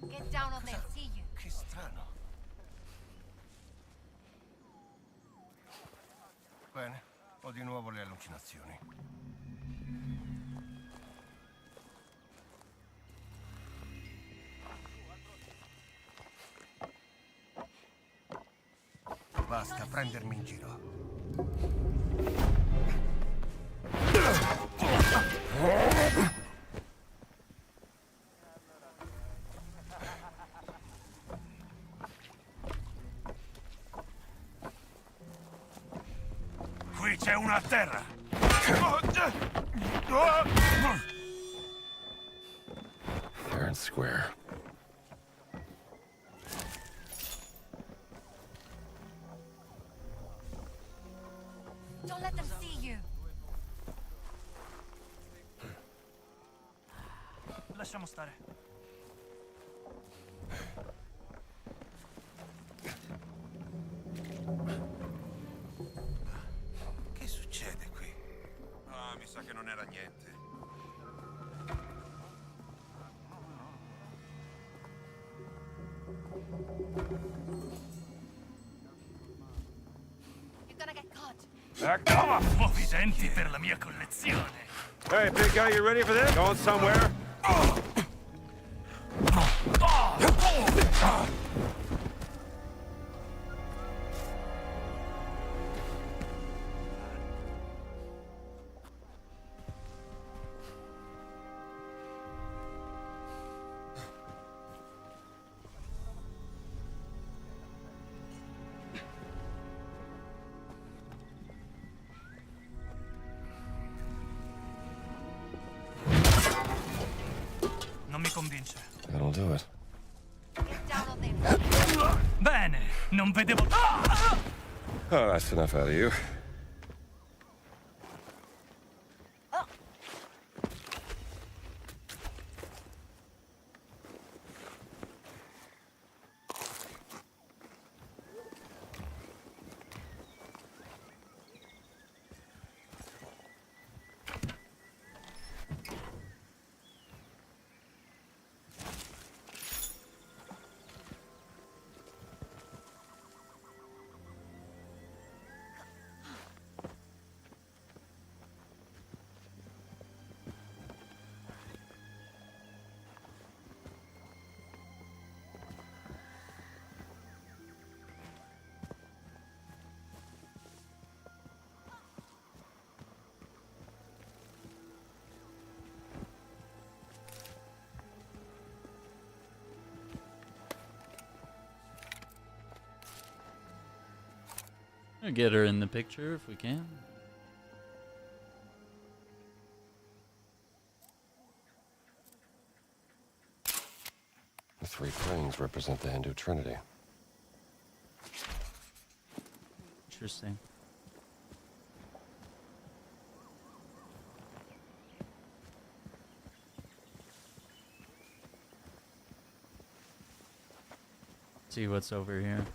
Speaker 3: Get down or they'll see you.
Speaker 13: Che strano. Bene, ho di nuovo le allucinazioni. Basta prendermi in giro.
Speaker 5: Qui c'è uno a terra!
Speaker 6: Fair and square.
Speaker 3: Don't let them see you.
Speaker 2: Lasciamo stare.
Speaker 5: Che succede qui? Ah, mi sa che non era niente.
Speaker 3: You're gonna get caught.
Speaker 2: Nuovi denti per la mia collezione.
Speaker 6: Hey, big guy, you ready for this? Going somewhere?
Speaker 2: Non mi convince.
Speaker 6: That'll do it.
Speaker 3: Get down or they'll.
Speaker 2: Bene, non vedevo.
Speaker 6: Oh, that's enough out of you.
Speaker 1: Gonna get her in the picture if we can.
Speaker 12: The three prayings represent the Hindu Trinity.
Speaker 1: Interesting. See what's over here.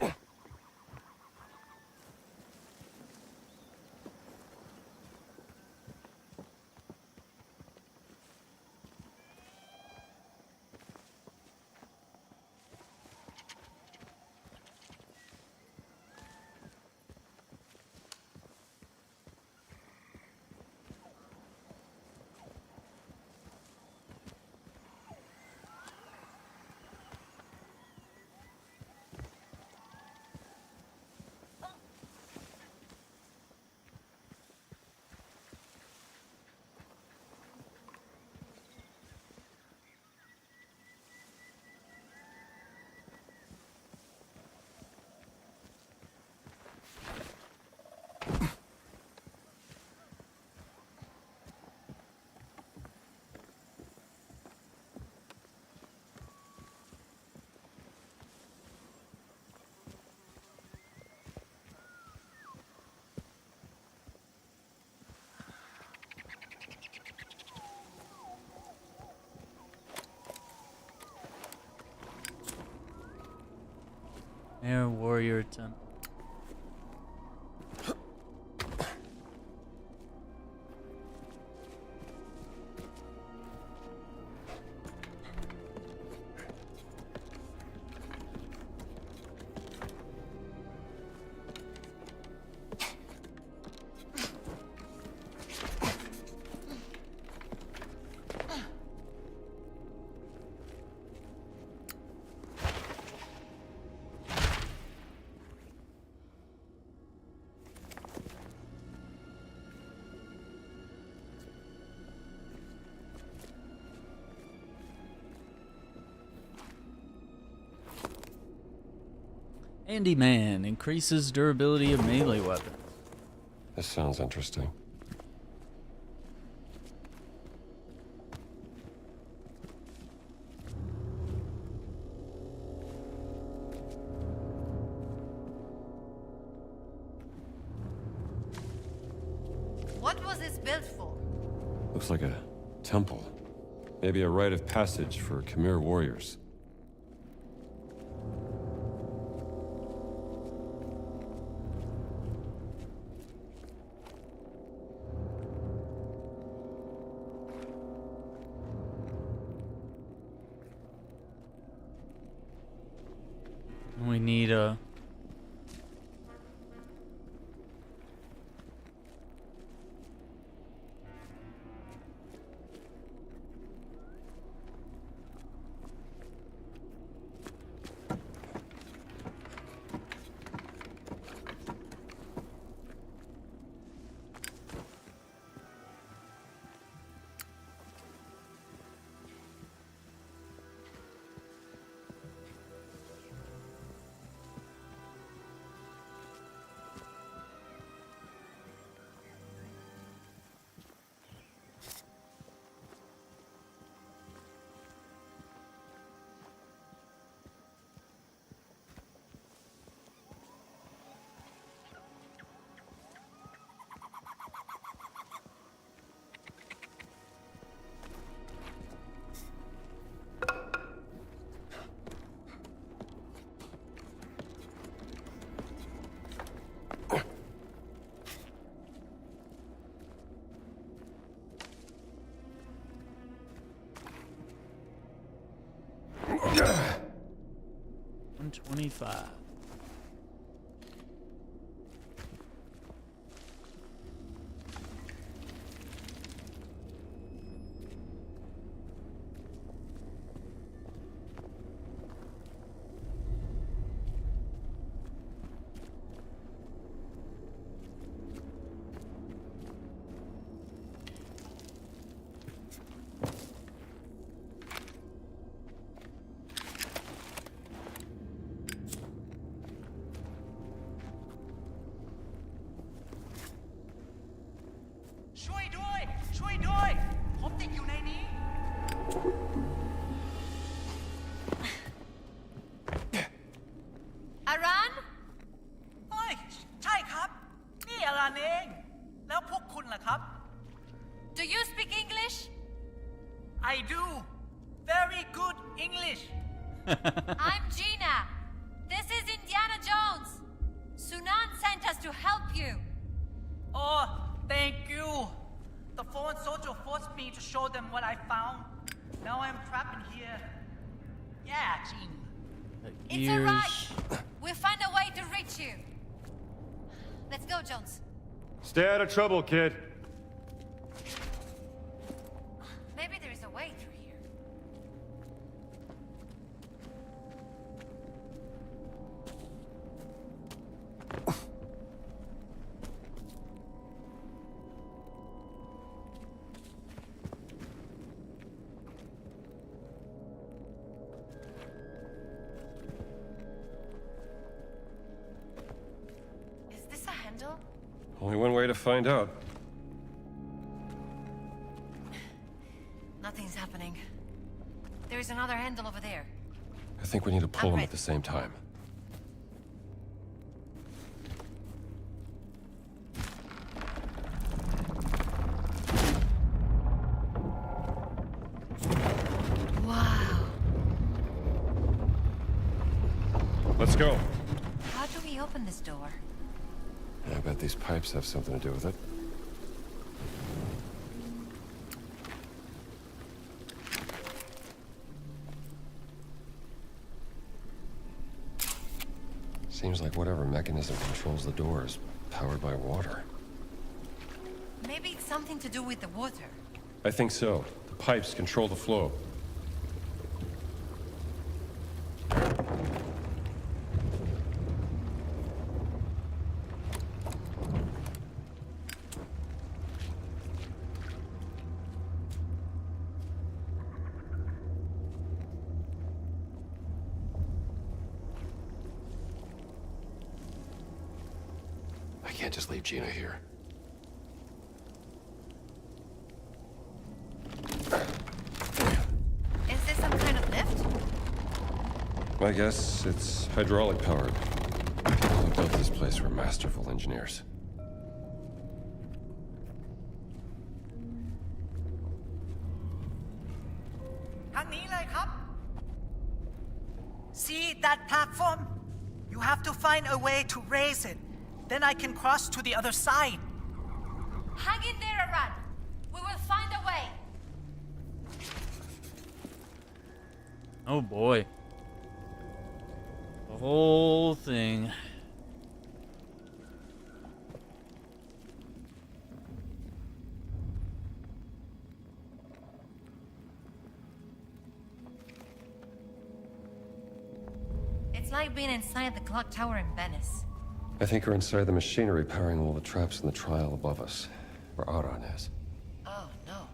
Speaker 1: Air Warrior Temple. Handyman increases durability of melee weapons.
Speaker 12: This sounds interesting.
Speaker 3: What was this built for?
Speaker 12: Looks like a temple. Maybe a rite of passage for Khmer warriors.
Speaker 1: We need a... $125.
Speaker 2: ผมติดอยู่ในนี้
Speaker 3: Aran?
Speaker 2: เฮ้ย ใช่ครับ นี่อารันเอง แล้วพวกคุณล่ะครับ
Speaker 3: Do you speak English?
Speaker 2: I do very good English
Speaker 3: I'm Gina. This is Indiana Jones. Sunan sent us to help you.
Speaker 2: Oh thank you The foreign soldier forced me to show them what I found Now I'm trapped in here Yeah, Gene
Speaker 3: It's alright. We'll find a way to reach you. Let's go, Jones.
Speaker 21: Stay out of trouble, kid.
Speaker 3: Maybe there is a way through here. Is this a handle?
Speaker 6: Only one way to find out.
Speaker 3: Nothing's happening. There is another handle over there.
Speaker 6: I think we need to pull them at the same time.
Speaker 3: Wow.
Speaker 6: Let's go.
Speaker 3: How do we open this door?
Speaker 6: I bet these pipes have something to do with it. Seems like whatever mechanism controls the door is powered by water.
Speaker 3: Maybe it's something to do with the water.
Speaker 6: I think so. The pipes control the flow. I can't just leave Gina here.
Speaker 3: Is this some kind of lift?
Speaker 6: I guess it's hydraulic powered. People who built this place were masterful engineers.
Speaker 2: See that platform? You have to find a way to raise it. Then I can cross to the other side.
Speaker 3: Hang in there, Aran. We will find a way.
Speaker 1: Oh boy. The whole thing.
Speaker 3: It's like being inside the clock tower in Venice.
Speaker 6: I think we're inside the machinery powering all the traps in the trial above us, where Aran is.
Speaker 3: Oh, no.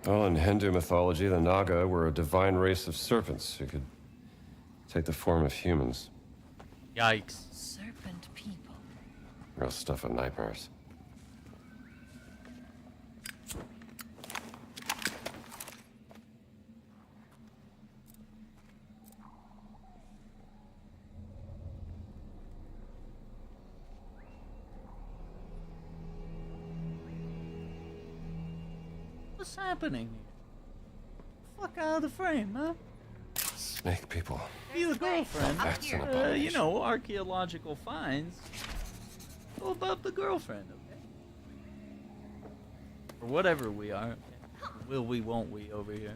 Speaker 6: Well, in Hindu mythology, the Naga were a divine race of serpents who could take the form of humans.
Speaker 1: Yikes.
Speaker 3: Serpent people.
Speaker 6: Real stuff of nightmares.
Speaker 1: What's happening here? Fuck out of the frame, huh?
Speaker 12: Snake people.
Speaker 1: Be the girlfriend.
Speaker 12: That's an
Speaker 1: You
Speaker 12: abomination.
Speaker 1: know, archaeological finds. Go above the girlfriend, okay? Or whatever we are. Okay? Will we, won't we over here.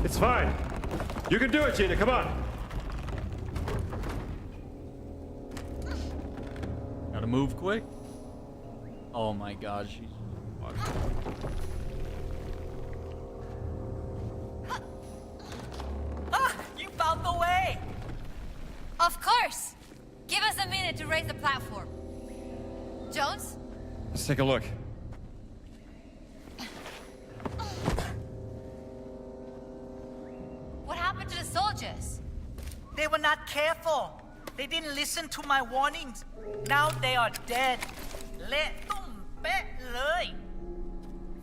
Speaker 12: It's fine. You can do it, Gina. Come on.
Speaker 1: Gotta move quick. Oh my god, she's
Speaker 2: You found the way!
Speaker 3: Of course! Give us a minute to raise the platform. Jones?
Speaker 12: Let's take a look.
Speaker 3: What happened to the soldiers?
Speaker 2: They were not careful. They didn't listen to my warnings. Now they are dead. เละตุ้มเป๊ะเลย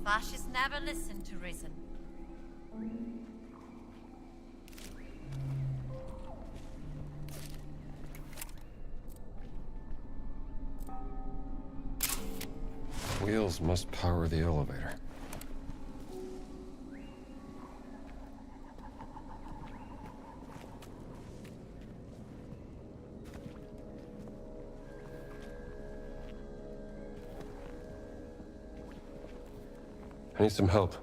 Speaker 3: Fascists never listen to reason.
Speaker 12: Wheels must power the elevator. I need some help.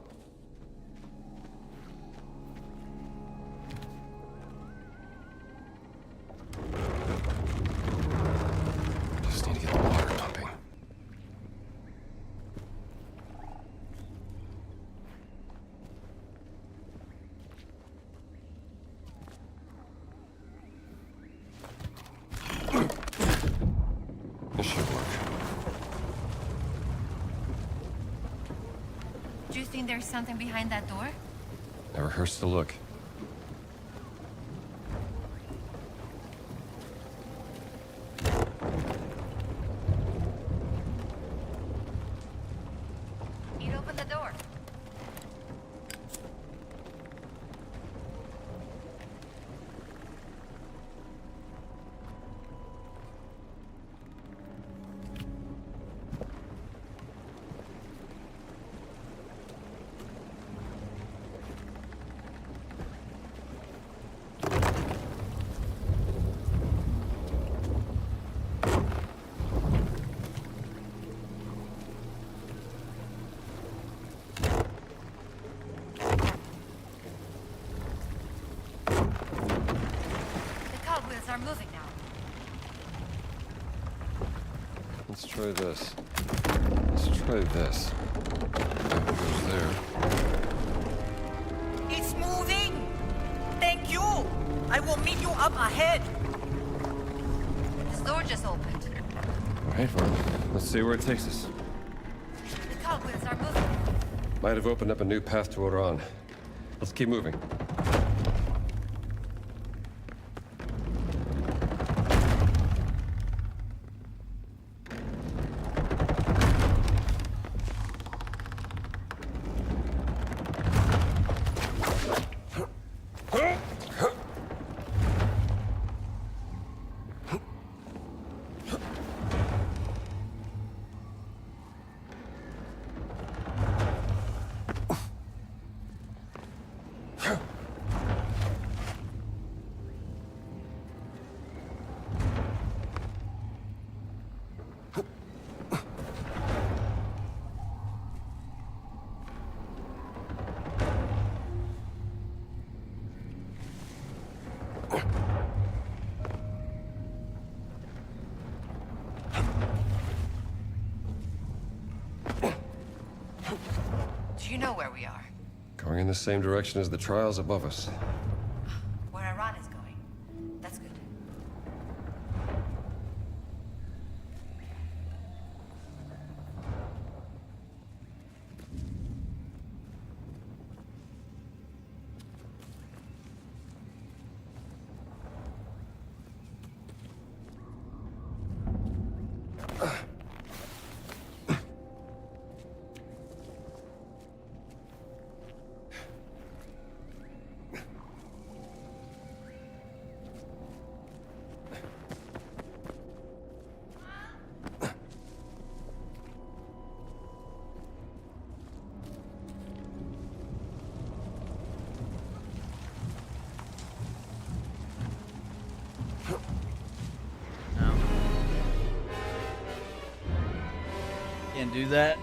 Speaker 12: Just need to get the water pumping. This should work.
Speaker 3: Do you think there's something behind that door?
Speaker 12: Never hurts to look.
Speaker 3: He'd open the door. Are moving now.
Speaker 12: Let's try this. Let's try this. That goes there.
Speaker 2: It's moving! Thank you! I will meet you up ahead.
Speaker 3: This door just opened.
Speaker 12: All right, well, let's see where it takes us.
Speaker 3: The cogwheels are moving.
Speaker 12: Might have opened up a new path to Oran. Let's keep moving.
Speaker 3: Do you know where we are?
Speaker 12: Going in the same direction as the trials above us.
Speaker 3: Where Iran is going. That's good.
Speaker 1: Can't do that.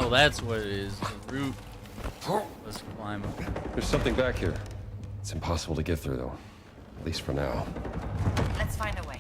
Speaker 1: Oh, that's what it is. The root. Let's climb up.
Speaker 12: There's something back here. It's impossible to get through, though. At least for now.
Speaker 3: Let's find a way.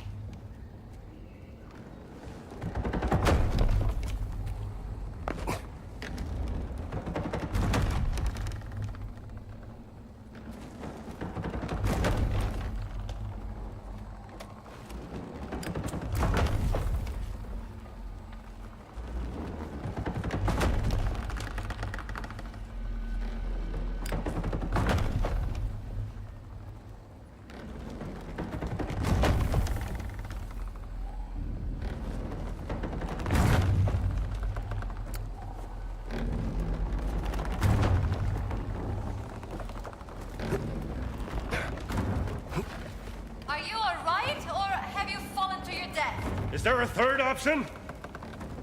Speaker 20: Is there a third option?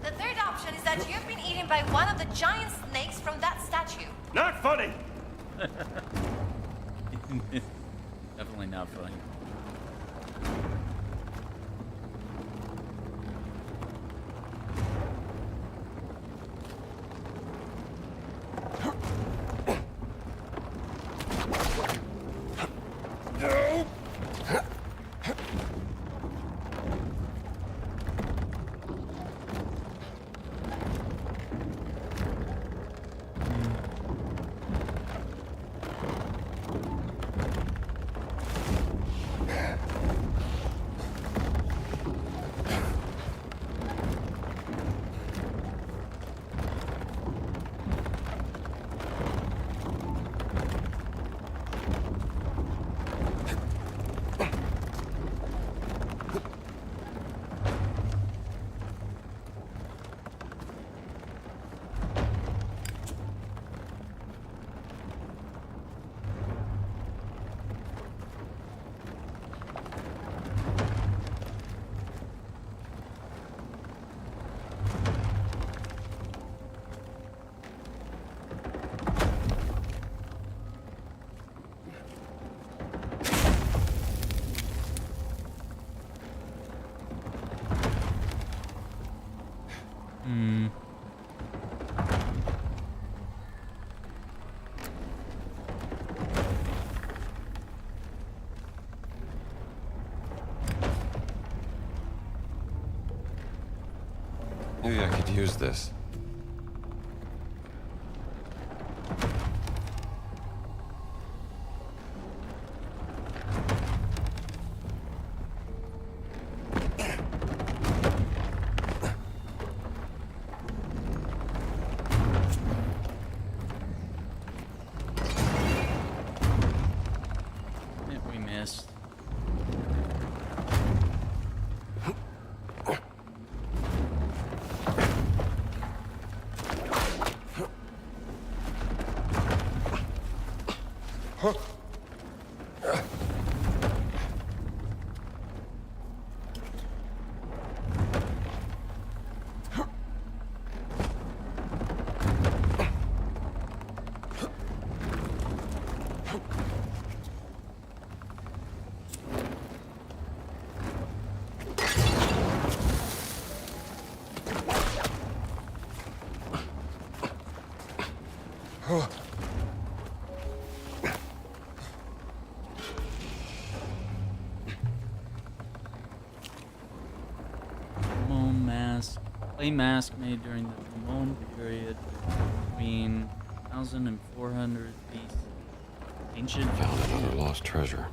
Speaker 3: The third option is that you've been eaten by one of the giant snakes from that statue.
Speaker 20: Not funny!
Speaker 1: Definitely not funny.
Speaker 12: Maybe I could use this.
Speaker 1: Ramon mask. Clay mask made during the Ramon period between 1000 and 400 BC. Ancient.
Speaker 12: Found another lost treasure.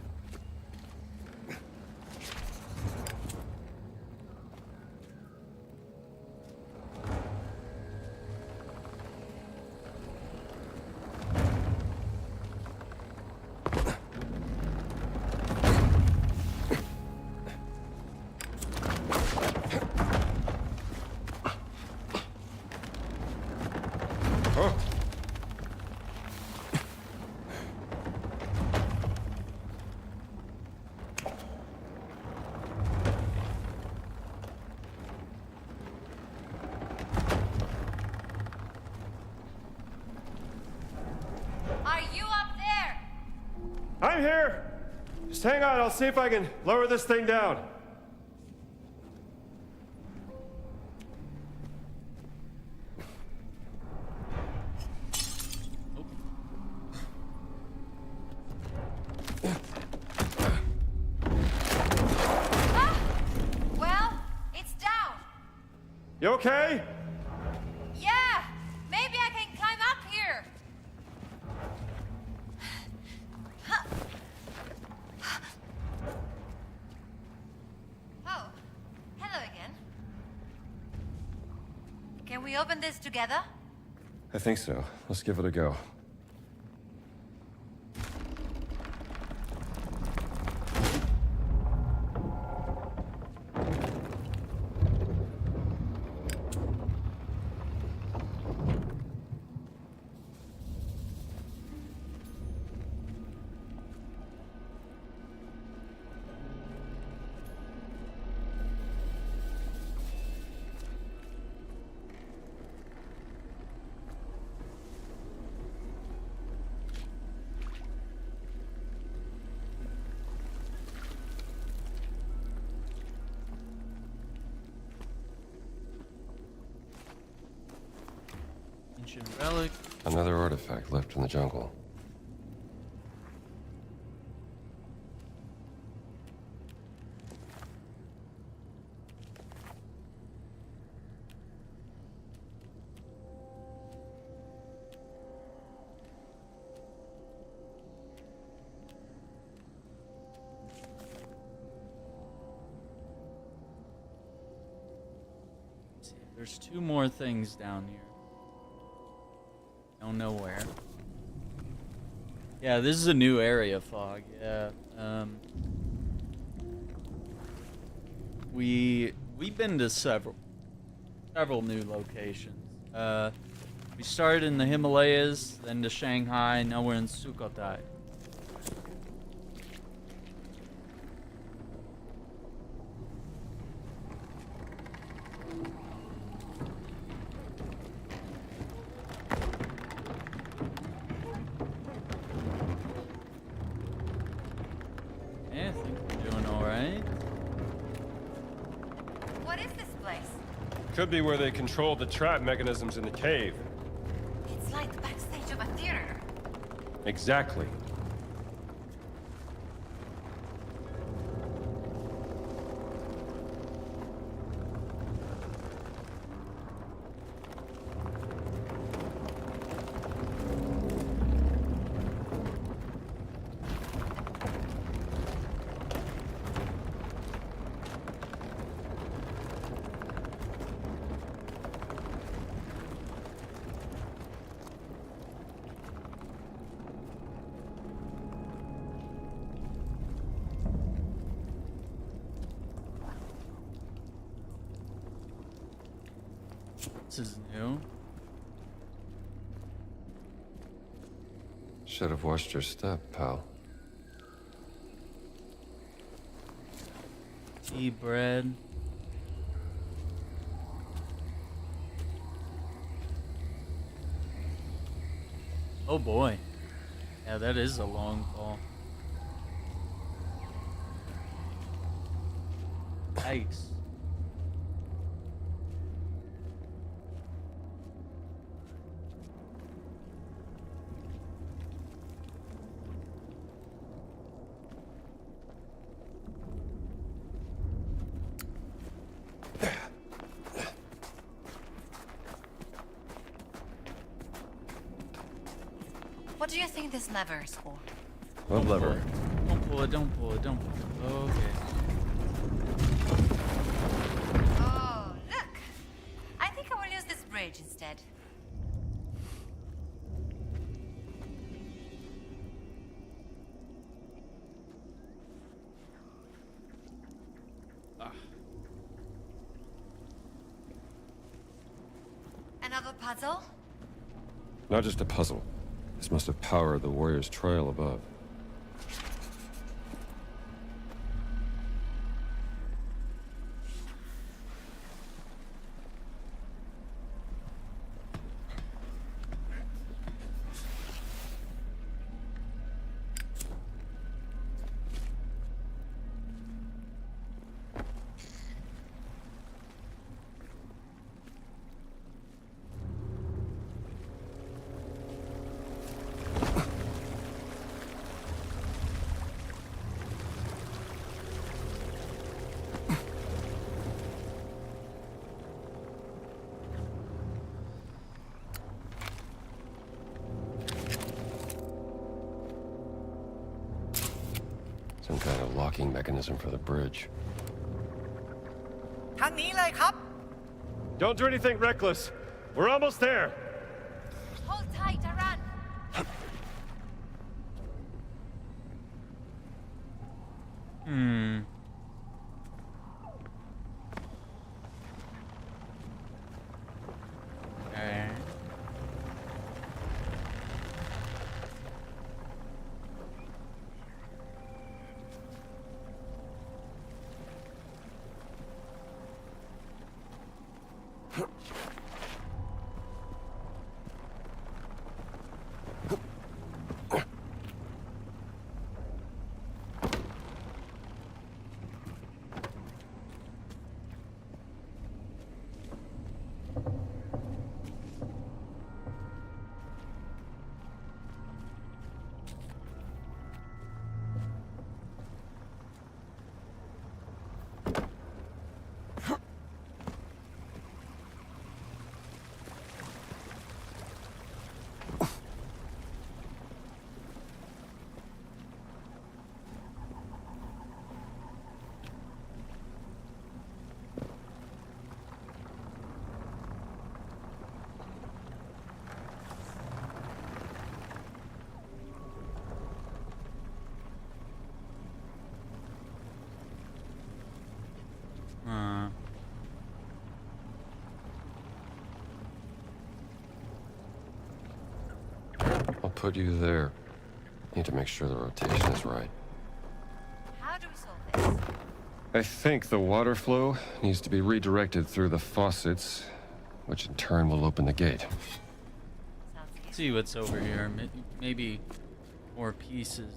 Speaker 3: Are you up there?
Speaker 15: I'm here! Just hang on, I'll see if I can lower this thing down.
Speaker 3: Well, it's down.
Speaker 15: You okay?
Speaker 3: Yeah, maybe I can climb up here. Oh, hello again. Can we open this together?
Speaker 12: I think so. Let's give it a go.
Speaker 1: Ancient relic.
Speaker 12: Another artifact left in the jungle.
Speaker 1: There's two more things down here. Don't know where. Yeah, this is a new area, Fog. Yeah. We've been to several new locations. We started in the Himalayas, then to Shanghai, now we're in Sukhothai. Yeah, I think we're doing alright.
Speaker 3: What is this place?
Speaker 15: Could be where they controlled the trap mechanisms in the cave.
Speaker 3: It's like the backstage of a theater.
Speaker 15: Exactly.
Speaker 1: This is new.
Speaker 12: Should have watched your step, pal.
Speaker 1: Tea bread. Oh boy. Yeah, that is a long fall. Yikes.
Speaker 3: What do you think this lever is for?
Speaker 12: What lever?
Speaker 1: Don't pull it, don't pull it, don't pull it. Okay.
Speaker 3: Oh, look! I think I will use this bridge instead. Another puzzle?
Speaker 12: Not just a puzzle. This must have powered the warrior's trail above. Some kind of locking mechanism for the bridge.
Speaker 2: ทางนี้เลยครับ
Speaker 15: Don't do anything reckless. We're almost there.
Speaker 3: Hold tight, Aran.
Speaker 1: Alright.
Speaker 12: I'll put you there. Need to make sure the rotation is right.
Speaker 3: How do we solve this?
Speaker 12: I think the water flow needs to be redirected through the faucets, which in turn will open the gate.
Speaker 1: See what's over here. Maybe more pieces.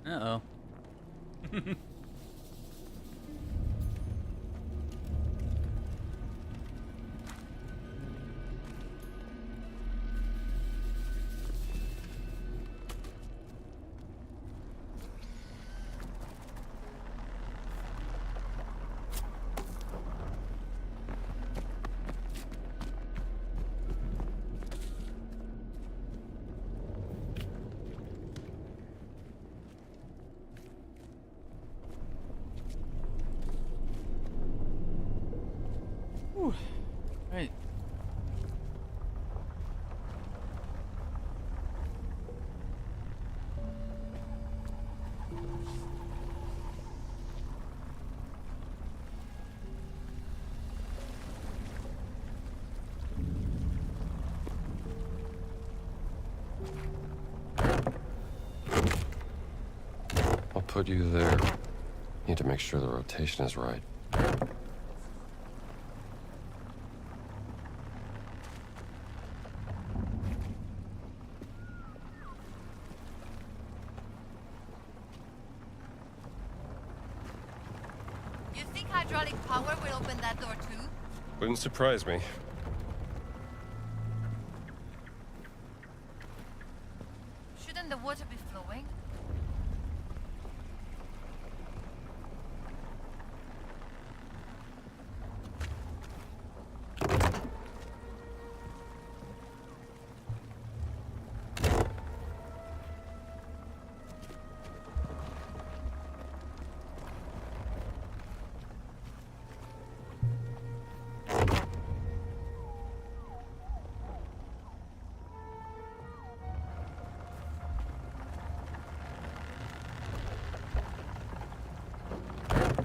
Speaker 1: Uh-oh.
Speaker 12: put you there. Need to make sure the rotation is right.
Speaker 3: You think hydraulic power will open that door too?
Speaker 12: Wouldn't surprise me.
Speaker 3: Shouldn't the water be flowing?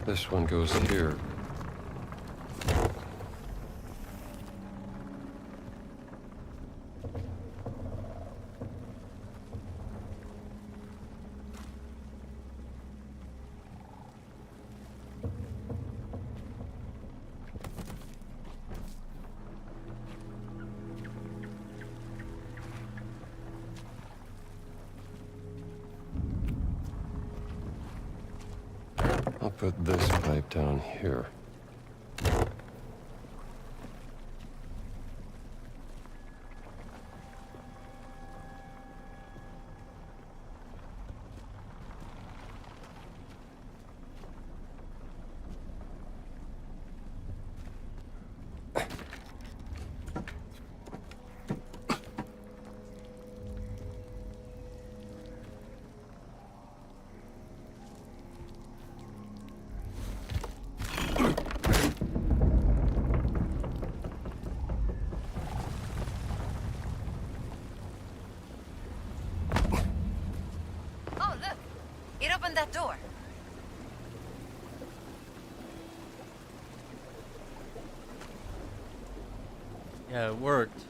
Speaker 12: This one goes here. I'll put this pipe down here.
Speaker 3: Oh, look! It opened that door.
Speaker 1: Yeah, it worked.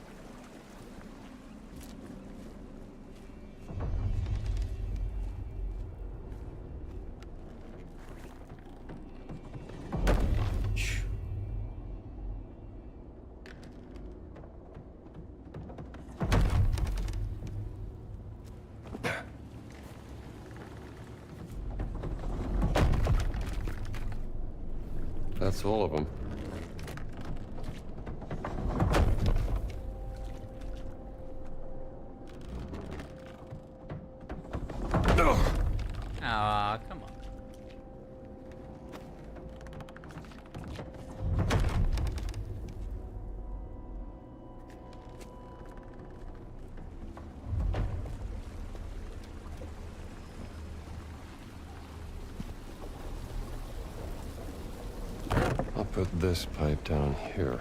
Speaker 12: That's all of them.
Speaker 1: Ah, come on.
Speaker 12: I'll put this pipe down here.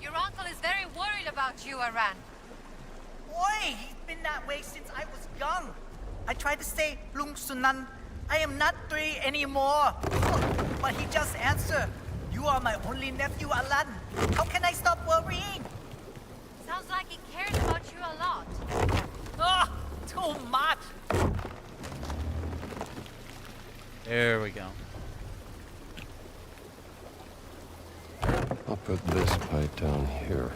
Speaker 3: Your uncle is very worried about you, Aran.
Speaker 2: Oi, he's been that way since I was young. I tried to say, Lung Sunan, I am not 3 anymore. But he just answered, you are my only nephew, Alan. How can I stop worrying?
Speaker 3: Sounds like he cares about you a lot.
Speaker 2: Oh, too much.
Speaker 1: There we go.
Speaker 12: I'll put this pipe down here.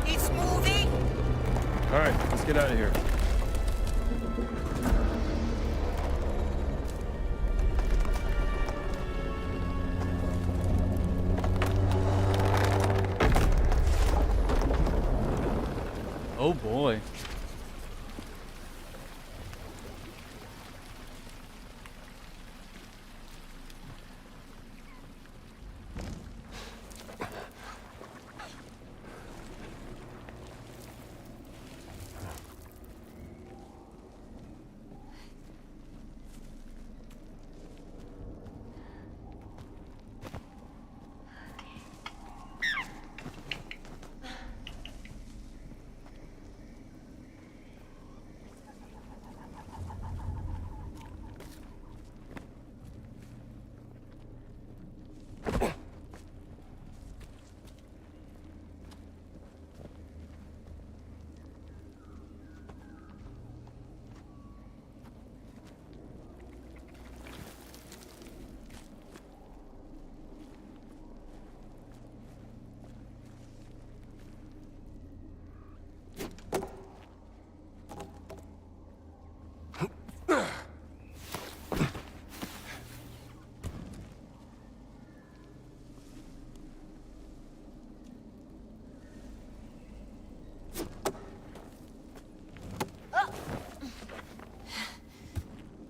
Speaker 2: It's moving.
Speaker 15: All right, let's get out of here.
Speaker 1: Oh boy.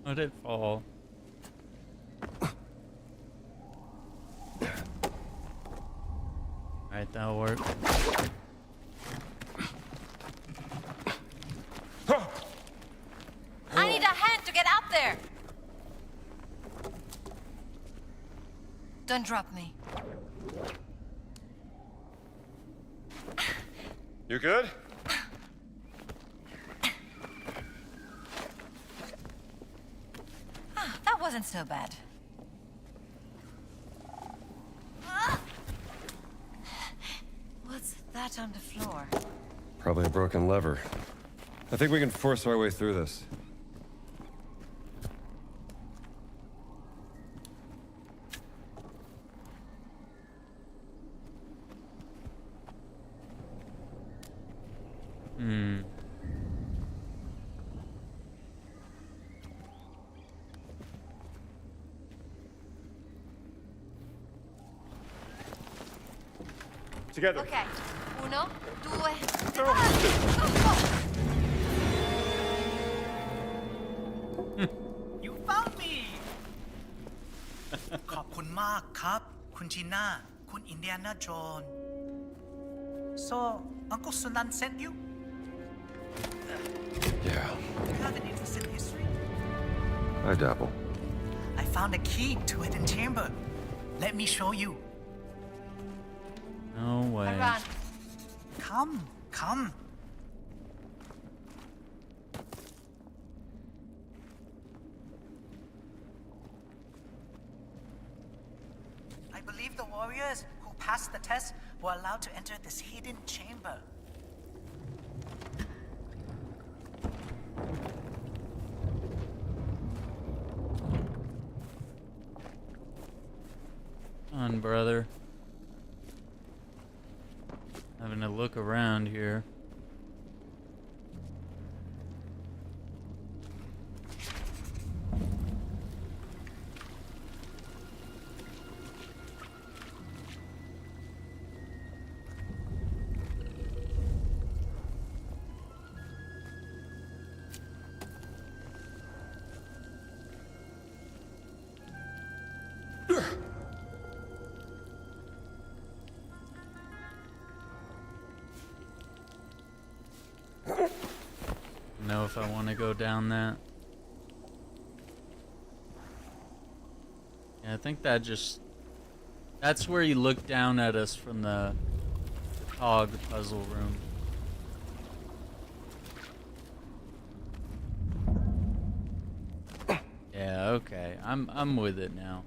Speaker 1: Let it fall. Alright, that'll work.
Speaker 3: I need a hand to get up there! Don't drop me.
Speaker 15: You good?
Speaker 3: That wasn't so bad. What's that on the floor?
Speaker 12: Probably a broken lever. I think we can force our way through this.
Speaker 15: Together.
Speaker 3: Okay. Uno, due.
Speaker 2: You found me ขอบคุณมากครับคุณจีน่าคุณอินเดียนาโจน So Uncle Sunan sent you?
Speaker 12: Yeah,
Speaker 2: You have an interest in history?
Speaker 12: I dabble.
Speaker 2: I found a key to a hidden chamber. Let me show you.
Speaker 1: No way.
Speaker 2: Come, come. I believe the warriors who passed the test were allowed to enter this hidden chamber.
Speaker 1: Come on, brother. Having a look around here. Know if I want to go down that. Yeah, I think that's where you look down at us from the Cog puzzle room. Yeah, okay. I'm with it now.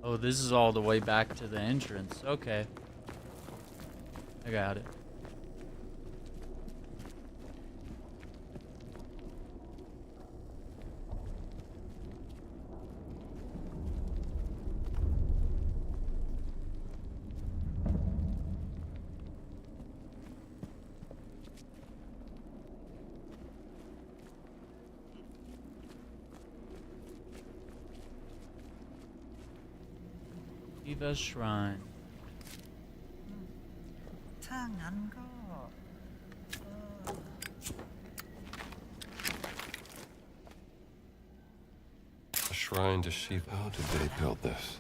Speaker 1: Oh, this is all the way back to the entrance. Okay. I got it. Shiva Shrine.
Speaker 2: ถ้างั้นก็
Speaker 12: A shrine to Shiva. How did they build this?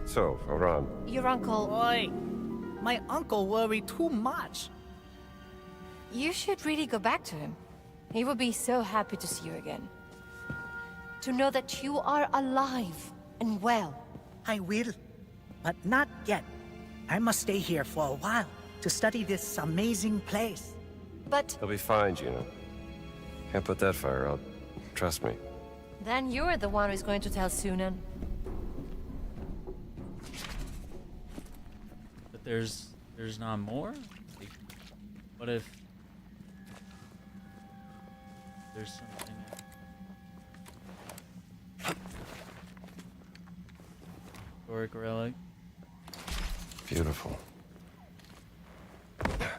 Speaker 12: So, Oran.
Speaker 3: Your uncle...
Speaker 2: Boy, my uncle worried too much.
Speaker 3: You should really go back to him. He would be so happy to see you again. To know that you are alive and well.
Speaker 2: I will, but not yet. I must stay here for a while to study this amazing place.
Speaker 3: But...
Speaker 12: He'll be fine, Gina. Can't put that fire out. Trust me.
Speaker 3: Then you're the one who's going to tell Sunan.
Speaker 1: But there's not more? Like, what if there's something historic relic?
Speaker 12: Beautiful.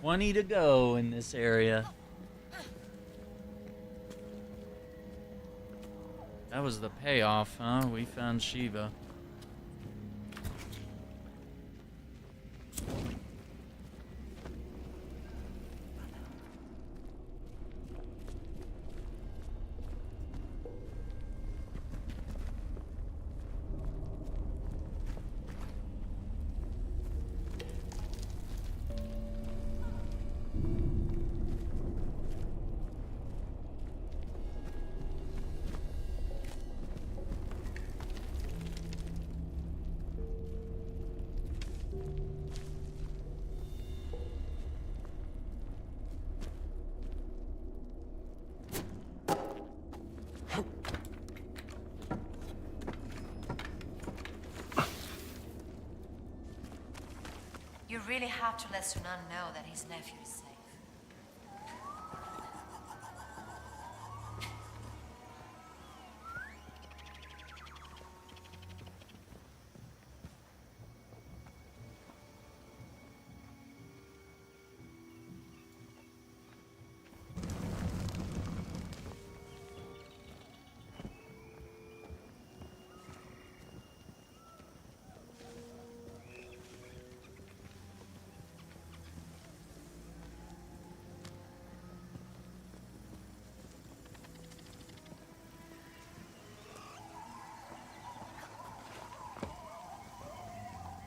Speaker 1: 20 to go in this area. That was the payoff, huh? We found Shiva.
Speaker 3: You really have to let Sunan know that his nephew is safe.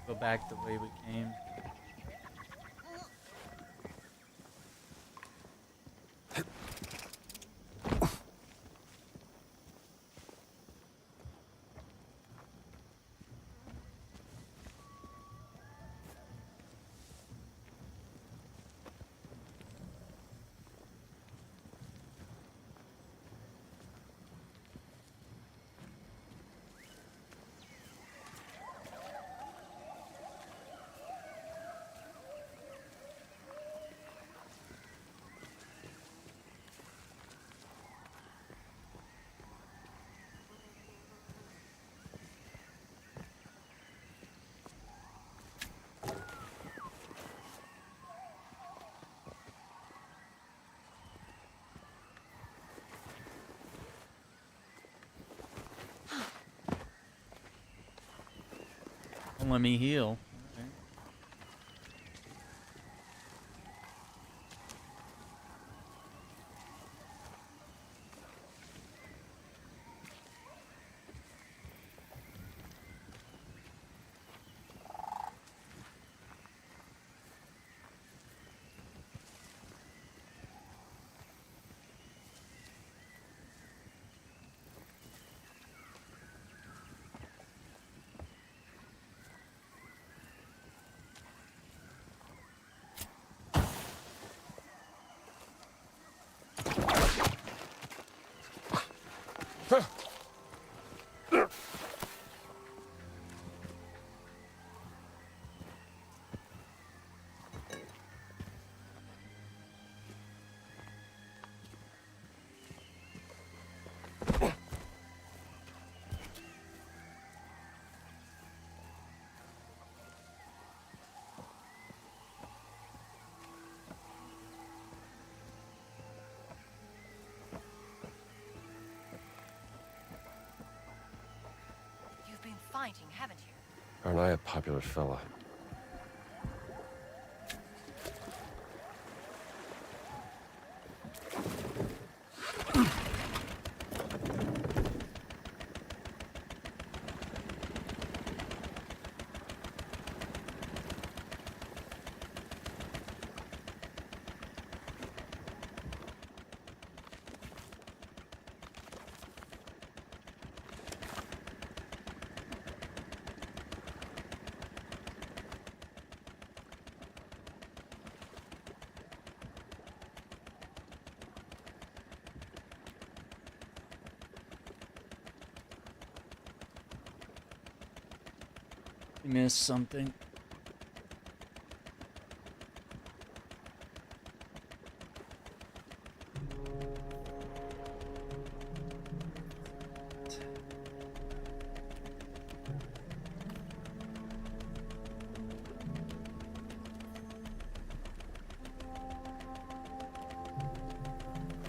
Speaker 1: Go back the way we came. Don't let me heal. Okay.
Speaker 3: You've been fighting, haven't you?
Speaker 12: Aren't I a popular fella?
Speaker 1: You missed something.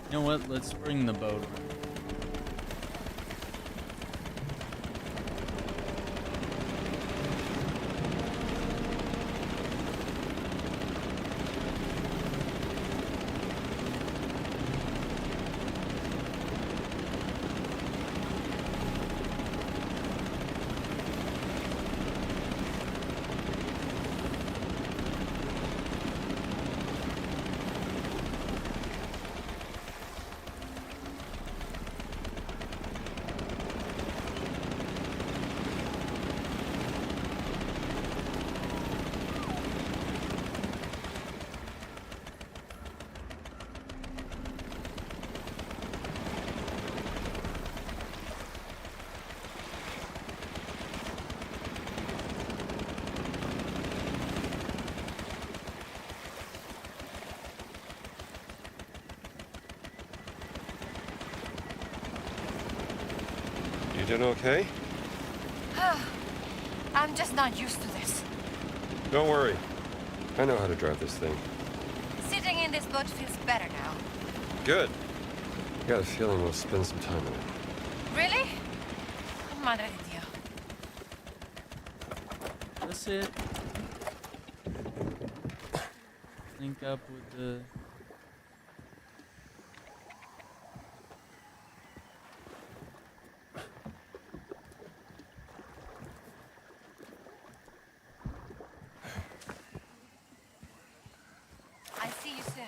Speaker 1: You know what? Let's bring the boat around.
Speaker 21: You doing okay?
Speaker 3: I'm just not used to this.
Speaker 21: Don't worry. I know how to drive this thing.
Speaker 3: Sitting in this boat feels better now.
Speaker 21: Good. I got a feeling we'll spend some time in it.
Speaker 3: Really? Madre de Dios.
Speaker 1: That's it. Link up with the...
Speaker 3: I'll see you soon.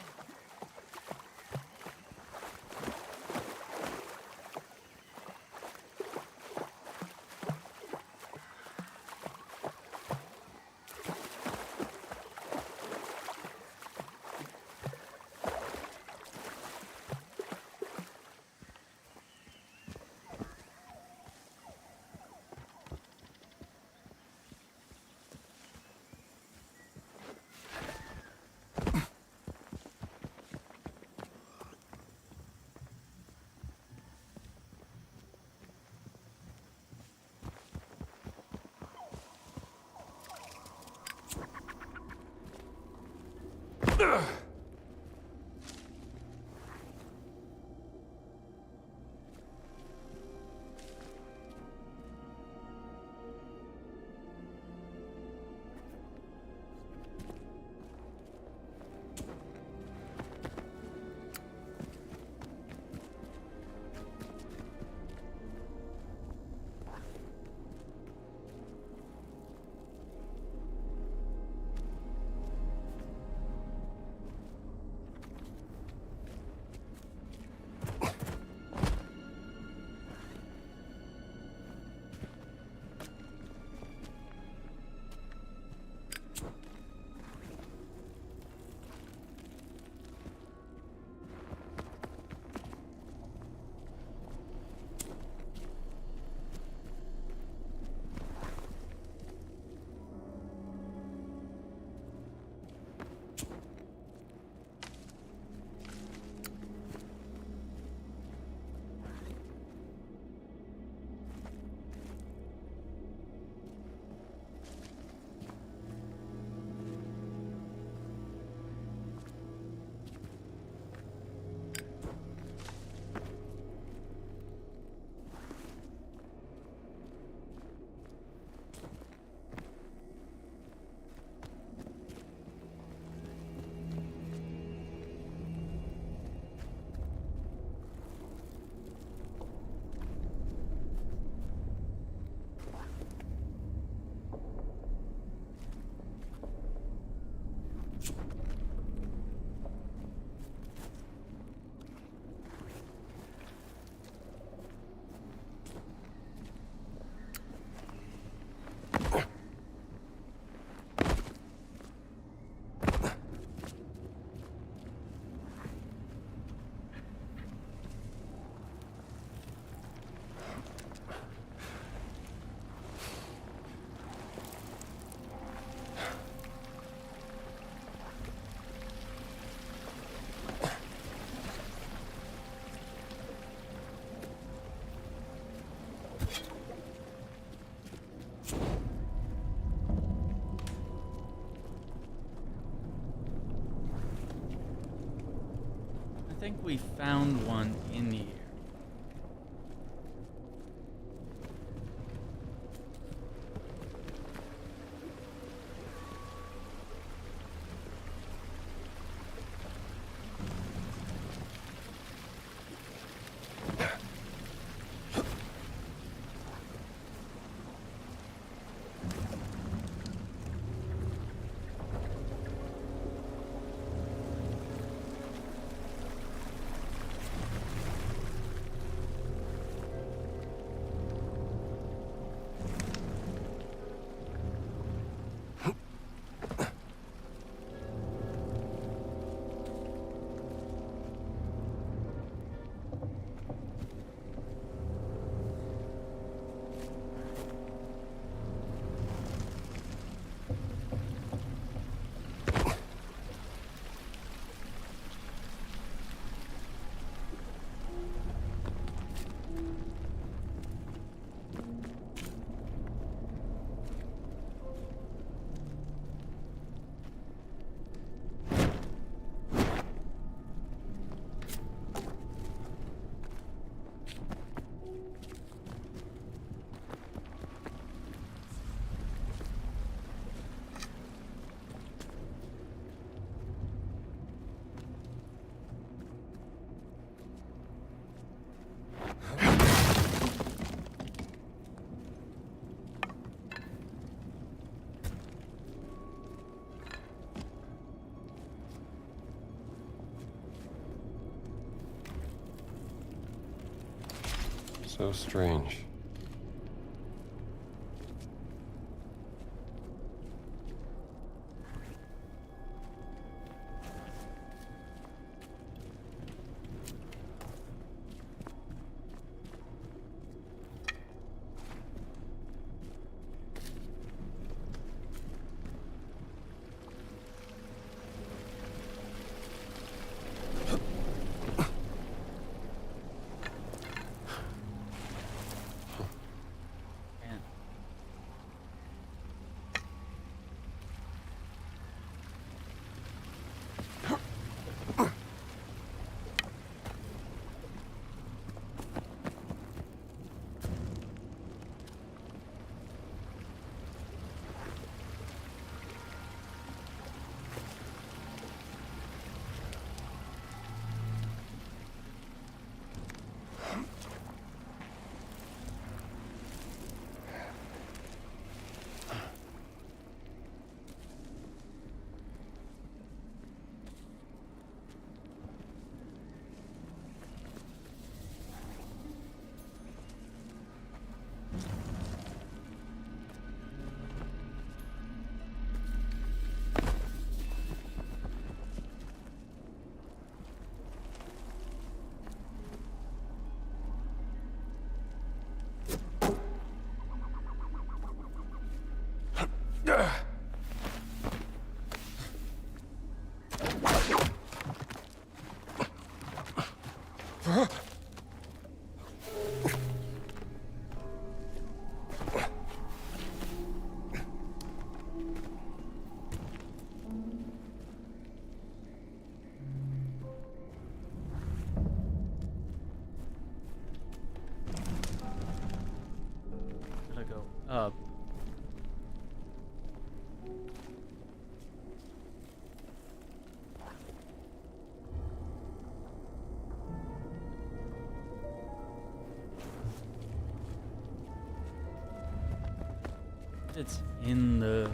Speaker 1: we found one in here.
Speaker 21: So strange.
Speaker 1: Gotta go up. It's in the...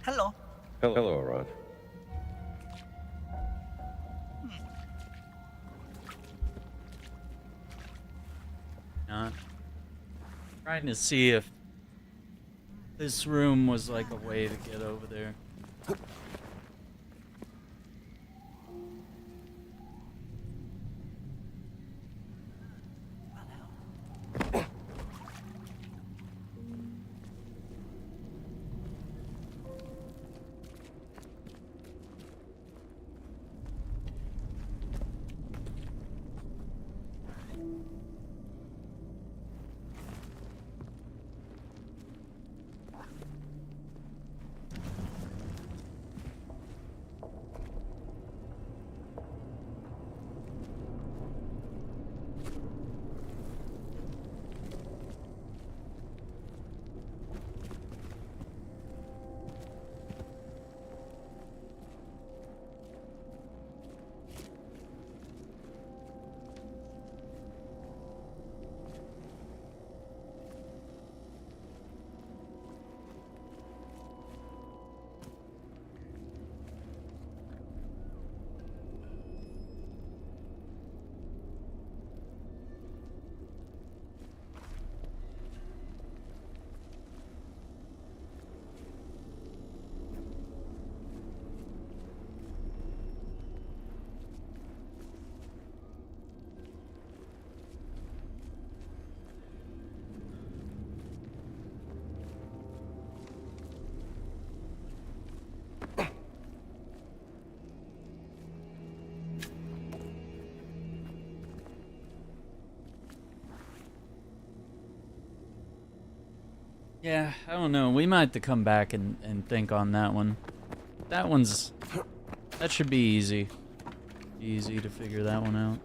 Speaker 2: Hello.
Speaker 21: Hello, Arad.
Speaker 1: Not trying to see if this room was like a way to get over there. Yeah, I don't know. We might have to come back and think on that one. That should be easy. Easy to figure that one out.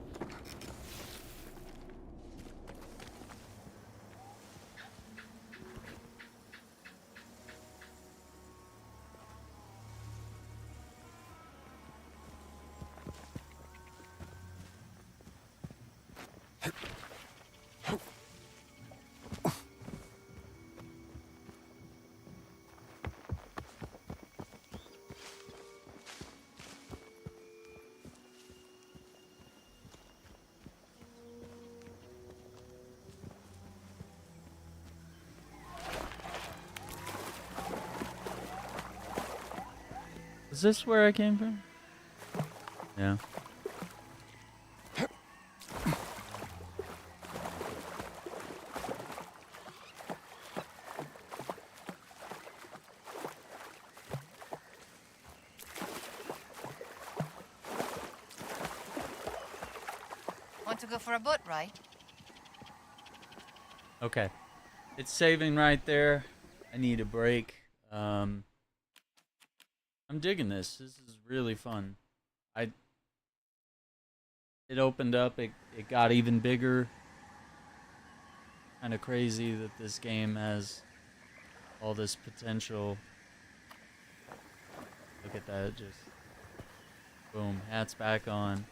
Speaker 1: Is this where I came from? Yeah.
Speaker 3: Want to go for a boat ride?
Speaker 1: Okay. It's saving right there. I need a break. I'm digging this. This is really fun. It opened up. It got even bigger. Kind of crazy that this game has all this potential. Look at that. Just boom. Hat's back on.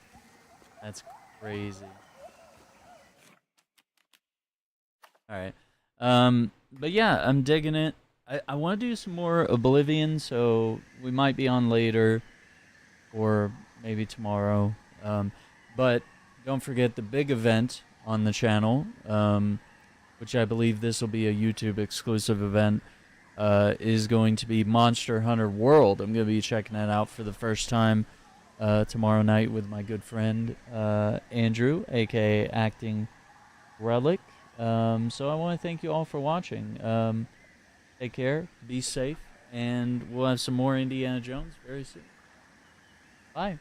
Speaker 1: That's crazy. All right. But yeah, I'm digging it. I want to do some more Oblivion, so we might be on later or maybe tomorrow. But don't forget the big event on the channel, which I believe this will be a YouTube exclusive event, is going to be Monster Hunter World. I'm going to be checking that out for the first time tomorrow night with my good friend Andrew, aka Acting Relic. So I want to thank you all for watching. Take care, be safe, and we'll have some more Indiana Jones very soon. Bye.